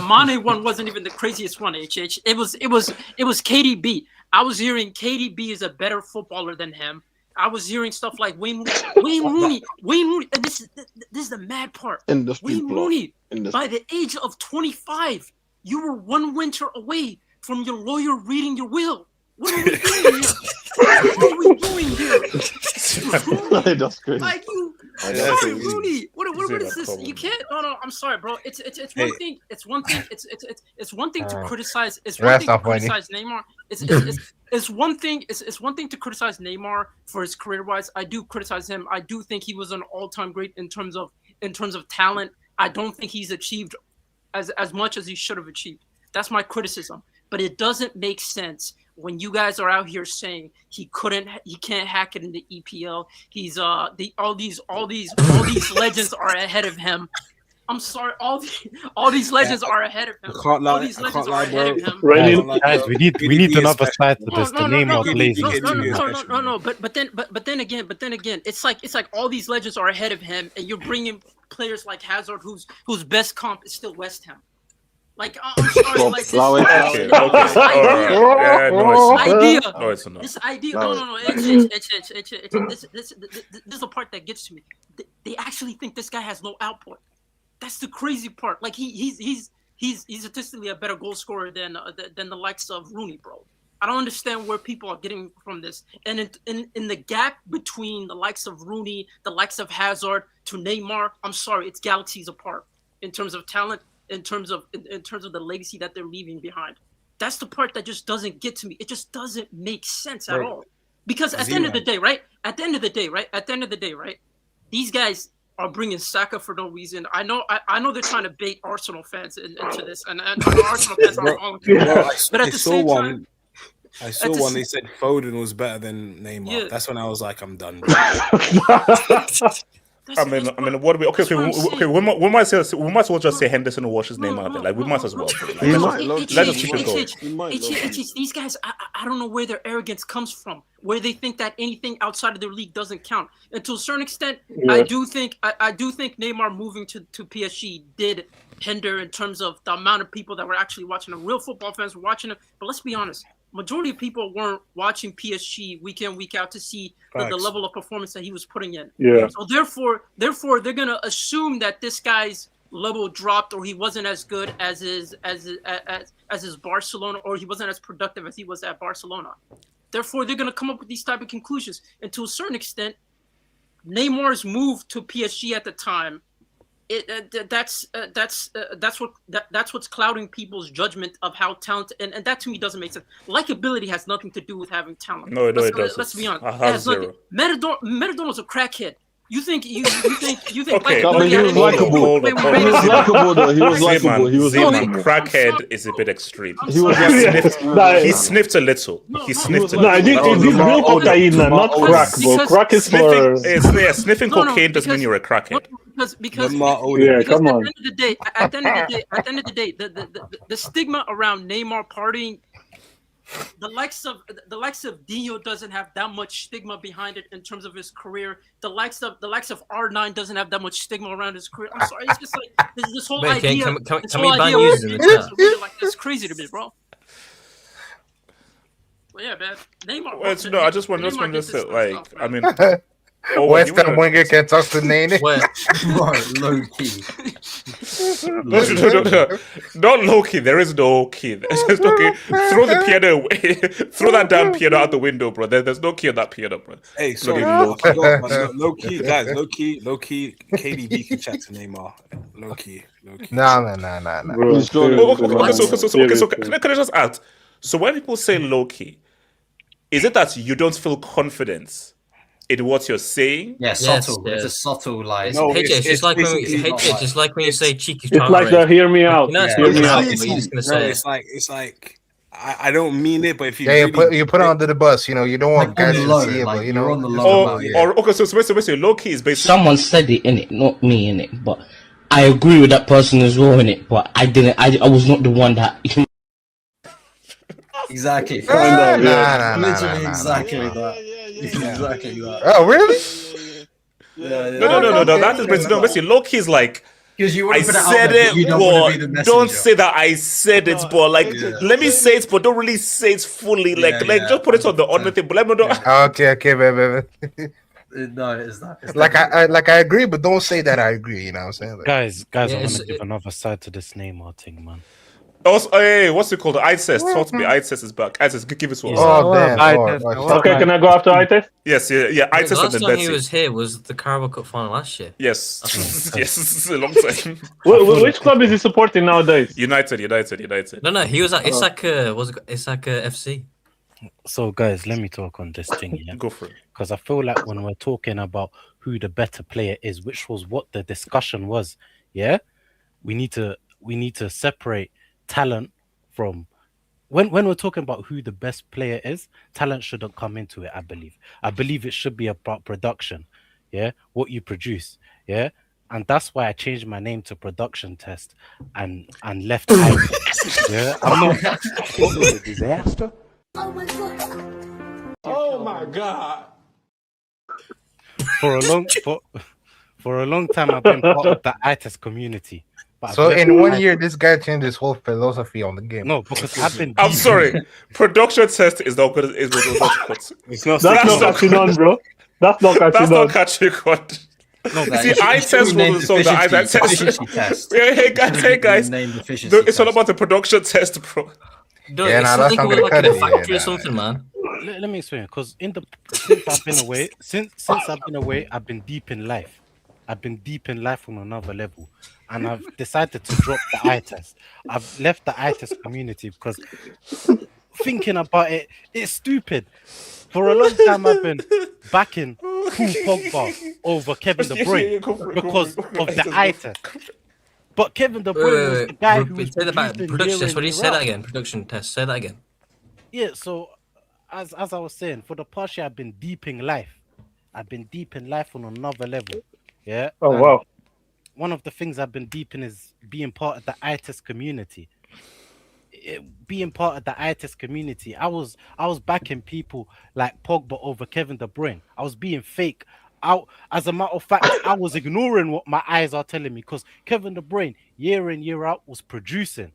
Speaker 7: Mane one wasn't even the craziest one. HH. It was KDB. I was hearing KDB is a better footballer than him. I was hearing stuff like Wayne Rooney. And this is the mad part. Wayne Rooney, by the age of 25, you were one winter away from your lawyer reading your will. What are we doing here? What are we doing here?
Speaker 11: That's crazy.
Speaker 7: Like you, sorry, Rooney. What is this? You can't. No. I'm sorry, bro. It's one thing. It's one thing. It's one thing to criticize. It's one thing to criticize Neymar. It's one thing. It's one thing to criticize Neymar for his career-wise. I do criticize him. I do think he was an all-time great in terms of talent. I don't think he's achieved as much as he should have achieved. That's my criticism. But it doesn't make sense when you guys are out here saying he can't hack it in the EPL. He's all these legends are ahead of him. I'm sorry, all these legends are ahead of him. All these legends are ahead of him.
Speaker 4: Guys, we need another side to this. The name of please.
Speaker 7: No. But then again, it's like all these legends are ahead of him, and you're bringing players like Hazard, whose best comp is still West Ham. Like, I'm sorry, like this idea. This idea. No. This is the part that gets to me. They actually think this guy has no output. That's the crazy part. Like he's statistically a better goal scorer than the likes of Rooney, bro. I don't understand where people are getting from this. And in the gap between the likes of Rooney, the likes of Hazard to Neymar, I'm sorry, it's galaxies apart in terms of talent. In terms of the legacy that they're leaving behind. That's the part that just doesn't get to me. It just doesn't make sense at all. Because at the end of the day, right? These guys are bringing Saka for no reason. I know they're trying to bait Arsenal fans into this, and Arsenal fans are wrong. But at the same time,
Speaker 18: I saw one. They said Foden was better than Neymar. Yeah. That's when I was like, I'm done.
Speaker 2: I mean, what do we? Okay. We might as well just say Henderson washes Neymar there. Like we might as well. Let's just keep it going.
Speaker 7: These guys, I don't know where their arrogance comes from. Where they think that anything outside of their league doesn't count. And to a certain extent, yeah. I do think Neymar moving to PSG did hinder in terms of the amount of people that were actually watching him. Real football fans were watching him. But let's be honest. Majority of people weren't watching PSG week in, week out to see the level of performance that he was putting in.
Speaker 3: Yeah.
Speaker 7: So therefore, they're gonna assume that this guy's level dropped, or he wasn't as good as his Barcelona, or he wasn't as productive as he was at Barcelona. Therefore, they're gonna come up with these type of conclusions. And to a certain extent, Neymar's move to PSG at the time. That's what's clouding people's judgment of how talented, and that to me doesn't make sense. Likability has nothing to do with having talent.
Speaker 2: No, it doesn't.
Speaker 7: Let's be honest. Maradona's a crackhead. You think?
Speaker 2: Okay,
Speaker 11: he was likable. He was likable.
Speaker 2: Crackhead is a bit extreme.
Speaker 11: He
Speaker 2: sniffed a little. He sniffed a little.
Speaker 3: No, it is real cocaine, not crack, bro. Crack is for
Speaker 2: sniffing cocaine doesn't mean you're a crackhead.
Speaker 7: Because
Speaker 3: come on.
Speaker 7: At the end of the day, the stigma around Neymar partying, the likes of Dino doesn't have that much stigma behind it in terms of his career. The likes of R9 doesn't have that much stigma around his career. I'm sorry, it's just like this whole idea.
Speaker 12: Can we ban using it?
Speaker 7: Like that's crazy to me, bro. Well, yeah, man. Neymar.
Speaker 2: Well, no, I just want to say, like, I mean.
Speaker 17: West Ham winger can talk to Nene.
Speaker 16: Right, low key.
Speaker 2: No. Not low key. There is no key. There's no key. Throw the piano away. Throw that damn piano out the window, bro. There's no key on that piano, bro.
Speaker 18: Hey, sorry, low key, guys. Low key. KDB can chat to Neymar. Low key.
Speaker 17: No.
Speaker 2: So can I just ask? So when people say low key, is it that you don't feel confidence in what you're saying?
Speaker 16: Yeah, subtle. It's a subtle lie.
Speaker 12: No, it's just like when you say cheeky.
Speaker 3: It's like the hear me out.
Speaker 12: Hear me out.
Speaker 18: It's like I don't mean it, but if you
Speaker 17: you put it under the bus, you know, you don't want
Speaker 16: Like,
Speaker 17: guys
Speaker 16: on the
Speaker 17: to
Speaker 16: low,
Speaker 17: see it,
Speaker 16: like,
Speaker 17: but you
Speaker 16: you're
Speaker 17: know,
Speaker 16: on the
Speaker 17: just
Speaker 16: low
Speaker 17: about, yeah.
Speaker 2: Or okay, so basically, low key is basically
Speaker 6: Someone said it in it, not me in it, but I agree with that person as well in it. But I didn't. I was not the one that.
Speaker 16: Exactly.
Speaker 6: Literally
Speaker 16: exactly that. Exactly that.
Speaker 17: Oh, really?
Speaker 16: Yeah.
Speaker 2: No. That is basically low key is like.
Speaker 16: Because you
Speaker 2: I
Speaker 16: want to put it out
Speaker 2: said
Speaker 16: there, but you
Speaker 2: it,
Speaker 16: don't want to be the messenger.
Speaker 2: don't say that I said it, but like, let me say it, but don't really say it fully. Like, just put it on the other thing. But let me know.
Speaker 17: Okay, baby.
Speaker 16: No, it's not. It's
Speaker 17: Like I agree, but don't say that I agree. You know what I'm saying? Like,
Speaker 4: Guys, I want to give another side to this Neymar thing, man.
Speaker 2: Also, hey, what's it called? ITES. Talk to me. ITES is back. ITES, give it to us.
Speaker 17: Oh, damn.
Speaker 3: Okay, can I go after ITES?
Speaker 2: Yes, yeah. ITES
Speaker 12: The
Speaker 2: and
Speaker 12: last
Speaker 2: then
Speaker 12: time
Speaker 2: Betsy.
Speaker 12: he was here was the Carabao Cup final last year.
Speaker 2: Yes, yes, it's a long time.
Speaker 3: Which club is he supporting nowadays?
Speaker 2: United.
Speaker 12: No, he was at Isaka FC.
Speaker 4: So, guys, let me talk on this thing, yeah?
Speaker 2: Go for it.
Speaker 4: Because I feel like when we're talking about who the better player is, which was what the discussion was, yeah? We need to separate talent from when we're talking about who the best player is. Talent shouldn't come into it. I believe it should be about production, yeah, what you produce, yeah, and that's why I changed my name to Production Test and left out. Yeah, I'm not.
Speaker 8: This is a disaster. Oh my god.
Speaker 4: For a long time I've been part of the ITES community. But
Speaker 17: so in 1 year, this guy changed his whole philosophy on the game.
Speaker 4: No, because I've been.
Speaker 2: I'm sorry. Production Test is not good. It's not.
Speaker 3: That's not catching on, bro. That's not catching on.
Speaker 2: That's not catching on.
Speaker 3: No,
Speaker 2: see, I test was the song that I test. Hey guys, it's all about the production test, bro.
Speaker 12: No, yeah, it's something like a factory or something, man.
Speaker 4: Let me explain, because since I've been away, I've been deep in life. I've been deep in life on another level, and I've decided to drop the eye test. I've left the eye test community because thinking about it, it's stupid. For a long time, I've been backing Paul Pogba over Kevin De Bruyne because of the eye test. But Kevin De Bruyne was the guy who was
Speaker 12: production test. What do you say that again? Production test. Say that again.
Speaker 4: Yeah. So, as I was saying, for the past year, I've been deep in life. I've been deep in life on another level. Yeah.
Speaker 3: Oh wow.
Speaker 4: One of the things I've been deep in is being part of the ITES community. Being part of the ITES community, I was backing people like Pogba over Kevin De Bruyne. I was being fake. As a matter of fact, I was ignoring what my eyes are telling me because Kevin De Bruyne, year in year out, was producing.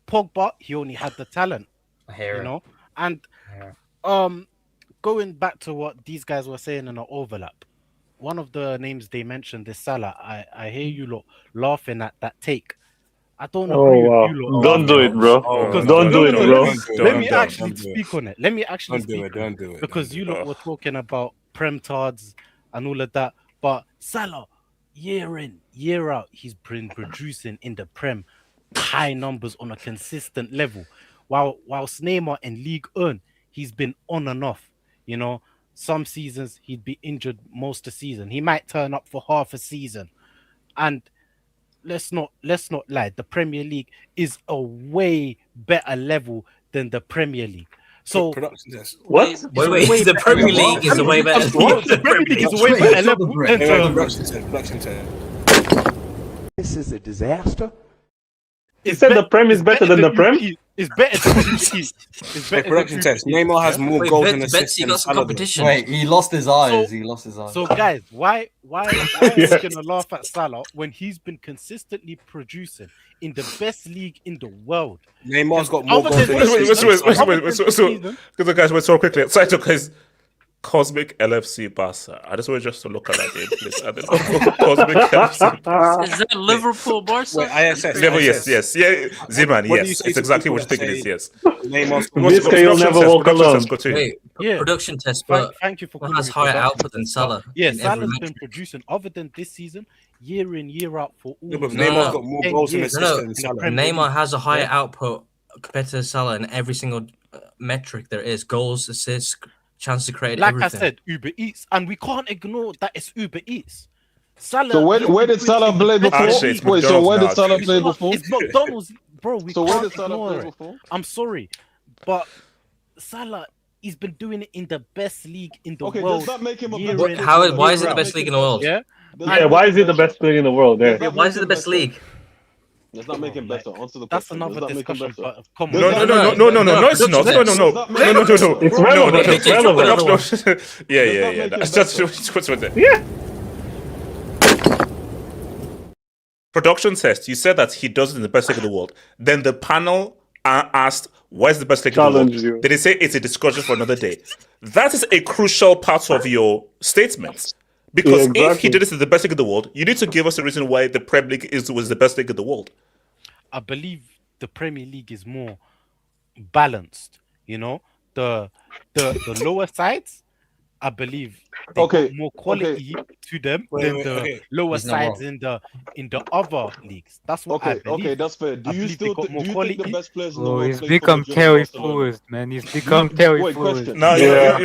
Speaker 4: Pogba, he only had the talent.
Speaker 5: I hear
Speaker 4: you know. And going back to what these guys were saying in an overlap, one of the names they mentioned is Salah. I hear you lot laughing at that take. I don't agree with you lot.
Speaker 3: Don't do it, bro. Don't do it, bro.
Speaker 4: Let me actually speak on it.
Speaker 18: Don't do it.
Speaker 4: Because you lot were talking about Prem Tards and all of that. But Salah, year in, year out, he's been producing in the Prem high numbers on a consistent level. Whilst Neymar in Ligue 1, he's been on and off. You know, some seasons he'd be injured most of the season. He might turn up for half a season. And let's not lie, the Premier League is a way better level than the Premier League. So
Speaker 18: production test.
Speaker 3: What?
Speaker 12: Wait, the Premier League is a way better.
Speaker 4: The Premier League is a way better level.
Speaker 18: Production test.
Speaker 8: This is a disaster.
Speaker 3: You said the Prem is better than the Prem?
Speaker 4: It's better than it's better
Speaker 18: production test. Neymar has more goals and assists than Salah.
Speaker 16: Wait, he lost his eyes. He lost his eyes.
Speaker 4: So guys, why are we gonna laugh at Salah when he's been consistently producing in the best league in the world?
Speaker 18: Neymar's got more goals than assists.
Speaker 2: Wait. Because guys, wait so quickly. Sorry, guys. Cosmic LFC Barca. I just want you to look at that game, please. Cosmic LFC Barca.
Speaker 7: Is that Liverpool Barca?
Speaker 18: Wait, ISS.
Speaker 2: Yes. Yeah, Ziman, yes. It's exactly what you think it is, yes.
Speaker 3: This guy will never walk alone.
Speaker 12: Wait, production test, but
Speaker 4: thank you for
Speaker 12: has higher output than Salah.
Speaker 4: Yeah, Salah's been producing, other than this season, year in, year out for all.
Speaker 18: But Neymar's got more goals and assists than Salah.
Speaker 12: Neymar has a higher output compared to Salah in every single metric there is. Goals, assists, chance to create
Speaker 4: like
Speaker 12: everything.
Speaker 4: I said, Uber Eats, and we can't ignore that it's Uber Eats. Salah,
Speaker 21: so where did Salah play before?
Speaker 2: Actually,
Speaker 21: wait, so where did Salah play before?
Speaker 4: It's McDonald's bro, we
Speaker 21: So where
Speaker 4: can't
Speaker 21: did Salah
Speaker 4: ignore
Speaker 21: play
Speaker 4: it.
Speaker 21: before?
Speaker 4: I'm sorry, but Salah, he's been doing it in the best league in the
Speaker 21: Okay,
Speaker 4: world.
Speaker 21: does that make him a
Speaker 4: year
Speaker 21: better
Speaker 4: in,
Speaker 21: player?
Speaker 12: Why is it
Speaker 4: year
Speaker 12: the
Speaker 4: out.
Speaker 12: best league in the world?
Speaker 4: Yeah.
Speaker 3: Yeah, why is it the best player in the world? There.
Speaker 21: Does that
Speaker 12: Why
Speaker 21: make
Speaker 12: is it the
Speaker 21: him
Speaker 12: best
Speaker 21: better?
Speaker 12: league?
Speaker 21: Does that make him better? Answer the
Speaker 4: That's
Speaker 21: question.
Speaker 4: another
Speaker 21: Does that make him
Speaker 4: discussion.
Speaker 21: better?
Speaker 4: But come
Speaker 21: Does
Speaker 4: on.
Speaker 21: that
Speaker 2: No,
Speaker 21: make him
Speaker 2: no,
Speaker 21: better?
Speaker 2: it's not. No, no.
Speaker 3: It's relevant. It's relevant.
Speaker 2: Yeah.
Speaker 21: Does that make him
Speaker 2: That's
Speaker 21: better?
Speaker 2: yeah. Production test. You said that he does it in the best league in the world. Then the panel asked, "Why is the best league in the world?"
Speaker 3: Challenge you.
Speaker 2: Did they say it's a discussion for another day? That is a crucial part of your statement. Because
Speaker 3: Yeah,
Speaker 2: if he
Speaker 3: exactly.
Speaker 2: did it in the best league in the world, you need to give us a reason why the Premier League was the best league in the world.
Speaker 4: I believe the Premier League is more balanced. You know, the lower sides, I believe they
Speaker 21: Okay,
Speaker 4: got more quality to them
Speaker 18: Wait,
Speaker 4: than
Speaker 18: wait,
Speaker 4: the
Speaker 18: okay.
Speaker 4: lower
Speaker 5: He's not
Speaker 4: sides
Speaker 5: wrong.
Speaker 4: in the other leagues. That's what I
Speaker 21: Okay,
Speaker 4: believe.
Speaker 21: okay, that's fair. Do
Speaker 4: I
Speaker 21: you
Speaker 4: believe they
Speaker 21: still
Speaker 4: got more
Speaker 21: do you
Speaker 4: quality.
Speaker 21: think the best players in the
Speaker 14: Oh,
Speaker 21: world
Speaker 14: he's
Speaker 21: play for
Speaker 14: become
Speaker 21: Madrid and
Speaker 14: Terry
Speaker 21: Barcelona?
Speaker 14: Forrest, man. He's become Terry
Speaker 21: Wait,
Speaker 14: Forrest.
Speaker 21: question.
Speaker 2: No,
Speaker 3: Yeah.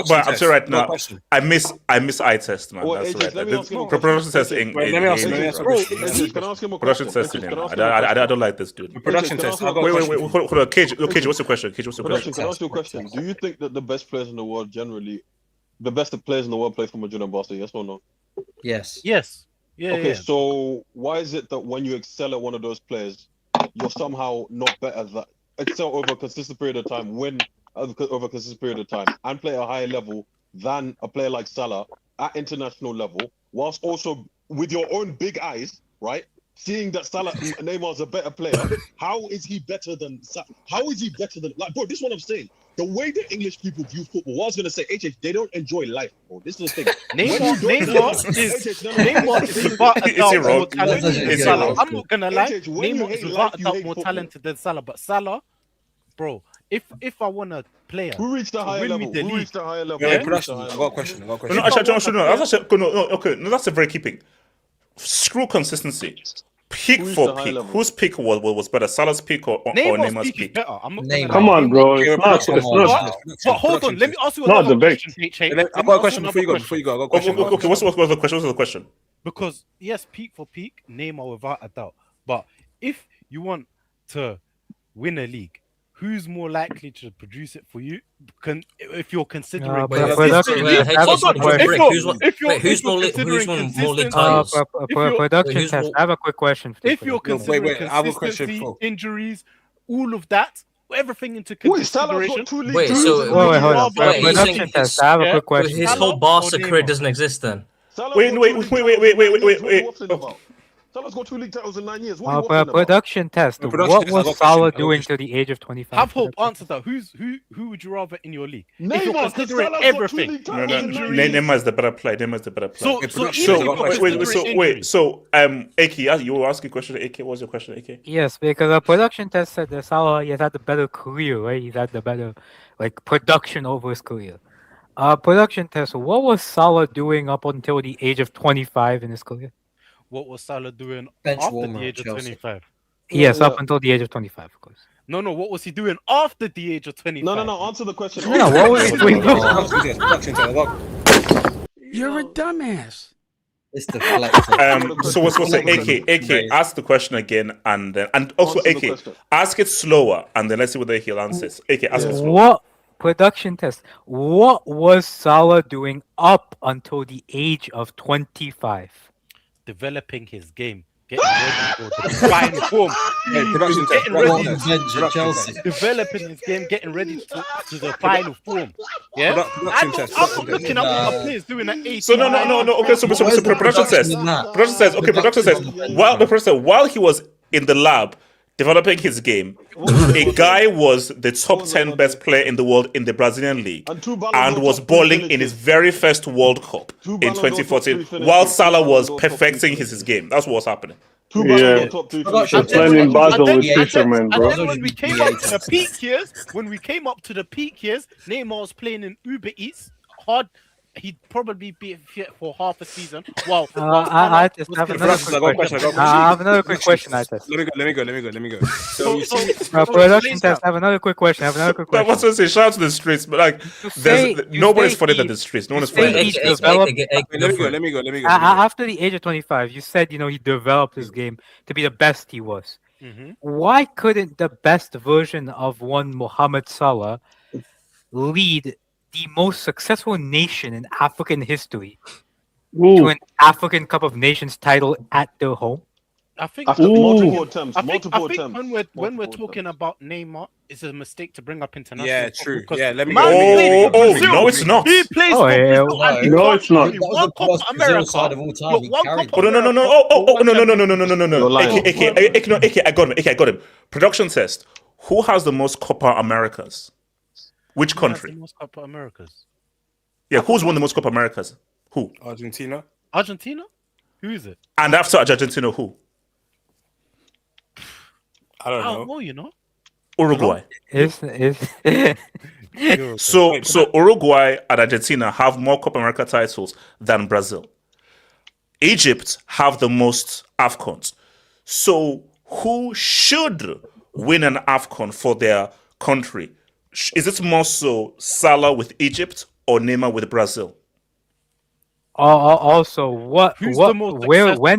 Speaker 2: but I'm sorry right
Speaker 18: No
Speaker 2: now.
Speaker 18: question.
Speaker 2: I miss eye test, man.
Speaker 21: Wait,
Speaker 2: That's
Speaker 21: AJ,
Speaker 2: right.
Speaker 21: let me ask him a
Speaker 2: The production
Speaker 21: question.
Speaker 2: test in
Speaker 18: Wait, let me ask him a
Speaker 21: AJ,
Speaker 18: question.
Speaker 21: AJ, can I ask him a
Speaker 2: production
Speaker 21: question?
Speaker 2: test in
Speaker 21: AJ,
Speaker 2: him.
Speaker 21: can I ask him a question?
Speaker 2: I don't like this dude.
Speaker 18: Production
Speaker 21: AJ, can I
Speaker 18: test.
Speaker 21: ask him a
Speaker 18: I've got a
Speaker 2: Wait,
Speaker 18: question.
Speaker 2: hold on. Cage, what's the question? Cage, what's the question?
Speaker 21: Production, can I ask you a question? Do you think that the best players in the world generally, the best players in the world play for Madrid and Barca? Yes or no?
Speaker 5: Yes.
Speaker 4: Yes. Yeah.
Speaker 21: Okay,
Speaker 4: Yeah.
Speaker 21: so why is it that when you excel at one of those players, you're somehow not better that excel over a consistent period of time, win over a consistent period of time, and play at a higher level than a player like Salah at international level, whilst also with your own big eyes, right? Seeing that Neymar's a better player, how is he better than? How is he better than? Like, bro, this is what I'm saying. The way that English people view football, what I was gonna say, HH, they don't enjoy life, bro. This is the thing.
Speaker 4: Neymar is without a
Speaker 2: Is he
Speaker 4: doubt
Speaker 2: wrong?
Speaker 4: more talented
Speaker 2: Is
Speaker 4: than
Speaker 2: he
Speaker 4: Salah.
Speaker 2: wrong?
Speaker 4: I'm not gonna lie.
Speaker 21: HH, when you
Speaker 4: Neymar is
Speaker 21: hate
Speaker 4: without
Speaker 21: life,
Speaker 4: a
Speaker 21: you
Speaker 4: doubt
Speaker 21: hate
Speaker 4: more
Speaker 21: football.
Speaker 4: talented than Salah. But Salah, bro, if I want a player
Speaker 21: Who reached a
Speaker 4: to
Speaker 21: higher
Speaker 4: win me
Speaker 21: level?
Speaker 4: the
Speaker 21: Who
Speaker 4: league,
Speaker 21: reached a higher level?
Speaker 18: Wait,
Speaker 21: Who reached
Speaker 18: production.
Speaker 21: a higher
Speaker 18: I got
Speaker 21: level?
Speaker 18: a question.
Speaker 2: No, actually, no, that's a very key pick. Screw consistency. Pick
Speaker 21: Who's
Speaker 2: for
Speaker 21: the high
Speaker 2: pick.
Speaker 21: level?
Speaker 2: Whose pick was better? Salah's pick or Neymar's
Speaker 4: peak is
Speaker 2: pick?
Speaker 4: better. I'm not gonna
Speaker 3: Come
Speaker 4: lie.
Speaker 3: on, bro. It's not.
Speaker 18: Production.
Speaker 3: It's not.
Speaker 4: But hold on, let me ask you
Speaker 3: Not
Speaker 4: another
Speaker 3: debate.
Speaker 4: question, HH.
Speaker 18: I've got a question before you go. Before you go, I got a question.
Speaker 2: Okay, what's the question? What's the question?
Speaker 4: Because yes, peak for peak, Neymar without a doubt. But if you want to win a league, who's more likely to produce it for you? If you're considering
Speaker 14: production
Speaker 4: consistency,
Speaker 14: test.
Speaker 12: Who's more league titles?
Speaker 14: Production test. I have a quick question. For
Speaker 4: if you're considering
Speaker 18: I have a question
Speaker 4: consistency,
Speaker 18: before.
Speaker 4: injuries, all of that, everything into
Speaker 21: Wait, Salah's
Speaker 4: consideration.
Speaker 21: got 2 league
Speaker 12: Wait,
Speaker 21: titles
Speaker 12: so
Speaker 21: in
Speaker 14: Wait,
Speaker 21: the
Speaker 14: hold on.
Speaker 21: league.
Speaker 12: Wait,
Speaker 14: Production
Speaker 12: saying
Speaker 14: test. I have a quick question.
Speaker 12: His
Speaker 4: Salah
Speaker 12: whole
Speaker 4: or
Speaker 12: Barca career
Speaker 4: Neymar?
Speaker 12: doesn't exist then.
Speaker 21: Salah's
Speaker 2: Wait,
Speaker 21: got
Speaker 2: wait,
Speaker 21: 2 league
Speaker 2: wait,
Speaker 21: titles in 9 years.
Speaker 2: wait.
Speaker 21: What are you waffling about? Salah's got 2 league titles in 9 years. What are you waffling about?
Speaker 14: Production test.
Speaker 18: Production
Speaker 14: What
Speaker 18: test, I got a
Speaker 14: was
Speaker 18: question,
Speaker 14: Salah
Speaker 18: I got a
Speaker 14: doing
Speaker 18: question.
Speaker 14: to the age of 25?
Speaker 4: Have hope. Answer that. Who would you rather in your league? If you're
Speaker 21: Neymar, 'cause
Speaker 4: considering
Speaker 21: Salah's got 2
Speaker 4: everything,
Speaker 21: league
Speaker 2: No,
Speaker 21: titles in 9 years.
Speaker 2: Neymar's the better player. Neymar's the better player.
Speaker 4: so
Speaker 18: Okay,
Speaker 4: so
Speaker 18: production,
Speaker 4: even
Speaker 18: I
Speaker 4: if
Speaker 18: got a
Speaker 4: you're
Speaker 18: question.
Speaker 4: considering injuries,
Speaker 2: Aki, you were asking a question to AK. What was your question, AK?
Speaker 14: Yes, because a production test said that Salah he has had the better career, right? He's had the better production over his career. Production test. What was Salah doing up until the age of 25 in his career?
Speaker 4: what was Salah doing
Speaker 5: Bench
Speaker 4: after
Speaker 5: warmer
Speaker 4: the
Speaker 5: at
Speaker 4: age of
Speaker 5: Chelsea.
Speaker 4: 25?
Speaker 14: Yes,
Speaker 21: yeah.
Speaker 14: up until the age of 25, of course.
Speaker 4: No, what was he doing after the age of 25?
Speaker 21: No. Answer the question.
Speaker 14: Yeah, what was he doing?
Speaker 18: Production test. Production test. I got.
Speaker 8: You're a dumbass.
Speaker 5: It's deflecting.
Speaker 2: So what's AK? Ask the question again, and also
Speaker 21: Answer the
Speaker 2: AK,
Speaker 21: question.
Speaker 2: ask it slower, and then let's see whether he'll answer. AK, ask it slower.
Speaker 14: What production test? What was Salah doing up until the age of 25?
Speaker 4: Developing his game, getting ready for the final form.
Speaker 18: Hey, production test.
Speaker 4: Getting ready,
Speaker 5: Bench Chelsea.
Speaker 4: developing his game, getting ready to the final form. Yeah,
Speaker 18: Production test.
Speaker 4: I'm not looking at players doing that 18.
Speaker 2: So no. Okay, so production says. Production says. Okay, production says. While he was in the lab developing his game, a guy was the top 10 best player in the world in the Brazilian league and was balling in his very first World Cup in 2014 while Salah was perfecting his game. That's what was happening.
Speaker 3: Yeah. Just playing in Basel with fishermen, bro.
Speaker 4: And then when we came up to the peak years, Neymar was playing in Uber Eats hard. He'd probably be fit for half a season. Wow.
Speaker 14: I just have another quick question. I have another quick question. I test.
Speaker 18: Let me go. So you see,
Speaker 14: production test. I have another quick question.
Speaker 2: I was going to say, shout out to the streets, but like, nobody's funny than the streets. No one is funny than the streets.
Speaker 18: Let me go.
Speaker 14: After the age of 25, you said he developed his game to be the best he was. Why couldn't the best version of one Mohamed Salah lead the most successful nation in African history to an African Cup of Nations title at their home?
Speaker 4: I think
Speaker 21: After multiple attempts,
Speaker 4: I think
Speaker 21: attempts.
Speaker 4: when we're talking about Neymar, it's a mistake to bring up international.
Speaker 18: Yeah, true.
Speaker 4: football,
Speaker 18: Yeah, let me.
Speaker 2: No, it's not.
Speaker 4: He plays for Brazil and he
Speaker 3: No,
Speaker 4: can't
Speaker 3: it's not.
Speaker 4: give me one Copa America.
Speaker 16: side of all time.
Speaker 4: Look,
Speaker 16: He
Speaker 4: one
Speaker 16: carried
Speaker 4: Copa
Speaker 2: Oh, no.
Speaker 21: You're lying.
Speaker 2: AK, I got him. Production test. Who has the most Copa Americas? Which
Speaker 4: Who has
Speaker 2: country?
Speaker 4: the most Copa Americas?
Speaker 2: Yeah, who's won the most Copa Americas? Who?
Speaker 18: Argentina.
Speaker 4: Argentina? Who is it?
Speaker 2: And after Argentina, who?
Speaker 18: I don't know.
Speaker 4: know, you know.
Speaker 2: Uruguay.
Speaker 14: Is
Speaker 2: So Uruguay and Argentina have more Copa America titles than Brazil. Egypt have the most AFCONs. So who should win an AFCON for their country? Is it more so Salah with Egypt or Neymar with Brazil?
Speaker 14: Also, when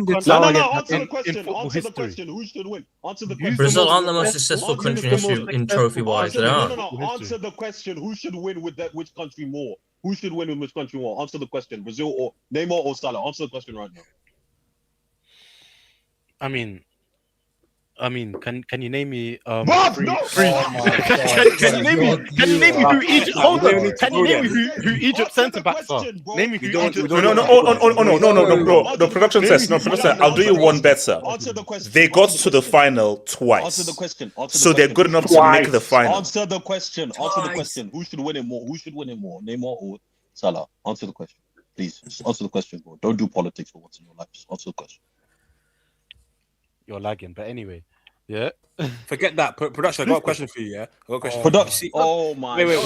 Speaker 14: did Salah get
Speaker 21: Answer the question. Answer the question. Who should win? Answer the question.
Speaker 12: Brazil aren't the most successful country in trophy-wise. They aren't.
Speaker 21: No. Answer the question. Who should win with that? Which country more? Who should win with which country more? Answer the question. Brazil or Neymar or Salah? Answer the question right now.
Speaker 4: I mean, can you name me?
Speaker 21: Bob, no!
Speaker 4: Can you name me who Egypt? Hold on. Can you name me who Egypt centre backs are? Name me who Egypt.
Speaker 2: No, bro. The production test. No, production test. I'll do you one better.
Speaker 21: Answer the question.
Speaker 2: They got to the final twice.
Speaker 21: Answer the question.
Speaker 2: So they're good enough to make the final.
Speaker 21: Answer the question. Answer the question. Who should win it more? Who should win it more? Neymar or Salah? Answer the question, please. Just answer the question, bro. Don't do politics for once in your life. Just answer the question.
Speaker 4: You're lagging, but anyway, yeah.
Speaker 18: Forget that. Production, I got a question for you, yeah? I got a question.
Speaker 21: Production. Oh my.
Speaker 18: Wait.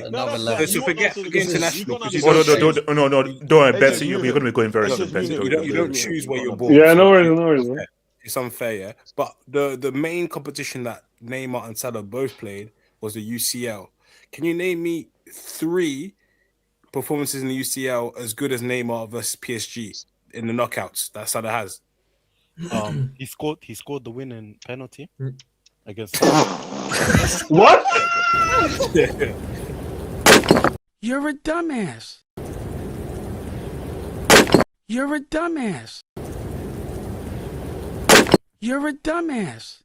Speaker 16: Another level.
Speaker 18: So forget international.
Speaker 2: No, don't worry, Betsy. You're going to be going very soon, Betsy.
Speaker 18: You don't choose where you're born.
Speaker 3: Yeah, no worries.
Speaker 18: It's unfair, yeah. But the main competition that Neymar and Salah both played was the UCL. Can you name me 3 performances in the UCL as good as Neymar versus PSG in the knockouts that Salah has?
Speaker 4: He scored the winning penalty against.
Speaker 3: What?
Speaker 8: You're a dumbass. You're a dumbass. You're a dumbass.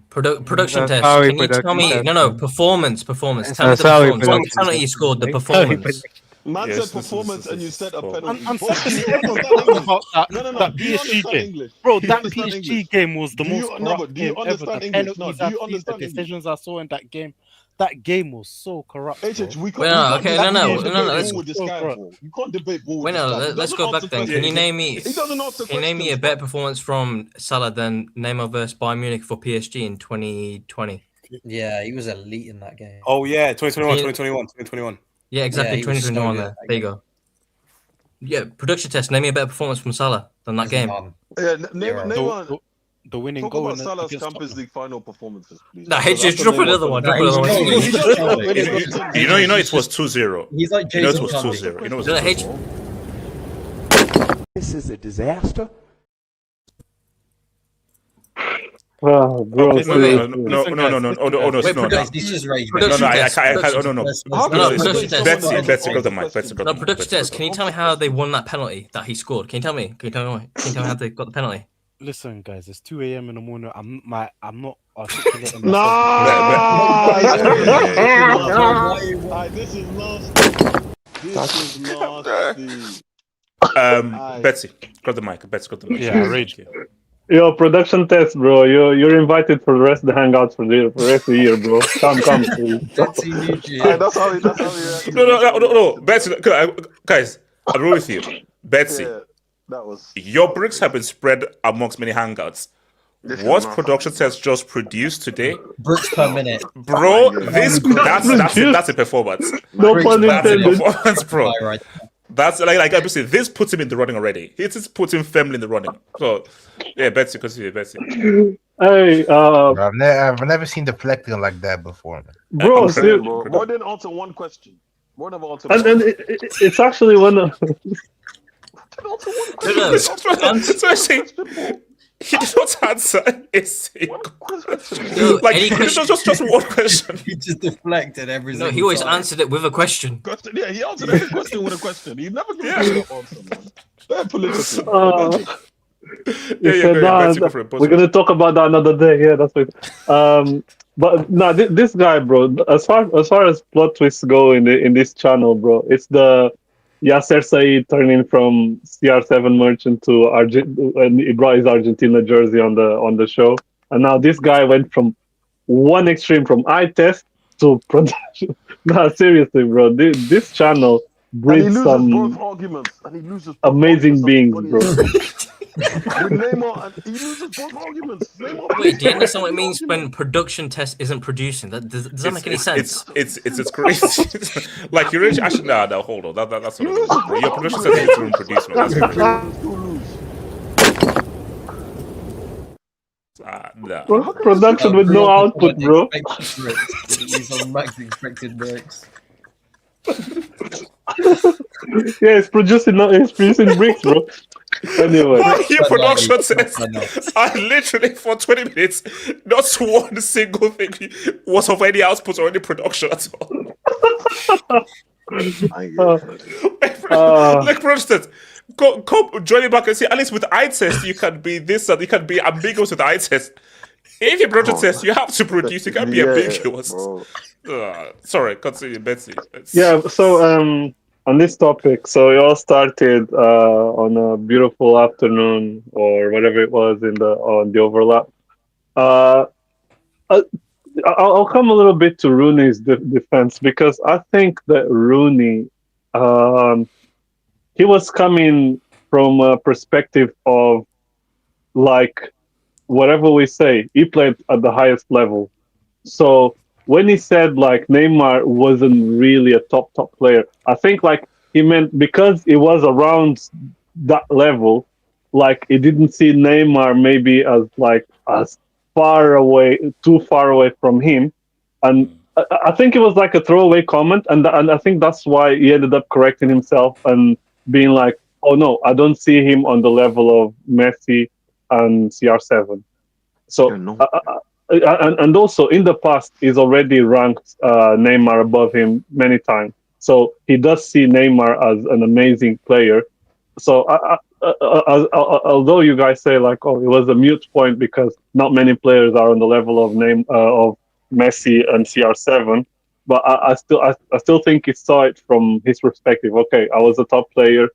Speaker 12: Production test.
Speaker 14: Sorry,
Speaker 12: Can you tell me?
Speaker 14: production
Speaker 12: No, performance. Tell me the
Speaker 14: sorry,
Speaker 12: performance. One
Speaker 14: production
Speaker 12: penalty you scored. The performance.
Speaker 21: Man said performance and you said a penalty.
Speaker 4: I'm talking about that PSG game. Bro, that PSG game was the most corrupt game ever. The penalties I see, the decisions I saw in that game. That game was so corrupt.
Speaker 21: We
Speaker 12: You
Speaker 21: can't debate ball.
Speaker 12: Wait, no, let's go back then. Can you name me? Can you name me a better performance from Salah than Neymar versus Bayern Munich for PSG in 2020?
Speaker 16: Yeah, he was elite in that game.
Speaker 18: Oh yeah, 2021.
Speaker 12: Yeah, exactly.
Speaker 16: Yeah, he was
Speaker 12: 2021
Speaker 16: so
Speaker 12: there.
Speaker 16: good.
Speaker 12: There you go. Yeah, production test. Name me a better performance from Salah than that game.
Speaker 21: Yeah, Neymar.
Speaker 4: The winning
Speaker 21: Talk
Speaker 4: goal
Speaker 21: about
Speaker 4: in
Speaker 21: Salah's
Speaker 4: against
Speaker 21: Champions League final performances, please.
Speaker 12: Nah, just drop another one. Drop another one.
Speaker 2: You know, it was 2-0.
Speaker 16: He's like
Speaker 2: You know, it
Speaker 16: Jason
Speaker 2: was
Speaker 16: Conde.
Speaker 2: 2-0. You know, it was
Speaker 12: Did I
Speaker 2: 2-0.
Speaker 13: This is a disaster.
Speaker 3: Oh, bro.
Speaker 2: No.
Speaker 12: Wait, production.
Speaker 16: He's just rage.
Speaker 2: No, I can't. No.
Speaker 12: Production test.
Speaker 2: Betsy, got the mic.
Speaker 12: No, production test. Can you tell me how they won that penalty that he scored? Can you tell me? Can you tell me how they got the penalty?
Speaker 4: Listen, guys, it's 2 a.m. in the morning. I'm not articulating.
Speaker 21: This is nasty. This is nasty.
Speaker 2: Betsy, got the mic.
Speaker 4: Yeah, rage.
Speaker 3: Yo, production test, bro. You're invited for the rest of the hangouts for the rest of the year, bro. Come, please.
Speaker 21: That's how he
Speaker 2: No. Betsy, guys, I agree with you. Betsy,
Speaker 21: that was
Speaker 2: your bricks have been spread amongst many hangouts. What production test just produced today?
Speaker 16: Bricks per minute.
Speaker 2: Bro, that's a performance.
Speaker 3: No pun
Speaker 2: That's a
Speaker 3: intended.
Speaker 2: performance, bro. That's like I say, this puts him in the running already. It just puts him firmly in the running. So, yeah, Betsy, continue, Betsy.
Speaker 3: Hey,
Speaker 17: I've never seen deflecting like that before, man.
Speaker 3: bro,
Speaker 21: More than answer one question. More than answer.
Speaker 3: and it's actually one of.
Speaker 2: He did not answer a single question. Like,
Speaker 12: any question?
Speaker 2: just one question.
Speaker 5: He just deflected every
Speaker 12: No,
Speaker 5: single
Speaker 12: he always
Speaker 5: time.
Speaker 12: answered it with a question.
Speaker 21: Yeah, he answered every question with a question. He never gives an answer, man. They're political.
Speaker 3: We're gonna talk about that another day. Yeah, that's right. But no, this guy, bro. As far as plot twists go in this channel, bro, it's the Yasser Said turning from CR7 merchant to and he brought his Argentina jersey on the show, and now this guy went from one extreme from eye test to production. No, seriously, bro. This channel
Speaker 21: And he
Speaker 3: breeds
Speaker 21: loses
Speaker 3: some
Speaker 21: both arguments. And he loses both
Speaker 3: amazing beings, bro.
Speaker 21: With Neymar, and he loses both arguments. Neymar
Speaker 12: Wait, do you understand what it means when production test isn't producing? Does that make any sense?
Speaker 2: It's crazy. Like you're actually no, hold on. That's what it is, bro. Your production test isn't producing. That's crazy.
Speaker 3: Production with no output, bro.
Speaker 5: He's on max expected bricks.
Speaker 3: Yeah, it's producing bricks, bro. Anyway,
Speaker 2: Your production test. I literally for 20 minutes, not one single thing was of any output or any production at all. Like for instance, go join it back and see. At least with eye test, you can be this and you can be ambiguous with eye test. If you production test, you have to produce. You can't be ambiguous. Sorry, continue, Betsy.
Speaker 3: Yeah. So on this topic, so it all started on a beautiful afternoon or whatever it was on the overlap. I'll come a little bit to Rooney's defense because I think that Rooney, he was coming from a perspective of like whatever we say, he played at the highest level. So when he said like Neymar wasn't really a top player, I think like he meant because he was around that level, like he didn't see Neymar maybe as too far away from him, and I think it was like a throwaway comment, and I think that's why he ended up correcting himself and being like, "Oh no, I don't see him on the level of Messi and CR7." So, and also in the past, he's already ranked Neymar above him many times. So he does see Neymar as an amazing player. So although you guys say like, "Oh, it was a mute point because not many players are on the level of Messi and CR7," but I still think he saw it from his perspective. Okay, I was a top player.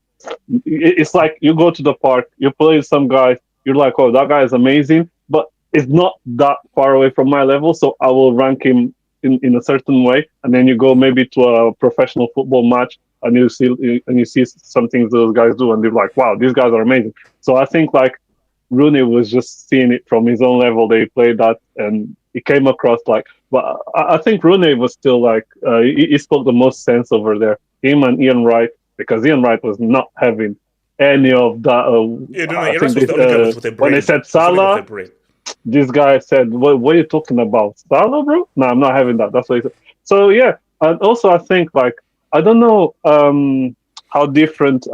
Speaker 3: It's like you go to the park, you play with some guy, you're like, "Oh, that guy is amazing," but it's not that far away from my level, so I will rank him in a certain way. And then you go maybe to a professional football match, and you see some things those guys do, and they're like, "Wow, these guys are amazing." So I think like Rooney was just seeing it from his own level. They played that, and he came across like. But I think Rooney was still like he spoke the most sense over there. Him and Ian Wright, because Ian Wright was not having any of that. When they said Salah, this guy said, "What are you talking about, Salah, bro? No, I'm not having that." That's what he said. So yeah, and also I think like I don't know how different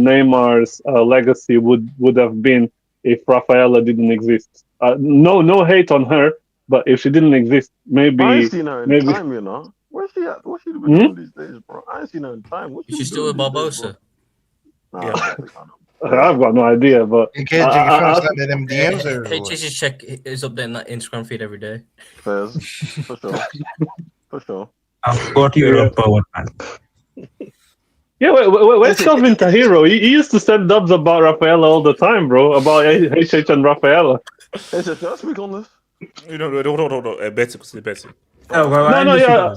Speaker 3: Neymar's legacy would have been if Rafaela didn't exist. No hate on her, but if she didn't exist, maybe
Speaker 21: I ain't seen her in time, you know. Where's she at? What's she been doing these days, bro? I ain't seen her in time. What's
Speaker 12: She's still with Barbosa.
Speaker 3: I've got no idea, but
Speaker 1: you can't take your first out of them DMs or
Speaker 12: Hey, just check is updating that Instagram feed every day.
Speaker 21: Fairs, for sure. For sure.
Speaker 19: I've got Europe power, man.
Speaker 3: Yeah, where's Calvin Tahiro? He used to send dubs about Rafaela all the time, bro. About HH and Rafaela.
Speaker 21: Can I speak on this?
Speaker 2: No. Betsy.
Speaker 3: Yeah.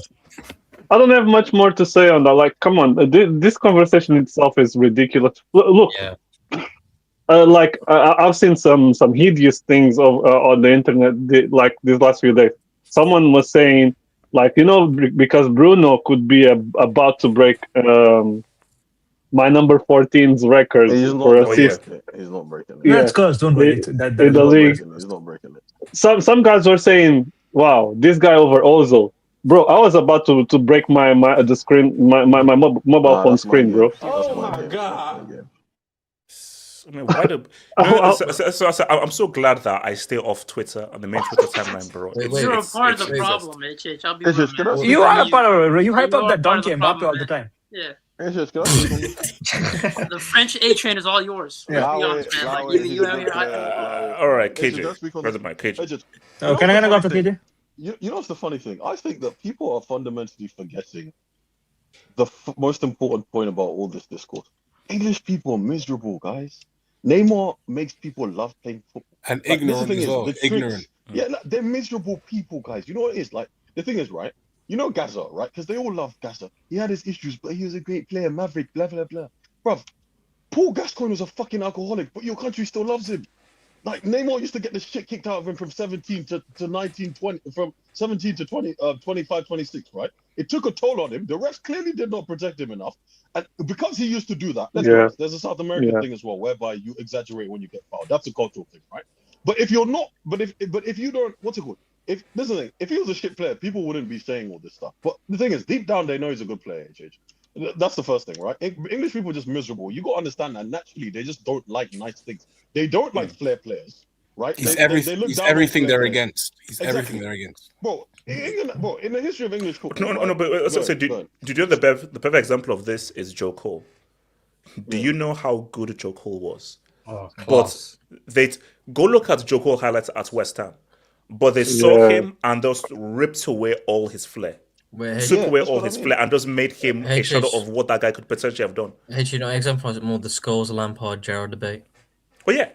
Speaker 3: I don't have much more to say on that. Like, come on, this conversation itself is ridiculous. Look, like I've seen some hideous things on the internet like these last few days. Someone was saying, like, you know, because Bruno could be about to break my number 14's record for assist.
Speaker 21: He's not breaking it.
Speaker 3: Yeah.
Speaker 19: Let's go. Don't worry.
Speaker 21: He's not breaking it.
Speaker 3: Some guys were saying, "Wow, this guy over Ozil." Bro, I was about to break my mobile phone screen, bro.
Speaker 21: Oh my god!
Speaker 2: I mean, why do? I'm so glad that I stay off Twitter on the main Twitter timeline, bro.
Speaker 7: You're a part of the problem, HH. I'll be honest.
Speaker 9: You are a part of it. You hype up that
Speaker 7: part of
Speaker 9: donkey
Speaker 7: the
Speaker 9: Mbappe
Speaker 7: problem,
Speaker 9: all the
Speaker 7: man.
Speaker 9: time.
Speaker 7: Yeah.
Speaker 21: The
Speaker 7: French A train is all yours. Let's be honest, man. Like you out here hyping.
Speaker 2: All right,
Speaker 21: Just
Speaker 2: KJ.
Speaker 21: speak on
Speaker 2: Brother
Speaker 21: this.
Speaker 2: Mike, KJ.
Speaker 9: Oh, can I go for KJ?
Speaker 21: You know what's the funny thing? I think that people are fundamentally forgetting the most important point about all this discourse. English people are miserable, guys. Neymar makes people love playing football.
Speaker 18: And
Speaker 21: Like, this is the
Speaker 18: ignorant
Speaker 21: thing
Speaker 18: as
Speaker 21: is,
Speaker 18: well.
Speaker 21: the tricks-
Speaker 18: Ignorant.
Speaker 21: Yeah, like, they're miserable people, guys. You know what it is? Like, the thing is, right? You know Gaza, right? Because they all love Gaza. He had his issues, but he was a great player, Maverick, blah, blah, blah. Bruv, Paul Gascoigne was a fucking alcoholic, but your country still loves him. Like, Neymar used to get the shit kicked out of him from 17 to 19, 20, from 17 to 20, 25, 26, right? It took a toll on him. The refs clearly did not protect him enough. And because he used to do that, let's be
Speaker 3: Yeah.
Speaker 21: honest, there's a South American
Speaker 3: Yeah.
Speaker 21: thing as well, whereby you exaggerate when you get fouled. That's a cultural thing, right? But if you're not, but if you don't, what's it called? If this is the thing, if he was a shit player, people wouldn't be saying all this stuff. But the thing is, deep down, they know he's a good player, HH. That's the first thing, right? English people are just miserable. You got to understand that naturally, they just don't like nice things. They don't like flair players, right?
Speaker 18: He's,
Speaker 21: They look
Speaker 18: he's
Speaker 21: down on
Speaker 18: everything
Speaker 21: flair
Speaker 18: they're
Speaker 21: players.
Speaker 18: against. He's
Speaker 21: Exactly.
Speaker 18: everything they're against.
Speaker 21: Bro, in the history of English football,
Speaker 2: No, but
Speaker 21: right?
Speaker 2: so, do you know the perfect example of this is Joe Cole? Do you know how good Joe Cole was?
Speaker 9: Oh,
Speaker 2: But they go look at Joe Cole highlights at West Ham, but they saw
Speaker 3: Yeah.
Speaker 2: him and just ripped away all his flair.
Speaker 12: Wait,
Speaker 2: Took
Speaker 12: Yeah,
Speaker 2: away
Speaker 21: that's
Speaker 2: all
Speaker 21: what I
Speaker 2: his
Speaker 21: mean.
Speaker 2: flair and just made him a
Speaker 12: HS.
Speaker 2: shadow of what that guy could potentially have done.
Speaker 12: Hey, you know, exemplifies it more the Scholes, Lampard, Gerrard debate.
Speaker 2: But yeah,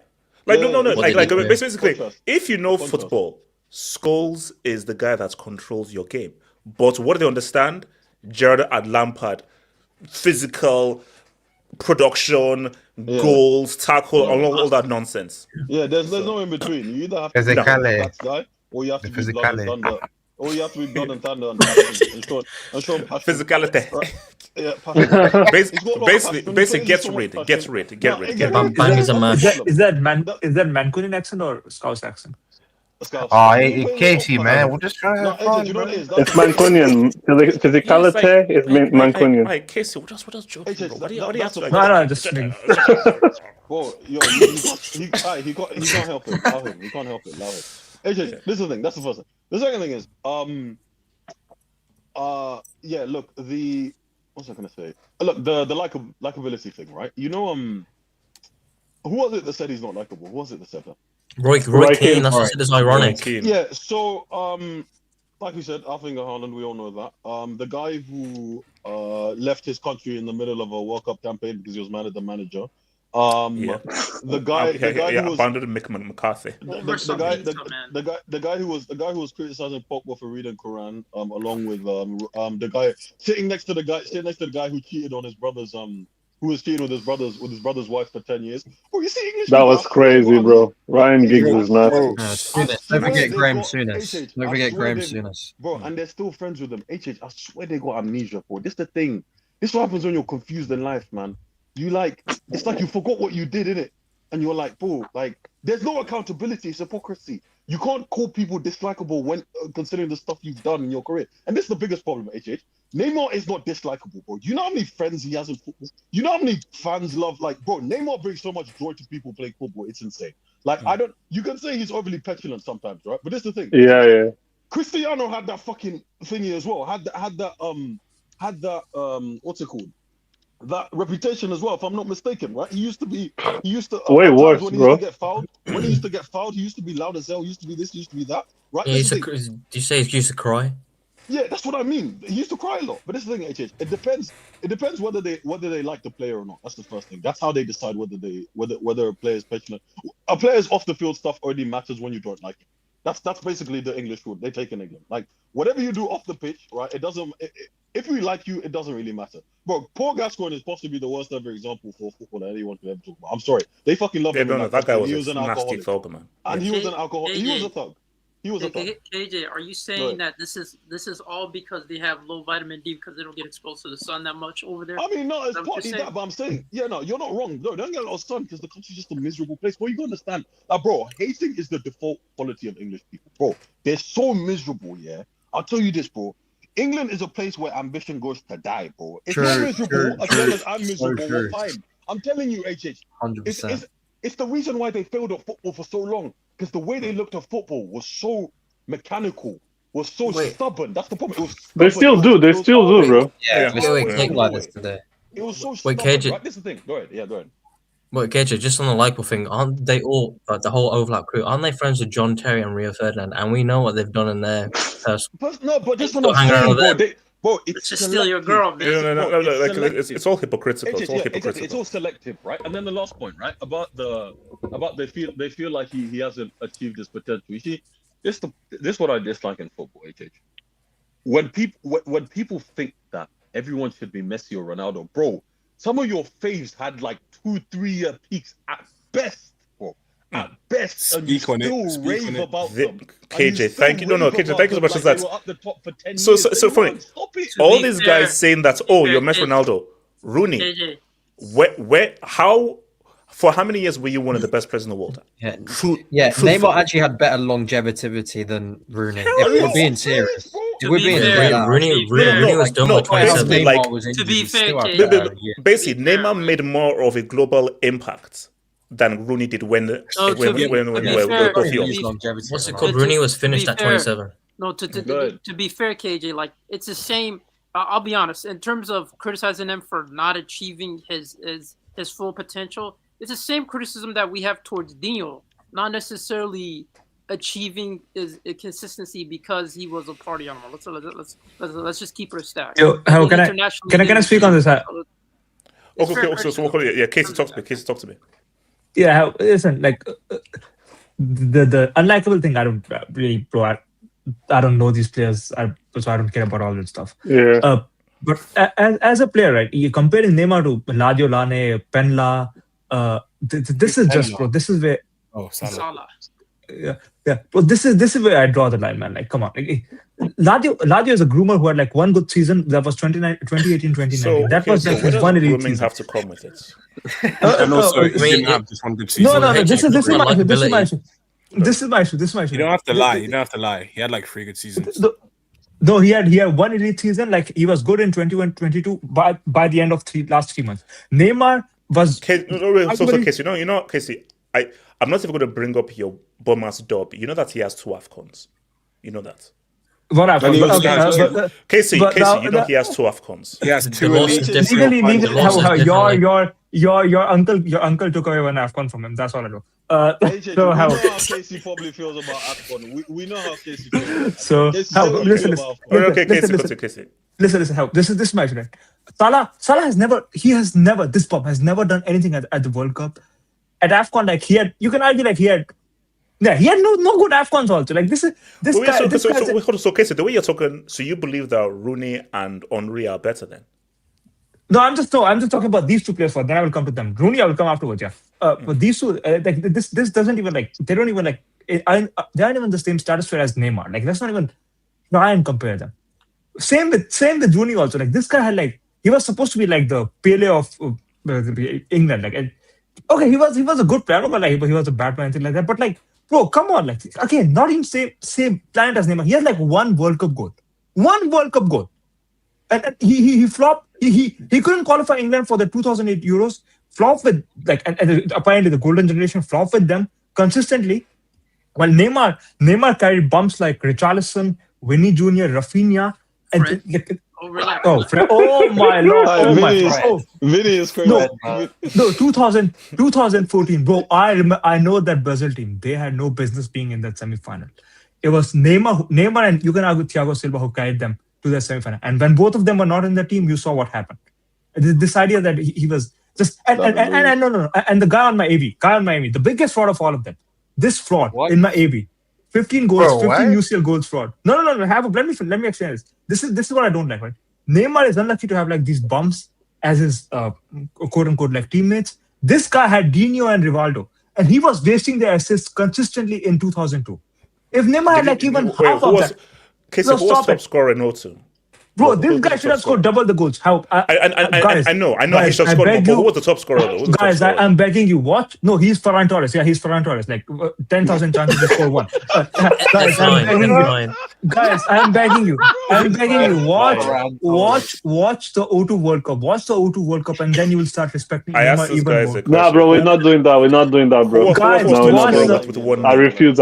Speaker 2: like
Speaker 21: Yeah,
Speaker 2: no,
Speaker 21: yeah,
Speaker 2: like
Speaker 12: yeah.
Speaker 2: basically,
Speaker 21: Contrast.
Speaker 2: if you know
Speaker 21: Contrast.
Speaker 2: football, Scholes is the guy that controls your game. But what do they understand? Gerrard and Lampard, physical production, goals, tackle, all that nonsense.
Speaker 21: Yeah, there's no in between. You either have to be
Speaker 17: Physicality.
Speaker 21: that guy, or you have to
Speaker 17: The
Speaker 21: be blood and
Speaker 17: physicality.
Speaker 21: thunder. Or you have to be blood and thunder and passion. And show passion.
Speaker 2: Physicality.
Speaker 21: Right. Yeah, passion.
Speaker 2: Basically,
Speaker 21: He's got a lot of passion.
Speaker 2: basically,
Speaker 21: He
Speaker 2: get
Speaker 21: plays so much
Speaker 2: rid,
Speaker 21: passion.
Speaker 2: get rid,
Speaker 21: No,
Speaker 2: get rid.
Speaker 21: exactly.
Speaker 12: Bangers and mash.
Speaker 9: Is that Mancunian accent or Scouse accent?
Speaker 21: Scouse.
Speaker 17: Oh,
Speaker 21: He
Speaker 17: hey,
Speaker 21: plays
Speaker 17: Casey,
Speaker 21: a lot of
Speaker 17: man,
Speaker 21: passion.
Speaker 17: we're just trying to
Speaker 21: No,
Speaker 17: have
Speaker 21: AJ,
Speaker 17: fun,
Speaker 21: do you know
Speaker 17: bro.
Speaker 21: what it is?
Speaker 3: It's Mancunian. Physicality is Mancunian.
Speaker 2: Like Casey, what else joking,
Speaker 21: AJ,
Speaker 2: bro? What do you have
Speaker 21: that's
Speaker 2: to
Speaker 21: the
Speaker 2: like?
Speaker 9: No, just
Speaker 21: Bro, yo, he can't help it. Allow him. He can't help it. Allow it. AJ, this is the thing. That's the first thing. The second thing is, yeah. Look, what's I gonna say? Look, the likability thing, right? You know, who was it that said he's not likable? Who was it that said that?
Speaker 12: Roy Keane, that's what is ironic.
Speaker 21: Yeah. So, like we said, Arne Haaland, we all know that. The guy who left his country in the middle of a World Cup campaign because he was mad at the manager. The guy who was
Speaker 2: abandoned McCarthy.
Speaker 21: the guy who was criticizing Pogba for reading Quran, along with the guy sitting next to the guy who cheated on his brother's who was cheating with his brother's wife for 10 years. Oh, you see English.
Speaker 3: That was crazy, bro. Ryan Giggs is nasty.
Speaker 5: Don't forget Graham Souness. Don't forget Graham Souness.
Speaker 21: Bro, and they're still friends with them. HH, I swear they got amnesia, bro. This the thing. This what happens when you're confused in life, man. It's like you forgot what you did, innit? And you're like, bro, like, there's no accountability. It's hypocrisy. You can't call people dislikable when considering the stuff you've done in your career. And this is the biggest problem, HH. Neymar is not dislikable, bro. You know how many friends he has in football? You know how many fans love, like, bro, Neymar brings so much joy to people playing football. It's insane. Like, you can say he's overly petulant sometimes, right? But this is the thing.
Speaker 3: Yeah.
Speaker 21: Cristiano had that fucking thingy as well. Had that what's it called? That reputation as well, if I'm not mistaken, right? He used to
Speaker 3: way worse,
Speaker 21: when
Speaker 3: bro.
Speaker 21: When he used to get fouled, he used to be loud as hell. He used to be this, he used to be that, right?
Speaker 12: Yeah, do you say he used to cry?
Speaker 21: Yeah, that's what I mean. He used to cry a lot. But this is the thing, HH. It depends whether they like the player or not. That's the first thing. That's how they decide whether a player is petulant. A player's off the field stuff already matters when you don't like it. That's basically the English rule. They take in England. Like, whatever you do off the pitch, right? It doesn't. If we like you, it doesn't really matter. Bro, Paul Gascoigne is possibly the worst ever example for football that anyone could ever talk about. I'm sorry. They fucking love him.
Speaker 2: No, that guy was
Speaker 21: an
Speaker 2: a nasty
Speaker 21: alcoholic.
Speaker 2: thug, man.
Speaker 21: And he was an alcoholic. He was a thug. He was a thug.
Speaker 7: KJ, are you saying that this is all because they have low vitamin D because they don't get exposed to the sun that much over there?
Speaker 21: I mean, no, it's
Speaker 7: Is that what
Speaker 21: partly
Speaker 7: you're
Speaker 21: that,
Speaker 7: saying?
Speaker 21: but I'm saying, yeah, no, you're not wrong. No, they don't get a lot of sun because the country's just a miserable place. Bro, you gotta understand. Like, bro, hating is the default quality of English people. Bro, they're so miserable, yeah? I'll tell you this, bro. England is a place where ambition goes to die, bro. If you're miserable, as well as I'm miserable, we're fine. I'm telling you, HH.
Speaker 5: 100%.
Speaker 21: It's the reason why they failed at football for so long, because the way they looked at football was so mechanical, was so stubborn. That's the problem. It was
Speaker 3: They still do. They still do, bro.
Speaker 12: Yeah,
Speaker 21: It was so
Speaker 12: Wait,
Speaker 21: stubborn,
Speaker 12: KJ.
Speaker 21: right? This is the thing. Go ahead. Yeah, go ahead.
Speaker 12: Wait, KJ, just on the likable thing, aren't they all, like the whole overlap crew, aren't they friends with John Terry and Rio Ferdinand? And we know what they've done in their personal.
Speaker 21: But this one
Speaker 12: Still
Speaker 21: I'm
Speaker 12: hang around
Speaker 21: saying,
Speaker 12: with
Speaker 21: bro,
Speaker 12: them.
Speaker 21: it's
Speaker 7: Just steal your girl, man.
Speaker 2: No, like, it's all hypocritical. It's all
Speaker 21: Exactly.
Speaker 2: hypocritical.
Speaker 21: It's all selective, right? And then the last point, right, about they feel like he hasn't achieved his potential. You see, this is what I dislike in football, HH. When people think that everyone should be Messi or Ronaldo, bro, some of your faves had like 2-3 year peaks at best, bro. At best, and you still rave about them.
Speaker 2: KJ, thank you. No, KJ, thank you so much.
Speaker 21: Like
Speaker 2: That
Speaker 21: they were up the top for 10
Speaker 2: so
Speaker 21: years.
Speaker 2: so funny.
Speaker 21: Stop it.
Speaker 2: All these guys saying that, oh, you're Messi, Ronaldo, Rooney.
Speaker 7: KJ.
Speaker 2: For how many years were you one of the best players in the world?
Speaker 15: Yeah,
Speaker 2: Truthfully.
Speaker 15: Neymar actually had better longevity than Rooney. If we're being serious,
Speaker 12: Rooney was done by 27.
Speaker 7: To be fair,
Speaker 2: basically, Neymar made more of a global impact than Rooney did when we were both young.
Speaker 12: What's it called? Rooney was finished at 27.
Speaker 7: No, to be fair, KJ, like it's the same. I'll be honest. In terms of criticizing him for not achieving his full potential, it's the same criticism that we have towards Dino, not necessarily achieving his consistency because he was a party animal. Let's just keep it a stack.
Speaker 9: Yo, can I speak on this?
Speaker 2: Okay, Casey, talk to me.
Speaker 9: Yeah, listen, like the unlikable thing, I don't really, bro. I don't know these players, so I don't care about all that stuff.
Speaker 3: Yeah.
Speaker 9: But as a player, right? You're comparing Neymar to Ladio Lane, Penla. This is just, bro. This is where.
Speaker 18: Oh, Salah.
Speaker 9: Yeah. But this is where I draw the line, man. Like, come on. Like, Ladio is a groomer who had like one good season. That was 2018-2019.
Speaker 2: So,
Speaker 9: that was just his one elite season.
Speaker 2: Have to come with it.
Speaker 18: And also, he didn't have just one good season.
Speaker 9: No. This is my issue. This is my issue.
Speaker 18: You don't have to lie. He had like 3 good seasons.
Speaker 9: No, he had one elite season. Like he was good in 21-22 by the end of last 3 months. Neymar was.
Speaker 2: Casey, Casey, I'm not even going to bring up your Bournemouth dub. You know that he has 2 AFCONs. You know that.
Speaker 9: What AFCONs?
Speaker 2: Casey, you know he has 2 AFCONs.
Speaker 18: He has 2
Speaker 9: legally. Your uncle took away one AFCON from him. That's all I know.
Speaker 21: AJ, so how Casey probably feels about AFCON. We know how Casey feels.
Speaker 9: So how? Listen.
Speaker 2: Casey.
Speaker 9: Listen. How? This is my right. Salah has never. This bomb has never done anything at the World Cup. At AFCON, like he had. You can argue like he had. Yeah, he had no good AFCONs also. Like this guy.
Speaker 2: So Casey, the way you're talking, so you believe that Rooney and Henry are better then?
Speaker 9: No, I'm just talking about these 2 players. Then I will come to them. Rooney, I will come afterwards. Yeah, but these 2, like this doesn't even like they don't even like they aren't even the same stratosphere as Neymar. Like that's not even. No, I didn't compare them. Same with Rooney also. Like this guy had like he was supposed to be like the Pele of England. Like okay, he was a good player, but like he was a bad player, anything like that. But like, bro, come on, like again, not even same planet as Neymar. He has like 1 World Cup goal, and he flopped. He couldn't qualify England for the 2008 Euros. Flopped with like and apparently the golden generation flopped with them consistently. While Neymar carried bumps like Richarlison, Vinny Jr., Rafinha, and oh my lord!
Speaker 21: Vinny is crazy.
Speaker 9: No, 2014, bro. I know that Brazil team. They had no business being in that semi-final. It was Neymar, and you can argue Thiago Silva who carried them to the semi-final. And when both of them were not in the team, you saw what happened. This idea that he was just and the guy on my AV, the biggest fraud of all of them. This fraud in my AV, 15 goals, 15 UCL goals fraud. No. Let me explain this. This is what I don't like. Right? Neymar is unlucky to have like these bumps as his quote unquote like teammates. This guy had Dino and Rivaldo, and he was wasting their assists consistently in 2002. If Neymar had like even half of that.
Speaker 2: Casey, who was top scorer in 02?
Speaker 9: Bro, this guy should have scored double the goals. How? Guys,
Speaker 2: I know
Speaker 9: guys,
Speaker 2: he should have
Speaker 9: I
Speaker 2: scored more,
Speaker 9: beg
Speaker 2: but
Speaker 9: you-
Speaker 2: who was the top scorer though? Who was the top
Speaker 9: Guys,
Speaker 2: scorer?
Speaker 9: I'm begging you, watch. No, he's Ferran Torres. Yeah, he's Ferran Torres. Like 10,000 chances to score one. Guys, I'm begging you. Guys, I'm begging you. I'm begging you. Watch the O2 World Cup. Watch the O2 World Cup, and then you will start respecting
Speaker 2: I asked
Speaker 9: Neymar
Speaker 2: these
Speaker 9: even
Speaker 2: guys
Speaker 9: more.
Speaker 2: a question.
Speaker 3: Nah, bro, we're not doing that. We're not doing that, bro.
Speaker 9: Guys,
Speaker 3: No, we're not
Speaker 9: watch
Speaker 3: doing
Speaker 9: the-
Speaker 3: that.
Speaker 2: with one
Speaker 3: I refuse.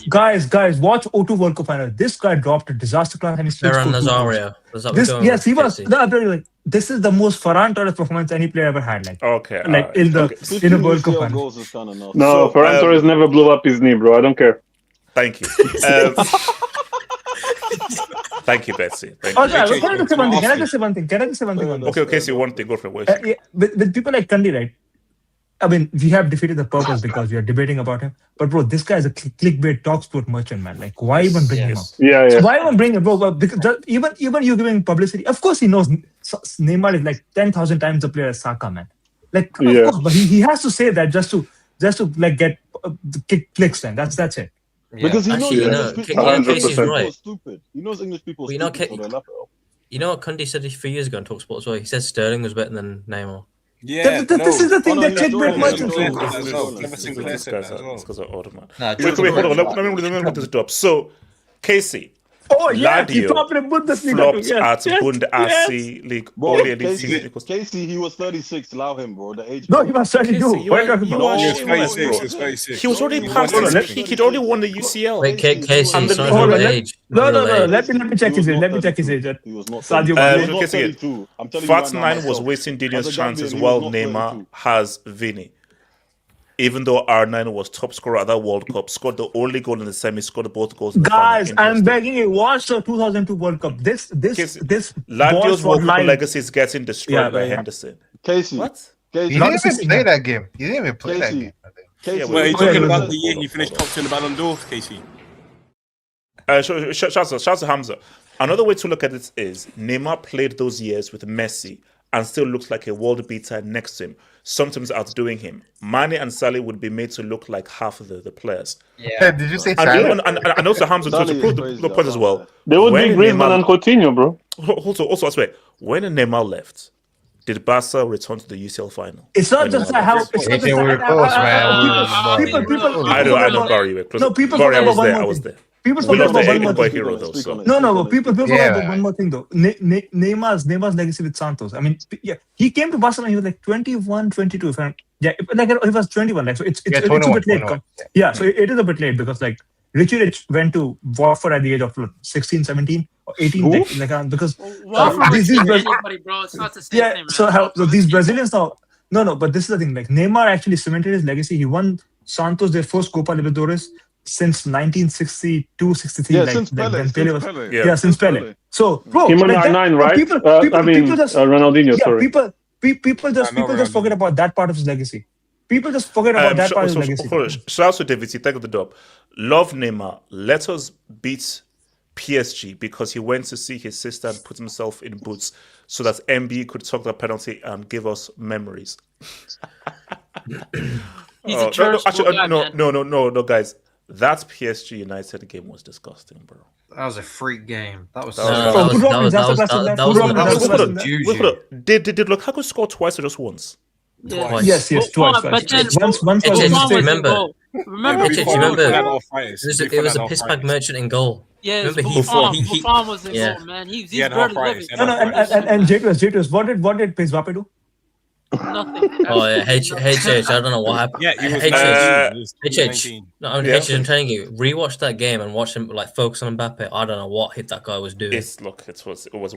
Speaker 9: Guys, watch O2 World Cup final. This guy dropped a disaster class and he still
Speaker 12: Ferran
Speaker 9: scored two goals.
Speaker 12: Nazario. Was that
Speaker 9: This,
Speaker 12: going
Speaker 9: yes, he
Speaker 12: with
Speaker 9: was.
Speaker 12: Chelsea?
Speaker 9: No, I'm like, this is the most Ferran Torres performance any player ever had. Like,
Speaker 2: okay,
Speaker 9: like in a World Cup final.
Speaker 21: goals is kind of enough.
Speaker 3: No,
Speaker 2: So,
Speaker 3: Ferran Torres never blew up his knee, bro. I don't care.
Speaker 2: Thank you. Thank you, Betsy. Thank
Speaker 9: Oh,
Speaker 2: you.
Speaker 9: yeah, can I just say one thing? Can I just say one thing? on this?
Speaker 2: Okay, so one thing, go for it. Wait.
Speaker 9: Yeah, with people like Kandi, right? I mean, we have defeated the purpose because we are debating about him. But bro, this guy is a clickbait talk sport merchant, man. Like, why even bring him up?
Speaker 3: Yeah.
Speaker 9: So why even bring him, bro? Well, because even you giving publicity, of course he knows Neymar is like 10,000 times the player as Saka, man. Like, of course, but he has to say that just to like get clicks, man. That's it.
Speaker 21: Because he knows
Speaker 12: Actually,
Speaker 21: English people.
Speaker 12: Casey's right.
Speaker 21: are stupid. He knows English people are
Speaker 12: Well, you know,
Speaker 21: stupid, so they laugh at him.
Speaker 12: You know what Cundy said a few years ago on TalkSport as well? He said Sterling was better than Neymar.
Speaker 18: Yeah,
Speaker 9: This is the thing that
Speaker 21: he's
Speaker 9: clickbait
Speaker 21: doing
Speaker 9: merchants
Speaker 21: it.
Speaker 9: do.
Speaker 2: These guys are old, man.
Speaker 15: Nah,
Speaker 2: Wait, hold on. Let me put this up. So, Casey,
Speaker 9: Oh yeah, he
Speaker 2: Ladio
Speaker 9: dropped in Bundesliga.
Speaker 2: flopped
Speaker 9: Yes,
Speaker 2: at Bundesliga League.
Speaker 21: Bro,
Speaker 2: Only elite season.
Speaker 21: Casey, he was 36. Allow him, bro. The age.
Speaker 9: No, he was 32.
Speaker 2: Casey,
Speaker 9: What are you talking
Speaker 2: you
Speaker 9: about?
Speaker 2: are
Speaker 18: He was
Speaker 2: shit,
Speaker 18: 36.
Speaker 2: bro.
Speaker 18: He was 36.
Speaker 2: He was already past his peak. He'd already won the UCL.
Speaker 12: Wait, Casey,
Speaker 2: And
Speaker 12: it's
Speaker 2: then-
Speaker 12: not
Speaker 2: hold
Speaker 12: real
Speaker 2: on,
Speaker 12: age.
Speaker 9: No.
Speaker 12: Real age.
Speaker 9: Let me check his age. Let me check his age.
Speaker 21: He was not
Speaker 9: Sadio
Speaker 21: 32.
Speaker 9: Mane.
Speaker 21: He was not
Speaker 2: Casey,
Speaker 21: 32. I'm telling you right now,
Speaker 2: Fat9 was
Speaker 21: myself.
Speaker 2: wasting
Speaker 21: As
Speaker 2: Didion's
Speaker 21: a
Speaker 2: chances
Speaker 21: Gambian, he
Speaker 2: while
Speaker 21: was not
Speaker 2: Neymar
Speaker 21: 32.
Speaker 2: has Vinny. Even though R9 was top scorer at that World Cup, scored the only goal in the semi, scored both goals in the
Speaker 9: Guys,
Speaker 2: final.
Speaker 9: I'm begging you, watch the 2002 World Cup. This
Speaker 2: Ladio's
Speaker 9: balls
Speaker 2: World
Speaker 9: for
Speaker 2: Cup
Speaker 9: life.
Speaker 2: legacy is getting destroyed by
Speaker 9: Yeah.
Speaker 2: Henderson.
Speaker 21: Casey.
Speaker 2: What?
Speaker 21: Casey.
Speaker 1: He didn't even play that game. He didn't even play that
Speaker 21: Casey.
Speaker 1: game. I think.
Speaker 21: Casey.
Speaker 2: Yeah,
Speaker 18: Well, are you
Speaker 2: Hold
Speaker 18: talking
Speaker 2: on,
Speaker 18: about the year he
Speaker 2: hold
Speaker 18: finished
Speaker 2: on.
Speaker 18: top 10 Ballon d'Or, Casey?
Speaker 2: Shouts to Hamza. Another way to look at it is Neymar played those years with Messi and still looks like a world beater next to him, sometimes outdoing him. Mane and Salah would be made to look like half of the players.
Speaker 1: Yeah. Did you say
Speaker 2: And,
Speaker 1: Salah?
Speaker 2: and also Hamza, to
Speaker 21: Salah
Speaker 2: prove
Speaker 21: is crazy,
Speaker 2: the point as well.
Speaker 3: They would
Speaker 2: when
Speaker 3: be Griezmann and Coutinho, bro.
Speaker 2: Also, I swear, when Neymar left, did Barca return to the UCL final?
Speaker 9: It's not
Speaker 2: When
Speaker 9: just
Speaker 2: Neymar
Speaker 9: that how.
Speaker 2: left?
Speaker 9: It's not
Speaker 1: They
Speaker 9: just
Speaker 1: were
Speaker 9: that.
Speaker 1: close, man.
Speaker 9: People.
Speaker 2: I know, Barry. You were close.
Speaker 9: No, people
Speaker 2: Barry, I
Speaker 9: forget
Speaker 2: was
Speaker 9: about
Speaker 2: there.
Speaker 9: one
Speaker 2: I
Speaker 9: more
Speaker 2: was
Speaker 9: thing.
Speaker 2: there.
Speaker 9: People
Speaker 2: We
Speaker 9: forget
Speaker 2: love
Speaker 9: about
Speaker 2: the
Speaker 9: one more
Speaker 2: boy
Speaker 9: thing.
Speaker 2: hero though. So
Speaker 9: No. People forget
Speaker 1: Yeah,
Speaker 9: about one more thing though. Neymar's legacy with Santos. I mean, yeah, he came to Barcelona. He was like 21, 22. If I'm, yeah, like he was 21. Like so, it's a
Speaker 1: 21,
Speaker 9: bit late.
Speaker 1: 21.
Speaker 9: Yeah, so it is a bit late because like Richie Rich went to Watford at the age of 16, 17 or 18. Because
Speaker 7: Watford
Speaker 9: these
Speaker 7: is
Speaker 9: Braz-
Speaker 7: anybody, bro. It's not the same
Speaker 9: yeah,
Speaker 7: thing, man.
Speaker 9: so these Brazilians now. No, but this is the thing. Like Neymar actually cemented his legacy. He won Santos their first Copa Libertadores since 1962, 63.
Speaker 21: Yeah,
Speaker 9: like,
Speaker 21: since
Speaker 9: like
Speaker 21: Pele.
Speaker 9: when
Speaker 21: Since
Speaker 9: Pele was,
Speaker 21: Pele.
Speaker 9: yeah, since Pele. So, bro,
Speaker 3: Him and
Speaker 9: like that,
Speaker 3: R9, right?
Speaker 9: People just
Speaker 3: Ronaldinho,
Speaker 9: yeah,
Speaker 3: sorry.
Speaker 9: people just forget about that part of his legacy. People just forget about that part of his legacy.
Speaker 2: Shout out to David. Thank you for the dub. Love Neymar. Let us beat PSG because he went to see his sister and put himself in boots so that MB could talk the penalty and give us memories.
Speaker 7: He's a charitable guy, man.
Speaker 2: No, guys. That PSG United game was disgusting, bro.
Speaker 15: That was a freak game. That was
Speaker 2: Did Lukaku score twice or just once?
Speaker 7: Yeah.
Speaker 9: Yes, twice.
Speaker 7: But then
Speaker 9: Once was a mistake.
Speaker 12: Remember,
Speaker 7: Remember,
Speaker 12: Hitchens,
Speaker 7: Buffon
Speaker 12: remember,
Speaker 7: was
Speaker 12: it was a piss bag merchant in goal.
Speaker 7: Yeah,
Speaker 12: Remember,
Speaker 7: Buffon was in
Speaker 12: yeah.
Speaker 7: goal, man. He's
Speaker 18: had
Speaker 7: barely
Speaker 18: arthritis.
Speaker 7: living.
Speaker 9: And J2S, what did Pizwape do?
Speaker 7: Nothing.
Speaker 12: Oh yeah, HH. I don't know what happened.
Speaker 18: Yeah, he was
Speaker 12: HH. No, I'm telling you, rewatch that game and watch him like focus on Mbappe. I don't know what hit that guy was doing.
Speaker 2: It was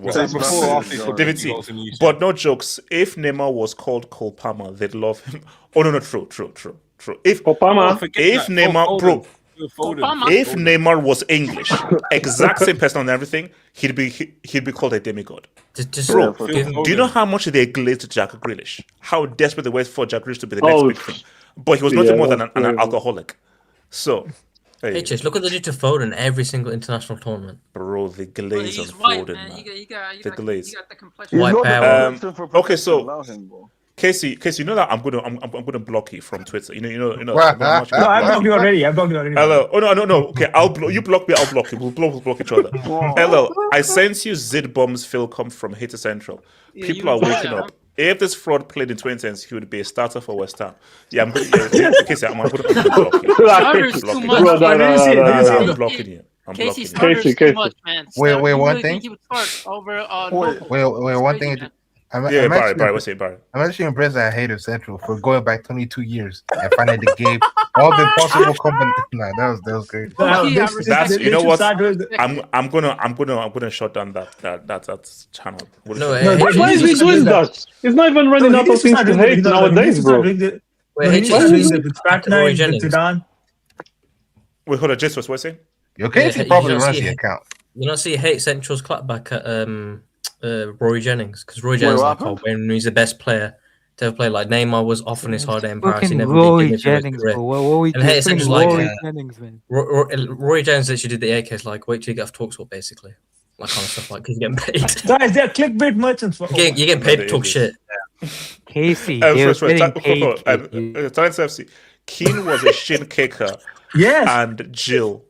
Speaker 2: David T. But no jokes. If Neymar was called Cole Palmer, they'd love him. Oh no, true. If Neymar, bro. If Neymar was English, exact same person and everything, he'd be called a demigod. Bro, do you know how much they glazed Jack Grealish? How desperate they were for Jack Grealish to be the next big thing? But he was nothing more than an alcoholic. So, hey.
Speaker 12: HS, look what they did to Foden every single international tournament.
Speaker 2: Bro, the glaze on
Speaker 7: He's white,
Speaker 2: Foden,
Speaker 7: man.
Speaker 2: The glaze.
Speaker 7: You got the complexion.
Speaker 12: White power.
Speaker 2: Okay, so Casey, you know that I'm gonna block you from Twitter. You know.
Speaker 9: No, I blocked you already.
Speaker 2: Hello. Oh no. Okay, you block me. I'll block you. We'll block each other. Hello. I sent you Zid Bombs Philcom from Hater Central.
Speaker 7: Yeah,
Speaker 2: People
Speaker 7: you
Speaker 2: are
Speaker 7: would
Speaker 2: waking
Speaker 7: do
Speaker 2: up. If this fraud played in 2010s, he would be a starter for West Ham. Yeah, I'm going to Casey, I'm going to block you.
Speaker 7: Starter's too much.
Speaker 2: I'm blocking you. I'm
Speaker 7: Casey,
Speaker 2: blocking you.
Speaker 7: starter's too much, man.
Speaker 1: Wait,
Speaker 7: You
Speaker 1: one
Speaker 7: really
Speaker 1: thing.
Speaker 7: think he would start over
Speaker 1: Wait, one thing.
Speaker 2: Yeah, Barry, what's it, Barry?
Speaker 1: I'm actually impressed at Hater Central for going back 22 years and finding the game all the possible combinations. Nah, that was great.
Speaker 2: That's you know what? I'm gonna shut down that channel.
Speaker 3: Why is he doing that? He's not even running out of things to hate nowadays, bro.
Speaker 2: Wait, hold on, Jess, what's saying?
Speaker 1: Your Casey probably runs the account.
Speaker 12: You not see Hate Central's clapback at Rory Jennings, because Rory Jennings like, when he's the best player to ever play. Like Neymar was often his holiday in Paris. He never
Speaker 14: Rory
Speaker 12: did
Speaker 14: Jennings, bro. What we
Speaker 12: and Hate Central's like
Speaker 14: Rory Jennings, man.
Speaker 12: Rory Jennings literally did the AKs like wait till you get off TalkSport, basically, like kind of stuff like because you're getting paid.
Speaker 9: Guys, they're clickbait merchants.
Speaker 12: You're getting paid to talk shit.
Speaker 14: Casey,
Speaker 2: Talents FC. Keane was a shin kicker.
Speaker 9: Yes.
Speaker 2: And Jill.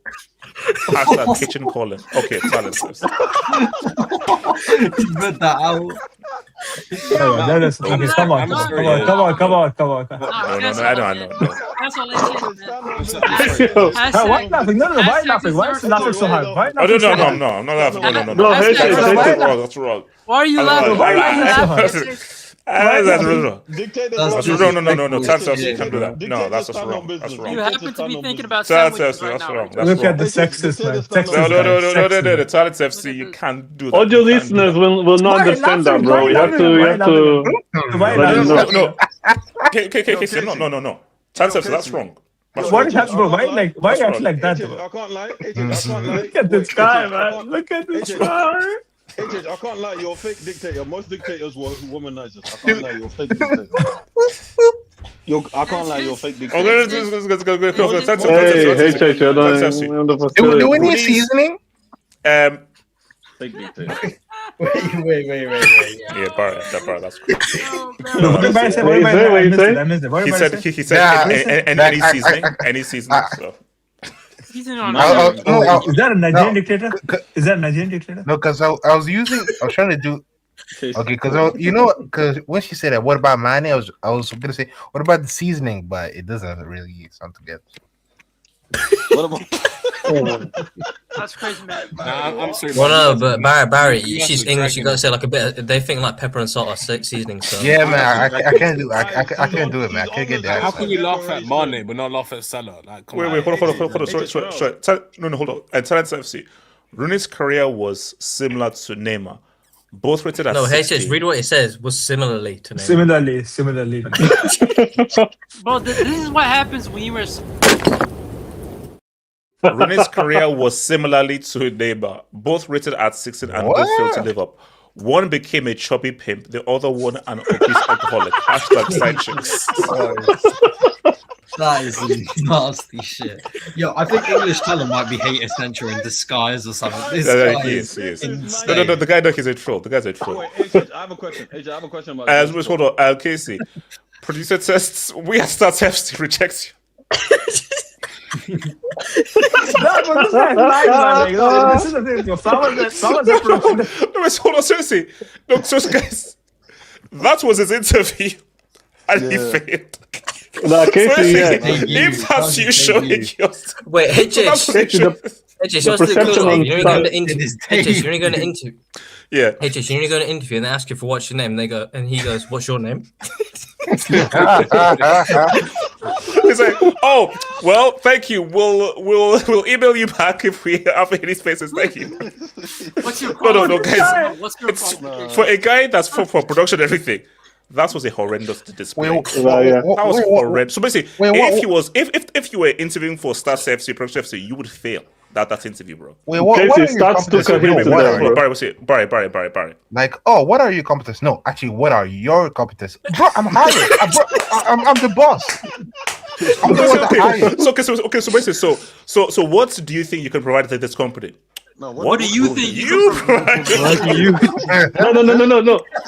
Speaker 2: Hashtag kitchen calling. Okay, Talents FC.
Speaker 16: Put that out.
Speaker 9: Come on.
Speaker 2: No, I know.
Speaker 7: That's all I say,
Speaker 9: Why are you laughing? No, why are you laughing? Why are you laughing so hard? Why are you laughing so hard?
Speaker 2: No, I'm not laughing.
Speaker 9: No,
Speaker 2: that's wrong.
Speaker 7: Why are you laughing? Why are you laughing?
Speaker 2: That's wrong. No.
Speaker 21: Talents
Speaker 2: FC, you can't do that. No, that's wrong. That's wrong.
Speaker 7: You happen to be thinking about
Speaker 2: Talents
Speaker 7: sandwiches
Speaker 2: FC,
Speaker 7: right
Speaker 2: that's
Speaker 7: now.
Speaker 2: wrong.
Speaker 9: Look at the sexist, man.
Speaker 2: No. Talents FC, you can't do that.
Speaker 3: Audio listeners will not understand that, bro. You have to.
Speaker 2: No. No. Talents FC, that's wrong.
Speaker 9: What is happening, bro? Why you acting like that, bro?
Speaker 21: I can't lie.
Speaker 9: Look at this guy, man. Look at this guy.
Speaker 21: AJ, I can't lie, you're a fake dictator. Most dictators were womanizers. I can't lie, you're a fake dictator. I can't lie, you're a fake dictator.
Speaker 1: Do we need seasoning?
Speaker 21: Fake dictator.
Speaker 2: Wait. Yeah, Barry, that's cool. He said any seasoning. So.
Speaker 9: Is that a Nigerian dictator?
Speaker 1: No, because I was trying to do. Okay, because when she said that, what about mine? I was gonna say, what about the seasoning? But it doesn't really sound together.
Speaker 21: What about?
Speaker 7: That's crazy, man.
Speaker 18: I'm sorry.
Speaker 12: Well, no, but Barry, she's English. You gotta say like a bit. They think like pepper and salt are seasoning. So
Speaker 1: yeah, man, I can't do. I can't do it, man. I can't get that.
Speaker 18: How can you laugh at Mane but not laugh at Salah? Like,
Speaker 2: wait, hold on. Sorry. No, hold on. And Talents FC, Rooney's career was similar to Neymar. Both rated at 60.
Speaker 12: HH, read what it says. Was similarly to
Speaker 9: Neymar. Similarly.
Speaker 7: Bro, this is what happens when you were.
Speaker 2: Rooney's career was similarly to Neymar. Both rated at 16 and both failed to live up. One became a chubby pimp, the other one an obese alcoholic. Hashtag side chicks.
Speaker 16: That is nasty shit. Yo, I think English talent might be hate essential in disguise or something. This guy
Speaker 2: is
Speaker 16: insane.
Speaker 2: No, the guy is a troll. The guy's a troll.
Speaker 21: Wait, AJ, I have a question about
Speaker 2: hold on, Casey. Producer tests. We at Start FC rejects you.
Speaker 9: This is the thing. Flowers are production.
Speaker 2: No, hold on, seriously. No, guys, that was his interview, and he failed.
Speaker 3: Casey,
Speaker 2: if that's you showing yours.
Speaker 12: Wait, HH, you're only going to interview.
Speaker 2: Yeah.
Speaker 12: HH, you're only going to interview, and they ask you for what's your name. And he goes, "What's your name?"
Speaker 2: He's like, "Oh, well, thank you. We'll email you back if we have any spaces. Thank you."
Speaker 7: What's your
Speaker 2: no, guys. For a guy that's for production and everything, that was a horrendous display. That was horrendous. So basically, if you were interviewing for Stars FC, Production FC, you would fail that interview, bro.
Speaker 1: Wait, what are your
Speaker 2: competencies? Barry.
Speaker 1: Like, what are your competencies? No, actually, what are your competencies? Bro, I'm hired. I'm the boss. I'm the one that hired.
Speaker 2: So basically, so what do you think you can provide to this company? What
Speaker 7: do you think?
Speaker 2: You,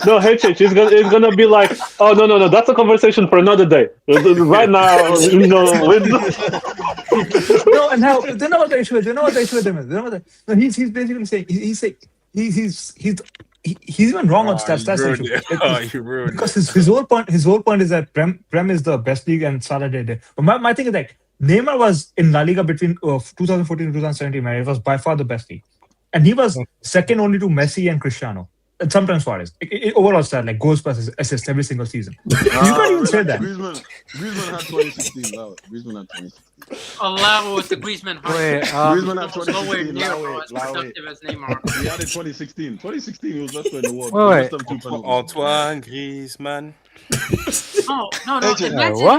Speaker 3: No, HH, it's gonna be like, oh no, that's a conversation for another day. Right now,
Speaker 9: No, and how they know what the issue is. They know what the issue with him is. They know what no, he's basically saying he's even wrong on stats. That's the issue.
Speaker 18: You ruined
Speaker 9: Because his whole point is that Prem is the best league and Salah did it. But my thing is like Neymar was in La Liga between 2014 and 2017, man. It was by far the best league. And he was second only to Messi and Cristiano. And sometimes Suarez. Overall stat, like goals plus assists every single season. You can't even say that.
Speaker 21: Griezmann had 2016. No, Griezmann had 2016.
Speaker 7: Allow with the Griezmann.
Speaker 21: Griezmann had 2016.
Speaker 7: Nowhere near as productive as Neymar.
Speaker 21: He had it 2016. 2016, he was best player in the world.
Speaker 18: Wait. Antoine Griezmann.
Speaker 7: No.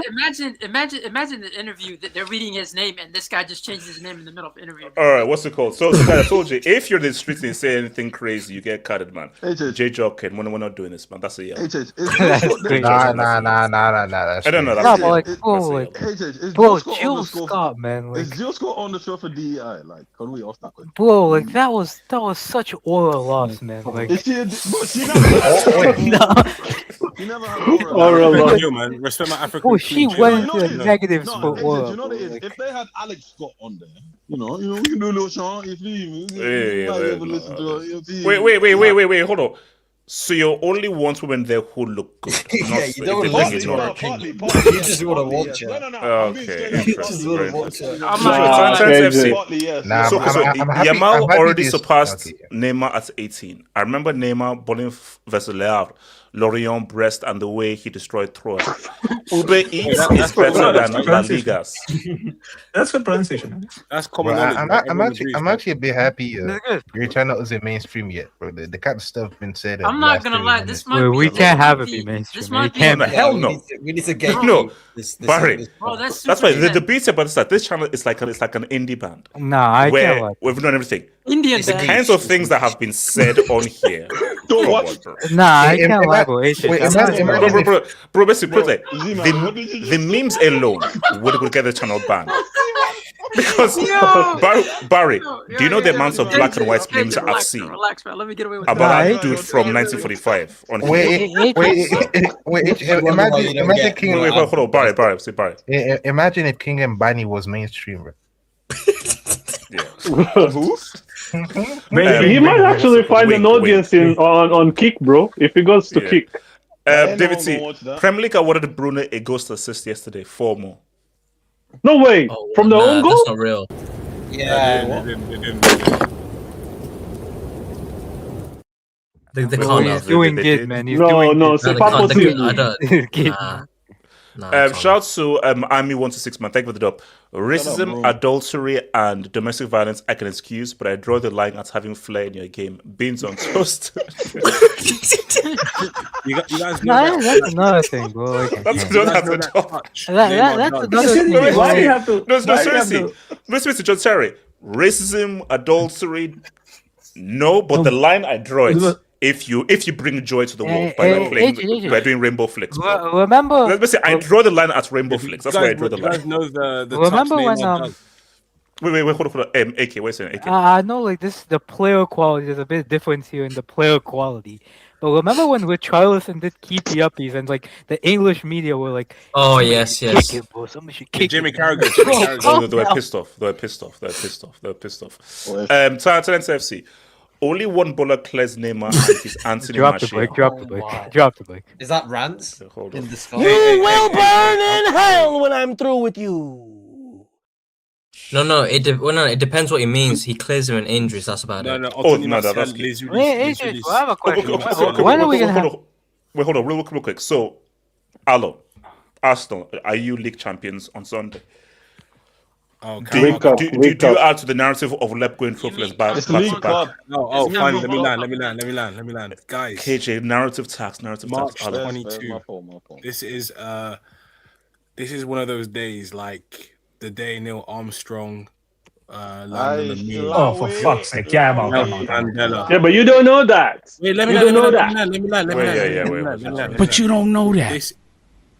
Speaker 7: Imagine the interview that they're reading his name and this guy just changes his name in the middle of the interview.
Speaker 2: All right, what's it called? So, I told you, if you're in the streets and say anything crazy, you get cutted, man. J Jokin, we're not doing this, man. That's a yell.
Speaker 1: Nah.
Speaker 2: I don't know.
Speaker 14: Bro, Jill Scott, man.
Speaker 21: Is Jill Scott on the show for DEI? Like, can we ask that question?
Speaker 14: Bro, like that was such aura loss, man. Like,
Speaker 21: Is she? She never had
Speaker 3: aura loss.
Speaker 18: Yo, man, respect my African.
Speaker 14: Oh, she went into the negatives for aura.
Speaker 21: You know what it is? If they had Alex Scott on there, you know, we can do a little chant. If you
Speaker 2: Wait, hold on. So you only want women there who look good.
Speaker 5: Yeah, you don't want to watch it. You just want to watch it.
Speaker 2: Okay, interesting.
Speaker 1: Yamal
Speaker 2: already surpassed Neymar at 18. I remember Neymar balling versus Le Havre, Lorient, Brest, and the way he destroyed Troyes. Uber Eats is better than La Liga's.
Speaker 9: That's good pronunciation.
Speaker 18: That's common.
Speaker 1: I'm actually a bit happy your channel isn't mainstream yet, bro. The kind of stuff been said.
Speaker 7: I'm not gonna lie. This might be.
Speaker 14: We can't have it be mainstream.
Speaker 7: This might be.
Speaker 2: Hell no.
Speaker 5: We need to get
Speaker 2: this Barry. That's why the beauty about this channel is like an indie band.
Speaker 14: Nah, I can't watch.
Speaker 2: We've done everything.
Speaker 7: Indian
Speaker 2: the kinds of things that have been said on here.
Speaker 21: Don't watch.
Speaker 14: Nah, I can't lie, bro.
Speaker 2: Bro, basically, the memes alone would get the channel banned. Because Barry, do you know the amounts of black and white memes I've seen
Speaker 7: Relax, man. Let me get away with
Speaker 2: about that dude from 1945?
Speaker 1: Imagine King.
Speaker 2: Hold on, Barry.
Speaker 1: Imagine if King and Bani was mainstream, bro.
Speaker 2: Who?
Speaker 3: He might actually find an audience on Kick, bro. If he goes to Kick.
Speaker 2: David C. Premier League awarded Bruno a ghost assist yesterday. 4 more.
Speaker 3: No way! From the own goal?
Speaker 12: That's not real.
Speaker 5: Yeah.
Speaker 12: They can't.
Speaker 14: He's doing good, man. He's
Speaker 3: doing good.
Speaker 14: C'est
Speaker 3: pas possible.
Speaker 2: Shout out to Army126, man. Thank you for the dub. Racism, adultery, and domestic violence I can excuse, but I draw the line at having flair in your game. Beans on toast.
Speaker 18: You guys
Speaker 14: know that's another thing, bro.
Speaker 2: That's another touch.
Speaker 14: That's another thing.
Speaker 9: Why do you have to?
Speaker 2: No, seriously. Mr. John Terry. Racism, adultery, no, but the line I draw it. If you bring joy to the world by doing rainbow flicks.
Speaker 14: Remember?
Speaker 2: Let me say, I draw the line at rainbow flicks. That's why I draw the line.
Speaker 18: You guys know the
Speaker 14: remember when
Speaker 2: Wait, hold on. AK, wait a second. AK.
Speaker 14: I know, like this, the player quality. There's a bit of difference here in the player quality. But remember when Richarlison did keepy uppies and like the English media were like,
Speaker 12: "Oh yes,
Speaker 14: kick it, bro. Somebody should kick
Speaker 18: Jimmy
Speaker 14: it."
Speaker 18: Carragher.
Speaker 2: They were pissed off. They're pissed off. Talent FC. Only one bowler clears Neymar and his Anthony Martial.
Speaker 14: Drop the break.
Speaker 5: Is that rants?
Speaker 2: Hold on.
Speaker 5: In the sky?
Speaker 20: You will burn in hell when I'm through with you.
Speaker 12: No. It depends what he means. He clears him in injuries. That's about it.
Speaker 2: That's
Speaker 14: Wait, I have a question. When are we gonna have?
Speaker 2: Wait, hold on, real quick. So, Arsenal, are you league champions on Sunday? Do you add to the narrative of Lep going trophyless back?
Speaker 18: Fine. Let me land. Guys.
Speaker 2: KJ, narrative tax.
Speaker 18: March 22. This is one of those days like the day Neil Armstrong landed on the moon.
Speaker 9: Oh, for fuck's sake. Yeah,
Speaker 18: Mandela.
Speaker 3: Yeah, but you don't know that.
Speaker 18: Wait, let me land.
Speaker 8: But you don't know that.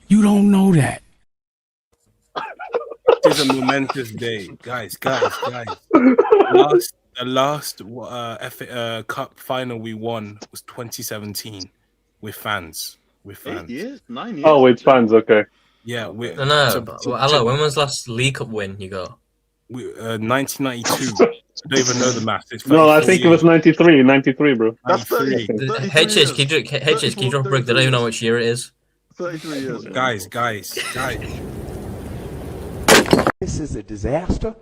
Speaker 8: You don't know that.
Speaker 18: It's a momentous day, guys. The last cup final we won was 2017 with fans.
Speaker 11: 8 years, 9 years.
Speaker 3: Oh, with fans, okay.
Speaker 18: Yeah,
Speaker 12: No. Hello, when was last League Cup win you got?
Speaker 18: 1992. I don't even know the math. It's
Speaker 3: No, I think it was 93, bro.
Speaker 11: That's
Speaker 18: 93.
Speaker 12: HH, can you drop a break? They don't even know which year it is.
Speaker 11: 33 years. Man.
Speaker 18: Guys.
Speaker 13: This is a disaster.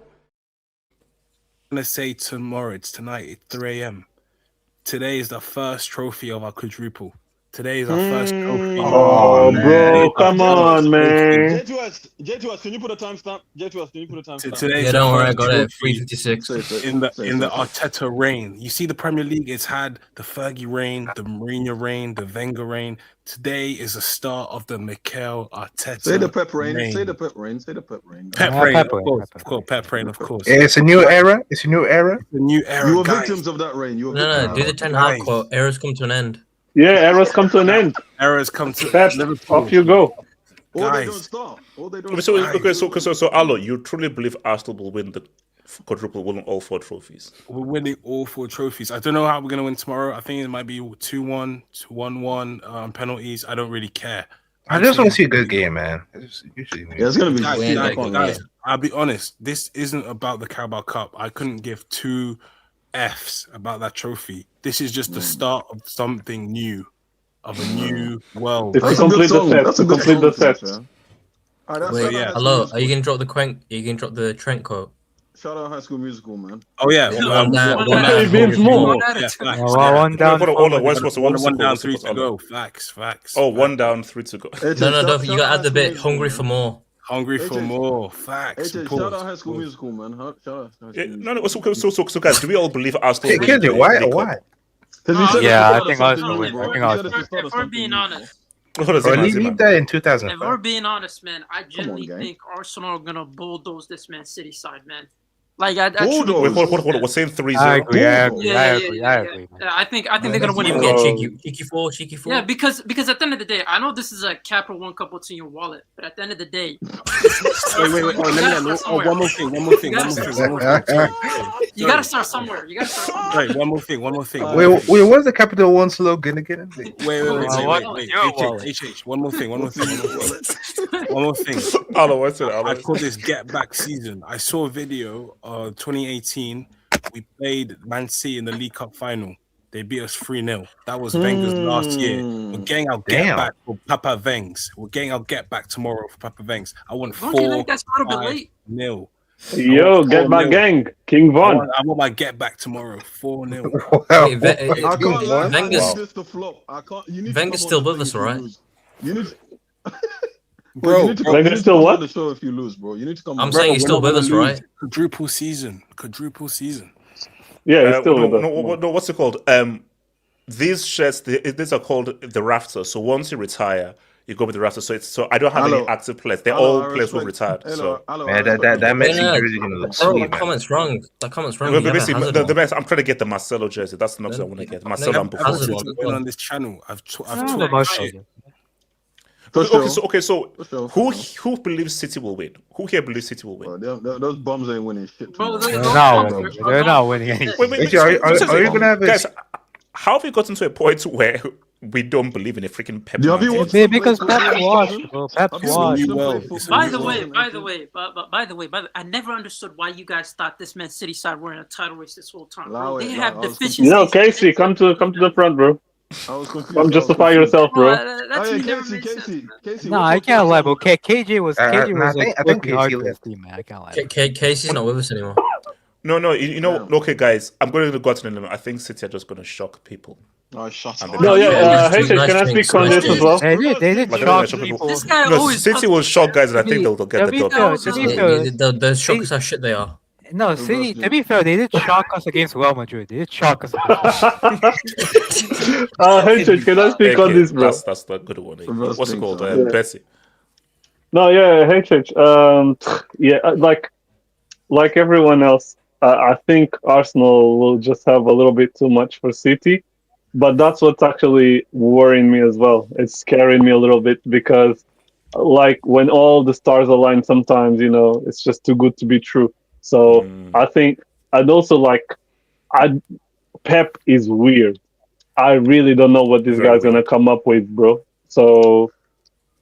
Speaker 18: I'm gonna say tomorrow. It's tonight. It's 3 a.m. Today is the first trophy of our quadruple. Today is our first trophy.
Speaker 3: Oh, bro, come on, man.
Speaker 11: J2S, can you put a timestamp? J2S, can you put a timestamp?
Speaker 18: Today's
Speaker 12: don't worry, I got it. 3:56
Speaker 18: in the Arteta reign. You see, the Premier League, it's had the Fergie reign, the Mourinho reign, the Wenger reign. Today is the start of the Mikel Arteta.
Speaker 11: Say the Pep reign. Say the Pep reign. Say the Pep reign.
Speaker 18: Pep reign, of course. Pep reign, of course.
Speaker 1: It's a new era. It's a new era.
Speaker 18: It's a new era.
Speaker 11: You were victims of that reign.
Speaker 12: No, do the Ten Hag quote. Eras come to an end.
Speaker 3: Yeah, eras come to an end.
Speaker 18: Eras come to
Speaker 3: Pep, off you go.
Speaker 11: Or they don't start. Or they don't
Speaker 2: So Alo, you truly believe Arsenal will win the quadruple, winning all 4 trophies?
Speaker 18: We're winning all 4 trophies. I don't know how we're going to win tomorrow. I think it might be 2-1, 1-1, penalties. I don't really care.
Speaker 1: I just want to see a good game, man. It's
Speaker 11: gonna be
Speaker 18: guys, I'll be honest. This isn't about the Carabao Cup. I couldn't give 2 F's about that trophy. This is just the start of something new, of a new world.
Speaker 3: It's to complete the set. That's to complete the set.
Speaker 12: Wait, hello. Are you gonna drop the Trent quote?
Speaker 11: Shout out High School Musical, man.
Speaker 18: Oh yeah,
Speaker 12: one down.
Speaker 18: One down, 3 to go. Facts.
Speaker 2: Oh, 1 down, 3 to go.
Speaker 12: No, you gotta add the bit hungry for more.
Speaker 18: Hungry for more. Facts.
Speaker 11: Shout out High School Musical, man. Shout out.
Speaker 2: So guys, do we all believe Arsenal?
Speaker 1: Hey, Kenji, why?
Speaker 14: Yeah, I think Arsenal win.
Speaker 7: If we're being honest.
Speaker 1: Leave that in 2005.
Speaker 7: If we're being honest, man, I genuinely think Arsenal are gonna bulldoze this Man City side, man. Like I
Speaker 2: hold on. We're saying 3-0.
Speaker 14: I agree.
Speaker 7: I agree. I think they're gonna win.
Speaker 12: Cheeky four.
Speaker 7: Yeah, because at the end of the day, I know this is a Capital One Cup what's in your wallet, but at the end of the day,
Speaker 18: wait. One more thing.
Speaker 7: You gotta start somewhere.
Speaker 18: Right, one more thing.
Speaker 1: Wait, what's the Capital One slogan again?
Speaker 18: Wait. HH, one more thing. I call this get back season. I saw a video 2018, we played Man City in the League Cup final. They beat us 3-0. That was Wenger's last year. We're getting our get back for Papa Vengs. We're getting our get back tomorrow for Papa Vengs. I want 4-0.
Speaker 3: Yo, get back gang. King Von.
Speaker 18: I want my get back tomorrow. 4-0.
Speaker 12: Wenger's still with us, right?
Speaker 11: You need
Speaker 3: Bro, Wenger's still what?
Speaker 11: The show if you lose, bro. You need to come.
Speaker 12: I'm saying he's still with us, right?
Speaker 18: Quadruple season.
Speaker 3: Yeah, he's still with us.
Speaker 2: No, what's it called? These shirts, these are called the Rafters. So once you retire, you go with the Rafters. So I don't have any active players. They're all players who retired. So
Speaker 1: man, that Messi jersey gonna look sweet.
Speaker 12: That comment's wrong. I'm
Speaker 2: trying to get the Marcelo jersey. That's the next I want to get. Marcelo and
Speaker 18: Buffon. On this channel, I've talked shit.
Speaker 2: Okay, so who believes City will win? Who here believes City will win?
Speaker 11: Those bums ain't winning shit.
Speaker 14: They're not winning anything.
Speaker 1: Wait, are you gonna have
Speaker 2: guys? How have we gotten to a point where we don't believe in a freaking Pep?
Speaker 14: Because Pep's washed, bro. Pep's washed.
Speaker 7: By the way, I never understood why you guys thought this Man City side were in a title race this whole time. Bro. They have deficiencies.
Speaker 3: No, Casey, come to the front, bro. Come justify yourself, bro.
Speaker 11: Casey.
Speaker 14: No, I can't lie, bro. KJ was
Speaker 1: I
Speaker 14: like
Speaker 1: think
Speaker 14: working hard
Speaker 1: Casey
Speaker 14: for this
Speaker 1: left.
Speaker 14: team, man. I can't lie.
Speaker 12: Casey's not with us anymore.
Speaker 2: No, you know, okay, guys, I'm going to go to the limit. I think City are just going to shock people.
Speaker 11: Oh, shut up.
Speaker 3: No, hey, can I speak on this as well?
Speaker 14: They did shock people.
Speaker 7: This guy
Speaker 2: No,
Speaker 7: always
Speaker 2: City will shock guys, and I think they'll get the dub.
Speaker 12: The shockers how shit they are.
Speaker 14: No, City, to be fair, they did shock us against Real Madrid. They did shock us.
Speaker 3: Hey, can I speak on this, bro?
Speaker 2: That's the good one. What's it called? Bessie.
Speaker 3: No, yeah, hey, like everyone else, I think Arsenal will just have a little bit too much for City, but that's what's actually worrying me as well. It's scaring me a little bit because, like, when all the stars align, sometimes it's just too good to be true. So I think I'd also like Pep is weird. I really don't know what this
Speaker 2: Very
Speaker 3: guy's gonna come up with, bro. So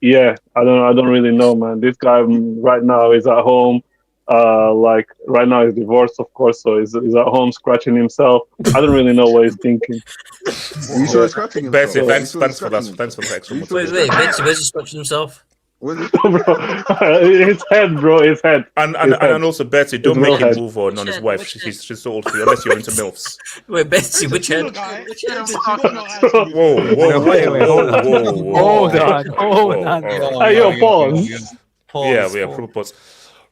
Speaker 3: yeah, I don't really know, man. This guy right now is at home. Like right now he's divorced, of course, so he's at home scratching himself. I don't really know what he's thinking.
Speaker 10: You sure he's scratching himself?
Speaker 2: Betsy, thanks for that. Thanks for the extra.
Speaker 12: Wait, Betsy, where's he scratching himself?
Speaker 3: Bro, his head, bro, his head.
Speaker 2: And also Betsy, don't make him move on his wife. She's so old for you, unless you're into MILFs.
Speaker 12: Wait, Betsy, which head?
Speaker 2: Whoa,
Speaker 14: wait, hold on.
Speaker 3: Hey, yo, pause.
Speaker 2: Yeah, we are proper pause.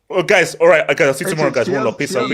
Speaker 2: Oh, guys, all right, guys, I'll see you tomorrow, guys. One love, peace out.